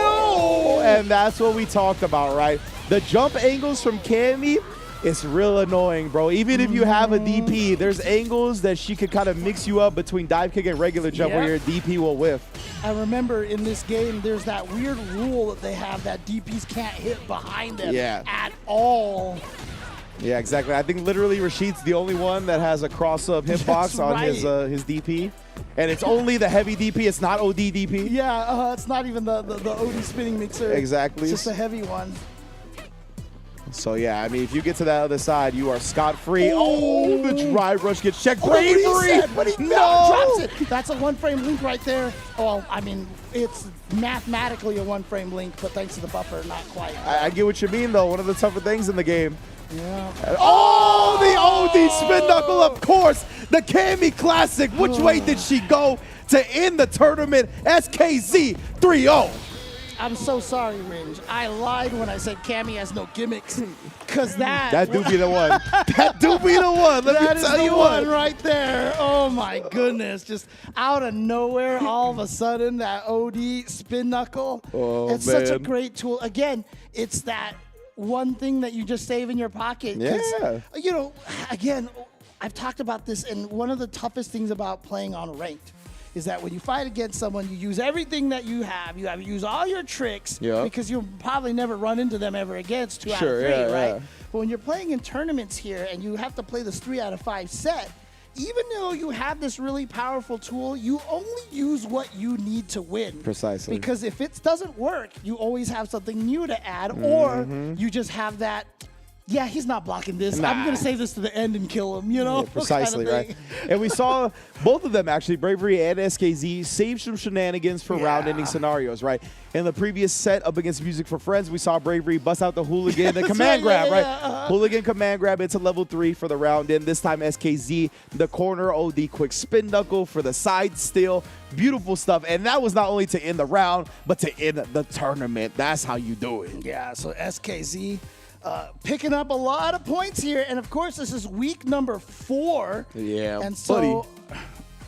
no! And that's what we talked about, right? The jump angles from Cammy, it's real annoying, bro. Even if you have a DP, there's angles that she could kind of mix you up between dive kick and regular jump where your DP will whiff. I remember in this game, there's that weird rule that they have that DPs can't hit behind them at all. Yeah, exactly. I think literally Rashid's the only one that has a cross-up hitbox on his DP. And it's only the heavy DP. It's not OD DP. Yeah, it's not even the OD spinning mixer. Exactly. It's just a heavy one. So, yeah, I mean, if you get to that other side, you are scot-free. Oh, the drive rush gets checked. Bravery! But he drops it. That's a one-frame link right there. Well, I mean, it's mathematically a one-frame link, but thanks to the buffer, not quite. I get what you mean, though. One of the tougher things in the game. Yeah. Oh, the OD spin knuckle, of course. The Cammy Classic. Which way did she go to end the tournament? SKZ 3-0. I'm so sorry, Ringe. I lied when I said Cammy has no gimmicks. Because that do be the one. That do be the one. That is the one right there. Oh, my goodness. Just out of nowhere, all of a sudden, that OD spin knuckle. Oh, it's such a great tool. Again, it's that one thing that you just save in your pocket. Yeah. You know, again, I've talked about this, and one of the toughest things about playing on ranked is that when you fight against someone, you use everything that you have. You have to use all your tricks because you'll probably never run into them ever again. It's 2 out of 3, right? Yeah. But when you're playing in tournaments here and you have to play this 3 out of 5 set, even though you have this really powerful tool, you only use what you need to win. Precisely. Because if it doesn't work, you always have something new to add, or you just have that, yeah, he's not blocking this. I'm going to save this to the end and kill him, you know? Yeah, precisely, kind of right? And we saw both of them, actually, Bravery and SKZ, save some shenanigans for round-ending scenarios, right? In the previous set up against Music for Friends, we saw Bravery bust out the hooligan, the command grab, right? Hooligan command grab into level 3 for the round-in. This time, SKZ, the corner OD quick spin knuckle for the side steal. Beautiful stuff. And that was not only to end the round, but to end the tournament. That's how you do it. Yeah, so SKZ picking up a lot of points here. And, of course, this is week number 4. Yeah, and so,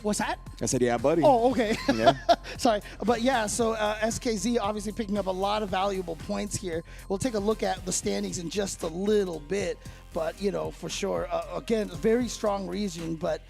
what's that? I said, yeah, buddy. Oh, okay. Yeah. Sorry. But, yeah, so SKZ obviously picking up a lot of valuable points here. We'll take a look at the standings in just a little bit. But, you know, for sure, again, very strong region. But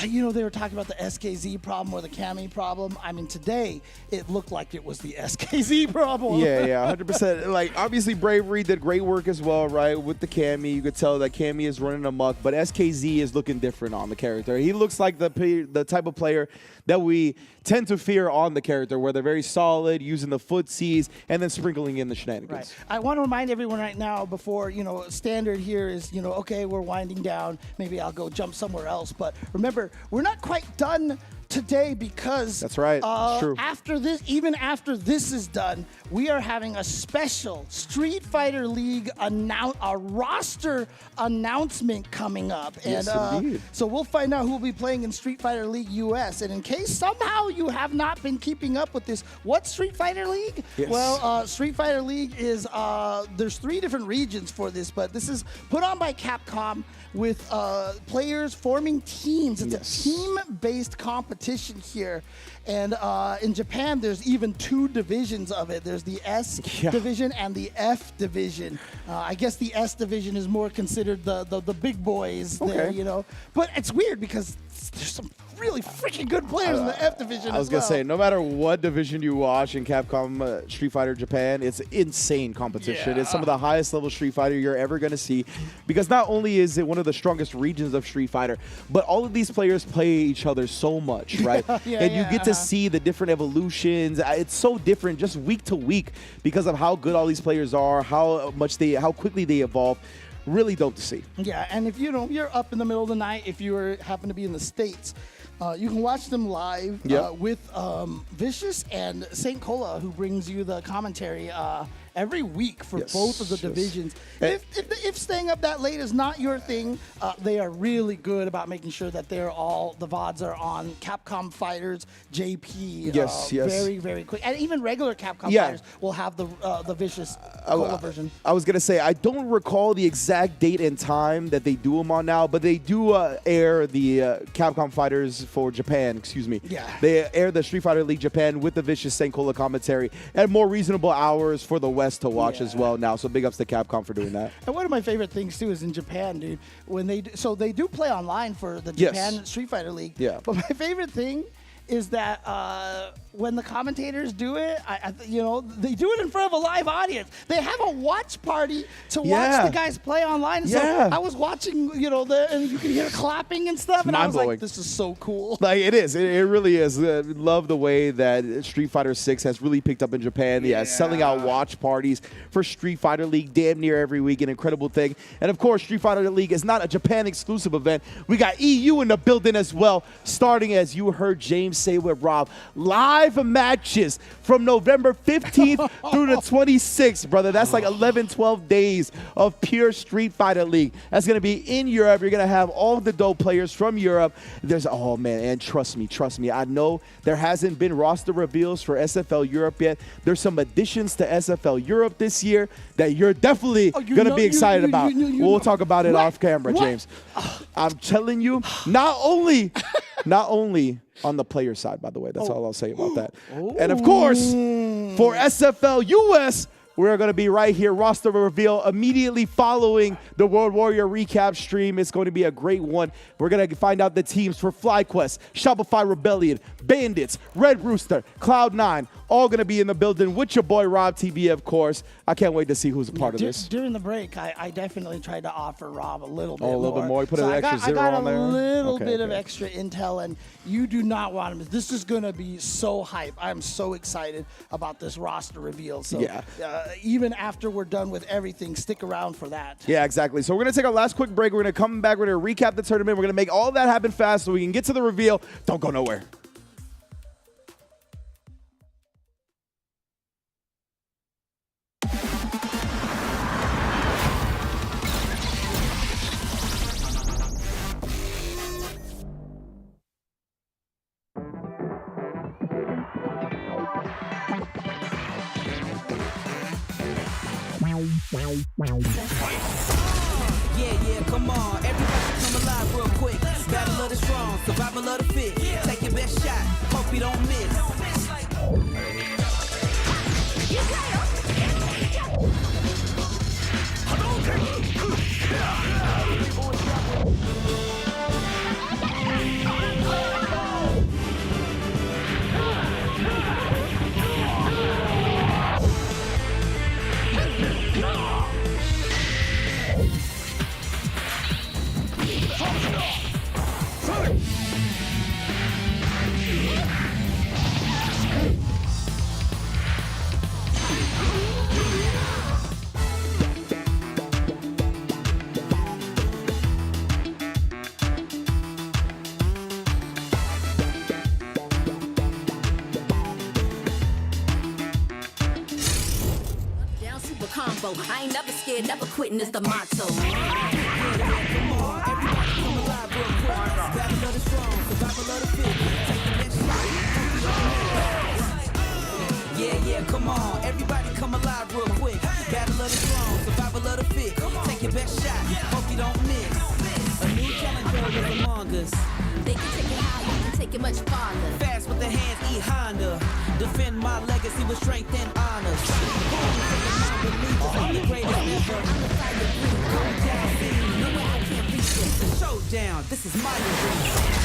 They were talking about the SKZ problem or the Cammy problem. I mean, today it looked like it was the SKZ problem. Yeah, 100%. Like, obviously, Bravery did great work as well, right? With the Cammy, you could tell that Cammy is running amok, but SKZ is looking different on the character. He looks like the type of player that we tend to fear on the character, where they're very solid, using the footsies, and then sprinkling in the shenanigans. Right. I want to remind everyone right now before, standard here is, okay, we're winding down. Maybe I'll go jump somewhere else. But remember, we're not quite done today because that's right. It's true. Even after this is done, we are having a special Street Fighter League a roster announcement coming up. Yes, and indeed. So we'll find out who will be playing in Street Fighter League US. And in case somehow you have not been keeping up with this, what's Street Fighter League? Yes. Well, Street Fighter League is there's 3 different regions for this, but this is put on by Capcom with players forming teams. It's a team-based competition here. And in Japan, there's even 2 divisions of it. There's the S division and the F division. I guess the S division is more considered the big boys there, But it's weird because there's some really freaking good players in the F division. I was going to say, no matter what division you watch in Capcom Street Fighter Japan, it's insane competition. Yeah. It's some of the highest level Street Fighter you're ever going to see, because not only is it one of the strongest regions of Street Fighter, but all of these players play each other so much, right? And you get to see the different evolutions. It's so different just week to week because of how good all these players are, how quickly they evolve. Really dope to see. Yeah, and if you're up in the middle of the night, if you happen to be in the States, you can watch them live with Vicious and St. Cola, who brings you the commentary every week for both of the divisions. If staying up that late is not your thing, they are really good about making sure that the VODs are on. Capcom Fighters, JP, very, very quick. And even regular Capcom Fighters will have the Vicious Cola version. I was going to say, I don't recall the exact date and time that they do them on now, but they do air the Capcom Fighters for Japan, excuse me. Yeah. They air the Street Fighter League Japan with the Vicious St. Cola commentary at more reasonable hours for the West to watch as well now. So big ups to Capcom for doing that. And one of my favorite things too is in Japan, dude, when they do play online for the Japan Street Fighter League. Yeah. But my favorite thing is that when the commentators do it, they do it in front of a live audience. They have a watch party to watch the guys play online. So I was watching, and you can hear clapping and stuff, and I was like, this is so cool. Like, it is. It really is. Love the way that Street Fighter 6 has really picked up in Japan. Yeah, selling out watch parties for Street Fighter League damn near every week, an incredible thing. And of course, Street Fighter League is not a Japan exclusive event. We got EU in the building as well, starting, as you heard James say with Rob, live matches from November 15th through the 26th, brother. That's like 11, 12 days of pure Street Fighter League. That's going to be in Europe. You're going to have all the dope players from Europe. Oh man, and trust me, I know there hasn't been roster reveals for SFL Europe yet. There's some additions to SFL Europe this year that you're definitely going to be excited about. We'll talk about it off camera, James. I'm telling you, not only on the player side, by the way. That's all I'll say about that. And of course, for SFL US, we're going to be right here, roster reveal, immediately following the World Warrior recap stream. It's going to be a great one. We're going to find out the teams for FlyQuest, Shopify Rebellion, Bandits, Red Rooster, Cloud9, all going to be in the building with your boy Rob TV, of course. I can't wait to see who's a part of this. During the break, I definitely tried to offer Rob a little bit more. A little bit more. You put an extra zero on there? I got a little bit of extra intel, and you do not want to miss. This is going to be so hype. I'm so excited about this roster reveal. So even after we're done with everything, stick around for that. Yeah, exactly. So we're going to take our last quick break. We're going to come back. We're going to recap the tournament. We're going to make all that happen fast so we can get to the reveal. Don't go nowhere. Yeah, come on. Everybody come alive real quick. Battle of the strong, survival of the fit. Take your best shot, hope you don't miss. motto. I ain't never scared, never quitting is the motto. Yeah, come on. Everybody come alive real quick. Battle of the strong, survival of the fit. Take your best shot, hope you don't miss. A new challenger is among us. They can take it higher, you can take it much farther. Fast with the hands, eat Honda. Defend my legacy with strength and honor. I'm the greatest ever. Come down, see. No way I can't reach this. It's a showdown. This is my arena.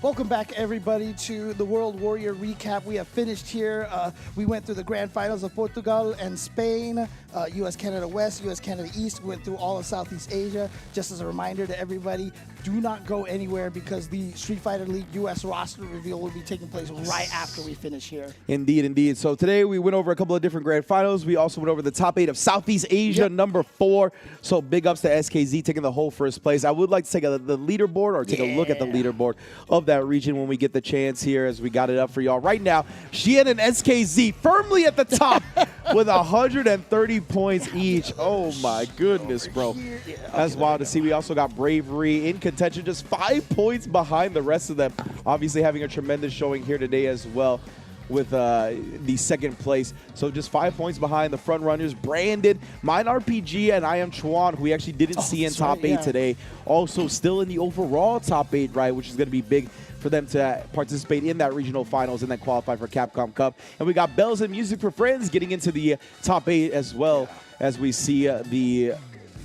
Welcome back, everybody, to the World Warrior Recap. We have finished here. We went through the grand finals of Portugal and Spain, U.S. Canada West, U.S. Canada East. We went through all of Southeast Asia. Just as a reminder to everybody, do not go anywhere because the Street Fighter League U.S. roster reveal will be taking place right after we finish here. Indeed, indeed. So today we went over a couple of different grand finals. We also went over the top 8 of Southeast Asia, number 4. So big ups to SKZ taking the whole first place. I would like to take the leaderboard or take a look at the leaderboard of that region when we get the chance here, as we got it up for y'all. Right now, Xian and SKZ firmly at the top with 130 points each. Oh my goodness, bro. That's wild to see. We also got Bravery in contention, just 5 points behind the rest of them. Obviously having a tremendous showing here today as well with the second place. So just 5 points behind the front runners. Brandon, Mine RPG, and I Am Chuan, who we actually didn't see in top 8 today. Also still in the overall top 8, right, which is going to be big for them to participate in that regional finals and then qualify for Capcom Cup. And we got Bells and Music for Friends getting into the top 8 as well, as we see the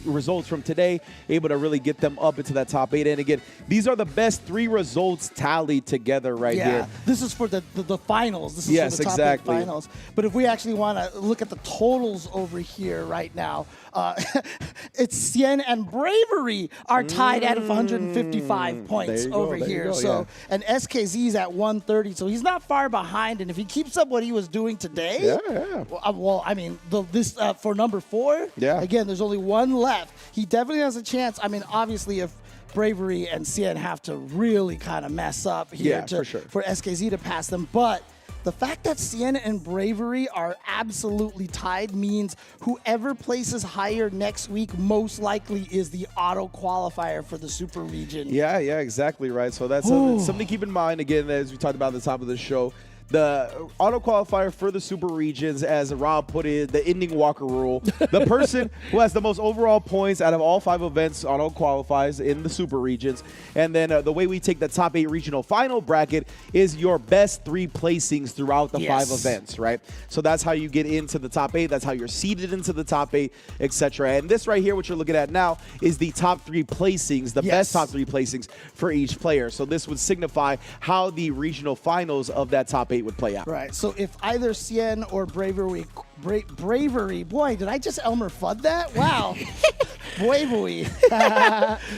results from today, able to really get them up into that top 8. And again, these are the best 3 results tallied together right here. This is for the finals. This is for the top 8 finals. But if we actually want to look at the totals over here right now, it's Cien and Bravery are tied at 155 points over here. So and SKZ's at 130, so he's not far behind. And if he keeps up what he was doing today, well, I mean, this for number 4, again, there's only one left. He definitely has a chance. I mean, obviously, if Bravery and Cien have to really kind of mess up here for SKZ to pass them, but the fact that Cien and Bravery are absolutely tied means whoever places higher next week most likely is the auto qualifier for the Super Region. Yeah, exactly right. So that's something to keep in mind. Again, as we talked about at the top of the show, the auto qualifier for the Super Regions, as Rob put it, the ending Walker rule. The person who has the most overall points out of all 5 events auto qualifies in the Super Regions. And then the way we take the top 8 regional final bracket is your best 3 placings throughout the 5 events, right? So that's how you get into the top 8. That's how you're seeded into the top 8, etc. And this right here, what you're looking at now, is the top 3 placings, the best top 3 placings for each player. So this would signify how the regional finals of that top 8 would play out. Right. So if either Cien or Bravery, boy, did I just Elmer Fudd that? Wow. Bravery.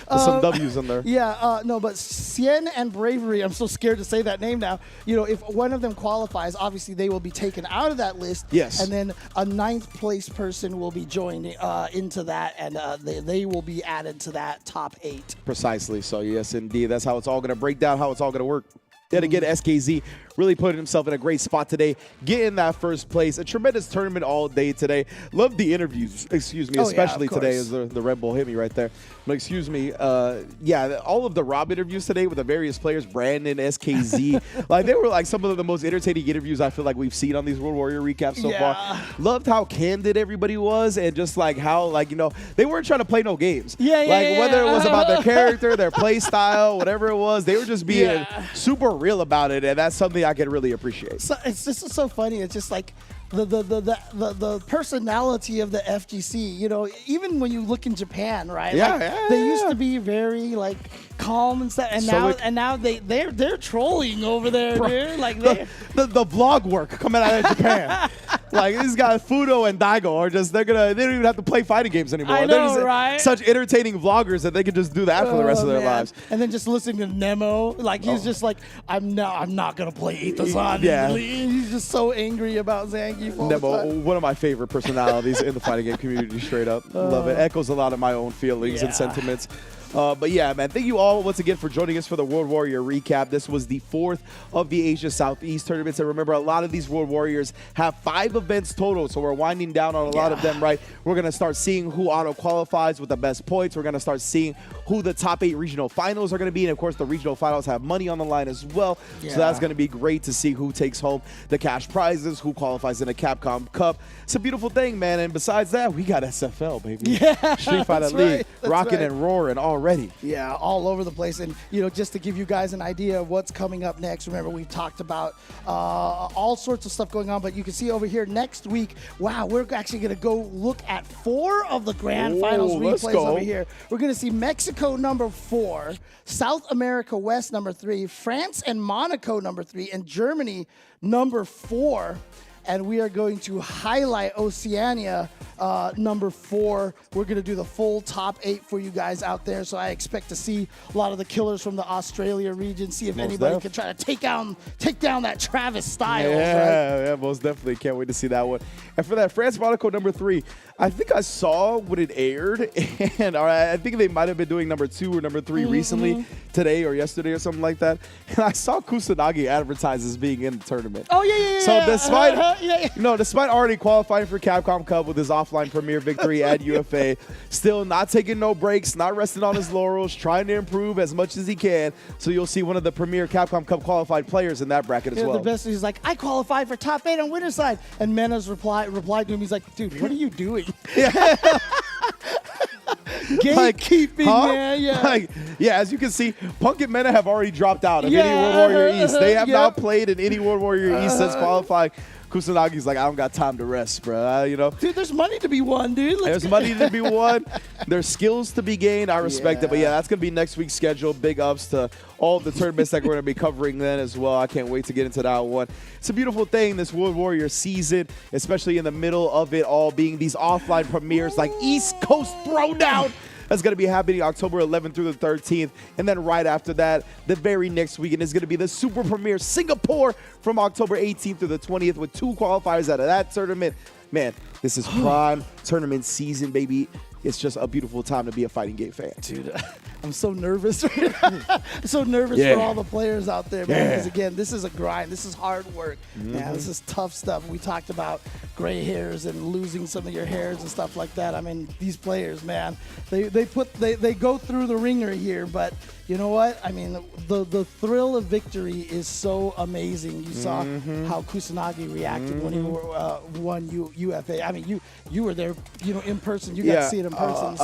Some W's in there. Yeah, no, but Cien and Bravery, I'm so scared to say that name now. You know, if one of them qualifies, obviously they will be taken out of that list. Yes. And then a 9th place person will be joined into that, and they will be added to that top 8. Precisely. So, yes, indeed. That's how it's all going to break down, how it's all going to work. Then again, SKZ really putting himself in a great spot today, getting that first place. A tremendous tournament all day today. Love the interviews, especially today as the Red Bull hit me right there. But excuse me, all of the Rob interviews today with the various players, Brandon, SKZ, like they were like some of the most entertaining interviews I feel like we've seen on these World Warrior recaps so far. Loved how candid everybody was, and just like how, like, you know, they weren't trying to play no games. Whether it was about their character, their play style, whatever it was, they were just being super real about it, and that's something I can really appreciate. So it's just so funny. It's just like the personality of the FGC. You know, even when you look in Japan, right? They used to be very like calm and stuff, and now they're trolling over there, dude. Like the vlog work coming out of Japan. Like these guys, Fudo and Daigo, are just they don't even have to play fighting games anymore. I know, they're just right? Such entertaining vloggers that they can just do that for the rest of their lives. And then just listening to Nemo, like he's just like, I'm not gonna play Itazan. Yeah. He's just so angry about Zangief all Nemo, the time. one of my favorite personalities in the fighting game community, straight up. Love it. Echoes a lot of my own feelings and sentiments. But yeah, man, thank you all once again for joining us for the World Warrior recap. This was the 4th of the Asia Southeast tournaments. And remember, a lot of these World Warriors have 5 events total, so we're winding down on a lot of them, right? We're going to start seeing who auto qualifies with the best points. We're going to start seeing who the top 8 regional finals are going to be. And of course, the regional finals have money on the line as well. So that's going to be great to see who takes home the cash prizes, who qualifies in a Capcom Cup. It's a beautiful thing, man. And besides that, we got SFL, baby. Yeah, Street Fighter League, rocking and roaring already. Yeah, all over the place. And, you know, just to give you guys an idea of what's coming up next, remember, we've talked about all sorts of stuff going on, but you can see over here next week, wow, we're actually going to go look at 4 of the grand finals replays over here. We're going to see Mexico number 4, South America West number 3, France and Monaco number 3, and Germany number 4. And we are going to highlight Oceania number 4. We're going to do the full top 8 for you guys out there. So I expect to see a lot of the killers from the Australia region, see if anybody can try to take down that Travis Styles. Yeah, most definitely. Can't wait to see that one. And for that France Monaco number 3, I think I saw when it aired, and I think they might have been doing number 2 or number 3 recently, today or yesterday or something like that. And I saw Kusanagi advertised as being in the tournament. Oh, yeah. So despite already qualifying for Capcom Cup with his offline premier victory at UFA, still not taking no breaks, not resting on his laurels, trying to improve as much as he can. So you'll see one of the premier Capcom Cup qualified players in that bracket as well. The best is like, I qualified for top 8 on winner's side. And Mena's replied to him, he's like, dude, what are you doing? Gatekeeping, man. As you can see, Punk and Mena have already dropped out of any World Warrior East. They have not played in any World Warrior East since qualifying. Kusanagi's like, I don't got time to rest, bro. You know, dude, there's money to be won, dude. There's money to be won. There's skills to be gained. I respect it. But yeah, that's going to be next week's schedule. Big ups to all the tournaments that we're going to be covering then as well. I can't wait to get into that one. It's a beautiful thing, this Wood Warrior season, especially in the middle of it all being these offline premieres like East Coast Throwdown. That's going to be happening October 11th through the 13th. And then right after that, the very next weekend is going to be the Super Premiere Singapore from October 18th through the 20th with 2 qualifiers out of that tournament. Man, this is prime tournament season, baby. It's just a beautiful time to be a fighting game fan. Dude, I'm so nervous. I'm so nervous for all the players out there, man. Because again, this is a grind. This is hard work. Man, this is tough stuff. We talked about gray hairs and losing some of your hairs and stuff like that. I mean, these players, man, they go through the ringer here, but you know what? I mean, the thrill of victory is so amazing. You saw how Kusanagi reacted when he won UFA. I mean, you were there, you know, in person. You got to see it in person.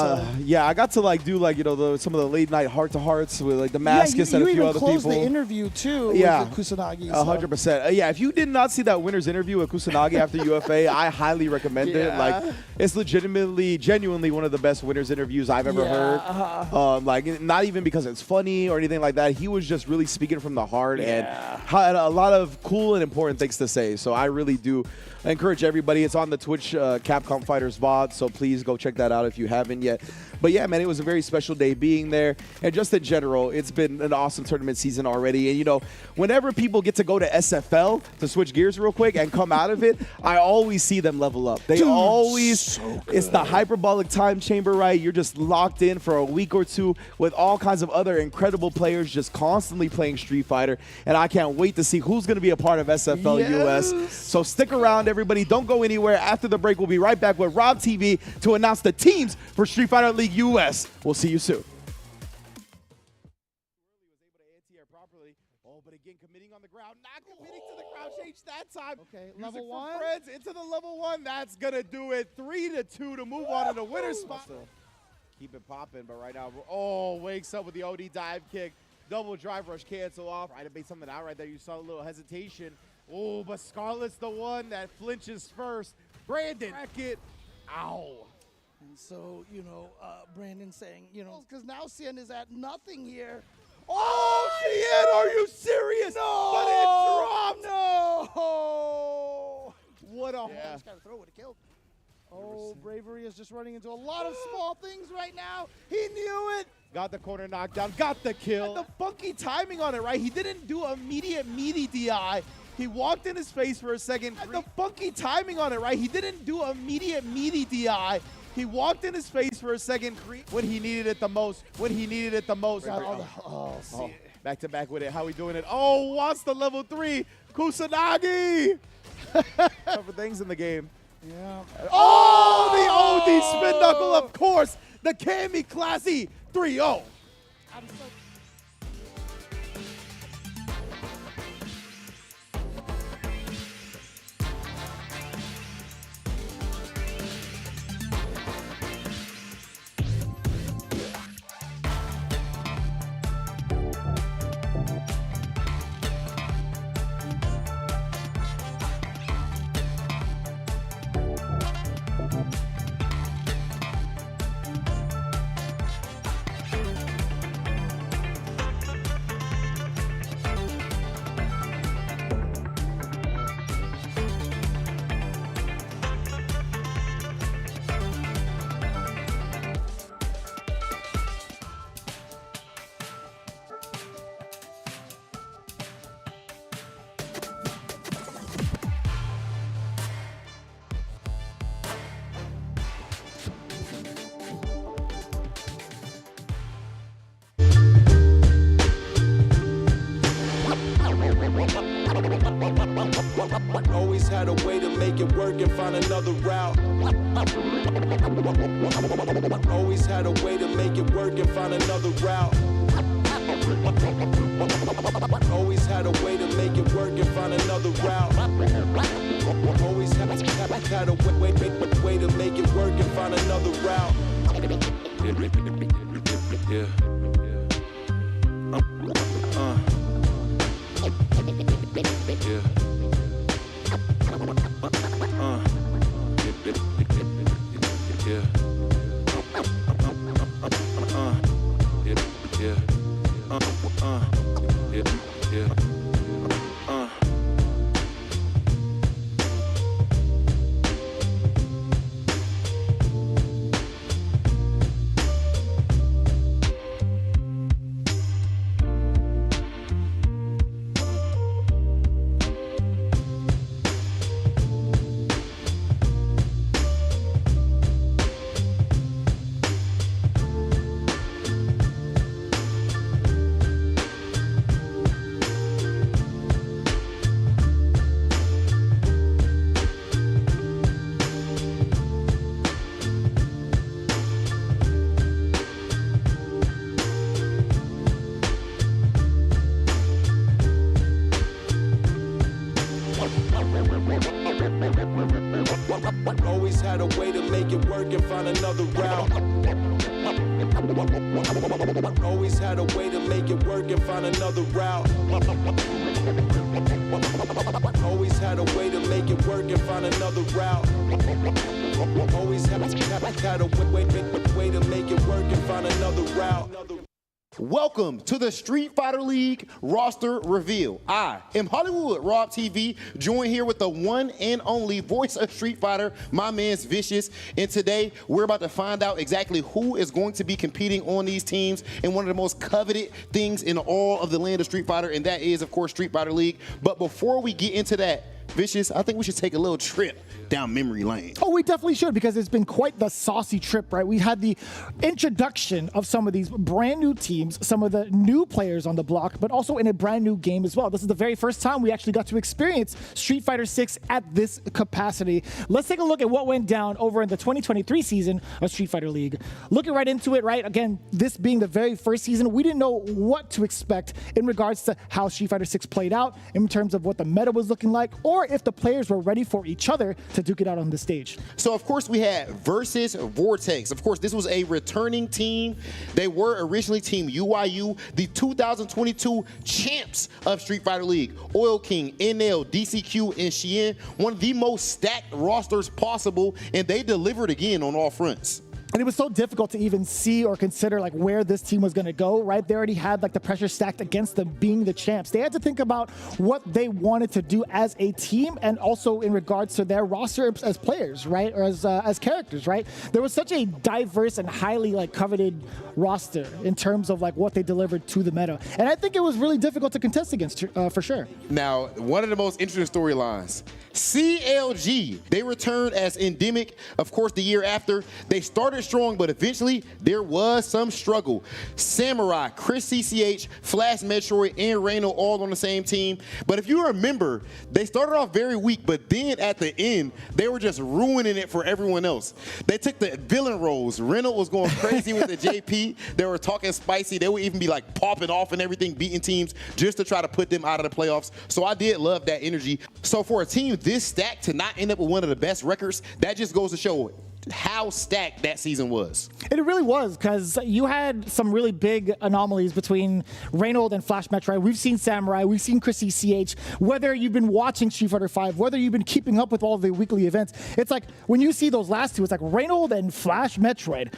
Yeah, I got to like do like, you know, some of the late night heart to hearts with like the Damascus and a few other people. You even closed the interview too with Kusanagi. 100%. Yeah, if you did not see that winner's interview with Kusanagi after UFA, I highly recommend it. Like, it's genuinely one of the best winners interviews I've ever heard. Like, not even because it's funny or anything like that. He was just really speaking from the heart and had a lot of cool and important things to say. So I really do encourage everybody. It's on the Twitch Capcom Fighters VOD, so please go check that out if you haven't yet. But yeah, man, it was a very special day being there. And just in general, it's been an awesome tournament season already. And, you know, whenever people get to go to SFL, to switch gears real quick and come out of it, I always see them level up. They always, it's the hyperbolic time chamber, right? You're just locked in for a week or two with all kinds of other incredible players just constantly playing Street Fighter. And I can't wait to see who's going to be a part of SFL US. So stick around, everybody. Don't go anywhere. After the break, we'll be right back with Rob TV to announce the teams for Street Fighter League US. We'll see you soon. Oh, but again, committing on the ground, not committing to the ground change that time. Okay, Music level for 1. Friends into the level 1. That's going to do it. 3-2 to move on to the winner's spot. Keep it popping, but right now, wakes up with the OD dive kick. Double drive rush cancel off. Right to bait something out right there. You saw a little hesitation. Oh, but Scarlett's the one that flinches first. Brandon, bracket. Ow. And so, you know, Brandon saying, you know, because now Cien is at nothing here. Oh, Cien, are you serious? No. But it dropped. No. What a Just gotta throw would have killed. Oh, Bravery is just running into a lot of small things right now. He knew it. Got the corner knockdown, got the kill. And the funky timing on it, right? He didn't do immediate meaty DI. He walked in his face for a second. And the funky timing on it, right? He didn't do immediate meaty DI. He walked in his face for a second when he needed it the most. Back to back with it. How we doing it? Oh, wants the level 3. Kusanagi. Cover things in the game. Yeah. Oh, the OD spin knuckle, of course. The Kami Classy 3-0. Always had a way to make it work and find another route. Always had a way to make it work and find another route. Always had a way to make it work and find another route. Always had a way to make it work and find another route. Yeah. Yeah. Always had a way to make it work and find another route. Always had a way to make it work and find another route. Always had a way to make it work and find another route. Always had a way to make it work and find another route. Welcome to the Street Fighter League roster reveal. I am Hollywood Rob TV, joined here with the one and only voice of Street Fighter, my man's Vicious. And today, we're about to find out exactly who is going to be competing on these teams in one of the most coveted things in all of the land of Street Fighter, and that is, of course, Street Fighter League. But before we get into that, Vicious, I think we should take a little trip down memory lane. Oh, we definitely should, because it's been quite the saucy trip, right? We had the introduction of some of these brand new teams, some of the new players on the block, but also in a brand new game as well. This is the very first time we actually got to experience Street Fighter 6 at this capacity. Let's take a look at what went down over in the 2023 season of Street Fighter League. Looking right into it, right? Again, this being the very first season, we didn't know what to expect in regards to how Street Fighter 6 played out in terms of what the meta was looking like, or if the players were ready for each other to duke it out on the stage. So, of course, we had Versus Vortex. Of course, this was a returning team. They were originally Team UIU, the 2022 champs of Street Fighter League. Oil King, NL, DCQ, and Xian, one of the most stacked rosters possible, and they delivered again on all fronts. And it was so difficult to even see or consider like where this team was going to go, right? They already had like the pressure stacked against them being the champs. They had to think about what they wanted to do as a team, and also in regards to their roster as players, right? Or as characters, right? There was such a diverse and highly like coveted roster in terms of like what they delivered to the meta. And I think it was really difficult to contest against for sure. Now, one of the most interesting storylines, CLG, they returned as Endemic, of course, the year after. They started strong, but eventually there was some struggle. Samurai, Chris CCH, Flash Metroid, and Reno all on the same team. But if you remember, they started off very weak, but then at the end, they were just ruining it for everyone else. They took the villain roles. Reno was going crazy with the JP. They were talking spicy. They would even be like popping off and everything, beating teams just to try to put them out of the playoffs. So I did love that energy. So for a team this stacked to not end up with one of the best records, that just goes to show how stacked that season was. And it really was, because you had some really big anomalies between Reynold and Flash Metroid. We've seen Samurai, we've seen Chris CCH. Whether you've been watching Street Fighter 5, whether you've been keeping up with all the weekly events, it's like when you see those last two, it's like Reynold and Flash Metroid.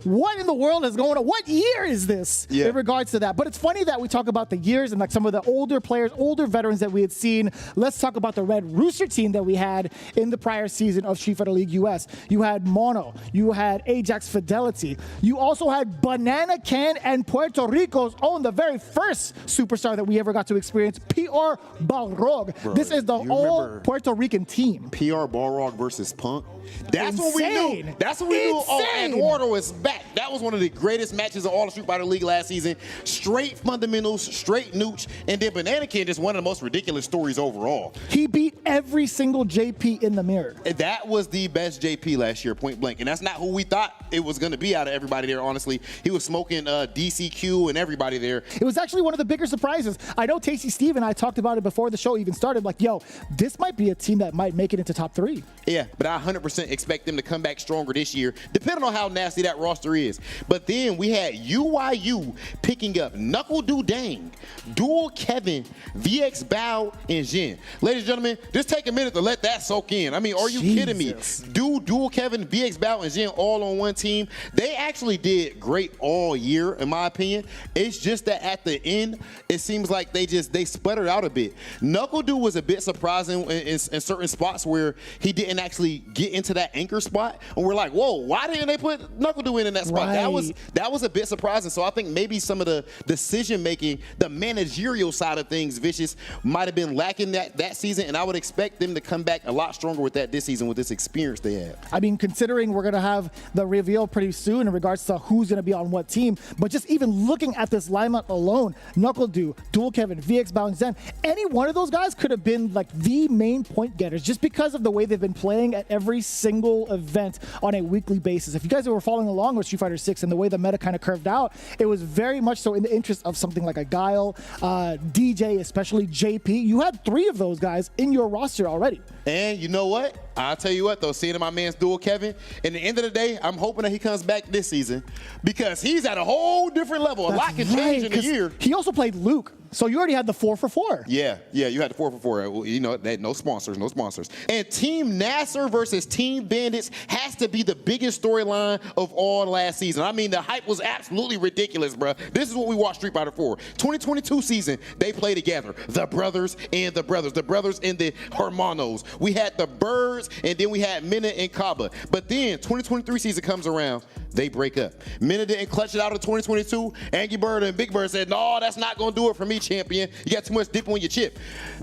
What in the world is going on? What year is this in regards to that? But it's funny that we talk about the years and like some of the older players, older veterans that we had seen. Let's talk about the Red Rooster team that we had in the prior season of Street Fighter League US. You had Mono, you had Ajax Fidelity, you also had Banana Can and Puerto Rico's own, the very first superstar that we ever got to experience, PR Balrog. Bro, this is the all Puerto Rican team. PR Balrog versus Punk. That's Insane. what we knew. That's what we knew. Oh, Eduardo is back. That was one of the greatest matches of all the Street Fighter League last season. Straight fundamentals, straight nooch, and then Banana Kid is one of the most ridiculous stories overall. He beat every single JP in the mirror. And that was the best JP last year, point blank. And that's not who we thought it was going to be out of everybody there, honestly. He was smoking DCQ and everybody there. It was actually one of the bigger surprises. I know Tasty Steve and I talked about it before the show even started, like, yo, this might be a team that might make it into top 3. Yeah, but I 100% expect them to come back stronger this year, depending on how nasty that roster roster is. But then we had UYU picking up Knuckle Do Dang, Dual Kevin, VX Bao, and Jin. Ladies and gentlemen, just take a minute to let that soak in. I mean, are you kidding me? Dual Kevin, VX Bao, and Jin all on one team. They actually did great all year, in my opinion. It's just that at the end, it seems like they sputtered out a bit. Knuckle Do was a bit surprising in certain spots where he didn't actually get into that anchor spot, and we're like, whoa, why didn't they put Knuckle Do in that spot? Right. That was a bit surprising. So I think maybe some of the decision making, the managerial side of things, Vicious might have been lacking that season, and I would expect them to come back a lot stronger with that this season with this experience they have. I mean, considering we're going to have the reveal pretty soon in regards to who's going to be on what team, but just even looking at this lineup alone, Knuckle Do, Dual Kevin, VX Bao, and Zen, any one of those guys could have been like the main point getters just because of the way they've been playing at every single event on a weekly basis. If you guys were following along with Street Fighter 6 and the way the meta kind of curved out, it was very much so in the interest of something like a Guile, DJ, especially JP. You had 3 of those guys in your roster already. And you know what? I'll tell you what, though, seeing my man's Dual Kevin, at the end of the day, I'm hoping that he comes back this season because he's at a whole different level. That's a lot can change in a year. He also played Luke, so you already had the 4 for 4. Yeah, you had the 4 for 4. You know, no sponsors. And Team Nasser versus Team Bandits has to be the biggest storyline of all last season. I mean, the hype was absolutely ridiculous, bro. This is what we watched Street Fighter 4. 2022 season, they play together. The brothers and the brothers and the Hermanos. We had the Birds, and then we had Minna and Kaba. But then 2023 season comes around, they break up. Minna didn't clutch it out in 2022. Angry Bird and Big Bird said, no, that's not going to do it for me, champion. You got too much dip on your chip.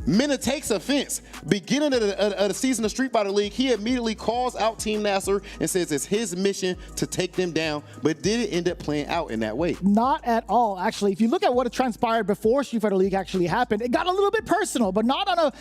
Minna takes offense. Beginning of the season of Street Fighter League, he immediately calls out Team Nasser and says it's his mission to take them down, but did it end up playing out in that way? Not at all, actually. If you look at what had transpired before Street Fighter League actually happened, it got a little bit personal, but not on a,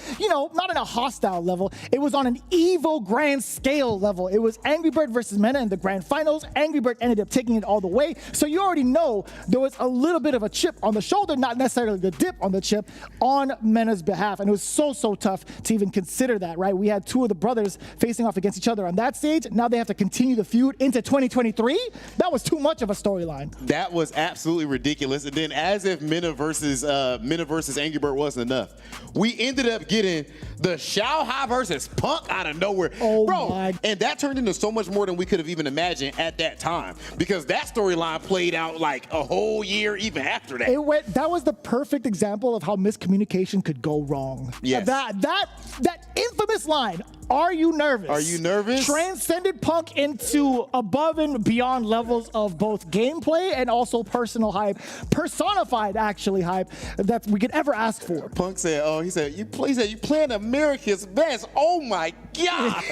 not in a hostile level. It was on an Evo grand scale level. It was Angry Bird versus Minna in the grand finals. Angry Bird ended up taking it all the way. So you already know there was a little bit of a chip on the shoulder, not necessarily the dip on the chip, on Minna's behalf. And it was so tough to even consider that, right? We had 2 of the brothers facing off against each other on that stage. Now they have to continue the feud into 2023. That was too much of a storyline. That was absolutely ridiculous. And then as if Minna versus Angry Bird wasn't enough, we ended up getting the Shao Hai versus Punk out of nowhere. Oh, bro, my. And that turned into so much more than we could have even imagined at that time, because that storyline played out like a whole year even after that. That was the perfect example of how miscommunication could go wrong. Yes. That infamous line, "Are you nervous?" Are you nervous? Transcended Punk into above and beyond levels of both gameplay and also personal hype, personified actually hype that we could ever ask for. Punk said, you playing America's best. Oh my God.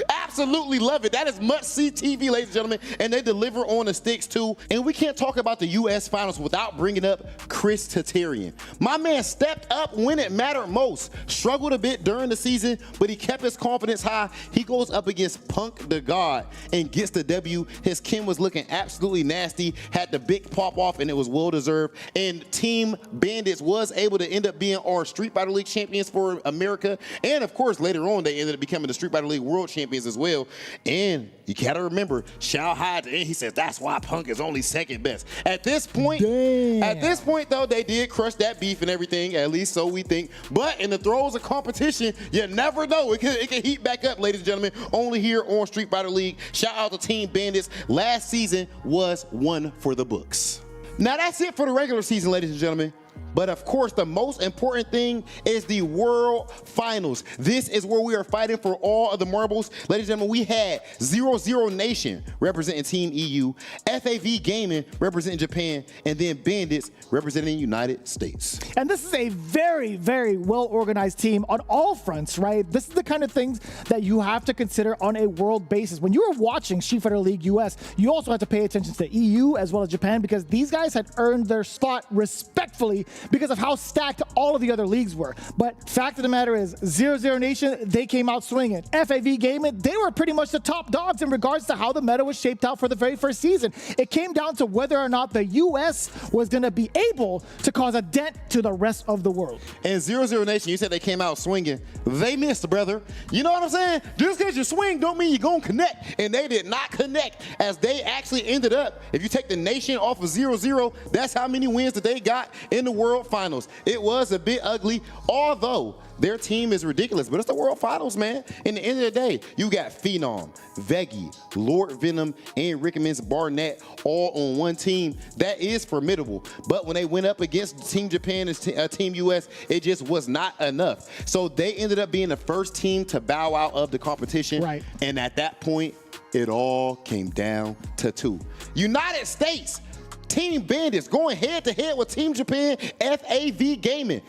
Absolutely love it. That is must-see TV, ladies and gentlemen, and they deliver on the sticks too. And we can't talk about the U.S. Finals without bringing up Chris Tatarian. My man stepped up when it mattered most. Struggled a bit during the season, but he kept his confidence high. He goes up against Punk the God and gets the W. His Kim was looking absolutely nasty, had the big pop off, and it was well-deserved. And Team Bandits was able to end up being our Street Fighter League champions for America. And of course, later on, they ended up becoming the Street Fighter League World Champions as well. And you gotta remember, Shao Hai at the end, he says that's why Punk is only second best. At this point, though, they did crush that beef and everything, at least so we think. But in the throes of competition, you never know. It can heat back up, ladies and gentlemen, only here on Street Fighter League. Shout out to Team Bandits. Last season was one for the books. Now that's it for the regular season, ladies and gentlemen. But of course, the most important thing is the World Finals. This is where we are fighting for all of the marbles. Ladies and gentlemen, we had 00 Nation representing Team EU, FAV Gaming representing Japan, and then Bandits representing the United States. And this is a very, very well-organized team on all fronts, right? This is the kind of things that you have to consider on a world basis. When you are watching Street Fighter League US, you also have to pay attention to EU as well as Japan, because these guys had earned their spot respectfully because of how stacked all of the other leagues were. But fact of the matter is, 00 Nation, they came out swinging. FAV Gaming, they were pretty much the top dogs in regards to how the meta was shaped out for the very first season. It came down to whether or not the US was going to be able to cause a dent to the rest of the world. And 00 Nation, you said they came out swinging. They missed, brother. You know what I'm saying? Just because you swing don't mean you're going to connect. And they did not connect, as they actually ended up, if you take the nation off of 0-0, that's how many wins that they got in the World Finals. It was a bit ugly, although their team is ridiculous, but it's the World Finals, man. In the end of the day, you got Phenom, Veggie, Lord Venom, and Rickmans Barnett all on one team. That is formidable. But when they went up against Team Japan and Team US, it just was not enough. So they ended up being the first team to bow out of the competition. Right. And at that point, it all came down to two. United States, Team Bandits going head-to-head with Team Japan, FAV Gaming.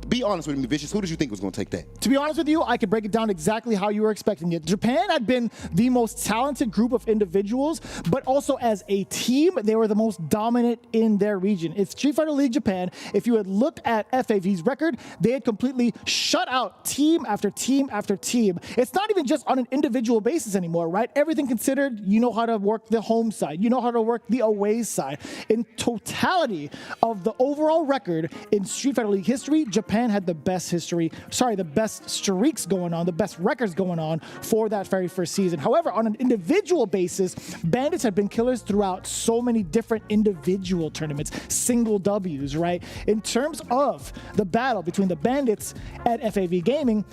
Be honest with me, Vicious. Who did you think was going to take that? To be honest with you, I could break it down exactly how you were expecting it. Japan had been the most talented group of individuals, but also as a team, they were the most dominant in their region. It's Street Fighter League Japan. If you had looked at FAV's record, they had completely shut out team after team after team. It's not even just on an individual basis anymore, right? Everything considered, you know how to work the home side. You know how to work the away side. In totality of the overall record in Street Fighter League history, Japan had the best the best streaks going on, the best records going on for that very first season. However, on an individual basis, Bandits have been killers throughout so many different individual tournaments, single W's, right? In terms of the battle between the Bandits and FAV Gaming,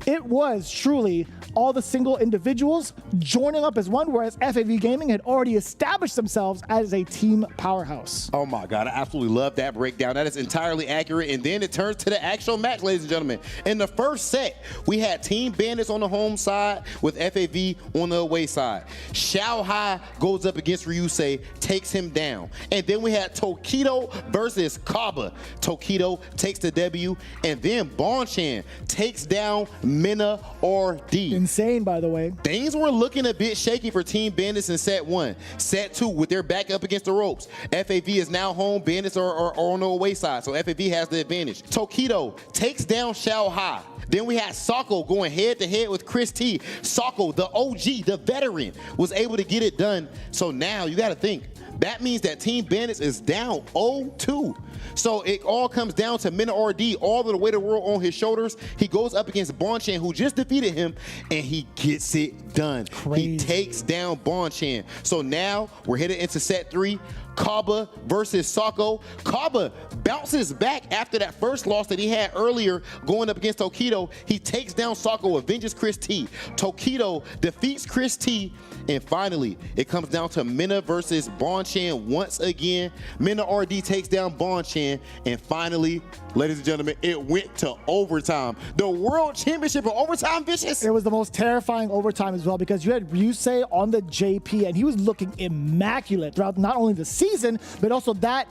it was truly all the single individuals joining up as one, whereas FAV Gaming had already established themselves as a team powerhouse. Oh my God, I absolutely love that breakdown. That is entirely accurate. And then it turns to the actual match, ladies and gentlemen. In the first set, we had Team Bandits on the home side with FAV on the away side. Xiao Hai goes up against Ryusei, takes him down. And then we had Tokido versus Kaba. Tokido takes the W, and then Bonchan takes down Mina RD. Insane, by the way. Things were looking a bit shaky for Team Bandits in set one. Set two, with their back up against the ropes. FAV is now home. Bandits are on the away side, so FAV has the advantage. Tokido takes down Xiao Hai. Then we had Sako going head-to-head with Chris T. Sako, the OG, the veteran, was able to get it done. So now you got to think, that means that Team Bandits is down 0-2. So it all comes down to Mina RD, all of the weight of the world on his shoulders. He goes up against Bonchan, who just defeated him, and he gets it done. Crazy. He takes down Bonchan. So now we're headed into set three. Kaba versus Sako. Kaba bounces back after that first loss that he had earlier going up against Tokido. He takes down Sako, avenges Chris T. Tokido defeats Chris T. And finally, it comes down to Mina versus Bonchan once again. Mina RD takes down Bonchan. And finally, ladies and gentlemen, it went to overtime. The World Championship of Overtime, Vicious. It was the most terrifying overtime as well, because you had Ryusei on the JP, and he was looking immaculate throughout not only the season, but also that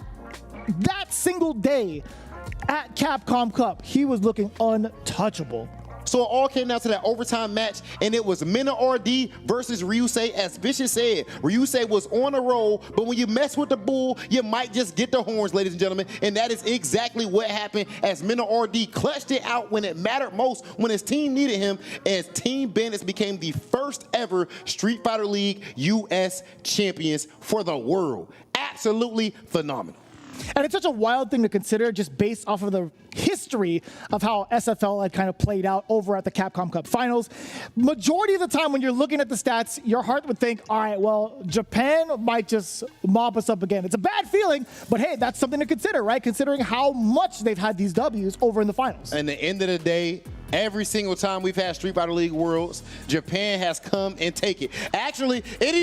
single day at Capcom Cup. He was looking untouchable. So it all came down to that overtime match, and it was Mina RD versus Ryusei. As Vicious said, Ryusei was on a roll, but when you mess with the bull, you might just get the horns, ladies and gentlemen. And that is exactly what happened, as Mina RD clutched it out when it mattered most, when his team needed him, as Team Bandits became the first ever Street Fighter League US champions for the world. Absolutely phenomenal. And it's such a wild thing to consider, just based off of the history of how SFL had kind of played out over at the Capcom Cup finals. Majority of the time when you're looking at the stats, your heart would think, all right, well, Japan might just mop us up again. It's a bad feeling, but hey, that's something to consider, right? Considering how much they've had these W's over in the finals. And at the end of the day, every single time we've had Street Fighter League Worlds, Japan has come and take it. Actually, it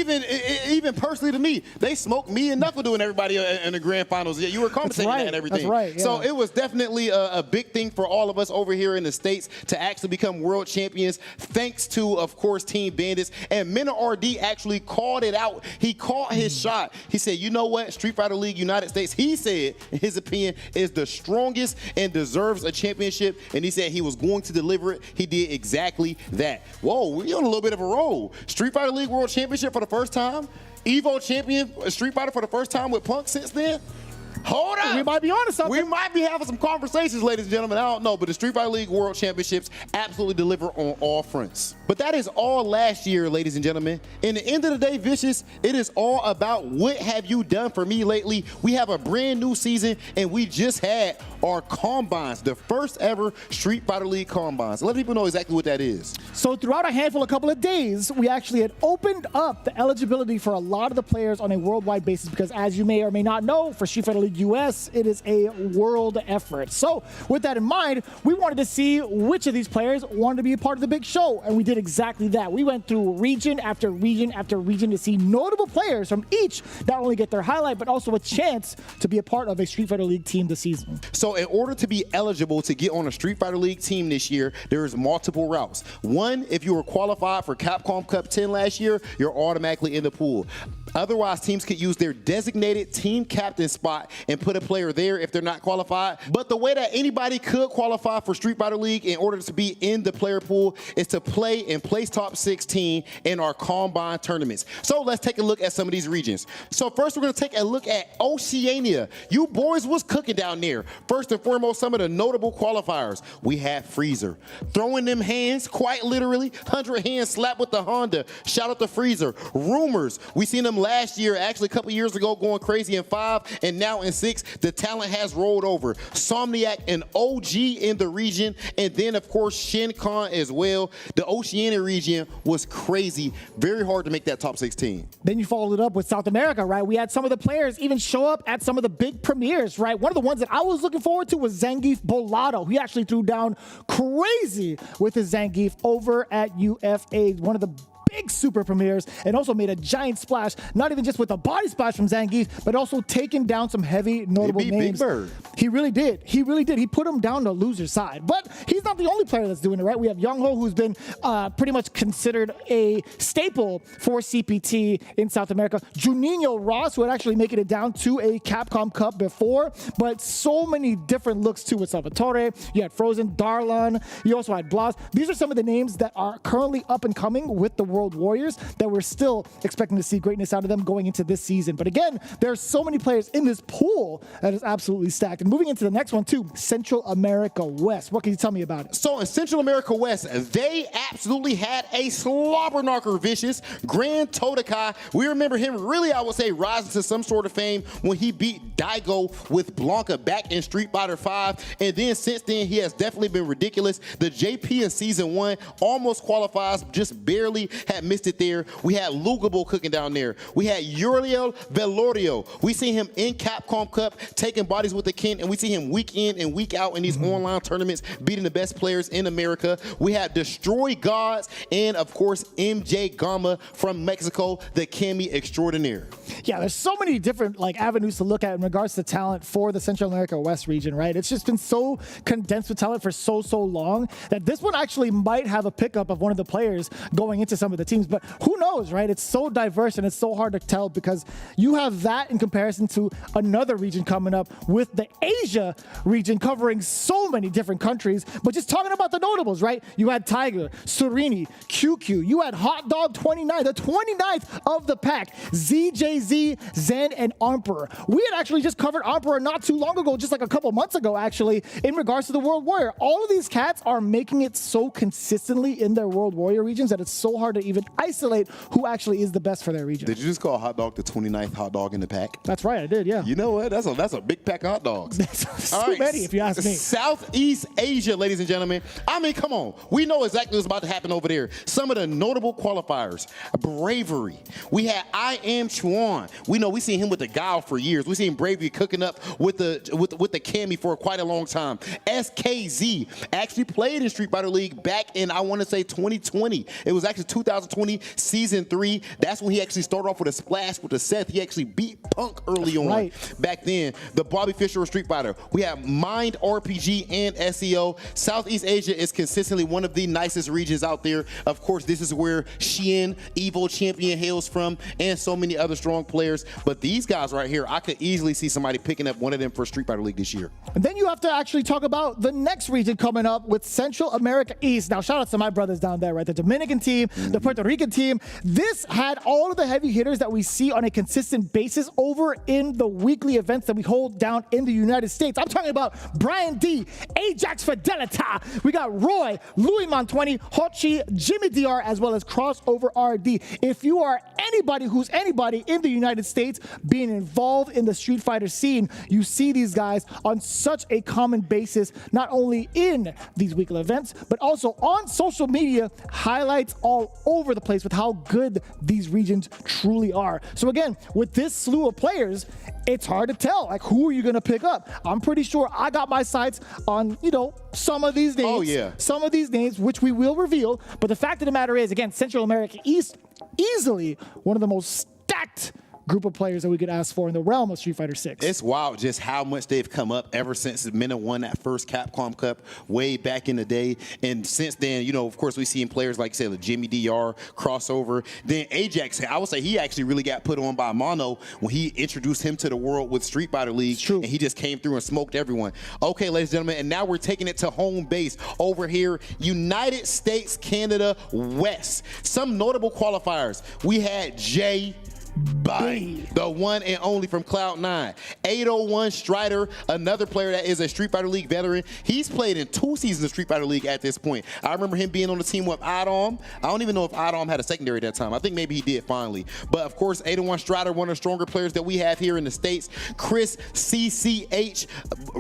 even personally to me, they smoked me and Knuckle doing everybody in the grand finals. Yeah, you were commentating that and everything. That's right. Yeah. So it was definitely a big thing for all of us over here in the States to actually become world champions, thanks to, of course, Team Bandits. And Mina RD actually called it out. He called his shot. He said, you know what? Street Fighter League United States, he said, in his opinion, is the strongest and deserves a championship. And he said he was going to deliver it. He did exactly that. Whoa, we're on a little bit of a roll. Street Fighter League World Championship for the first time. Evo champion Street Fighter for the first time with Punk since then. Hold up. We might be on to something. We might be having some conversations, ladies and gentlemen. I don't know, but the Street Fighter League World Championships absolutely deliver on all fronts. But that is all last year, ladies and gentlemen. In the end of the day, Vicious, it is all about what have you done for me lately. We have a brand new season, and we just had our combines, the first ever Street Fighter League combines. Let people know exactly what that is. So throughout a couple of days, we actually had opened up the eligibility for a lot of the players on a worldwide basis because, as you may or may not know, for Street Fighter League US, it is a world effort. So with that in mind, we wanted to see which of these players wanted to be a part of the big show, and we did exactly that. We went through region after region after region to see notable players from each not only get their highlight, but also a chance to be a part of a Street Fighter League team this season. So in order to be eligible to get on a Street Fighter League team this year, there's multiple routes. One, if you were qualified for Capcom Cup 10 last year, you're automatically in the pool. Otherwise, teams could use their designated team captain spot and put a player there if they're not qualified. But the way that anybody could qualify for Street Fighter League in order to be in the player pool is to play and place top 16 in our combine tournaments. So let's take a look at some of these regions. So first, we're going to take a look at Oceania. You boys was cooking down there. First and foremost, some of the notable qualifiers. We have Freezer. Throwing them hands, quite literally. 100 hands slap with the Honda. Shout out to Freezer. Rumors. We seen them last year, actually a couple years ago, going crazy in 5, and now in 6, the talent has rolled over. Somniac, an OG in the region, and then of course Shin Khan as well. The Oceania region was crazy. Very hard to make that top 16. Then you followed it up with South America, right? We had some of the players even show up at some of the big premieres, right? One of the ones that I was looking forward to was Zangief Bolado. He actually threw down crazy with his Zangief over at UFA, one of the big super premieres, and also made a giant splash, not even just with a body splash from Zangief, but also taking down some heavy, notable names. Big Bird. He really did. He really did. He put him down the loser's side. But he's not the only player that's doing it, right? We have Young-Ho, who's been pretty much considered a staple for CPT in South America. Juninho Ross, who had actually making it down to a Capcom Cup before, but so many different looks to it. Salvatore, you had Frozen, Darlan, you also had Blas. These are some of the names that are currently up and coming with the World Warriors that we're still expecting to see greatness out of them going into this season. But again, there are so many players in this pool that is absolutely stacked. And moving into the next one too, Central America West. What can you tell me about it? So in Central America West, they absolutely had a slobber knocker, Vicious. Grand Todokai. We remember him really, I would say, rising to some sort of fame when he beat Daigo with Blanca back in Street Fighter V. And then since then, he has definitely been ridiculous. The JP in Season 1 almost qualifies, just barely had missed it there. We had Lugable cooking down there. We had Uriel Velorio. We see him in Capcom Cup taking bodies with the Ken, and we see him week in and week out in these online tournaments, beating the best players in America. We have Destroy Gods and, of course, MJ Gama from Mexico, the Kami extraordinaire. Yeah, there's so many different avenues to look at in regards to talent for the Central America West region, right? It's just been so condensed with talent for so long that this one actually might have a pickup of one of the players going into some of the teams, but who knows, right? It's so diverse and it's so hard to tell because you have that in comparison to another region coming up with the Asia region covering so many different countries. But just talking about the notables, right? You had Tiger, Surini, QQ. You had Hot Dog 29, the 29th of the pack, ZJZ, Zen, and Emperor. We had actually just covered Emperor not too long ago, just like a couple months ago, actually, in regards to the World Warrior. All of these cats are making it so consistently in their World Warrior regions that it's so hard to even isolate who actually is the best for their region. Did you just call Hot Dog the 29th hot dog in the pack? That's right, I did, yeah. You know what? That's a big pack of hot dogs. That's too many, if you ask me. Southeast Asia, ladies and gentlemen. I mean, come on. We know exactly what's about to happen over there. Some of the notable qualifiers. Bravery. We had I Am Chuan. We know we seen him with the Guile for years. We seen Bravery cooking up with the Kami for quite a long time. SKZ actually played in Street Fighter League back in, I want to say, 2020. It was actually 2020 Season 3. That's when he actually started off with a splash with the Seth. He actually beat Punk early on. Back then, the Bobby Fischer of Street Fighter. We have Mind RPG and SEO. Southeast Asia is consistently one of the nicest regions out there. Of course, this is where Xian, Evo Champion, hails from, and so many other strong players. But these guys right here, I could easily see somebody picking up one of them for Street Fighter League this year. And then you have to actually talk about the next region coming up with Central America East. Now, shout out to my brothers down there, right? The Dominican team, the the Puerto Rican team. This had all of the heavy hitters that we see on a consistent basis over in the weekly events that we hold down in the United States. I'm talking about Brian D, Ajax Fidelita. We got Roy, Louis Montwani, Hochi, Jimmy DR, as well as Crossover RD. If you are anybody who's anybody in the United States being involved in the Street Fighter scene, you see these guys on such a common basis, not only in these weekly events, but also on social media, highlights all over the place with how good these regions truly are. So again, with this slew of players, it's hard to tell, like, who are you going to pick up? I'm pretty sure I got my sights on, some of these names. Oh, yeah. Some of these names, which we will reveal. But the fact of the matter is, again, Central America East, easily one of the most stacked group of players that we could ask for in the realm of Street Fighter 6. It's wild just how much they've come up ever since Mena won that first Capcom Cup way back in the day. And since then, of course, we've seen players like, say, Jimmy DR, Crossover. Then Ajax, I would say he actually really got put on by Mono when he introduced him to the world with Street Fighter League. And he just came through and smoked everyone. Okay, ladies and gentlemen, and now we're taking it to home base over here, United States, Canada, West. Some notable qualifiers. We had Jay Bang, the one and only from Cloud9. 801 Strider, another player that is a Street Fighter League veteran. He's played in 2 seasons of Street Fighter League at this point. I remember him being on the team with Adam. I don't even know if Adam had a secondary at that time. I think maybe he did finally. But of course, 801 Strider, one of the stronger players that we have here in the States. Chris CCH,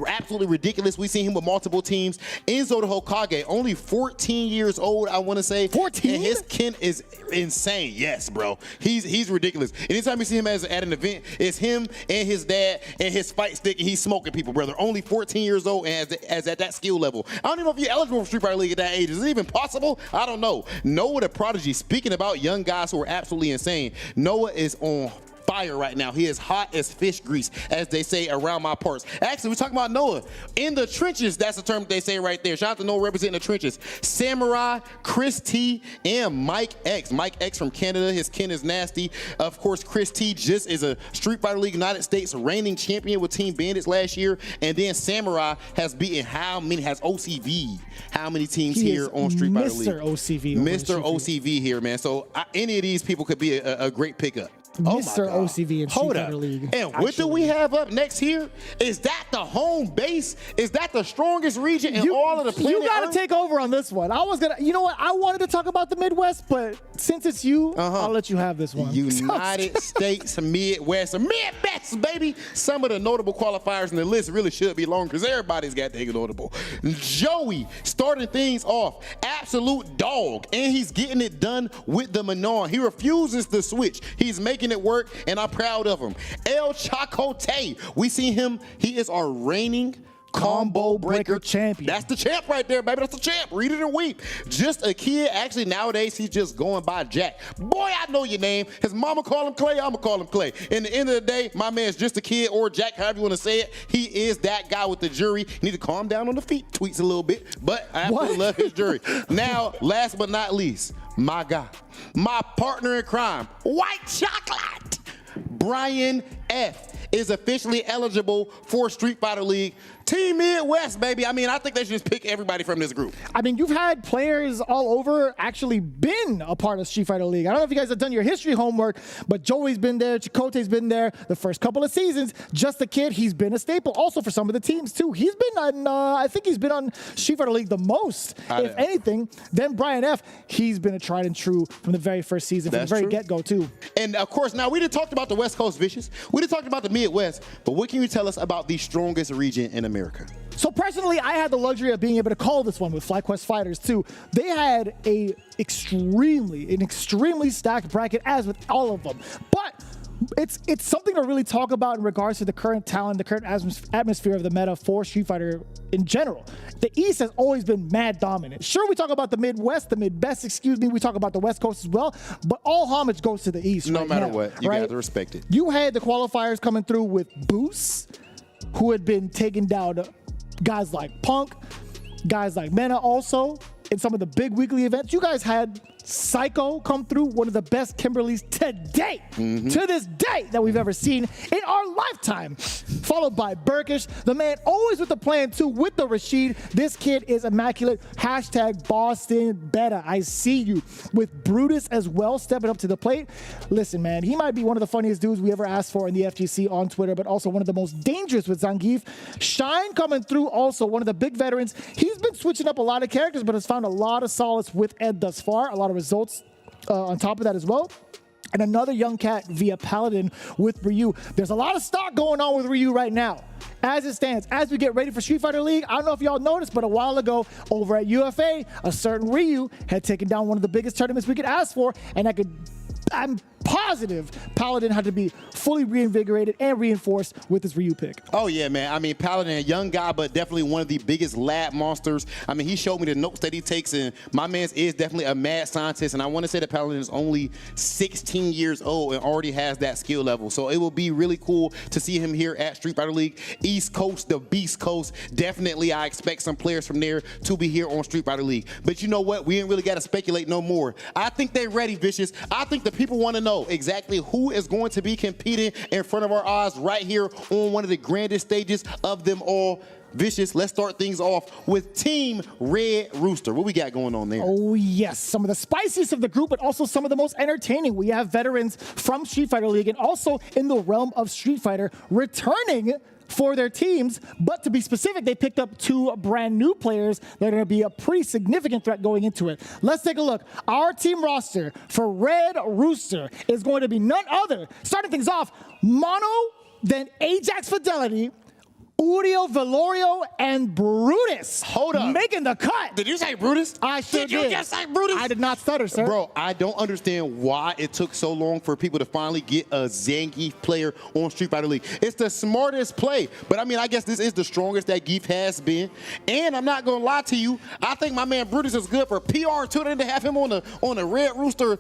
absolutely ridiculous. We've seen him with multiple teams. Enzo the Hokage, only 14 years old, I want to say. 14? And his kin is insane. Yes, bro. He's ridiculous. Anytime you see him at an event, it's him and his dad and his fight stick, and he's smoking people, brother. Only 14 years old and as at that skill level. I don't even know if you're eligible for Street Fighter League at that age. Is it even possible? I don't know. Noah the Prodigy, speaking about young guys who are absolutely insane, Noah is on fire right now. He is hot as fish grease, as they say around my parts. Actually, we're talking about Noah. In the trenches, that's the term they say right there. Shout out to Noah representing the trenches. Samurai, Chris T, and Mike X. Mike X from Canada. His kin is nasty. Of course, Chris T just is a Street Fighter League United States reigning champion with Team Bandits last year. And then Samurai has beaten has OCV. How many teams here on Street Fighter League? Mr. OCV. Mr. OCV here, man. So any of these people could be a great pickup. Mr. OCV in Street Fighter League. And what do we have up next here? Is that the home base? Is that the strongest region in all of the planet? You got to take over on this one. I was going to, you know what? I wanted to talk about the Midwest, but since it's you, I'll let you have this one. United States, Midwest, baby. Some of the notable qualifiers in the list really should be long because everybody's got to notable. Joey starting things off. Absolute dog. And he's getting it done with the Manon. He refuses to switch. He's making it work, and I'm proud of him. El Chacote, we see him. He is our reigning combo breaker champion. That's the champ right there, baby. That's the champ. Read it and weep. Just a kid. Actually, nowadays, he's just going by Jack. Boy, I know your name. His mama call him Clay. I'm going to call him Clay. In the end of the day, my man's just a kid or Jack, however you want to say it. He is that guy with the jury. You need to calm down on the feet. Tweets a little bit, but I absolutely love his jury. Now, last but not least, my guy, my partner in crime, White Chocolate, Brian F. is officially eligible for Street Fighter League. Team Midwest, baby. I mean, I think they should just pick everybody from this group. I mean, you've had players all over actually been a part of Street Fighter League. I don't know if you guys have done your history homework, but Joey's been there, Chakotay's been there the first couple of seasons. Just a kid, he's been a staple. Also for some of the teams, too. He's been on, I think he's been on Street Fighter League the most, if anything. Then Brian F., he's been a tried and true from the very first season, from the very get-go, too. And, of course, now we done talked about the West Coast Vicious. We done talked about the Midwest, but what can you tell us about the strongest region in America? So personally, I had the luxury of being able to call this one with FlyQuest Fighters too. They had an extremely stacked bracket, as with all of them. But it's something to really talk about in regards to the current talent, the current atmosphere of the meta for Street Fighter in general. The East has always been mad dominant. Sure, we talk about the Midwest, the Midbest, excuse me. We talk about the West Coast as well, but all homage goes to the East. No matter what, you got to respect it. You had the qualifiers coming through with Boost, who had been taking down guys like Punk, guys like Mena also, in some of the big weekly events. You guys had Psycho come through, one of the best Kimberlys to date, to this day, that we've ever seen in our lifetime. Followed by Burkish, the man always with the plan too, with the Rashid. This kid is immaculate. Hashtag Boston Beta. I see you. With Brutus as well, stepping up to the plate. Listen, man, he might be one of the funniest dudes we ever asked for in the FGC on Twitter, but also one of the most dangerous with Zangief. Shine coming through, also one of the big veterans. He's been switching up a lot of characters, but has found a lot of solace with Ed thus far. A lot of results on top of that as well. And another young cat via Paladin with Ryu. There's a lot of stock going on with Ryu right now. As it stands, as we get ready for Street Fighter League, I don't know if y'all noticed, but a while ago over at UFA, a certain Ryu had taken down one of the biggest tournaments we could ask for, and I'm positive Paladin had to be fully reinvigorated and reinforced with his Ryu pick. Oh, yeah, man. I mean, Paladin, a young guy, but definitely one of the biggest lab monsters. I mean, he showed me the notes that he takes, and my man is definitely a mad scientist, and I want to say that Paladin is only 16 years old and already has that skill level. So it will be really cool to see him here at Street Fighter League. East Coast, the Beast Coast, definitely I expect some players from there to be here on Street Fighter League. But you know what? We ain't really got to speculate no more. I think they're ready, Vicious. I think the people want to know exactly who is going to be competing in front of our eyes right here on one of the grandest stages of them all. Vicious, let's start things off with Team Red Rooster. What we got going on there? Oh, yes. Some of the spiciest of the group, but also some of the most entertaining. We have veterans from Street Fighter League and also in the realm of Street Fighter returning for their teams, but to be specific, they picked up 2 brand new players that are going to be a pretty significant threat going into it. Let's take a look. Our team roster for Red Rooster is going to be none other, starting things off, Mono, then Ajax Fidelity, Udio Velorio, and Brutus. Hold up. Making the cut. Did you say Brutus? I sure did. Did you just say Brutus? I did not stutter, sir. Bro, I don't understand why it took so long for people to finally get a Zangief player on Street Fighter League. It's the smartest play, but I mean, I guess this is the strongest that Geef has been. And I'm not gonna lie to you, I think my man Brutus is good for PR too. They to have him on the Red Rooster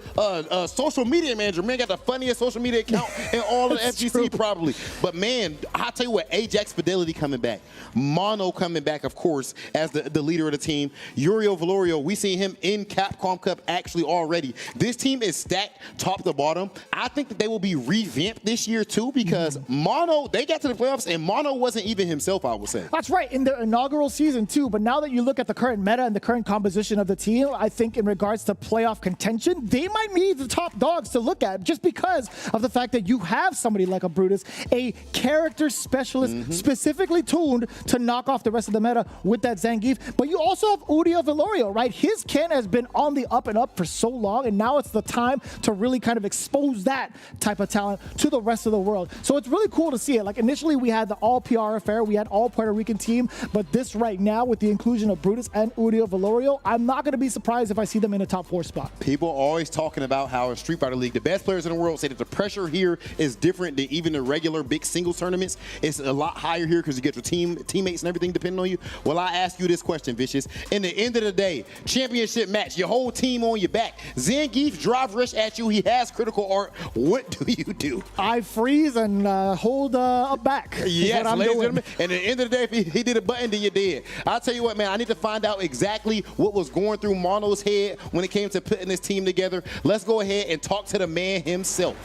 social media manager. Man got the funniest social media account in all of the FGC true. Probably. But man, I tell you what, Ajax Fidelity coming back. Mono coming back, of course, as the leader of the team. Uriel Velorio, we seen him in Capcom Cup actually already. This team is stacked top to bottom. I think that they will be revamped this year too because Mono, they got to the playoffs and Mono wasn't even himself, I would say. That's right, in their inaugural season too, but now that you look at the current meta and the current composition of the team, I think in regards to playoff contention, they might be the top dogs to look at just because of the fact that you have somebody like a Brutus, a character specialist specifically tuned to knock off the rest of the meta with that Zangief. But you also have Udio Velorio, right? His kin has been on the up and up for so long, and now it's the time to really kind of expose that type of talent to the rest of the world. So it's really cool to see it. Like initially we had the all PR affair, we had all Puerto Rican team, but this right now with the inclusion of Brutus and Udio Velorio, I'm not going to be surprised if I see them in a top 4 spot. People are always talking about how in Street Fighter League, the best players in the world say that the pressure here is different than even the regular big singles tournaments. It's a lot higher here because you get your teammates and everything depending on you. Well, I ask you this question, Vicious. In the end of the day, championship match, your whole team on your back. Zangief drive rush at you. He has critical art. What do you do? I freeze and hold up back. Yes, ladies and gentlemen. And at the end of the day, if he did a button, then you're dead. I'll tell you what, man, I need to find out exactly what was going through Mono's head when it came to putting this team together. Let's go ahead and talk to the man himself.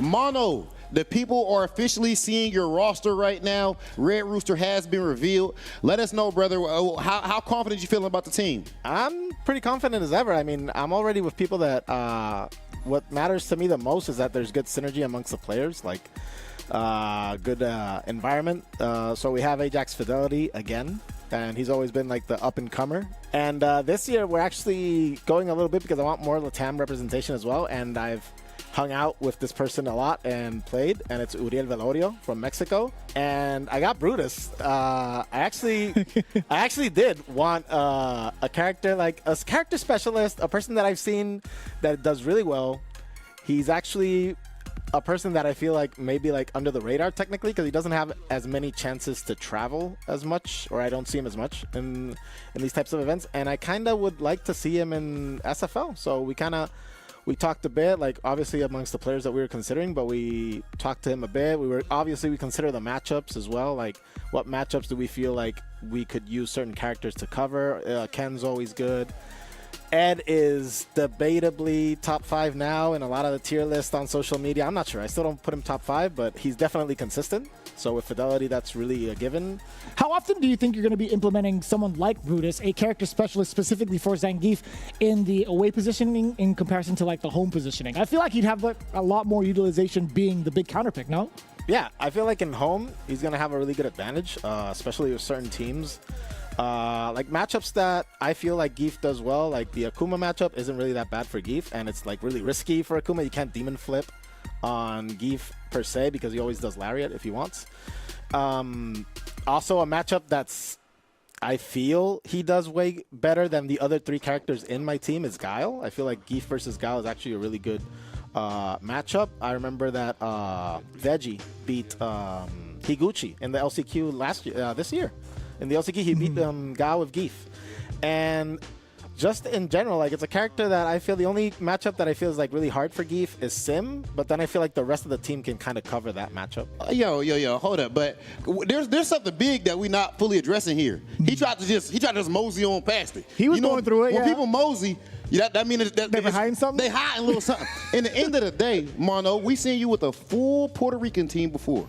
Mono, the people are officially seeing your roster right now. Red Rooster has been revealed. Let us know, brother, how confident you feeling about the team? I'm pretty confident as ever. I mean, I'm already with people that what matters to me the most is that there's good synergy amongst the players, like good environment. So we have Ajax Fidelity again, and he's always been like the up-and-comer. And this year we're actually going a little bit because I want more Latam representation as well, and I've hung out with this person a lot and played, and it's Uriel Velorio from Mexico. And I got Brutus. I actually did want a character like a character specialist, a person that I've seen that does really well. He's actually a person that I feel like maybe like under the radar technically because he doesn't have as many chances to travel as much, or I don't see him as much in these types of events. And I kind of would like to see him in SFL. So we talked a bit, like obviously amongst the players that we were considering, but we talked to him a bit. We consider the matchups as well. Like what matchups do we feel like we could use certain characters to cover? Ken's always good. Ed is debatably top 5 now in a lot of the tier lists on social media. I'm not sure. I still don't put him top 5, but he's definitely consistent. So with Fidelity, that's really a given. How often do you think you're going to be implementing someone like Brutus, a character specialist specifically for Zangief, in the away positioning in comparison to like the home positioning? I feel like he'd have like a lot more utilization being the big counterpick, no? Yeah, I feel like in home, he's going to have a really good advantage, especially with certain teams. Like matchups that I feel like Geef does well, like the Akuma matchup isn't really that bad for Geef, and it's like really risky for Akuma. You can't demon flip on Geef per se because he always does Lariat if he wants. Also a matchup that's I feel he does way better than the other 3 characters in my team is Guile. I feel like Geef versus Guile is actually a really good matchup. I remember that Veggie beat Higuchi in the LCQ this year. In the LCQ, he beat Guile with Geef. And just in general, like it's a character that I feel the only matchup that I feel is like really hard for Geef is Sim, but then I feel like the rest of the team can kind of cover that matchup. Yo, hold up, but there's something big that we're not fully addressing here. He tried to just mosey on past it. He was going through it. When people mosey, that means that they're hiding something. They hiding a little something. In the end of the day, Mono, we seen you with a full Puerto Rican team before,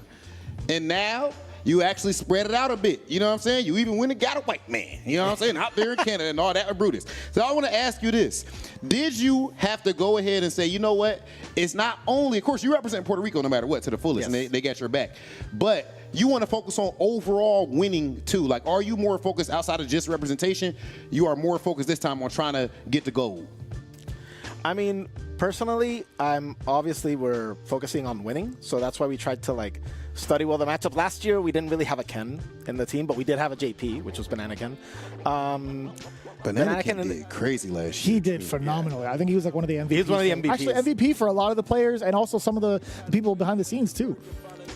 and now you actually spread it out a bit. You know what I'm saying? You even went and got a white man. You know what I'm saying? Out there in Canada and all that with Brutus. So I want to ask you this. Did you have to go ahead and say, you know what? It's not only, of course, you represent Puerto Rico no matter what to the fullest, yes. And they got your back. But you want to focus on overall winning too. Like, are you more focused outside of just representation? You are more focused this time on trying to get the gold. I mean, personally, we're focusing on winning. So that's why we tried to like study well the matchup. Last year, we didn't really have a Ken in the team, but we did have a JP, which was Banana Ken. Banana Ken did crazy last year. He did phenomenally. I think he was like one of the MVPs. He was one of the MVPs. Actually, MVP for a lot of the players and also some of the people behind the scenes too.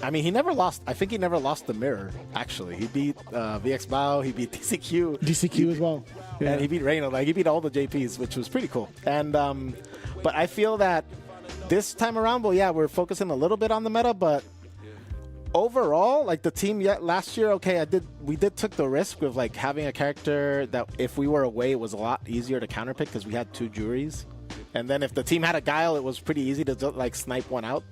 I mean, he never lost. I think he never lost the mirror, actually. He beat VX Bao. He beat DCQ. DCQ as well. Yeah. And he beat Reino. Like, he beat all the JPs, which was pretty cool. And but I feel that this time around, well, yeah, we're focusing a little bit on the meta, but overall, like the team last year, okay, we did took the risk of like having a character that if we were away, it was a lot easier to counterpick because we had 2 juries. And then if the team had a Guile, it was pretty easy to like snipe one out.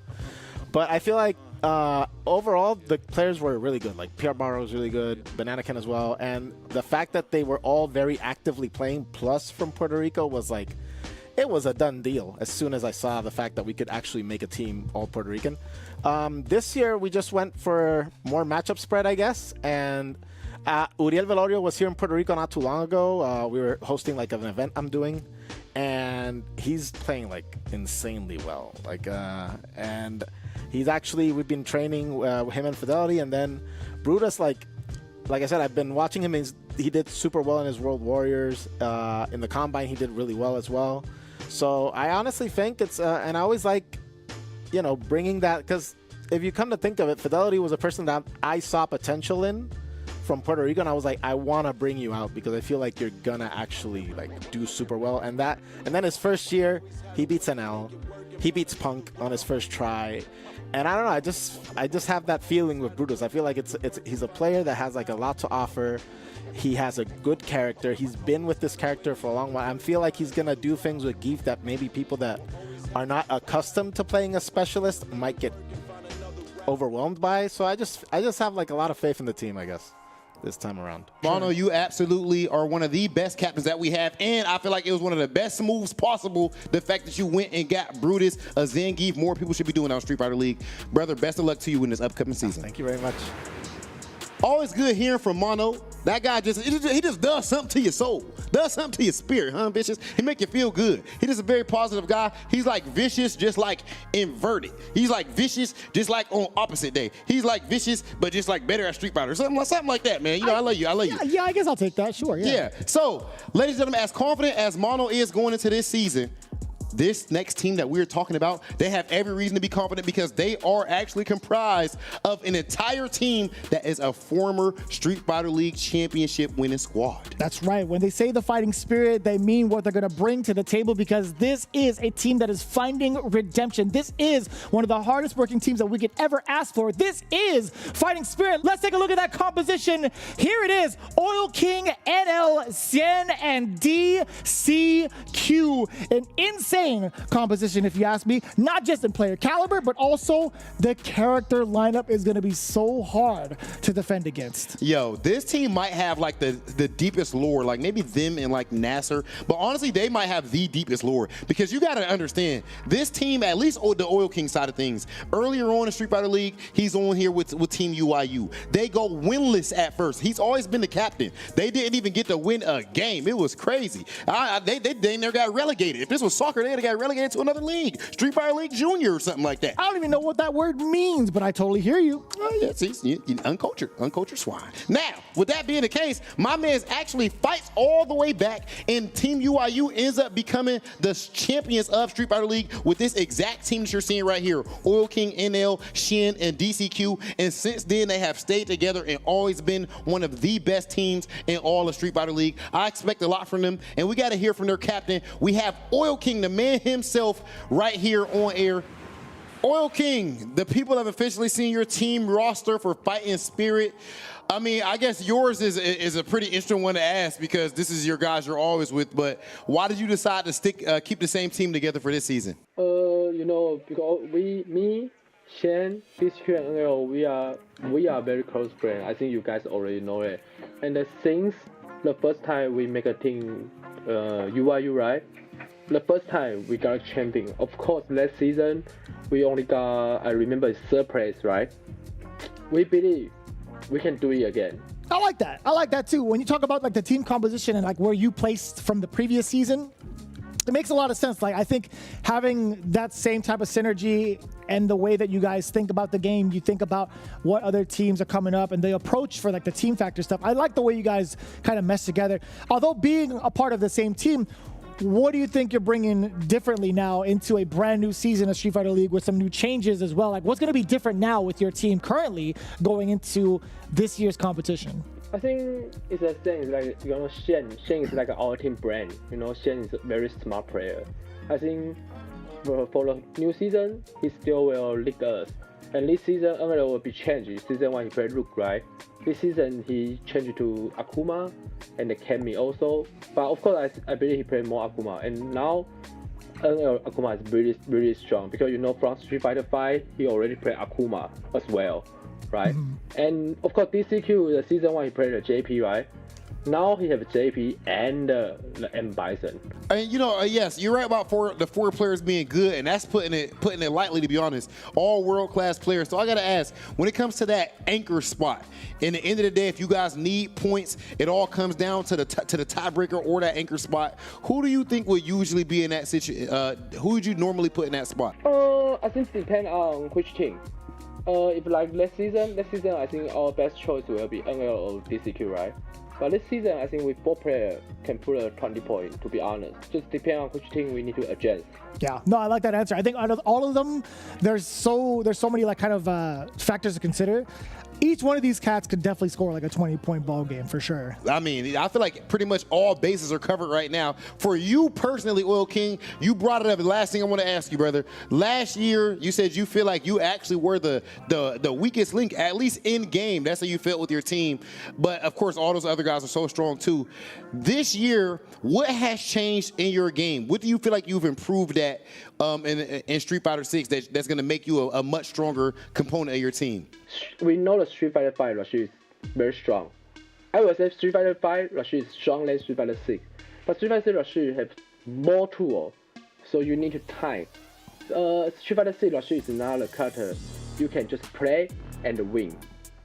But I feel like overall, the players were really good. Like PR Barrow was really good, Banana Ken as well. And the fact that they were all very actively playing, plus from Puerto Rico, was like, it was a done deal as soon as I saw the fact that we could actually make a team all Puerto Rican. This year, we just went for more matchup spread, I guess. And Uriel Velorio was here in Puerto Rico not too long ago. We were hosting like an event I'm doing. And he's playing like insanely well. Like, and he's actually, we've been training him and Fidelity. And then Brutus, like I said, I've been watching him. He did super well in his World Warriors. In the Combine, he did really well as well. So I honestly think it's, and I always like, bringing that, because if you come to think of it, Fidelity was a person that I saw potential in from Puerto Rico, and I was like, I want to bring you out because I feel like you're gonna actually like do super well. And then his first year, he beats NL, he beats Punk on his first try. And I don't know, I just have that feeling with Brutus. I feel like he's a player that has like a lot to offer. He has a good character. He's been with this character for a long while. I feel like he's gonna do things with Geef that maybe people that are not accustomed to playing a specialist might get overwhelmed by. So I just have like a lot of faith in the team, I guess, this time around. Mono, you absolutely are one of the best captains that we have, and I feel like it was one of the best moves possible. The fact that you went and got Brutus, a Zangief, more people should be doing that on Street Fighter League. Brother, best of luck to you in this upcoming season. Thank you very much. Always good hearing from Mono. That guy he just does something to your soul, does something to your spirit, huh, bitches? He make you feel good. He just a very positive guy. He's like vicious, just like inverted. He's like vicious, just like on opposite day. He's like vicious, but just like better at Street Fighter. Something like that, man. I love you. I love you. Yeah, I guess I'll take that. Sure. Yeah. So, ladies and gentlemen, as confident as Mono is going into this season, this next team that we're talking about, they have every reason to be confident because they are actually comprised of an entire team that is a former Street Fighter League championship winning squad. That's right. When they say the fighting spirit, they mean what they're going to bring to the table because this is a team that is finding redemption. This is one of the hardest working teams that we could ever ask for. This is fighting spirit. Let's take a look at that composition. Here it is. Oil King, NL, Cien, and DCQ. An insane composition, if you ask me. Not just in player caliber, but also the character lineup is going to be so hard to defend against. Yo, this team might have like the deepest lore, like maybe them and like Nasser, but honestly, they might have the deepest lore because you got to understand this team, at least the Oil King side of things. Earlier on in Street Fighter League, he's on here with Team UIU. They go winless at first. He's always been the captain. They didn't even get to win a game. It was crazy. They never got relegated. If this was soccer, they'd have got relegated to another league, Street Fighter League Junior or something like that. I don't even know what that word means, but I totally hear you. Oh, yeah, see, you uncultured swine. Now, with that being the case, my man actually fights all the way back, and Team UIU ends up becoming the champions of Street Fighter League with this exact team that you're seeing right here: Oil King, NL, Shin, and DCQ. And since then, they have stayed together and always been one of the best teams in all of Street Fighter League. I expect a lot from them, and we got to hear from their captain. We have Oil King, the man himself, right here on air. Oil King, the people have officially seen your team roster for Fighting Spirit. I mean, I guess yours is a pretty interesting one to ask because this is your guys you're always with, but why did you decide to keep the same team together for this season? You know, because me, Shen, DCQ, and NL, we are very close friends. I think you guys already know it. And since the first time we make a team, UIU, right? The first time we got a champion. Of course, last season we only got, I remember, third place, right? We believe we can do it again. I like that. I like that too. When you talk about like the team composition and like where you placed from the previous season, it makes a lot of sense. Like I think having that same type of synergy and the way that you guys think about the game, you think about what other teams are coming up and the approach for like the team factor stuff. I like the way you guys kind of mesh together. Although being a part of the same team, what do you think you're bringing differently now into a brand new season of Street Fighter League with some new changes as well? Like what's going to be different now with your team currently going into this year's competition? I think it's the same. Like, you know, Shen is like our team brand. You know, Shen is a very smart player. I think for the new season, he still will lead us. And this season, NL will be changed. Season 1, he played Rook, right? This season, he changed to Akuma and the Kemi also. But of course, I believe he played more Akuma. And now, NL Akuma is really, really strong. Because, you know, from Street Fighter 5, he already played Akuma as well, right? And of course, DCQ, the season 1, he played the JP, right? Now he have JP and the M Bison. And you know, yes, you're right about the four players being good, and that's putting it lightly, to be honest. All world-class players. So I gotta ask, when it comes to that anchor spot, in the end of the day, if you guys need points, it all comes down to the tiebreaker or that anchor spot. Who do you think would usually be in that situation? Who would you normally put in that spot? I think it depends on which team. If like last season, I think our best choice will be NL or DCQ, right? But this season, I think with 4 players can put a 20 point, to be honest. Just depend on which team we need to adjust. Yeah, no, I like that answer. I think out of all of them, there's so many like kind of factors to consider. Each one of these cats could definitely score like a 20-point ball game for sure. I mean, I feel like pretty much all bases are covered right now. For you personally, Oil King, you brought it up. The last thing I want to ask you, brother. Last year, you said you feel like you actually were the weakest link, at least in game. That's how you felt with your team. But of course, all those other guys are so strong too. This year, what has changed in your game? What do you feel like you've improved at in Street Fighter 6 that's going to make you a much stronger component of your team? We know the Street Fighter 5 Rush is very strong. I would say Street Fighter 5 Rush is stronger than Street Fighter 6. But Street Fighter 6 Rush have more tools, so you need to time. Street Fighter 6 Rush is not a character you can just play and win.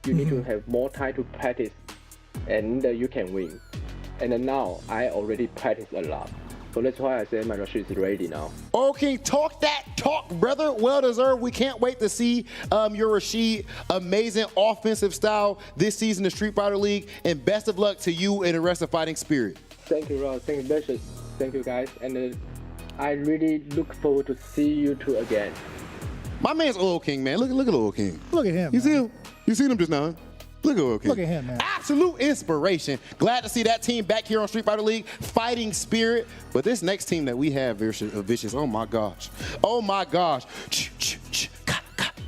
You need to have more time to practice, and you can win. And now I already practice a lot. So that's why I say my Rush is ready now. Okay, talk that talk, brother. Well deserved. We can't wait to see your Rashid amazing offensive style this season of Street Fighter League. And best of luck to you and the rest of Fighting Spirit. Thank you, Ross. Thank you, Bishop. Thank you, guys. And I really look forward to see you two again. My man's Oil King, man. Look at Oil King. Look at him. You see him? You seen him just now? Look at Oil King. Look at him, man. Absolute inspiration. Glad to see that team back here on Street Fighter League, fighting spirit. But this next team that we have, Vicious, oh my gosh. Oh my gosh.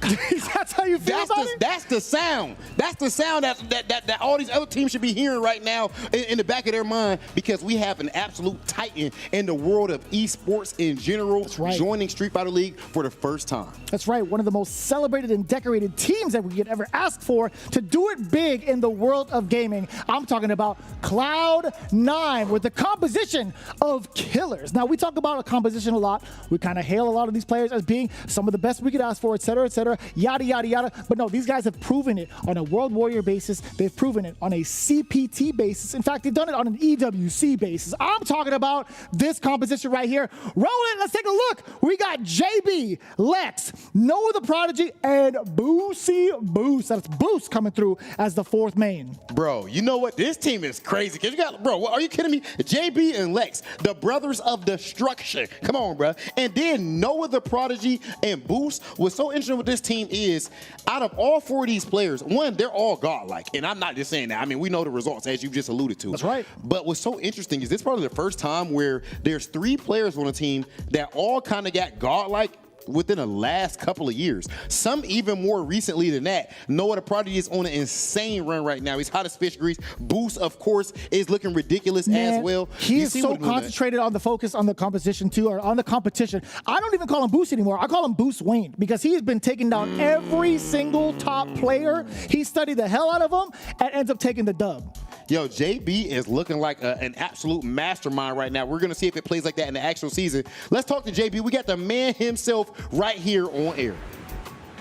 That's how you feel about it? That's the sound. That's the sound that all these other teams should be hearing right now in the back of their mind, because we have an absolute titan in the world of esports in general joining Street Fighter League for the first time. That's right. One of the most celebrated and decorated teams that we could ever ask for to do it big in the world of gaming. I'm talking about Cloud9 with the composition of killers. Now, we talk about a composition a lot. We kind of hail a lot of these players as being some of the best we could ask for, et cetera, yada, yada, yada. But no, these guys have proven it on a World Warrior basis. They've proven it on a CPT basis. In fact, they've done it on an EWC basis. I'm talking about this composition right here. Roll it. Let's take a look. We got JB, Lex, Noah the Prodigy, and Boosie Boost. That's Boost coming through as the fourth main. Bro, you know what? This team is crazy. Cause you got, bro, are you kidding me? JB and Lex, the brothers of destruction. Come on, bro. And then Noah the Prodigy and Boost. What's so interesting with this team is, out of all four of these players, one, they're all godlike. And I'm not just saying that. I mean, we know the results, as you just alluded to. That's right. But what's so interesting is this probably the first time where there's three players on a team that all kind of got godlike within the last couple of years. Some even more recently than that. Noah the Prodigy is on an insane run right now. He's hot as fish grease. Boost, of course, is looking ridiculous as well. He is so concentrated on the focus on the composition too, or on the competition. I don't even call him Boost anymore. I call him Boost Wayne, because he has been taking down every single top player. He studied the hell out of them and ends up taking the dub. Yo, JB is looking like an absolute mastermind right now. We're going to see if it plays like that in the actual season. Let's talk to JB. We got the man himself right here on air.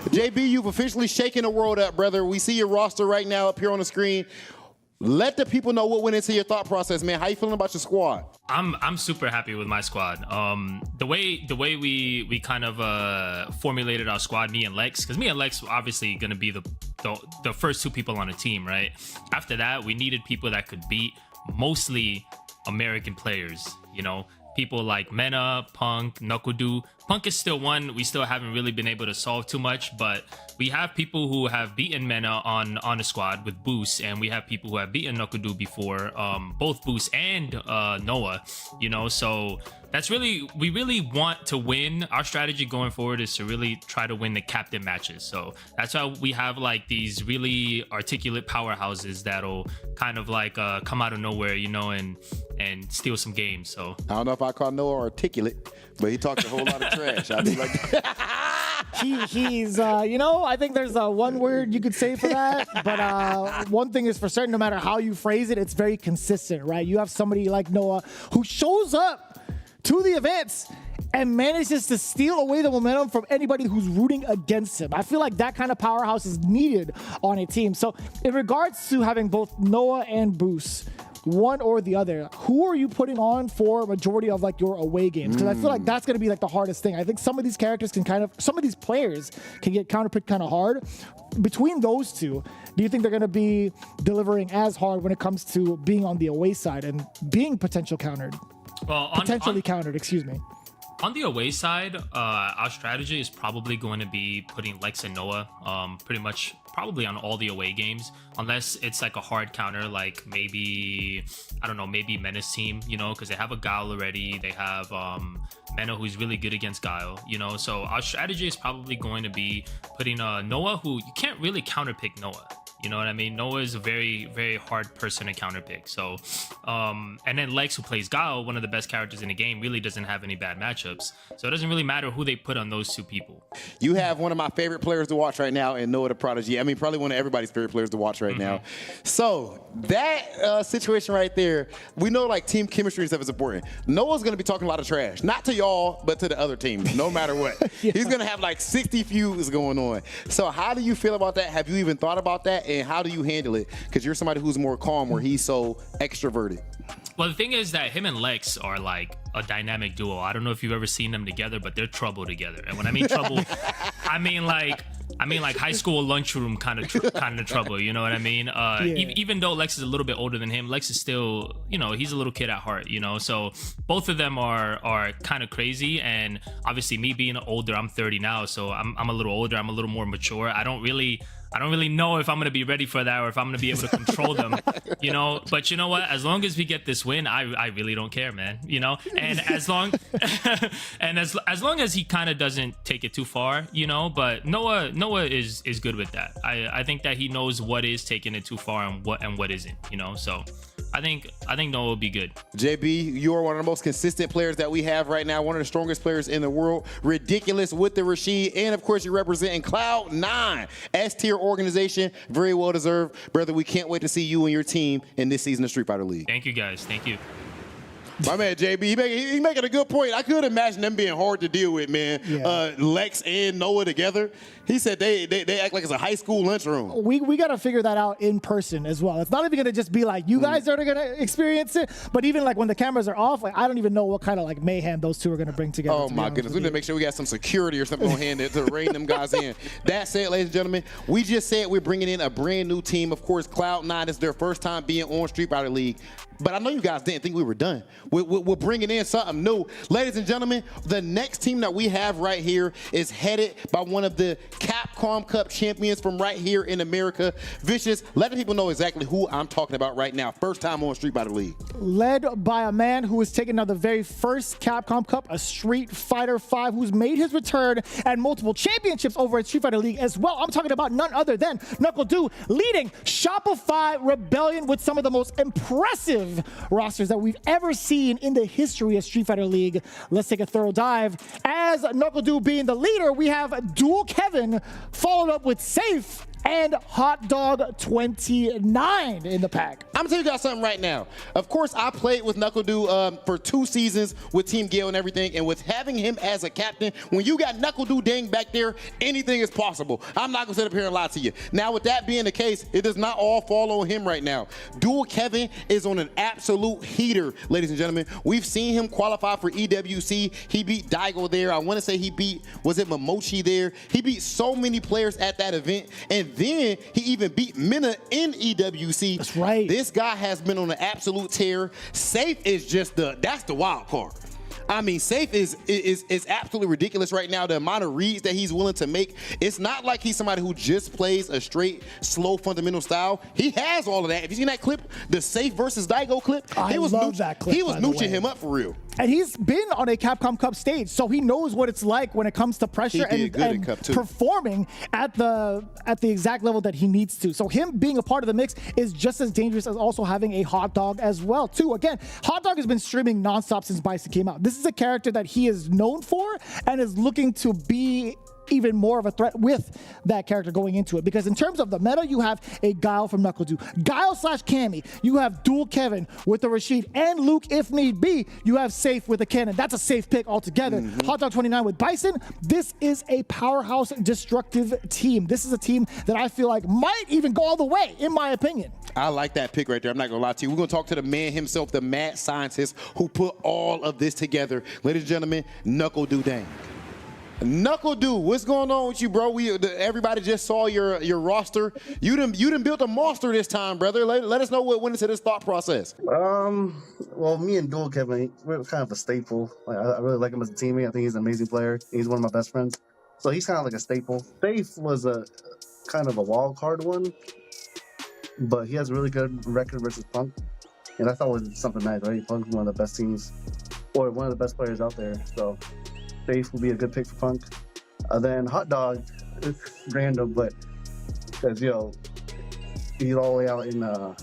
JB, you've officially shaken the world up, brother. We see your roster right now up here on the screen. Let the people know what went into your thought process, man. How you feeling about your squad? I'm super happy with my squad. The way we kind of formulated our squad, me and Lex, because me and Lex were obviously gonna be the first two people on a team, right? After that, we needed people that could beat mostly American players, you know, people like Mena, Punk, Nokudu. Punk is still one we still haven't really been able to solve too much, but we have people who have beaten Mena on the squad with Boost, and we have people who have beaten Nokudu before, both Boost and Noah, you know, so that's we really want to win. Our strategy going forward is to really try to win the captain matches. So that's why we have like these really articulate powerhouses that'll kind of like come out of nowhere, you know, and steal some games. So I don't know if I call Noah articulate, but he talks a whole lot of trash. I be like, he's you know, I think there's one word you could say for that, but one thing is for certain, no matter how you phrase it, it's very consistent, right? You have somebody like Noah who shows up to the events and manages to steal away the momentum from anybody who's rooting against him. I feel like that kind of powerhouse is needed on a team. So in regards to having both Noah and Boost, one or the other, who are you putting on for majority of like your away games? Because I feel like that's going to be like the hardest thing. I think some of these characters can some of these players can get counterpicked kind of hard. Between those two, do you think they're going to be delivering as hard when it comes to being on the away side and being potentially countered? Well, countered, excuse me. On the away side, our strategy is probably going to be putting Lex and Noah pretty much probably on all the away games, unless it's like a hard counter, like maybe, I don't know, maybe Menace team, you know, because they have a Guile already. They have Mena, who's really good against Guile, you know, so our strategy is probably going to be putting Noah, who you can't really counterpick Noah. You know what I mean? Noah is a very, very hard person to counterpick. So, and then Lex, who plays Guile, one of the best characters in the game, really doesn't have any bad matchups. So it doesn't really matter who they put on those two people. You have one of my favorite players to watch right now in Noah the Prodigy. I mean, probably one of everybody's favorite players to watch right now. So that situation right there, we know like team chemistry and stuff is important. Noah's going to be talking a lot of trash, not to y'all, but to the other teams, no matter what. He's going to have like 60 feuds going on. So how do you feel about that? Have you even thought about that? And how do you handle it? Because you're somebody who's more calm, where he's so extroverted. Well, the thing is that him and Lex are like a dynamic duo. I don't know if you've ever seen them together, but they're trouble together. And when I mean trouble, I mean like I mean, like high school lunchroom kind of trouble. You know what I mean? Even though Lex is a little bit older than him, Lex is still, he's a little kid at heart. So both of them are kind of crazy. And obviously, me being older, I'm 30 now, so I'm a little older. I'm a little more mature. I don't really know if I'm going to be ready for that or if I'm going to be able to control them, But you know what? As long as we get this win, I really don't care, man. And as long as long as he kind of doesn't take it too far, But Noah is good with that. I think that he knows what is taking it too far and what isn't, So I think Noah will be good. JB, you are one of the most consistent players that we have right now. One of the strongest players in the world. Ridiculous with the Rashid, and of course you're representing Cloud9, S-tier organization. Very well deserved, brother. We can't wait to see you and your team in this season of Street Fighter League. Thank you, guys. Thank you. My man JB, he making a good point. I could imagine them being hard to deal with, man. Yeah. Lex and Noah together. He said they act like it's a high school lunchroom. We got to figure that out in person as well. It's not even going to just be like you guys are going to experience it, but even like when the cameras are off, like I don't even know what kind of like mayhem those two are going to bring together. Oh my goodness, we need to make sure we got some security or something on hand to rein them guys in. That said, ladies and gentlemen, we just said we're bringing in a brand new team. Of course, Cloud9 is their first time being on Street Fighter League. But I know you guys didn't think we were done. We're bringing in something new. Ladies and gentlemen, the next team that we have right here is headed by one of the Capcom Cup champions from right here in America. Vicious, let the people know exactly who I'm talking about right now. First time on Street Fighter League. Led by a man who has taken now the very first Capcom Cup, a Street Fighter V, who's made his return and multiple championships over at Street Fighter League as well. I'm talking about none other than NuckleDu, leading Shopify Rebellion with some of the most impressive rosters that we've ever seen in the history of Street Fighter League. Let's take a thorough dive. As NuckleDu being the leader, we have Dual Kevin followed up with Safe and Hot Dog 29 in the pack. I'm gonna tell you guys something right now. Of course, I played with NuckleDu for 2 seasons with Team Gale and everything, and with having him as a captain, when you got NuckleDu Dang back there, anything is possible. I'm not gonna sit up here and lie to you. Now, with that being the case, it does not all fall on him right now. Dual Kevin is on an absolute heater, ladies and gentlemen. We've seen him qualify for EWC. He beat Daigo there. I want to say he beat, was it Momochi there? He beat so many players at that event, and then he even beat Minna in EWC. That's right. This guy has been on an absolute tear. Safe is just that's the wild card. I mean, Safe is absolutely ridiculous right now. The amount of reads that he's willing to make. It's not like he's somebody who just plays a straight, slow, fundamental style. He has all of that. If you seen that clip, the Safe versus Daigo clip, I love that clip. He was nooching him up for real. And he's been on a Capcom Cup stage, so he knows what it's like when it comes to pressure and performing at the exact level that he needs to. So him being a part of the mix is just as dangerous as also having a Hot Dog as well, too. Again, Hot Dog has been streaming nonstop since Bison came out. This is a character that he is known for and is looking to be even more of a threat with that character going into it. Because in terms of the meta, you have a Guile from NuckleDu. Guile / Cammy. You have Dual Kevin with the Rashid and Luke if need be. You have Safe with a cannon. That's a safe pick altogether. Hot Dog 29 with Bison. This is a powerhouse destructive team. This is a team that I feel like might even go all the way, in my opinion. I like that pick right there. I'm not going to lie to you. We're going to talk to the man himself, the mad scientist who put all of this together. Ladies and gentlemen, NuckleDu Dang. NuckleDu, what's going on with you, bro? Everybody just saw your roster. You done built a monster this time, brother. Let us know what went into this thought process. Well, me and Dual Kevin, we're kind of a staple. I really like him as a teammate. I think he's an amazing player. He's one of my best friends. So he's kind of like a staple. Safe was a kind of a wild card one, but he has a really good record versus Punk. And I thought it was something nice, right? Punk's one of the best teams, or one of the best players out there. So Safe will be a good pick for Punk. Then Hot Dog, it's random, but because he's all the way out in oh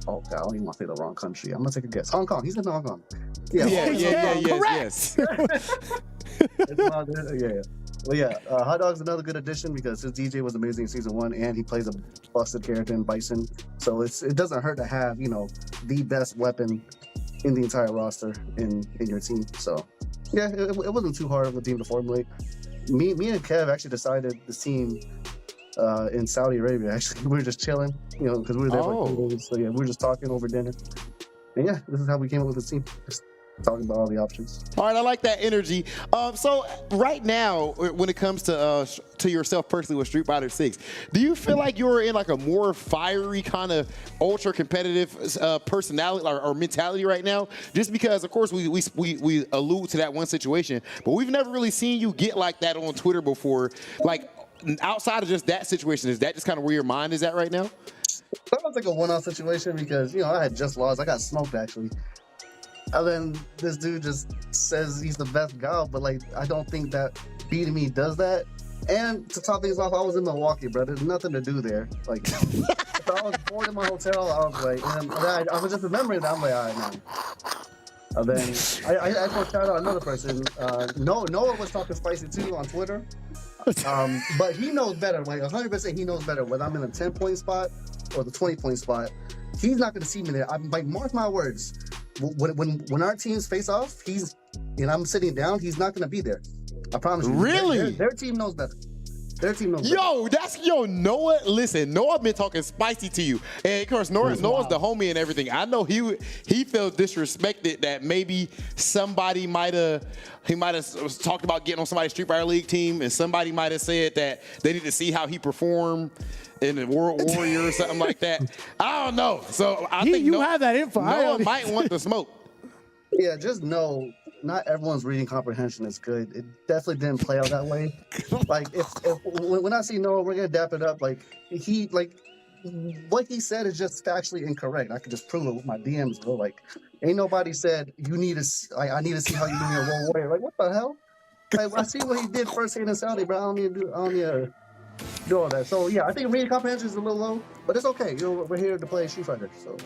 god, I don't even want to say the wrong country. I'm gonna take a guess. Hong Kong. He's in Hong Kong. Yes. Well, yeah, Hot Dog's another good addition because his DJ was amazing in season 1, and he plays a busted character in Bison. So it doesn't hurt to have the best weapon in the entire roster in your team. So yeah, it wasn't too hard of a team to formulate. Me and Kev actually decided this team in Saudi Arabia. Actually, we were just chilling, because we were there for 2 days. So yeah, we were just talking over dinner. And yeah, this is how we came up with this team. talking about all the options. All right, I like that energy. So right now, when it comes to yourself personally with Street Fighter 6, do you feel like you're in like a more fiery kind of ultra competitive personality or mentality right now? Just because, of course, we allude to that one situation, but we've never really seen you get like that on Twitter before. Like outside of just that situation, is that just kind of where your mind is at right now? That was like a one-off situation because, you know, I had just lost. I got smoked, actually. And then this dude just says he's the best guy, but, like, I don't think that beating me does that. And to top things off, I was in Milwaukee, bro. There's nothing to do there. Like, so I was bored in my hotel. I was like, and I was just remembering that. I'm like, all right, man. And then I want to shout out another person. Noah was talking spicy too on Twitter. But he knows better. Like 100%, he knows better. Whether I'm in a 10-point spot or the 20-point spot, he's not going to see me there. I'm like, mark my words. When our teams face off, and I'm sitting down, he's not going to be there. I promise you. Really? Their team knows better. Their team knows better. Noah. Listen, Noah been talking spicy to you, and of course Noah's the homie and everything. I know he felt disrespected that maybe somebody might have talked about getting on somebody's Street Fighter League team, and somebody might have said that they need to see how he performed in the World Warrior or something like that. I don't know. So I think you have that info. Noah might want the smoke. Yeah, just know not everyone's reading comprehension is good. It definitely didn't play out that way. Like when I see Noah, we're gonna dap it up. Like what he said is just factually incorrect. I could just prove it with my DMs, bro. Like ain't nobody said you need to. I need to see how you're doing your World Warrior. Like what the hell? Like I see what he did first in Saudi, bro. I don't need to do all that. So yeah, I think reading comprehension is a little low, but it's okay. You know, we're here to play Street Fighter, so.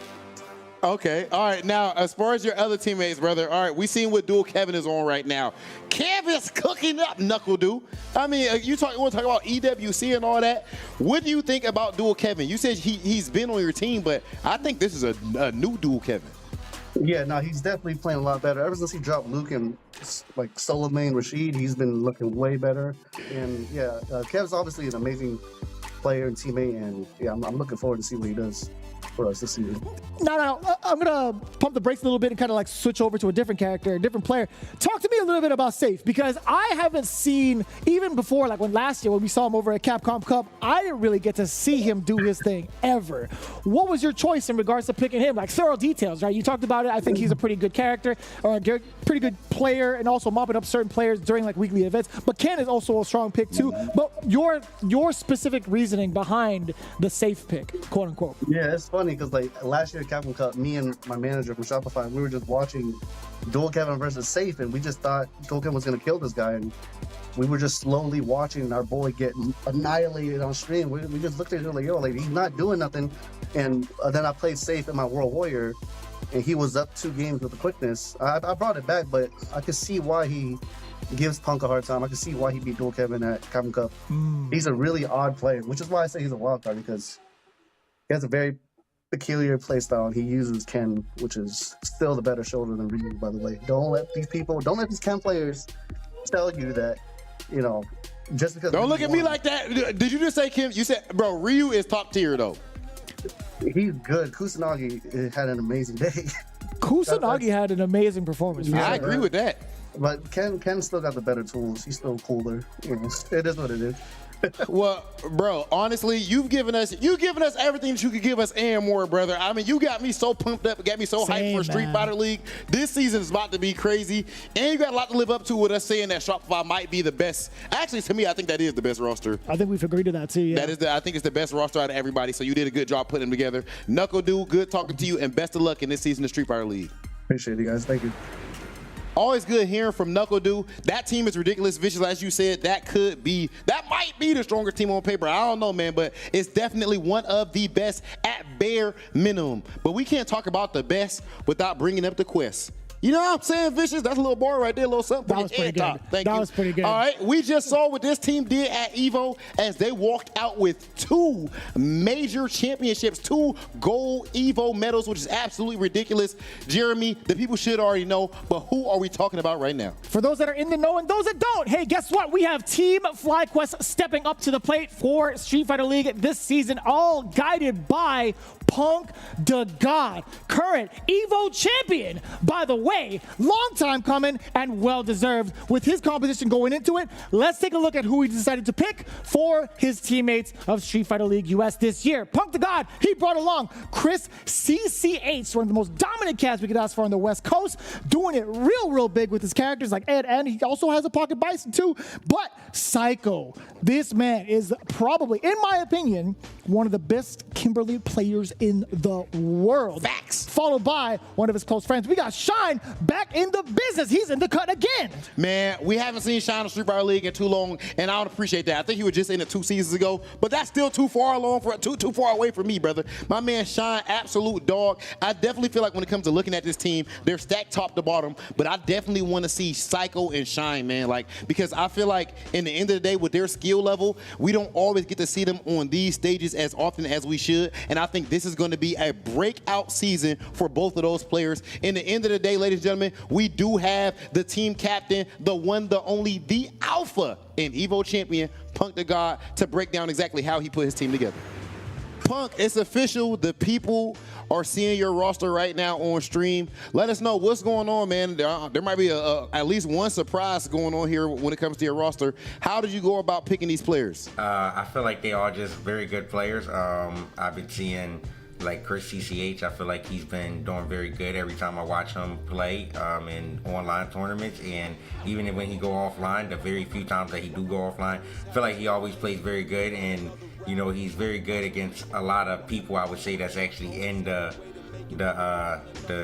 Okay, all right. Now, as far as your other teammates, brother, all right, we seen what duel Kevin is on right now. Kev is cooking up, Knuckle Dew. I mean, you want to talk about EWC and all that. What do you think about duel Kevin? You said he's been on your team, but I think this is a new duel Kevin. Yeah, no, he's definitely playing a lot better. Ever since he dropped Luke and like solo main Rashid, he's been looking way better. And yeah, Kev's obviously an amazing player and teammate, and yeah, I'm looking forward to see what he does for us this season. No, I'm gonna pump the brakes a little bit and kind of like switch over to a different character, a different player. Talk to me a little bit about Safe, because I haven't seen, even before, like last year when we saw him over at Capcom Cup, I didn't really get to see him do his thing ever. What was your choice in regards to picking him? Like thorough details, right? You talked about it. I think he's a pretty good character, or a pretty good player, and also mopping up certain players during like weekly events. But Ken is also a strong pick too. But your specific reasoning behind the Safe pick, quote unquote. Yeah, it's funny because like last year at Capcom Cup, me and my manager from Shopify, we were just watching Duel Kevin versus Safe, and we just thought Duel Kevin was going to kill this guy, and we were just slowly watching our boy get annihilated on stream. We just looked at him like, yo, like he's not doing nothing. And then I played Safe in my World Warrior, and he was up 2 games with the quickness. I brought it back, but I could see why he gives Punk a hard time. I could see why he beat Duel Kevin at Capcom Cup. He's a really odd player, which is why I say he's a wild card, because he has a very peculiar playstyle, and he uses Ken, which is still the better shoulder than Ryu, by the way. Don't let these Ken players tell you that, you know, just because. Don't look at me like that. Did you just say Ken? You said, bro, Ryu is top tier though. He's good. Kusanagi had an amazing day. Kusanagi had an amazing performance. Yeah, I agree with that. But Ken still got the better tools. He's still cooler. You know, it is what it is. Well, bro, honestly, you've given us everything that you could give us and more, brother. I mean, you got me so pumped up, got me so hyped for Street Fighter League. This season is about to be crazy, and you got a lot to live up to with us saying that Shopify might be the best. Actually, to me, I think that is the best roster. I think we've agreed to that too. Yeah. I think it's the best roster out of everybody. So you did a good job putting them together. Knuckle Dew, good talking to you, and best of luck in this season of Street Fighter League. Appreciate you guys. Thank you. Always good hearing from Knuckle Dew. That team is ridiculous, vicious, as you said. That might be the strongest team on paper. I don't know, man, but it's definitely one of the best at bare minimum. But we can't talk about the best without bringing up the Quest. You know what I'm saying, Vicious? That's a little bar right there, a little something. That was pretty good. Thank you. That was pretty good. All right, we just saw what this team did at EVO as they walked out with 2 major championships, 2 gold EVO medals, which is absolutely ridiculous. Jeremy, the people should already know, but who are we talking about right now? For those that are in the know and those that don't, hey, guess what? We have Team FlyQuest stepping up to the plate for Street Fighter League this season, all guided by Punk the God, current EVO champion, by the way. way. Long time coming and well-deserved. With his composition going into it, let's take a look at who he decided to pick for his teammates of Street Fighter League US this year. Punk the God, he brought along Chris CCH, one of the most dominant cats we could ask for on the West Coast, doing it real big with his characters like Ed, and he also has a Pocket Bison too. But Psycho, this man is probably, in my opinion, one of the best Kimberly players in the world. Facts. Followed by one of his close friends. We got Shine back in the business. He's in the cut again. Man, we haven't seen Shine in Street Fighter League in too long, and I don't appreciate that. I think he was just in it 2 seasons ago, but that's still too far away for me, brother. My man Shine, absolute dog. I definitely feel like when it comes to looking at this team, they're stacked top to bottom, but I definitely want to see Psycho and Shine, man, like, because I feel like in the end of the day, with their skill level, we don't always get to see them on these stages as often as we should, and I think this is going to be a breakout season for both of those players. In the end of the day, ladies and gentlemen, we do have the team captain, the one, the only, the alpha and Evo champion, Punk the God, to break down exactly how he put his team together. Punk, it's official. The people are seeing your roster right now on stream. Let us know what's going on, man. There might be at least one surprise going on here when it comes to your roster. How did you go about picking these players? I feel like they are just very good players. I've been seeing like Chris CCH, I feel like he's been doing very good every time I watch him play in online tournaments, and even when he go offline, the very few times that he do go offline, I feel like he always plays very good, and you know, he's very good against a lot of people, I would say, that's actually in the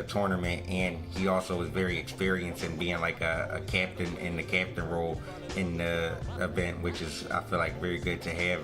tournament, and he also is very experienced in being like a captain in the captain role in the event, which is, I feel like, very good to have.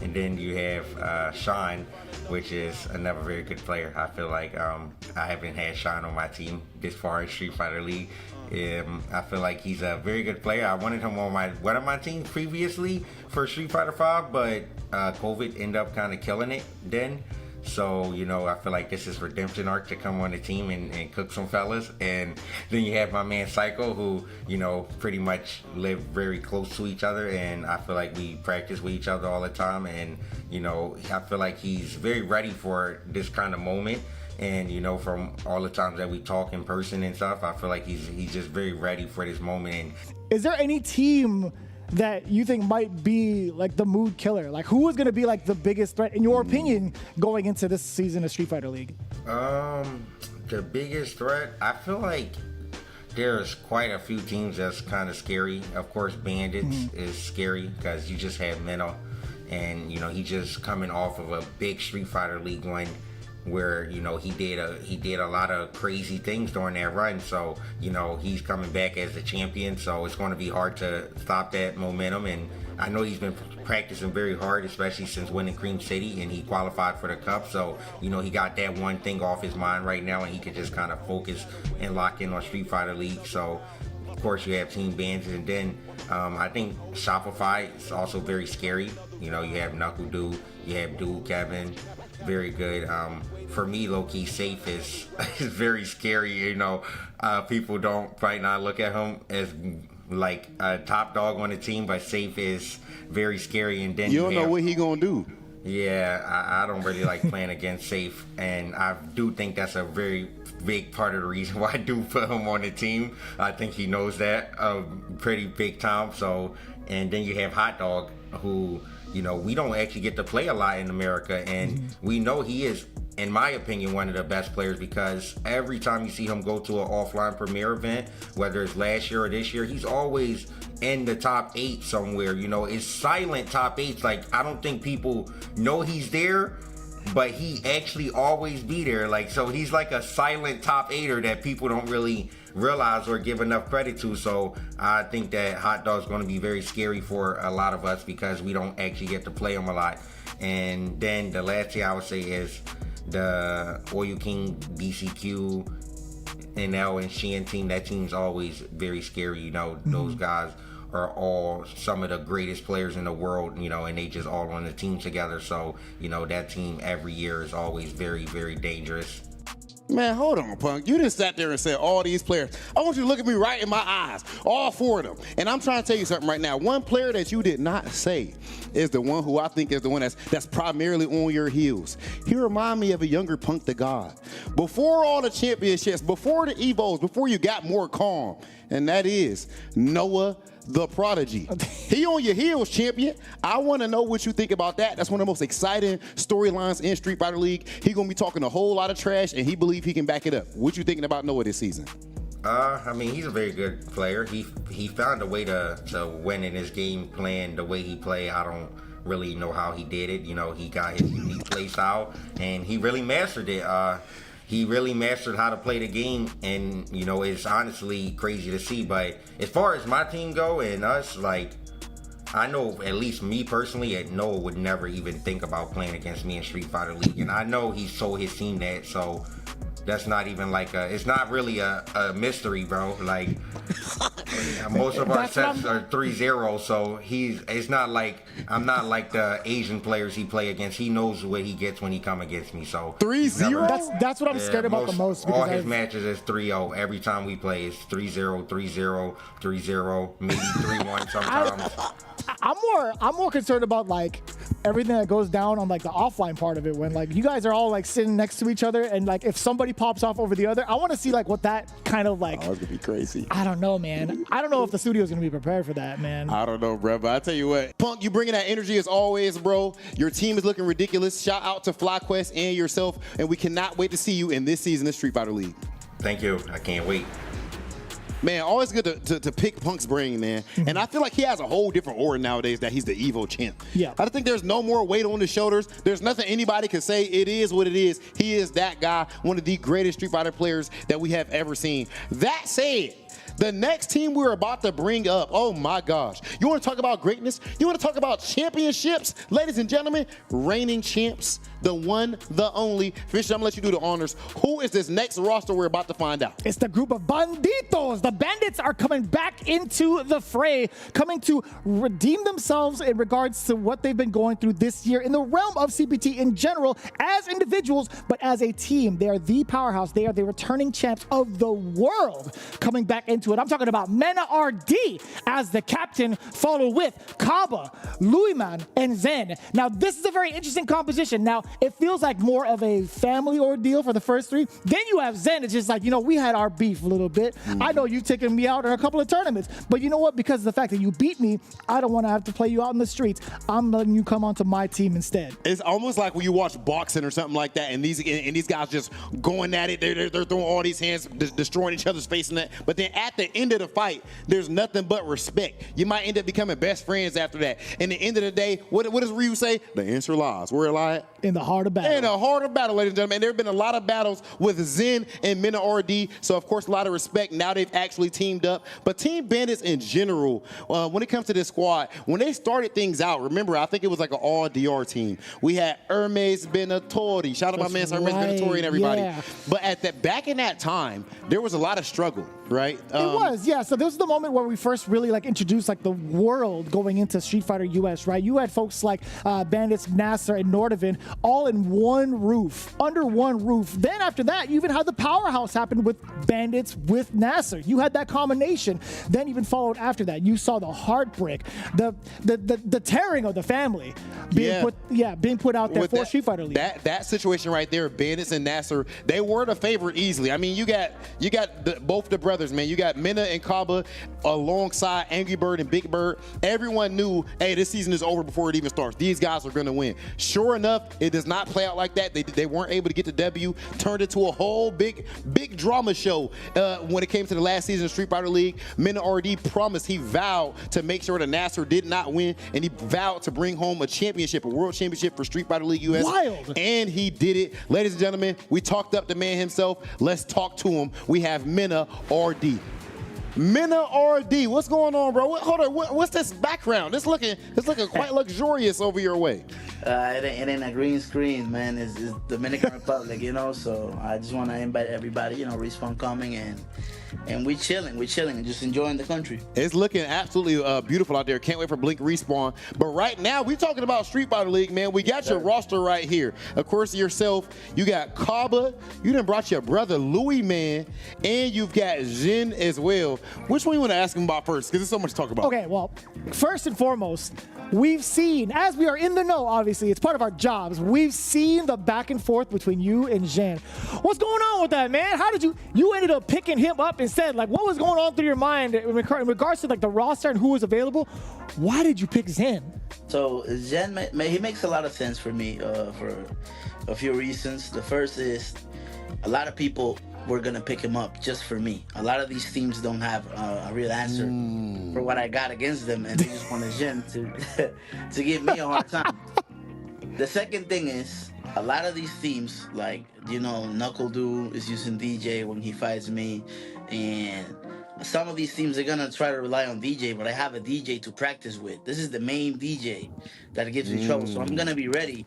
And then you have Shine, which is another very good player. I feel like I haven't had Shine on my team this far in Street Fighter League. I feel like he's a very good player. I wanted him on one of my teams previously for Street Fighter 5, but COVID ended up kind of killing it then. So, you know, I feel like this is redemption arc to come on the team and cook some fellas. And then you have my man Psycho, who, you know, pretty much live very close to each other. And I feel like we practice with each other all the time. And, you know, I feel like he's very ready for this kind of moment. And, you know, from all the times that we talk in person and stuff, I feel like he's just very ready for this moment. And is there any team that you think might be like the mood killer? Like, who is going to be like the biggest threat, in your opinion, going into this season of Street Fighter League? The biggest threat, I feel like there's quite a few teams that's kind of scary. Of course, Bandits is scary because you just have Minnow, and, you know, he just coming off of a big Street Fighter League win, where, you know, he did a lot of crazy things during that run. So, you know, he's coming back as the champion, so it's going to be hard to stop that momentum. And I know he's been practicing very hard, especially since winning Cream City, and he qualified for the Cup. So, you know, he got that one thing off his mind right now, and he can just kind of focus and lock in on Street Fighter League. So, of course, you have Team Bandits, and then I think Shopify is also very scary. You know, you have Knuckle Dude, you have Dude Kevin, very good. For me, low-key, Safe is very scary. You know, people might not look at him as like a top dog on the team, but Safe is very scary. And then you don't know what he gonna do. Yeah, I don't really like playing against Safe, and I do think that's a very big part of the reason why I do put him on the team. I think he knows that pretty big time. So, and then you have Hot Dog, who, you know, we don't actually get to play a lot in America, and we know he is, in my opinion, one of the best players, because every time you see him go to an offline premiere event, whether it's last year or this year, he's always in the top 8 somewhere. You know, it's silent top 8s. Like, I don't think people know he's there, but he actually always be there. Like, so he's like a silent top 8er that people don't really realize or give enough credit to. So I think that Hot Dog's going to be very scary for a lot of us because we don't actually get to play him a lot. And then the last thing I would say is the Oil King, BCQ, NL, and Sheehan team. That team's always very scary. You know, those guys are all some of the greatest players in the world, you know, and they just all on the team together. So, you know, that team every year is always very, very dangerous. Man, hold on, Punk. You just sat there and said all these players. I want you to look at me right in my eyes, all 4 of them. And I'm trying to tell you something right now. One player that you did not say is the one who I think is the one that's primarily on your heels. He reminds me of a younger Punk the God. Before all the championships, before the Evos, before you got more calm, and that is Noah the Prodigy. He on your heels, champion. I want to know what you think about that. That's one of the most exciting storylines in Street Fighter League. He going to be talking a whole lot of trash, and he believe he can back it up. What you thinking about Noah this season? I mean, he's a very good player. He found a way to win in his game plan the way he play. I don't really know how he did it. You know, he got his unique play style, and he really mastered it. He really mastered how to play the game, and you know, it's honestly crazy to see. But as far as my team go and us, like, I know at least me personally, Noah would never even think about playing against me in Street Fighter League, and I know he told his team that, so that's not even like it's not really a mystery, bro. Like, most of our sets are 3-0, so it's not like I'm not like the Asian players he play against. He knows what he gets when he come against me. So 3-0. That's what I'm scared about the most. All his matches is 3-0. Every time we play, it's 3-0, 3-0, 3-0, maybe 3-1 sometimes. I'm more concerned about like everything that goes down on like the offline part of it, when like you guys are all like sitting next to each other, and like if somebody pops off over the other, I want to see like what that kind of like. Oh, it's gonna be crazy. I don't know, man. I don't know if the studio's gonna be prepared for that, man. I don't know, bro. But I tell you what, Punk, you bringing that energy as always, bro. Your team is looking ridiculous. Shout out to FlyQuest and yourself, and we cannot wait to see you in this season of Street Fighter League. Thank you. I can't wait. Man, always good to pick Punk's brain, man. And I feel like he has a whole different aura nowadays that he's the Evo champ. Yeah. I think there's no more weight on his shoulders. There's nothing anybody can say. It is what it is. He is that guy, one of the greatest Street Fighter players that we have ever seen. That said, the next team we're about to bring up, oh my gosh. You want to talk about greatness? You want to talk about championships? Ladies and gentlemen, reigning champs, the one, the only. Fisher, I'm going to let you do the honors. Who is this next roster we're about to find out? It's the group of Banditos. The Bandits are coming back into the fray, coming to redeem themselves in regards to what they've been going through this year in the realm of CPT in general, as individuals, but as a team. They are the powerhouse. They are the returning champs of the world coming back into it. I'm talking about Mena RD as the captain, followed with Kaba, Luiman, and Zen. Now, this is a very interesting composition. Now, it feels like more of a family ordeal for the first 3. Then you have Zen. It's just like, you know, we had our beef a little bit. I know you've taken me out in a couple of tournaments, but you know what? Because of the fact that you beat me, I don't want to have to play you out in the streets. I'm letting you come onto my team instead. It's almost like when you watch boxing or something like that, and these guys just going at it. They're throwing all these hands, destroying each other's face and that. But then at the end of the fight, there's nothing but respect. You might end up becoming best friends after that. And at the end of the day, what does Ryu say? The answer lies. Where it lies? In the heart of battle. In the heart of battle, ladies and gentlemen. And there have been a lot of battles with Zen and Mena RD. So, of course, a lot of respect. Now they've actually teamed up. But Team Bandits in general, when it comes to this squad, when they started things out, remember, I think it was like an all-DR team. We had Hermes Benatori. Shout out to my man, Hermes Benatori and everybody. Yeah. But back in that time, there was a lot of struggle, right? It was, yeah. So this was the moment where we first really like introduced like the world going into Street Fighter US, right? You had folks like Bandits, Nasser, and Nordovan all in one roof, under one roof. Then after that, you even had the powerhouse happen with Bandits with Nasser. You had that combination. Then even followed after that, you saw the heartbreak, the tearing of the family being put out there for Street Fighter League. That situation right there, Bandits and Nasser, they were the favorite easily. I mean, you got both the brothers, man. You got Mena and Kaba alongside Angry Bird and Big Bird. Everyone knew, hey, this season is over before it even starts. These guys are going to win. Sure enough, it does not play out like that. They weren't able to get the W. Turned into a whole big drama show when it came to the last season of Street Fighter League. Mena RD promised, he vowed to make sure that Nasser did not win, and he vowed to bring home a championship, a world championship for Street Fighter League US. Wild. And he did it. Ladies and gentlemen, we talked up the man himself. Let's talk to him. We have Mena RD. Mena RD, what's going on, bro? Hold on, what's this background? It's looking quite luxurious over your way. It ain't a green screen, man. It's Dominican Republic, you know. So I just want to invite everybody, you know, Respawn coming and we chilling and just enjoying the country. It's looking absolutely beautiful out there. Can't wait for Blink Respawn. But right now, we're talking about Street Fighter League, man. We got your roster right here. Of course, yourself, you got Kaba, you done brought your brother Louis, man, and you've got Jin as well. Which one you want to ask him about first? Because there's so much to talk about. Okay, well, first and foremost, we've seen, as we are in the know, obviously, it's part of our jobs, we've seen the back and forth between you and Jin. What's going on with that, man? How did you ended up picking him up instead? Like, what was going on through your mind in regards to like the roster and who was available? Why did you pick Zen? So Zen, he makes a lot of sense for me for a few reasons. The first is a lot of people were gonna pick him up just for me. A lot of these teams don't have a real answer for what I got against them, and they just wanted Zen to give me a hard time. The second thing is, a lot of these teams, like, you know, Knuckle Doo is using DJ when he fights me, and some of these teams are gonna try to rely on DJ, but I have a DJ to practice with. This is the main DJ that gives me trouble, so I'm gonna be ready.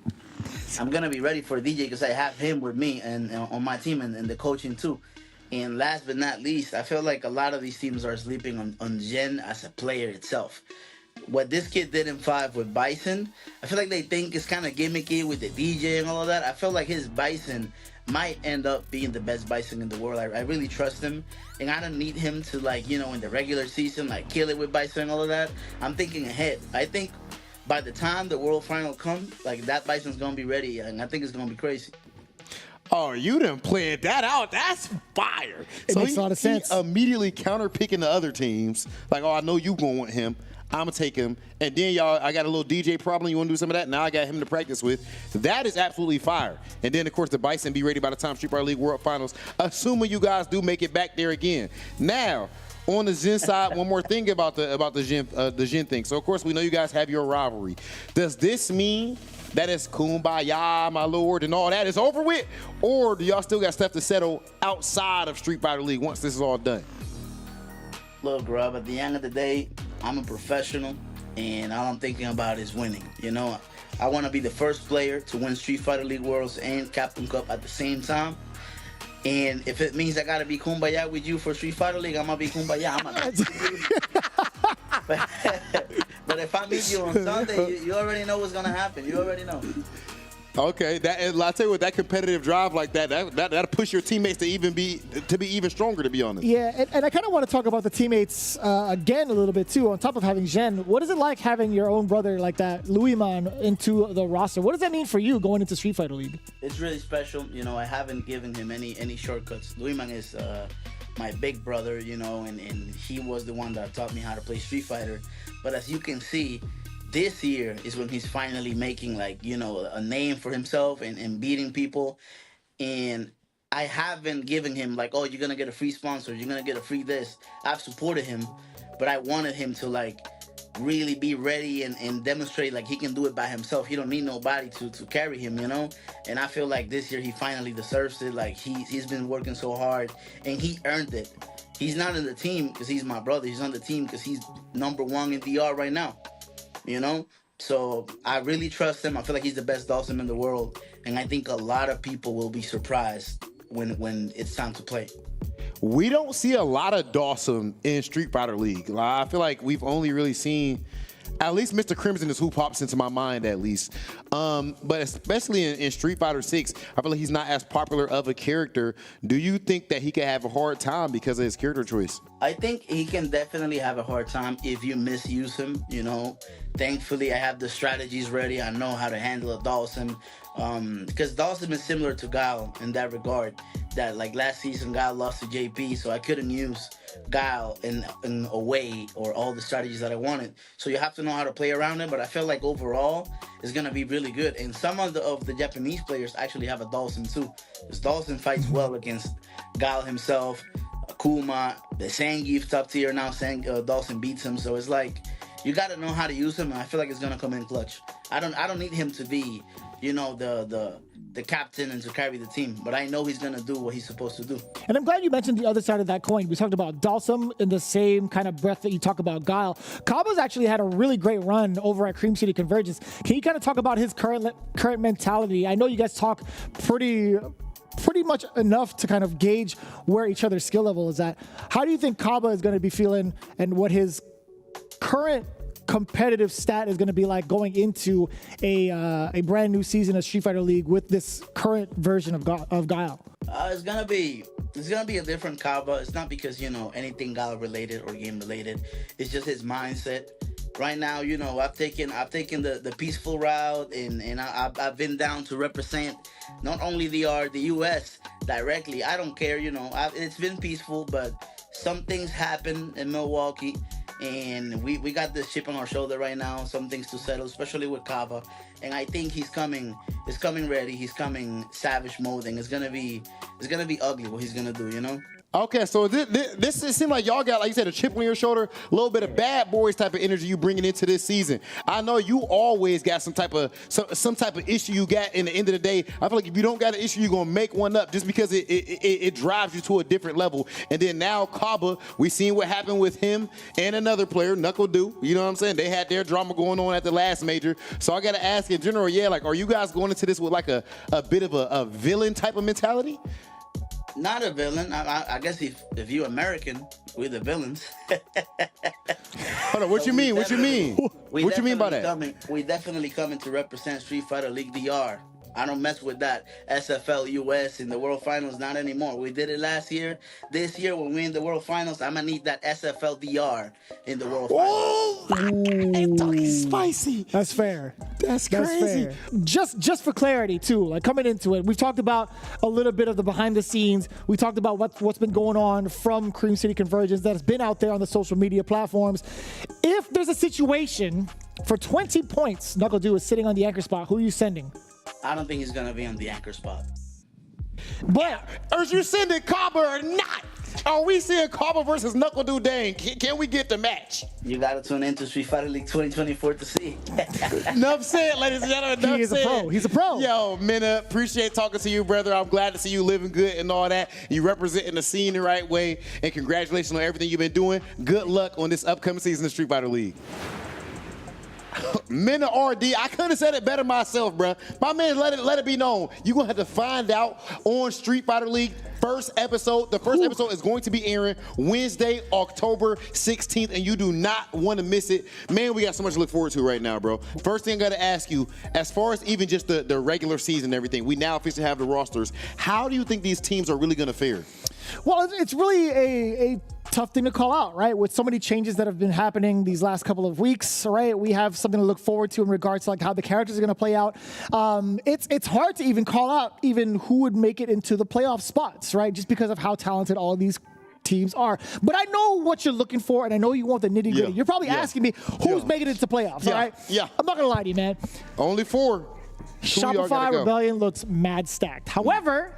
I'm gonna be ready for DJ because I have him with me and on my team and the coaching too. And last but not least, I feel like a lot of these teams are sleeping on Jen as a player itself. What this kid did in 5 with Bison, I feel like they think it's kind of gimmicky with the DJ and all of that. I feel like his Bison might end up being the best Bison in the world. I really trust him, and I don't need him to, like, you know, in the regular season, like, kill it with Bison and all of that. I'm thinking ahead. I think by the time the World Final comes, like, that Bison's gonna be ready, and I think it's gonna be crazy. Oh, you done played that out. That's fire. It makes a lot of sense. He immediately counter-picking the other teams. Like, oh, I know you gonna want him. I'm going to take him. And then, y'all, I got a little DJ problem. You want to do some of that? Now I got him to practice with. That is absolutely fire. And then, of course, the Bison be ready by the time Street Fighter League World Finals, assuming you guys do make it back there again. Now, on the Zen side, one more thing about the Zen thing. So, of course, we know you guys have your rivalry. Does this mean that it's kumbaya, my lord, and all that is over with? Or do y'all still got stuff to settle outside of Street Fighter League once this is all done? Look, Rob, at the end of the day, I'm a professional, and all I'm thinking about is winning. You know, I want to be the first player to win Street Fighter League Worlds and Capcom Cup at the same time. And if it means I got to be kumbaya with you for Street Fighter League, I'm going to be kumbaya. But if I meet you on Sunday, you already know what's going to happen. You already know. Okay, I'll tell you what, that competitive drive like that'll push your teammates to be even stronger, to be honest. Yeah, and I kind of want to talk about the teammates again a little bit too. On top of having Jen, what is it like having your own brother like that, Louis Man, into the roster? What does that mean for you going into Street Fighter League? It's really special. You know, I haven't given him any shortcuts. Louis Man is my big brother, you know, and he was the one that taught me how to play Street Fighter. But as you can see, this year is when he's finally making, like, you know, a name for himself and beating people. And I haven't given him, like, oh, you're going to get a free sponsor, you're going to get a free this. I've supported him, but I wanted him to, like, really be ready and demonstrate, like, he can do it by himself. He don't need nobody to carry him, you know? And I feel like this year he finally deserves it. Like, he's been working so hard, and he earned it. He's not in the team because he's my brother. He's on the team because he's #1 in DR right now. You know, so I really trust him. I feel like he's the best Dawson in the world, and I think a lot of people will be surprised when it's time to play. We don't see a lot of Dawson in Street Fighter League. I feel like we've only really seen, at least Mr. Crimson is who pops into my mind, at least. But especially in Street Fighter 6, I feel like he's not as popular of a character. Do you think that he could have a hard time because of his character choice? I think he can definitely have a hard time if you misuse him, you know. Thankfully, I have the strategies ready. I know how to handle a Dawson. Because Dawson is similar to Guile in that regard. That, like, last season, Guile lost to JP, so I couldn't use Guile in a way or all the strategies that I wanted. So you have to know how to play around it, but I feel like overall it's going to be really good. And some of the Japanese players actually have a Dawson too. Because Dawson fights well against Guile himself, Kuma, the Zangief top tier now. Dawson beats him, so it's like you got to know how to use him, and I feel like it's going to come in clutch. I don't need him to be, the captain and to carry the team. But I know he's gonna do what he's supposed to do. And I'm glad you mentioned the other side of that coin. We talked about Dalsum in the same kind of breath that you talk about Guile. Caba's actually had a really great run over at Cream City Convergence. Can you kind of talk about his current mentality? I know you guys talk pretty much enough to kind of gauge where each other's skill level is at. How do you think Caba is going to be feeling, and what his current competitive stat is going to be like going into a brand new season of Street Fighter League with this current version of Guile? It's gonna be a different Caba. It's not because anything Guile related or game related. It's just his mindset. Right now, I've taken the peaceful route, and I've been down to represent not only the U.S. directly. I don't care, it's been peaceful, but some things happen in Milwaukee. And we got this chip on our shoulder right now, some things to settle, especially with Caba. And I think he's coming ready. He's coming savage mode, and it's gonna be ugly what he's gonna do, Okay, so this it seems like y'all got, like you said, a chip on your shoulder, a little bit of bad boys type of energy you bringing into this season. I know you always got some type of issue you got in the end of the day. I feel like if you don't got an issue, you're gonna make one up just because it drives you to a different level. And then now Caba, we seen what happened with him and another player, Knuckle Dew. You know what I'm saying? They had their drama going on at the last major. So I gotta ask in general, are you guys going into this with like a bit of a villain type of mentality? Not a villain. I guess if you're American, we're the villains. Hold on, what you mean? What you mean? What you mean by that? We definitely coming to represent Street Fighter League DR. I don't mess with that SFL US in the World Finals, not anymore. We did it last year. This year, when we're in the World Finals, I'm going to need that SFL DR in the World Finals. Ooh, spicy. That's fair. That's crazy. Fair. Just for clarity, too, like coming into it, we've talked about a little bit of the behind the scenes. We talked about what's been going on from Cream City Convergence that's been out there on the social media platforms. If there's a situation for 20 points, Knuckle Dew is sitting on the anchor spot, who are you sending? I don't think he's going to be on the anchor spot. But are you sending Caba or not? Are we seeing Caba versus Knuckle Dew Dane? Can we get the match? You got to tune into Street Fighter League 2024 to see. Enough said, ladies and gentlemen. He is a pro. He's a pro. Yo, Minna, appreciate talking to you, brother. I'm glad to see you living good and all that. You representing the scene the right way. And congratulations on everything you've been doing. Good luck on this upcoming season of Street Fighter League. Minna RD, I couldn't have said it better myself, bruh. My man, let it be known. You're going to have to find out on Street Fighter League first episode. The first episode is going to be airing Wednesday, October 16th, and you do not want to miss it. Man, we got so much to look forward to right now, bro. First thing I got to ask you, as far as even just the regular season and everything, we now officially have the rosters. How do you think these teams are really going to fare? Well, it's really a tough thing to call out, right? With so many changes that have been happening these last couple of weeks, right? We have something to look forward to in regards to like how the characters are going to play out. It's hard to even call out even who would make it into the playoff spots, right? Just because of how talented all of these teams are. But I know what you're looking for, and I know you want the nitty-gritty. Yeah. You're probably asking me who's making it into playoffs, all right? Yeah. I'm not going to lie to you, man. Only 4. Shopify Rebellion looks mad stacked. However,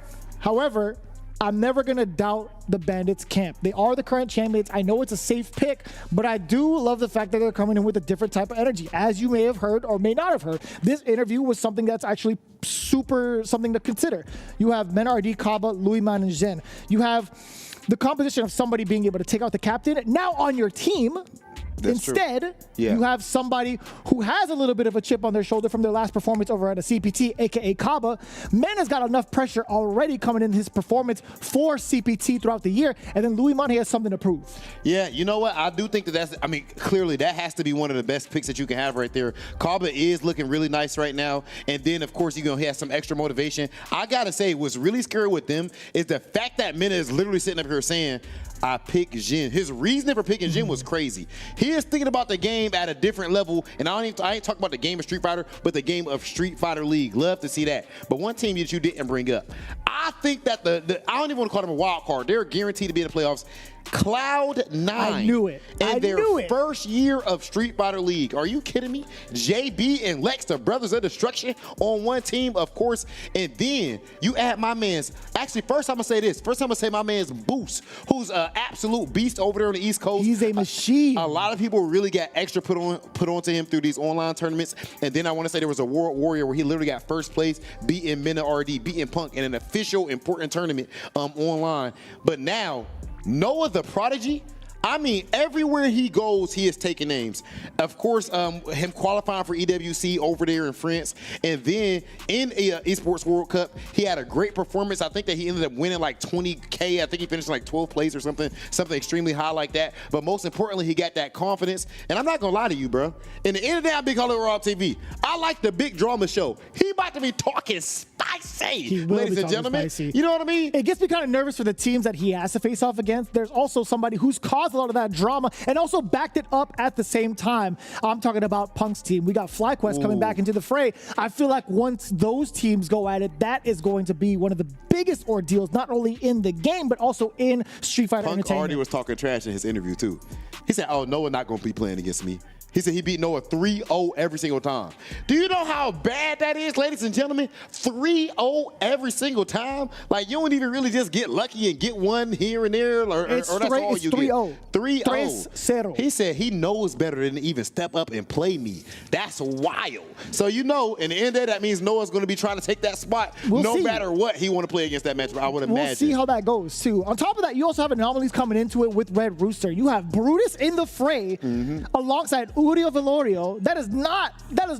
I'm never going to doubt the Bandits camp. They are the current champions. I know it's a safe pick, but I do love the fact that they're coming in with a different type of energy. As you may have heard or may not have heard, this interview was something that's actually super something to consider. You have Menardi, Caba, Louisman, and Zen. You have the composition of somebody being able to take out the captain. Now on your team, instead, you have somebody who has a little bit of a chip on their shoulder from their last performance over at a CPT, aka Caba. Men has got enough pressure already coming in his performance for CPT throughout the year, and then Louis Monte has something to prove. Yeah, you know what? I do think clearly that has to be one of the best picks that you can have right there. Caba is looking really nice right now, and then, of course, he has some extra motivation. I got to say, what's really scary with them is the fact that Minna is literally sitting up here saying, I pick Jin. His reasoning for picking Jin was crazy. He is thinking about the game at a different level, and I ain't talking about the game of Street Fighter, but the game of Street Fighter League. Love to see that. But one team that you didn't bring up, I think that I don't even want to call them a wild card. They're guaranteed to be in the playoffs. Cloud9. I knew it. In their first year of Street Fighter League. Are you kidding me? JB and Lex, the Brothers of Destruction, on one team, of course. And then you add my man's. Actually, first I'm gonna say this. First I'm gonna say my man's Boost, who's an absolute beast over there on the East Coast. He's a machine. A lot of people really got extra put onto him through these online tournaments. And then I want to say there was a World Warrior where he literally got first place, beating Mena RD, beating Punk in an official important tournament online. But now, Noah the Prodigy, I mean, everywhere he goes, he is taking names. Of course, him qualifying for EWC over there in France. And then in Esports World Cup, he had a great performance. I think that he ended up winning like 20K. I think he finished in like 12th place or something extremely high like that. But most importantly, he got that confidence. And I'm not going to lie to you, bro. In the end of the day, I'm Big Hollywood Raw TV. I like the big drama show. He about to be talking spicy, ladies and gentlemen. Spicy. You know what I mean? It gets me kind of nervous for the teams that he has to face off against. There's also somebody who's caused a lot of that drama and also backed it up at the same time. I'm talking about Punk's team. We got FlyQuest coming back into the fray. I feel like once those teams go at it, that is going to be one of the biggest ordeals, not only in the game, but also in Street Fighter Punk Entertainment. already was talking trash in his interview, too. He said, oh, Noah not going to be playing against me. He said he beat Noah 3-0 every single time. Do you know how bad that is, ladies and gentlemen? 3-0 every single time? Like, you don't even really just get lucky and get one here and there, or that's all you get. 3-0. He said he knows better than to even step up and play me. That's wild. So, you know, in the end of the day, that means Noah's going to be trying to take that spot no matter what he want to play against that match, I would imagine. We'll see how that goes, too. On top of that, you also have anomalies coming into it with Red Rooster. You have Brutus in the fray alongside Uriel Velorio. That is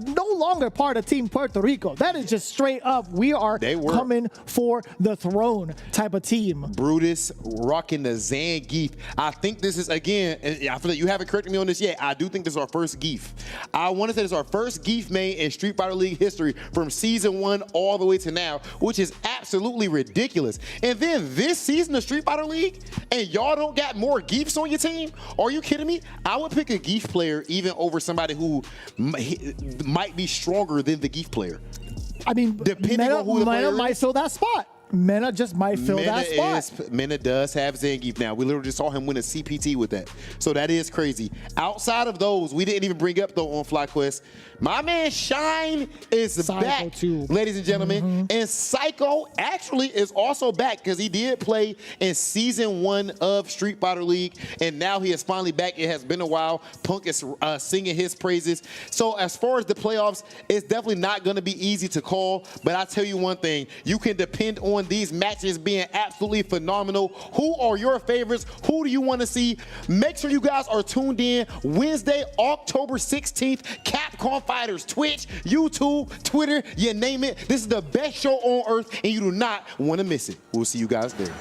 no longer part of Team Puerto Rico. That is just straight up, we are coming for the throne type of team. Brutus rocking the Zangief. I think this is, again, and I feel like you haven't corrected me on this yet, I do think this is our first Geef. I want to say this is our first Geef main in Street Fighter League history from season 1 all the way to now, which is absolutely ridiculous. And then this season of Street Fighter League, and y'all don't got more Geefs on your team? Are you kidding me? I would pick a Geef player even over somebody who might be stronger than the Geef player. I mean, depending on who the player might fill that spot. Mena just might fill that spot. Mena does have Zangief now. We literally just saw him win a CPT with that. So that is crazy. Outside of those, we didn't even bring up, though, on FlyQuest, my man Shine is back, ladies and gentlemen. And Psycho actually is also back because he did play in season 1 of Street Fighter League, and now he is finally back. It has been a while. Punk is singing his praises. So as far as the playoffs, it's definitely not going to be easy to call, but I tell you one thing, you can depend on these matches being absolutely phenomenal. Who are your favorites? Who do you want to see? Make sure you guys are tuned in Wednesday, October 16th, Capcom Fighters, Twitch, YouTube, Twitter, you name it. This is the best show on earth, and you do not want to miss it. We'll see you guys there.